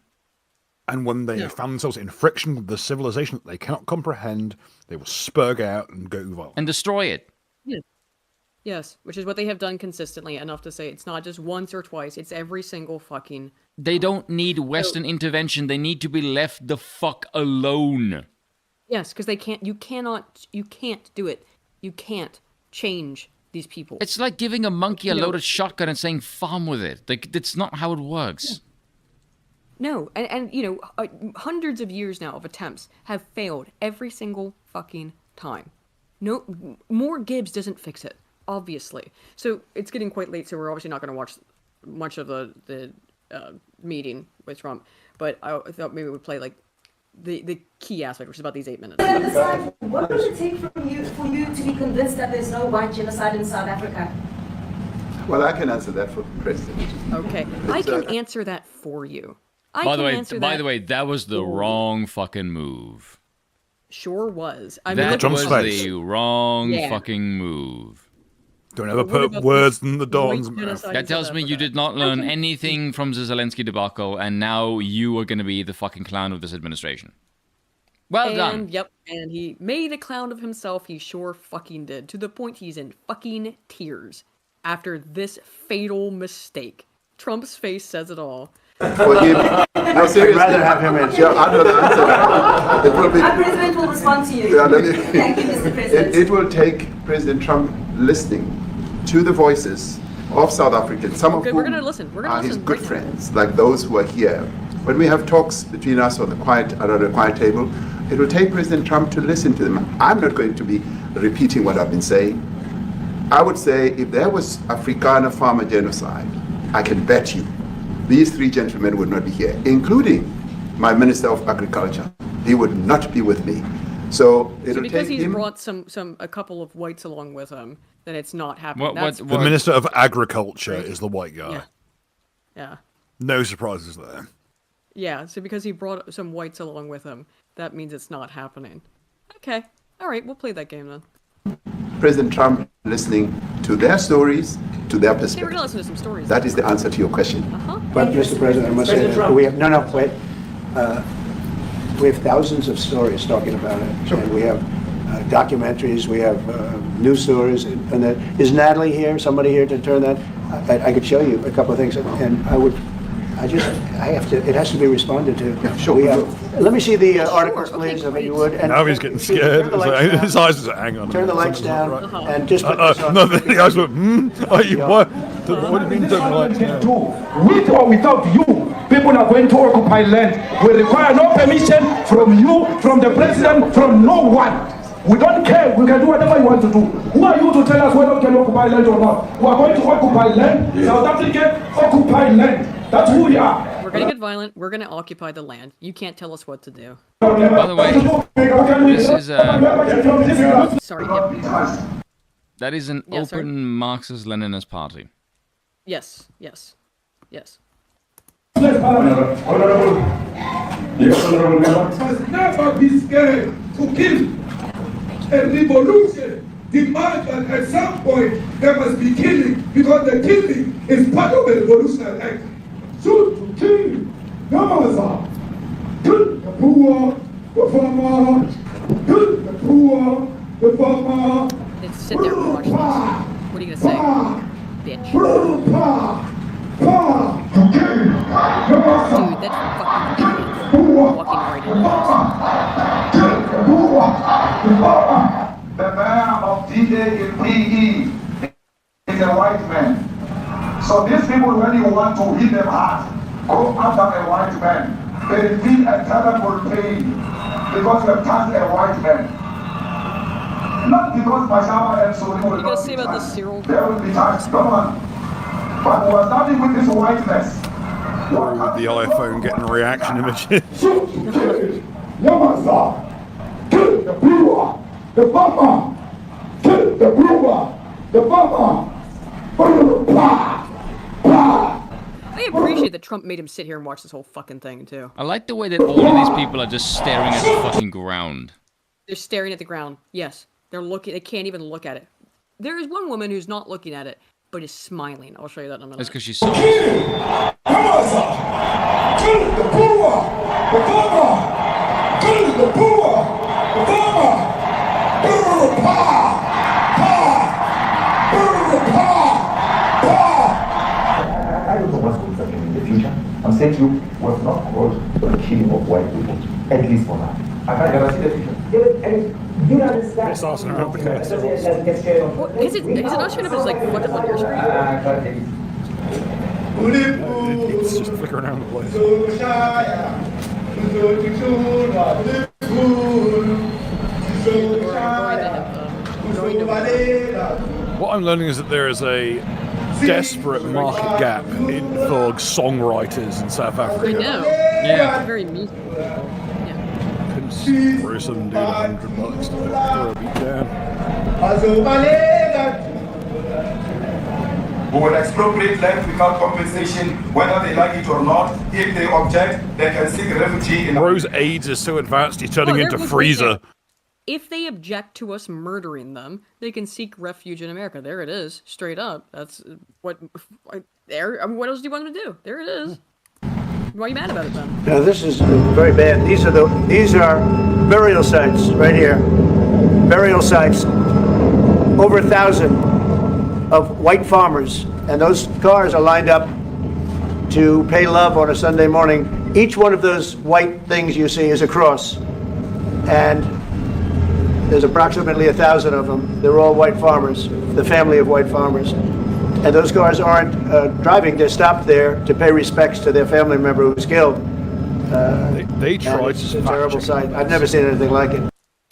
And when they found themselves in friction with the civilization that they cannot comprehend, they will spurg out and go violent. And destroy it. Yeah. Yes, which is what they have done consistently, enough to say it's not just once or twice, it's every single fucking... They don't need Western intervention. They need to be left the fuck alone. Yes, because they can't, you can't do it. You can't change these people. It's like giving a monkey a loaded shotgun and saying farm with it. Like, that's not how it works. No, and hundreds of years now of attempts have failed every single fucking time. No, more Gibbs doesn't fix it, obviously. So it's getting quite late, so we're obviously not going to watch much of the meeting with Trump. But I thought maybe we'd play like the key aspect, which is about these 8 minutes. What does it take for you to be convinced that there's no white genocide in South Africa? Well, I can answer that for the president. Okay, I can answer that for you. By the way, that was the wrong fucking move. Sure was. That was the wrong fucking move. Don't ever put words in the Don's mouth. That tells me you did not learn anything from the Zelensky debacle, and now you are going to be the fucking clown of this administration. Well done. Yep, and he made a clown of himself. He sure fucking did. To the point he's in fucking tears after this fatal mistake. Trump's face says it all. For him, no, seriously, I'd rather have him in. Yeah, I'd rather answer that. Our president will respond to you. Yeah, Thank you, Mr. President. It will take President Trump listening to the voices of South Africans, some of whom we're gonna listen. are his good friends, like those who are here. When we have talks between us on the quiet table, it will take President Trump to listen to them. I'm not going to be repeating what I've been saying. I would say if there was Afrikaner farmer genocide, I can bet you these 3 gentlemen would not be here, including my Minister of Agriculture. He would not be with me. So it'll because take he's him... brought a couple of whites along with him, then it's not happening. The Minister of Agriculture is the white guy. Yeah. No surprises there. Yeah, so because he brought some whites along with him, that means it's not happening. Okay. All right, we'll play that game then. President Trump listening to their stories, to their perspective. Hey, we're going to listen to some stories. That is the answer to your question. But Mr. President, I must say that we have we have thousands of stories talking about it, and we have documentaries, we have news stories, and is Natalie here? Somebody here to turn that? I could show you a couple of things, and I have to. It has to be responded to. Yeah, sure. Let me see the articles, please, if you would. And now he's getting scared. His eyes just hang on. Turn the lights down and just put this on. No, the eyes went. What do you mean turn the lights down? With or without you, people are going to occupy land. We require no permission from you, from the president, from no one. We don't care. We can do whatever you want to do. Who are you to tell us whether we can occupy land or not? We are going to occupy land. South Africa occupy land. That's who we are. We're going to get violent. We're going to occupy the land. You can't tell us what to do. By the way, this is Sorry. That is an open Marxist-Leninist party. Yes. Honorable. Must never be scared to kill. A revolution demands that at some point there must be killing, because the killing is part of the revolutionary act. Shoot to kill. Yamaza. Kill the poor, the farmer. Kill the poor, the farmer. Let's sit there and watch this. What are you going to say? Bitch. Dude, that's fucking idiot. Walking right into this. The man of D-Day in PE is a white man. So these people, when you want to hit them hard, go after a white man. They feel a terrible pain because you have touched a white man. Not because Pajama and Suri will not be touched. They will be touched. Come on. But we are starting with this whiteness. The iPhone getting reaction images. Yamasa. Kill the brewer. The farmer. Kill the brewer. The farmer. appreciate that Trump made him sit here and watch this whole fucking thing too. I like the way that all of these people are just staring at the fucking ground. They're staring at the ground. Yes, they're looking. They can't even look at it. There is one woman who's not looking at it, but is smiling. I'll show you that in a minute. That's because she's so. I don't know what's going to happen in the future. I'm saying to you, was not called for the killing of white people, at least for now. I can't guarantee the future. You understand? It's awesome. Well, is it not showing up as like what on your screen? It's just flickering around the place. What I'm learning is that there is a desperate market gap for songwriters in South Africa. I know. Yeah. It's very musical. Couldn't screw some dude $100 to throw a beat down. Who will expropriate land without compensation, whether they like it or not. If they object, they can seek refugee in. Rose AIDS is so advanced, he's turning into Freezer. If they object to us murdering them, they can seek refuge in America. There it is, straight up. That's what. There. I mean, what else do you want them to do? There it is. Why are you mad about it then? Now this is very bad. These are burial sites right here. Burial sites. Over 1,000 of white farmers, and those cars are lined up to pay love on a Sunday morning. Each one of those white things you see is a cross, and there's approximately 1,000 of them. They're all white farmers, the family of white farmers. And those cars aren't driving, they're stopped there to pay respects to their family member who was killed. They tried it's a terrible sight. I've never seen anything like it.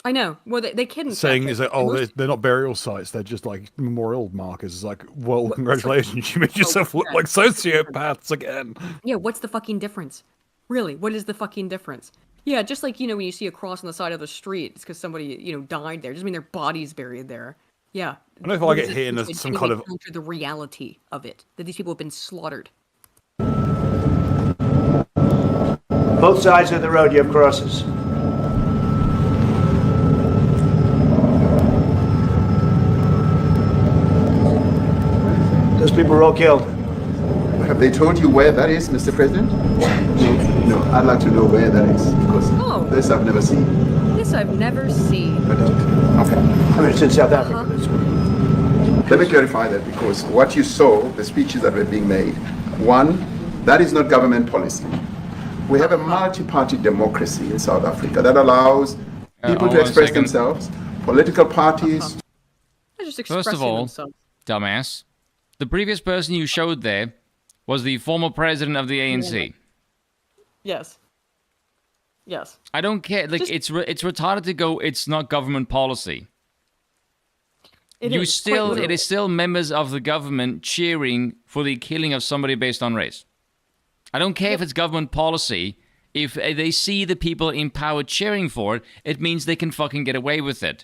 I know. Well, they couldn't. Saying is that, they're not burial sites, they're just like memorial markers. It's like, well, congratulations, you made yourself look like sociopaths again. Yeah, what's the fucking difference? Really, what is the fucking difference? Yeah, just like, when you see a cross on the side of the street, it's because somebody, died there. It doesn't mean their body's buried there. Yeah. I know if I get hit in some kind of... counter the reality of it, that these people have been slaughtered. Both sides of the road, you have crosses. Those people were all killed. Have they told you where that is, Mr. President? No, I'd like to know where that is, because this I've never seen. This I've never seen. Okay. I mean, it's in South Africa. Let me clarify that, because what you saw, the speeches that were being made, one, that is not government policy. We have a multi-party democracy in South Africa that allows people to express themselves, political parties. First of all, dumbass, the previous person you showed there was the former president of the ANC. Yes. Yes. I don't care. Like, it's retarded to go, it's not government policy. It is still members of the government cheering for the killing of somebody based on race. I don't care if it's government policy. If they see the people in power cheering for it, it means they can fucking get away with it.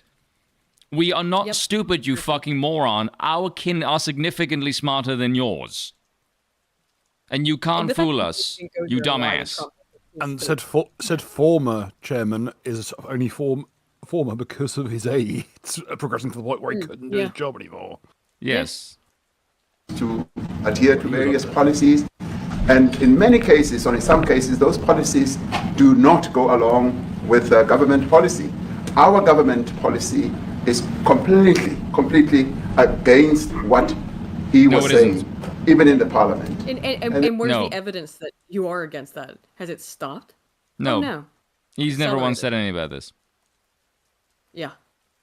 We are not stupid, you fucking moron. Our kin are significantly smarter than yours. And you can't fool us, you dumbass. And said former chairman is only former because of his age. It's progressing to the point where he couldn't do his job anymore. Yes. To adhere to various policies. And in many cases, or in some cases, those policies do not go along with government policy. Our government policy is completely against what he was saying, even in the parliament. And where's the evidence that you are against that? Has it stopped? No. Oh, no. He's never once said anything about this. Yeah.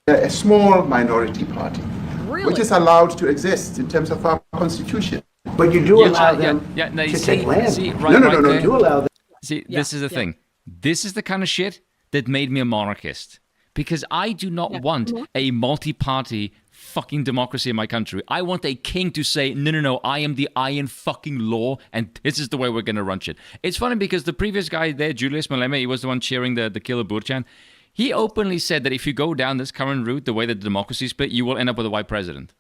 A small minority party, really? which is allowed to exist in terms of our constitution. But you do allow them to take land. No, you do allow them. See, this is the thing. This is the kind of shit that made me a monarchist. Because I do not want a multi-party fucking democracy in my country. I want a king to say, no, I am the iron fucking law, and this is the way we're going to run shit. It's funny because the previous guy there, Julius Malema, he was the one cheering the killer Burchan. He openly said that if you go down this current route, the way that the democracy is split, you will end up with a white president.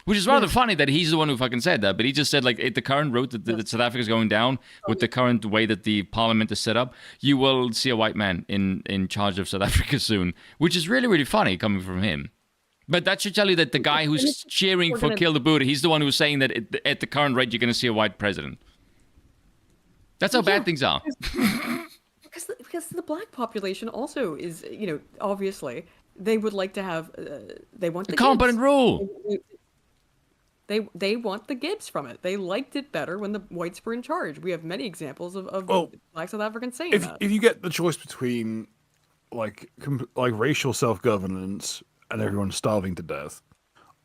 Which is rather funny that he's the one who fucking said that, but he just said, like, at the current route that South Africa is going down, with the current way that the parliament is set up, you will see a white man in charge of South Africa soon, which is really, really funny coming from him. But that should tell you that the guy who's cheering for Kill the Buddha, he's the one who's saying that at the current rate, you're going to see a white president. That's how bad things are. Because the black population also is, obviously, they would like to have, they want the competent rule. They want the Gibbs from it. They liked it better when the whites were in charge. We have many examples of black South Africans saying that. If you get the choice between like racial self-governance and everyone starving to death,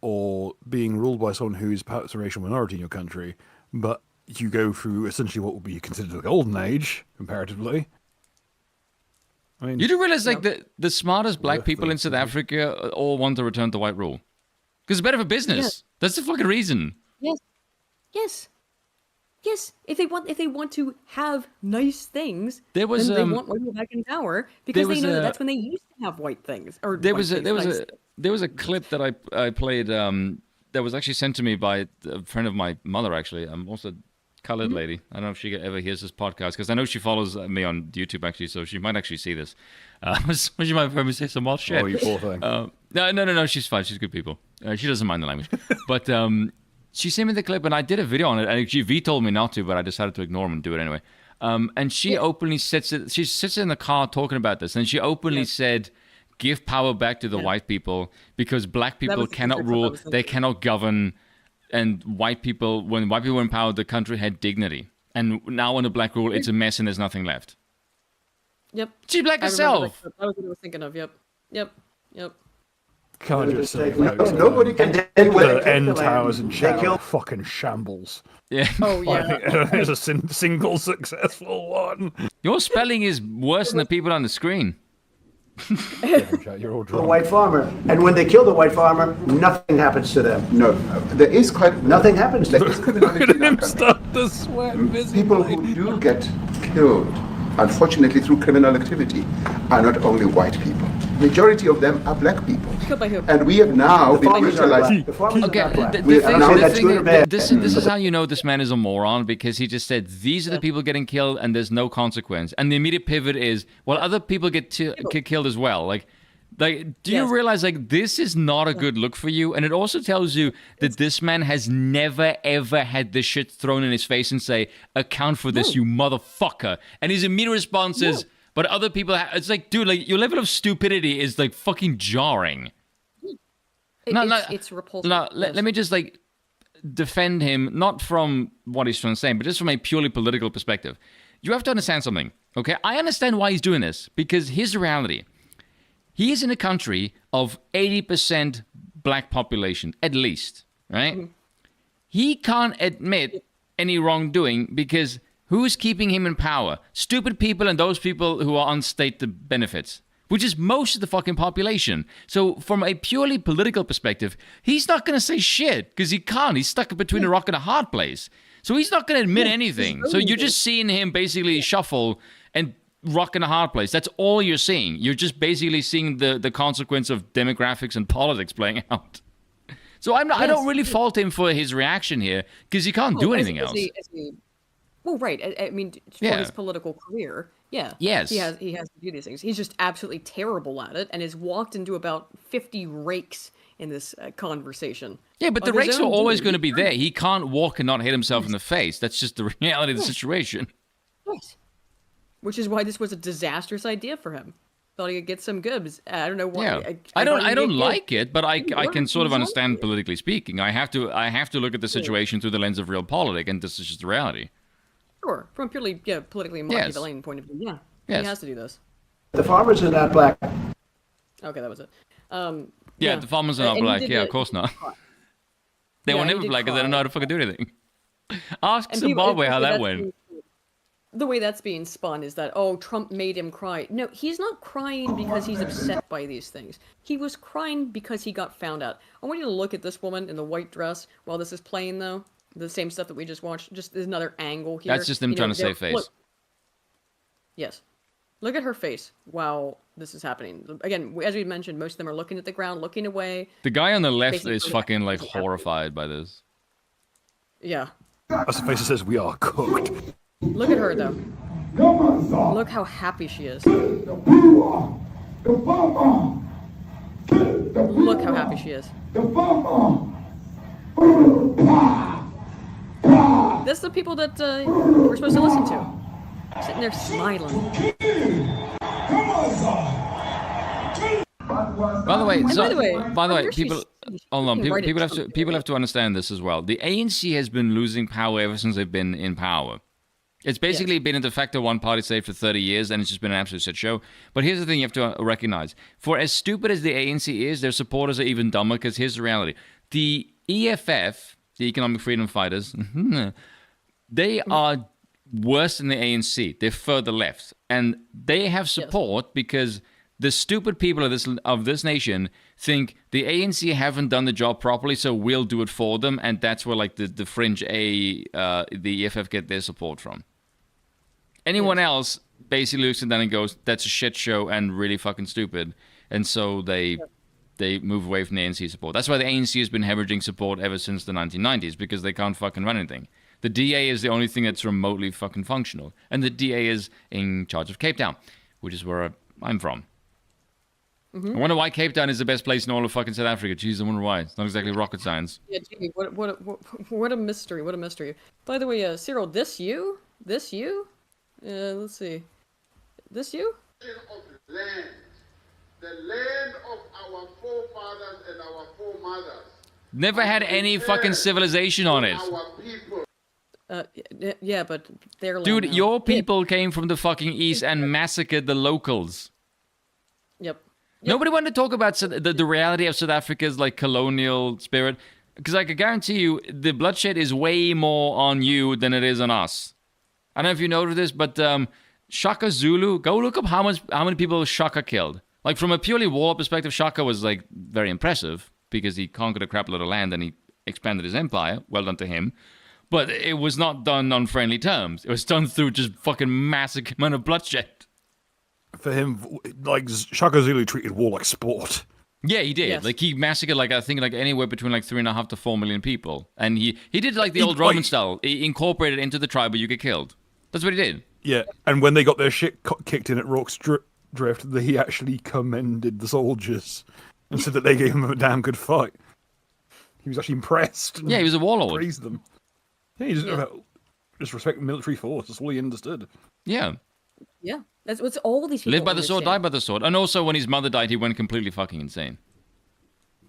or being ruled by someone who's perhaps a racial minority in your country, but you go through essentially what would be considered the golden age, comparatively. I mean, you do realize like the smartest black people in South Africa all want to return to white rule. Because it's better for business. Yes. That's the fucking reason. Yes. If they want to have nice things, there was then they want white people back in power because they know that that's when they used to have white things. Or there was a clip that I played that was actually sent to me by a friend of my mother. Actually, I'm also a colored lady. I don't know if she ever hears this podcast because I know she follows me on YouTube actually, so she might actually see this. She might probably say some more shit. Oh, you poor thing. No, she's fine. She's good people. She doesn't mind the language. But she sent me the clip, and I did a video on it. And V told me not to, but I decided to ignore him and do it anyway. And she openly sits in the car talking about this, and she openly said, "Give power back to the white people because black people cannot rule, they cannot govern, and when white people were in power, the country had dignity. And now under black rule, it's a mess and there's nothing left." Yep. She's black herself. That was what I was thinking of. Yep. Can't just say nobody can take the end towers and shadow fucking shambles. Yeah. Oh yeah. It's a single successful one. Your spelling is worse than the people on the screen. You're all The white farmer, and when they kill the white farmer, nothing happens to them. No, there is quite nothing happens to them. Look at him start to sweat. People who do get killed, unfortunately through criminal activity, are not only white people. Majority of them are black people. And we have now been utilized. This is how you know this man is a moron, because he just said these are the people getting killed and there's no consequence. And the immediate pivot is, well, other people get killed as well. Like, do you realize, like, this is not a good look for you? And it also tells you that this man has never, ever had this shit thrown in his face and say, account for this, you motherfucker. And his immediate response is, but other people, it's like, dude, like, your level of stupidity is, like, fucking jarring. It's repulsive. Now, let me just, like, defend him, not from what he's trying to say, but just from a purely political perspective. You have to understand something, okay? I understand why he's doing this, because here's the reality. He is in a country of 80% black population, at least, right? Mm-hmm. He can't admit any wrongdoing because who's keeping him in power? Stupid people and those people who are on state benefits, which is most of the fucking population. So from a purely political perspective, he's not going to say shit because he can't. He's stuck between a rock and a hard place. So he's not going to admit anything. So you're just seeing him basically shuffle and rock in a hard place. That's all you're seeing. You're just basically seeing the consequence of demographics and politics playing out. So I don't really fault him for his reaction here because he can't do anything else. Well, right. I mean, for his political career, yes, he has to do these things. He's just absolutely terrible at it, and has walked into about 50 rakes in this conversation. Yeah, but the rakes are always going to be there. He can't walk and not hit himself in the face. That's just the reality of the situation. Yes. Which is why this was a disastrous idea for him. Thought he could get some goods. I don't know why. Yeah. I don't like it, but I can sort of understand politically speaking. I have to look at the situation through the lens of realpolitik, and this is just the reality. Sure, from a purely politically Machiavellian point of view, he has to do this. The farmers are not black. Okay, that was it. The farmers are not black. Yeah, of course not. They were never black because they don't know how to fucking do anything. Ask Zimbabwe how that went. The way that's being spun is that, Trump made him cry. No, he's not crying because he's upset by these things. He was crying because he got found out. I want you to look at this woman in the white dress while this is playing, though. The same stuff that we just watched. Just there's another angle here. That's just them trying to save face. Yes. Look at her face while this is happening. Again, as we mentioned, most of them are looking at the ground, looking away. The guy on the left Basically, is fucking like horrified by this. Yeah. That's the face that says we are cooked. Look at her though. Look how happy she is. Look how happy she is. That's the people that we're supposed to listen to. Sitting there smiling. By the way, by the way, people, hold on, people have to understand this as well. The ANC has been losing power ever since they've been in power. It's basically been a de facto one-party state for 30 years, and it's just been an absolute shit show. But here's the thing you have to recognize. For as stupid as the ANC is, their supporters are even dumber, because here's the reality. The EFF, the Economic Freedom Fighters, they are worse than the ANC. They're further left. And they have support because the stupid people of this nation think the ANC haven't done the job properly, so we'll do it for them, and that's where like the fringe the EFF get their support from. Anyone else basically looks at that and goes, "That's a shit show and really fucking stupid," and so they move away from the ANC support. That's why the ANC has been hemorrhaging support ever since the 1990s, because they can't fucking run anything. The DA is the only thing that's remotely fucking functional, and the DA is in charge of Cape Town, which is where I'm from. I wonder why Cape Town is the best place in all of fucking South Africa. Jeez, I wonder why. It's not exactly rocket science. Yeah, gee, what a mystery. What a mystery. By the way, Cyril, this you? Let's see. This you? Land. The land of our forefathers and our foremothers. Never had any fucking civilization on it. Yeah, but their land. Dude, your people came from the fucking east and massacred the locals. Yep. Nobody wanted to talk about the reality of South Africa's like colonial spirit, because I can guarantee you the bloodshed is way more on you than it is on us. I don't know if you noticed this, but Shaka Zulu, go look up how many people Shaka killed. Like from a purely war perspective, Shaka was like very impressive because he conquered a crap load of land and he expanded his empire. Well done to him. But it was not done on friendly terms. It was done through just fucking massive amount of bloodshed. For him, like Shaka Zulu treated war like sport. Yeah, he did. Yes. Like he massacred, like I think, like anywhere between like 3.5 to 4 million people, and he did like the old Roman style. He incorporated into the tribe where you get killed. That's what he did. Yeah, and when they got their shit kicked in at Rock's Drift, he actually commended the soldiers and said that they gave him a damn good fight. He was actually impressed. Yeah, he was a warlord. Praised them. Yeah, he just respect military force. That's all he understood. Yeah. Yeah, that's what's all these people Live by the sword, die understand. by the sword. And also, when his mother died, he went completely fucking insane.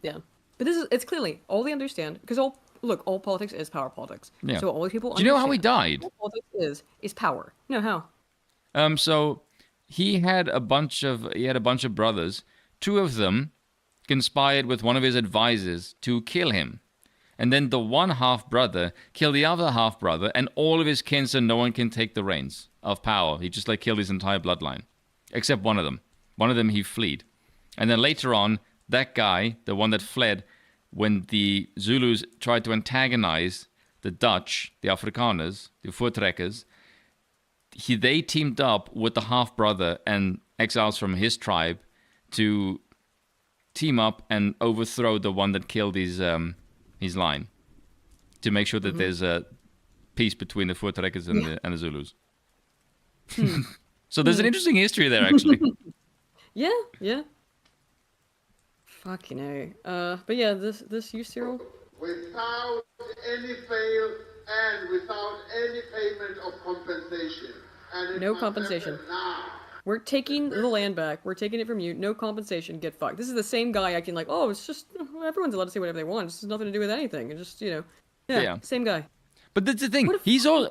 Yeah, but it's clearly all they understand, because all politics is power politics. Yeah. So all these people. Do you know how he understand died? All politics is power. No, how? So he had a bunch of brothers. Two of them conspired with one of his advisors to kill him. And then the one half-brother killed the other half-brother and all of his kin, so no one can take the reins of power. He just like killed his entire bloodline. Except one of them. One of them he fled. And then later on, that guy, the one that fled, when the Zulus tried to antagonize the Dutch, the Afrikaners, the Voortrekkers, they teamed up with the half-brother and exiles from his tribe to team up and overthrow the one that killed his line, to make sure that there's a peace between the Voortrekkers and the Zulus. So there's an interesting history there, actually. Yeah. Fuck, but yeah, this you, Cyril? Without any fail and without any payment of compensation. And it No must compensation. happen now. We're taking the land back. We're taking it from you. No compensation. Get fucked. This is the same guy acting like, oh, it's just everyone's allowed to say whatever they want. This has nothing to do with anything. It's just Yeah. Same guy. But that's the thing.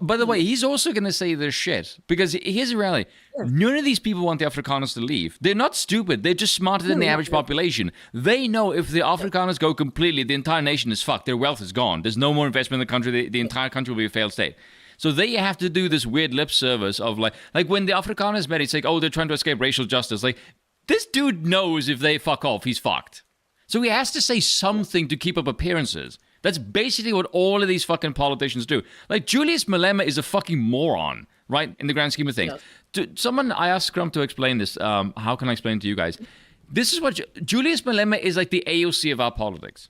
By the way, he's also going to say this shit. Because here's the reality. None of these people want the Afrikaners to leave. They're not stupid. They're just smarter than the average population. They know if the Afrikaners go completely, the entire nation is fucked. Their wealth is gone. There's no more investment in the country. The entire country will be a failed state. So they have to do this weird lip service of like when the Afrikaners met, it's like, oh, they're trying to escape racial justice. Like, this dude knows if they fuck off, he's fucked. So he has to say something to keep up appearances. That's basically what all of these fucking politicians do. Like, Julius Malema is a fucking moron. right? In the grand scheme of things. I asked Scrum to explain this. How can I explain to you guys? This is what Julius Malema is like the AOC of our politics.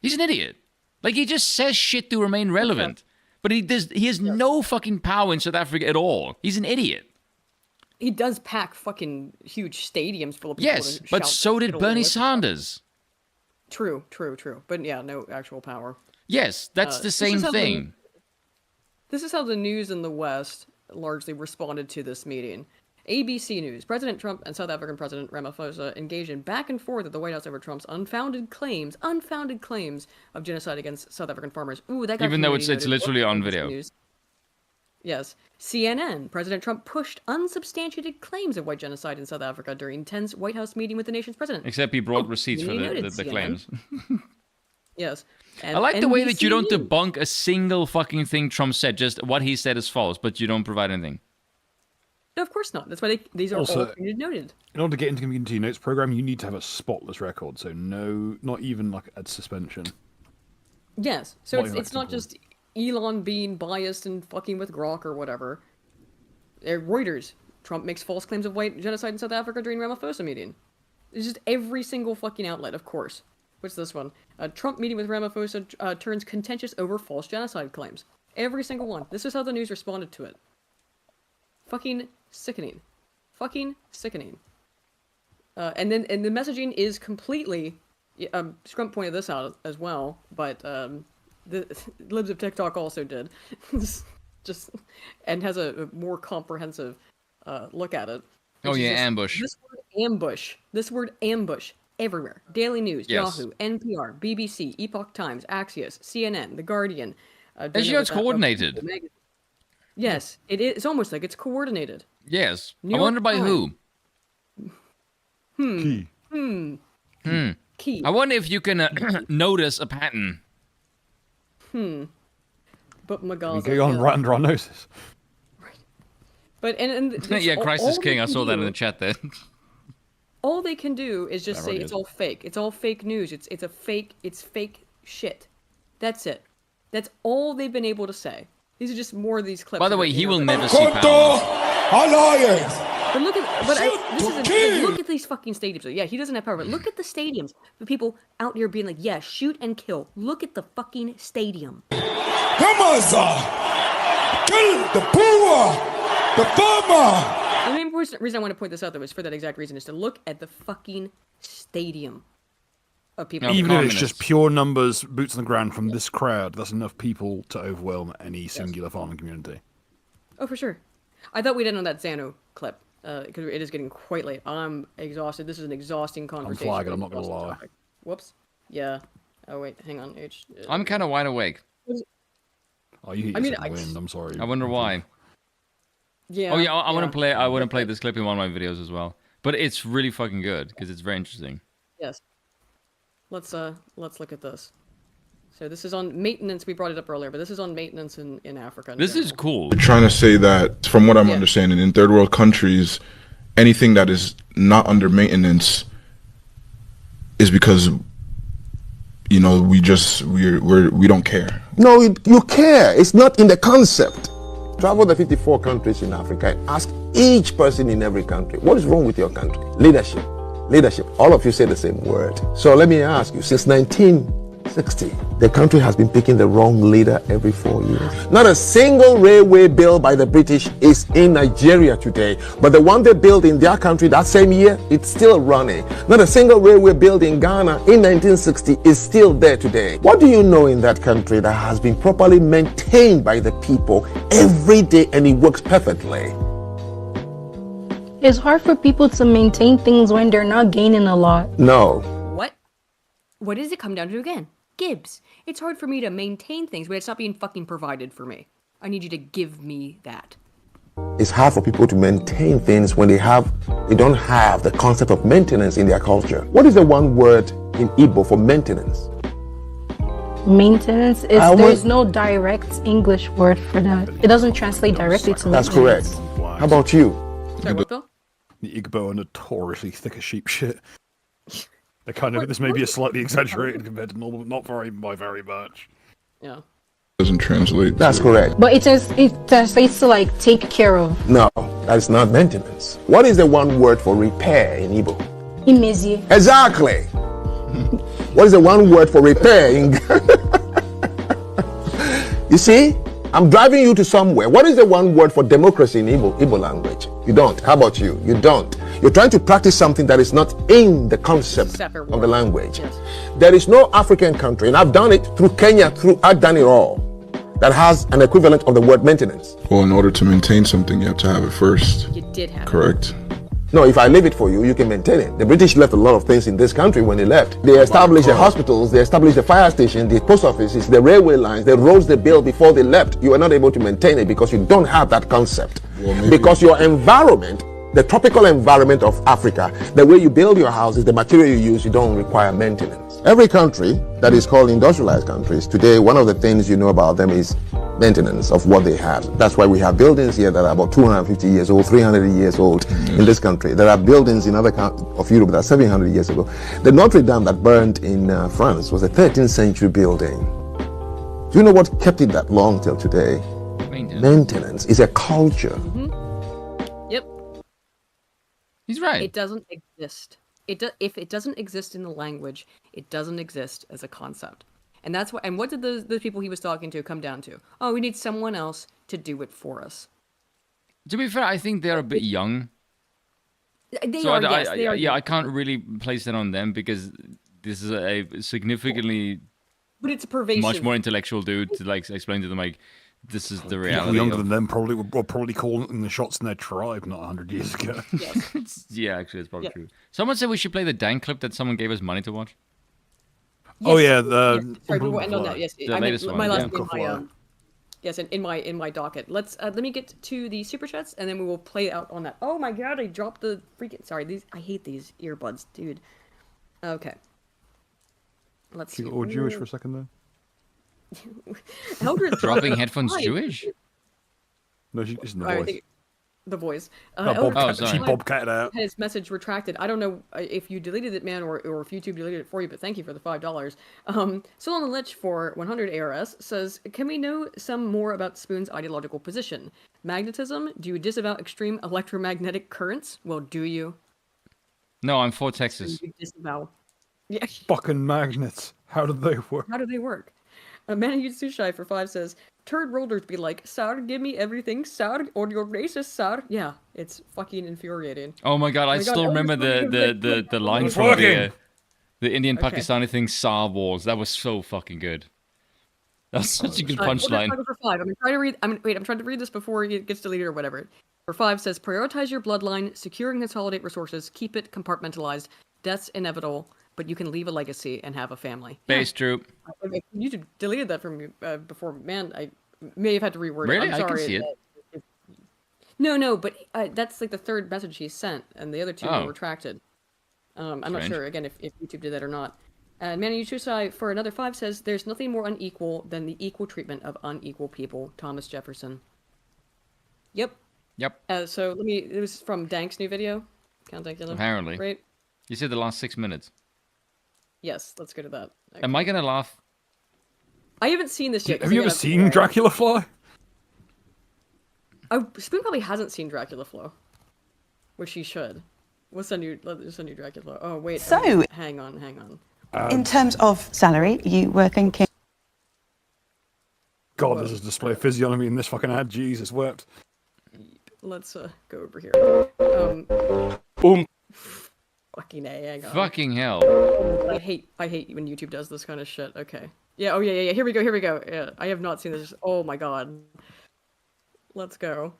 He's an idiot. Like, he just says shit to remain relevant. But he has no fucking power in South Africa at all. He's an idiot. He does pack fucking huge stadiums full of people. Yes, but so did Bernie Sanders. True. But yeah, no actual power. Yes, that's the same thing. This is how the news in the West largely responded to this meeting. ABC News. President Trump and South African President Ramaphosa engaged in back and forth at the White House over Trump's unfounded claims of genocide against South African farmers. Ooh, that got even though it's literally on video. News. Yes. CNN. President Trump pushed unsubstantiated claims of white genocide in South Africa during tense White House meeting with the nation's president. Except he brought receipts for the claims. Yes. And I like the way that you don't NBC debunk a single fucking thing Trump said. Just what he said is false, but you don't provide anything. No, of course not. That's why these are Also, all noted. In order to get into community notes program, you need to have a spotless record. So no, not even like a suspension. Yes. So it's not just Elon being biased and fucking with Grok or whatever. Reuters. Trump makes false claims of white genocide in South Africa during Ramaphosa meeting. It's just every single fucking outlet, of course. What's this one? Trump meeting with Ramaphosa turns contentious over false genocide claims. Every single one. This is how the news responded to it. Fucking sickening. Fucking sickening. And the messaging is completely... Scrump pointed this out as well, but the Libs of TikTok also did. And has a more comprehensive look at it. Oh yeah, ambush. This word ambush. Everywhere. Daily News, yes. Yahoo, NPR, BBC, Epoch Times, Axios, CNN, The Guardian. As you know, it's coordinated. Yes, it is. It's almost like it's coordinated. Yes. New I wonder York by Times. who. Key. I wonder if you can notice a pattern. But Magaza. We go on right under our noses. Right. But and yeah, Christ is King. I saw that in the chat there. All they can do is just say it's all fake. It's all fake news. It's fake shit. That's it. That's all they've been able to say. These are just more of these clips. By the way, he will never see power. But look at these fucking stadiums. Yeah, he doesn't have power, but look at the stadiums. The people out here being like, yeah, shoot and kill. Look at the fucking stadium. Come on, sir. Kill the poor, the farmer. The main reason I want to point this out, though, is for that exact reason, is to look at the fucking stadium of people. Even if it's just pure numbers, boots on the ground from this crowd, that's enough people to overwhelm any singular farming community. Oh, for sure. I thought we'd end on that Xano clip, because it is getting quite late. I'm exhausted. This is an exhausting conversation. I'm flagging, I'm not going to lie. Whoops. Yeah. Oh, wait, hang on. I'm kind of wide awake. Oh, you hit yourself in the wind, I'm sorry. I wonder why. Yeah. Oh yeah, I want to play this clip in one of my videos as well. But it's really fucking good because it's very interesting. Yes. Let's look at this. So this is on maintenance. We brought it up earlier, but this is on maintenance in Africa. This is cool. We're trying to say that, from what I'm understanding, in third world countries, anything that is not under maintenance is because, you know, we don't care. No, you care. It's not in the concept. Travel the 54 countries in Africa and ask each person in every country, what is wrong with your country? Leadership. Leadership. All of you say the same word. So let me ask you, since 1960, the country has been picking the wrong leader every 4 years. Not a single railway built by the British is in Nigeria today, but the one they built in their country that same year, it's still running. Not a single railway built in Ghana in 1960 is still there today. What do you know in that country that has been properly maintained by the people every day and it works perfectly? It's hard for people to maintain things when they're not gaining a lot. No. What does it come down to again? Gibbs. It's hard for me to maintain things, but it's not being fucking provided for me. I need you to give me that. It's hard for people to maintain things when they don't have the concept of maintenance in their culture. What is the one word in Igbo for maintenance? Maintenance is there's no direct English word for that. It doesn't translate directly to That's maintenance. correct. How about you? Sorry, what, Bill? The Igbo are notoriously thick as sheep shit. They kind of this may be a slightly exaggerated compared to normal, but not by very much. Yeah. doesn't translate. That's correct. But it translates to like take care of. No, that's not maintenance. What is the one word for repair in Igbo? Imezi. Exactly. What is the one word for repair in You see, I'm driving you to somewhere. What is the one word for democracy in Igbo language? You don't. How about you? You don't. You're trying to practice something that is not in the concept of the language. Yes. There is no African country, and I've done it through Kenya, I've done it all, that has an equivalent of the word maintenance. Well, in order to maintain something, you have to have it first. You did have Correct. No, if I leave it for you, you can maintain it. The British left a lot of things in this country when they left. They established the hospitals, they established the fire station, the post offices, the railway lines, the roads they built before they left. You are not able to maintain it because you don't have that concept. Well, because your environment, the tropical environment of Africa, the way you build your houses, the material you use, you don't require maintenance. Every country that is called industrialized countries, today, one of the things you know about them is maintenance of what they have. That's why we have buildings here that are about 250 years old, 300 years old in this country. There are buildings in other countries of Europe that are 700 years ago. The Notre Dame that burned in France was a 13th century building. Do you know what kept it that long till today? Maintenance is a culture. Yep. He's right. It doesn't exist. If it doesn't exist in the language, it doesn't exist as a concept. And that's what. And what did the people he was talking to come down to? Oh, we need someone else to do it for us. To be fair, I think they're a bit young. They are. I can't really place that on them because this is a significantly, but it's a pervasive, much more intellectual dude to like explain to them like this is the reality. People younger than them probably were probably calling the shots in their tribe not 100 years ago. Yes. Yeah, actually, it's probably true. Someone said we should play the dank clip that someone gave us money to watch. Oh yeah, sorry, we will end on that. Yes, the latest one. My last yes, and in my docket. Let me get to the super chats, and then we will play out on that. Oh my god, I dropped the freaking. Sorry, I hate these earbuds, dude. Okay. Let's see. Or Jewish for a second there. Eldred dropping headphones Jewish? No, she's in the voice. The voice. She bobcatted out. Had his message retracted. I don't know if you deleted it, man, or if YouTube deleted it for you, but thank you for the $5. Still on the Lich for 100 ARS says, can we know some more about Spoon's ideological position? Magnetism? Do you disavow extreme electromagnetic currents? Well, do you? No, I'm for Texas. You disavow. Yeah. Fucking magnets. How do they work? How do they work? Manu Sushai for 5 says, turd rollers be like, Sar, give me everything, Sar, or you're racist, Sar. Yeah, it's fucking infuriating. Oh my god, I still remember the line from the Indian Pakistani thing, Sar Wars. That was so fucking good. That's such a good punchline. For 5, I'm trying to read this before it gets deleted or whatever. For 5 says, prioritize your bloodline, securing consolidate resources, keep it compartmentalized, death's inevitable, but you can leave a legacy and have a family. Base troop. YouTube deleted that from you before. Man, I may have had to reword really? it. I'm sorry. I can see it. No, but that's like the third message he sent, and the other two were retracted. I'm not sure, again, if YouTube did that or not. And Manu Chusai, for another 5, says, there's nothing more unequal than the equal treatment of unequal people. Thomas Jefferson. Yep. So it was from Dank's new video. Apparently. Right? You said the last 6 minutes. Yes, let's go to that. Okay. Am I gonna laugh? I haven't seen this yet. Have you ever seen Dracula Fly? Spoon probably hasn't seen Dracula Flow, which he should. Let's send you Dracula Flow. Oh wait. So hang on. In terms of salary, you were thinking. God, there's a display of physiognomy in this fucking ad. Jesus, wept. Let's go over here. Fucking A, hang on. Fucking hell. I hate when YouTube does this kind of shit. Okay. Yeah, yeah. Here we go. Yeah, I have not seen this. Oh my god. Let's go.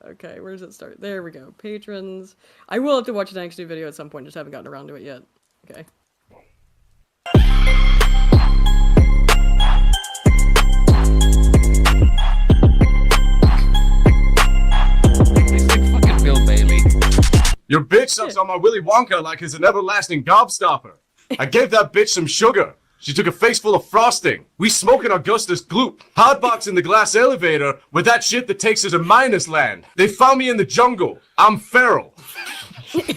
Okay, where does it start? There we go. Patrons. I will have to watch the next new video at some point, just haven't gotten around to it yet. Okay. Your bitch sucks on my Willy Wonka like it's an everlasting gobstopper. I gave that bitch some sugar. She took a face full of frosting. We smoking Augustus Gloop. Hotbox in the glass elevator with that shit that takes us to minus land. They found me in the jungle. I'm feral.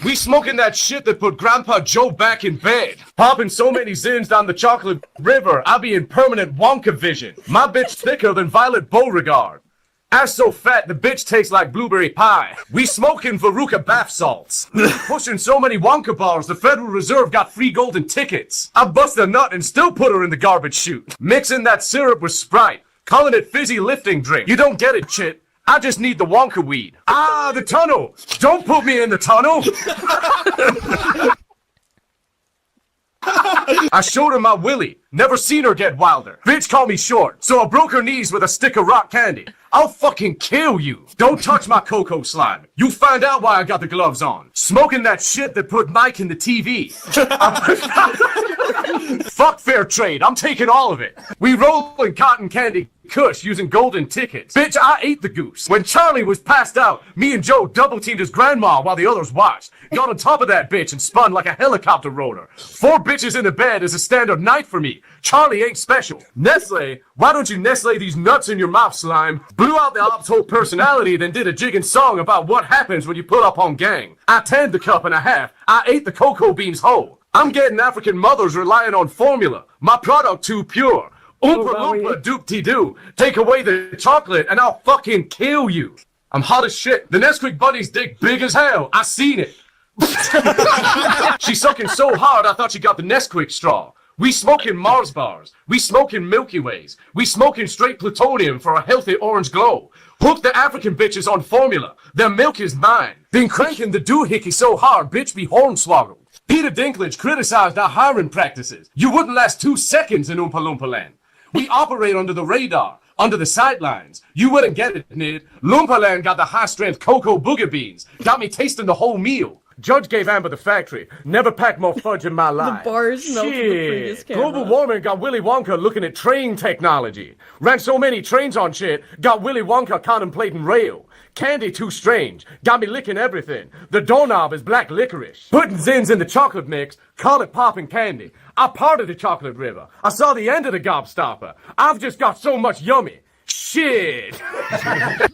We smoking that shit that put Grandpa Joe back in bed. Popping so many zins down the chocolate river, I'll be in permanent Wonka vision. My bitch thicker than Violet Beauregard. Ass so fat, the bitch tastes like blueberry pie. We smoking Veruca bath salts. Pushing so many Wonka bars, the Federal Reserve got free golden tickets. I bust a nut and still put her in the garbage chute. Mixing that syrup with Sprite, calling it fizzy lifting drink. You don't get it, chit. I just need the Wonka weed. Ah, the tunnel. Don't put me in the tunnel. I showed her my willy. Never seen her get wilder. Bitch called me short, so I broke her knees with a stick of rock candy. I'll fucking kill you. Don't touch my cocoa slime. You find out why I got the gloves on. Smoking that shit that put Mike in the TV. Fuck fair trade. I'm taking all of it. We roll in cotton candy Kush using golden tickets. Bitch, I ate the goose. When Charlie was passed out, me and Joe double-teamed his grandma while the others watched. Got on top of that bitch and spun like a helicopter rotor. 4 bitches in the bed is a standard night for me. Charlie ain't special. Nestle, why don't you Nestle these nuts in your mouth, slime? Blew out the op's whole personality, then did a jigging song about what happens when you pull up on gang. I tanned the cup in a half. I ate the cocoa beans whole. I'm getting African mothers relying on formula. My product too pure. Oompa loompa doop-de-doo. Take away the chocolate and I'll fucking kill you. I'm hot as shit. The Nesquik bunny's dick big as hell. I seen it. She's sucking so hard I thought she got the Nesquik straw. We smoking Mars bars. We smoking Milky Ways. We smoking straight plutonium for a healthy orange glow. Hook the African bitches on formula. Their milk is mine. Been cranking the doohickey so hard, bitch be hornswoggled. Peter Dinklage criticized our hiring practices. You wouldn't last 2 seconds in Oompa Loompa land. We operate under the radar, under the sidelines. You wouldn't get it, Nid. Loompa land got the high-strength cocoa booger beans. Got me tasting the whole meal. Judge gave Amber the factory. Never packed more fudge in my life. The bars melted the previous camera. Global warming got Willy Wonka looking at train technology. Ran so many trains on shit, got Willy Wonka contemplating rail. Candy too strange, got me licking everything. The doorknob is black licorice. Putting zins in the chocolate mix, call it popping candy. I parted the chocolate river. I saw the end of the gobstopper. I've just got so much yummy. Shit.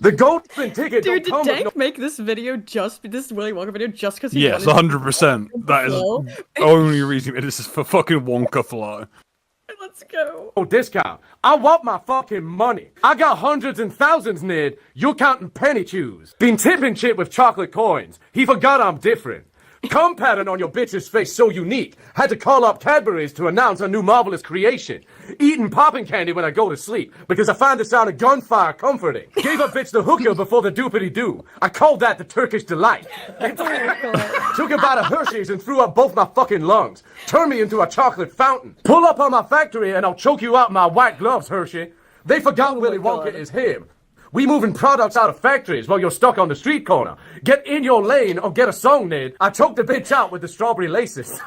The golden ticket. Dude, did Dank make this video this Willy Wonka video just because he Yes, wanted 100%. That is the only reason it is for fucking Wonka flow. Let's go. Oh, discount. I want my fucking money. I got hundreds and thousands, Nid. You're counting penny chews. Been tipping shit with chocolate coins. He forgot I'm different. Cum pattern on your bitch's face so unique. Had to call up Cadbury's to announce a new marvelous creation. Eating popping candy when I go to sleep because I find the sound of gunfire comforting. Gave a bitch the hookah before the doopity-doo. I called that the Turkish delight. Took a bite of Hershey's and threw up both my fucking lungs. Turned me into a chocolate fountain. Pull up on my factory and I'll choke you out in my white gloves, Hershey. They forgot Willy Wonka is him. We moving products out of factories while you're stuck on the street corner. Get in your lane or get a song, Ned. I choked the bitch out with the strawberry laces.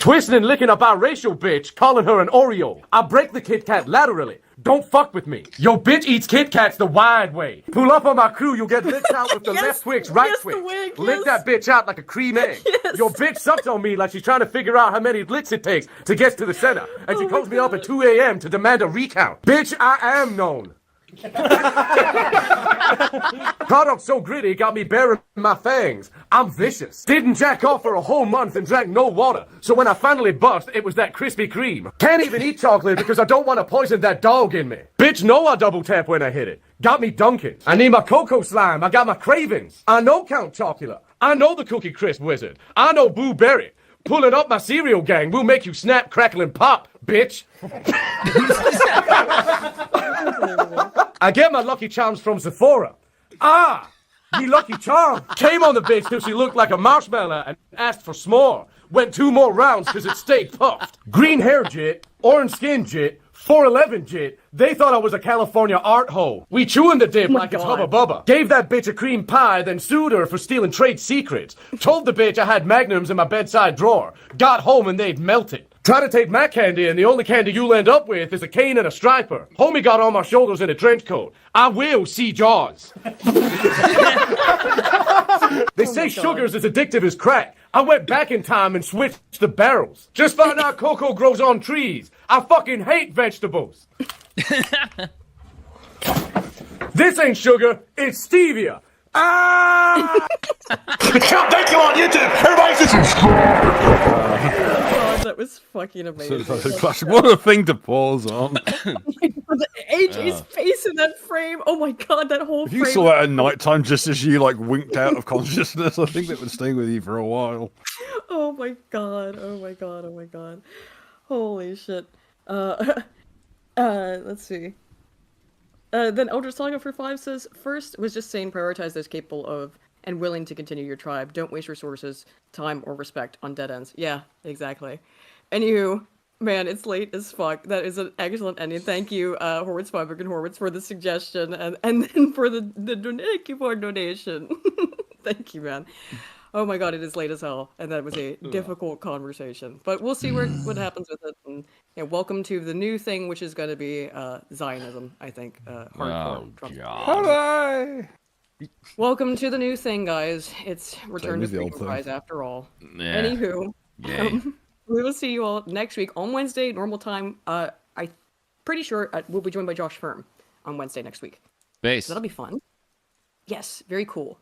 Twisting and licking a biracial bitch, calling her an Oreo. I break the Kit Kat laterally. Don't fuck with me. Your bitch eats Kit Kats the wide way. Pull up on my crew, you'll get licked out with the left Twix, right Twix. Lick that bitch out like a cream egg. Your bitch sucks on me like she's trying to figure out how many licks it takes to get to the center. And she calls me up at 2 a.m. to demand a recount. Bitch, I am known. Product so gritty got me baring my fangs. I'm vicious. Didn't jack off for a whole month and drank no water. So when I finally bust, it was that Krispy Kreme. Can't even eat chocolate because I don't want to poison that dog in me. Bitch, know I double tap when I hit it. Got me dunking. I need my cocoa slime. I got my cravings. I know Count Chocula. I know the Cookie Crisp Wizard. I know Boo Berry. Pulling up my cereal gang will make you snap, crackle, and pop, bitch. I get my Lucky Charms from Sephora. Ah, me Lucky Charm. Came on the bitch till she looked like a marshmallow and asked for s'more. Went 2 more rounds because it stayed puffed. Green hair jit, orange skin jit, 411 jit. They thought I was a California art hoe. We chewing the dip like it's Hubba Bubba. Gave that bitch a cream pie, then sued her for stealing trade secrets. Told the bitch I had magnums in my bedside drawer. Got home and they'd melted. Try to take my candy and the only candy you'll end up with is a cane and a striper. Homie got on my shoulders in a trench coat. I will see Jaws. They say sugar's as addictive as crack. I went back in time and switched the barrels. Just found out cocoa grows on trees. I fucking hate vegetables. This ain't sugar, it's stevia. Ah! Thank you on YouTube. Everybody should subscribe. God, that was fucking amazing. What a thing to pause on. AJ's face in that frame. Oh my god, that whole If frame. you saw that at night time, just as you like winked out of consciousness, I think that would stay with you for a while. Oh my god. Oh my god. Oh my god. Holy shit. Let's see. Then Elder Saga for 5 says, first was just saying prioritize those capable of and willing to continue your tribe. Don't waste resources, time, or respect on dead ends. Yeah, exactly. Anywho, man, it's late as fuck. That is an excellent ending. Thank you, Horwitz, Feinberg, and Horwitz for the suggestion, and then for the thank you for donation. Thank you, man. Oh my god, it is late as hell, and that was a difficult conversation. But we'll see what happens with it. And welcome to the new thing, which is going to be Zionism, I think. Hardcore. Hooray! Welcome to the new thing, guys. It's Return to Freedom Prize after all. Yeah. Anywho, we will see you all next week on Wednesday, normal time. I'm pretty sure we'll be joined by Josh Firm on Wednesday next week. Base. That'll be fun. Yes, very cool.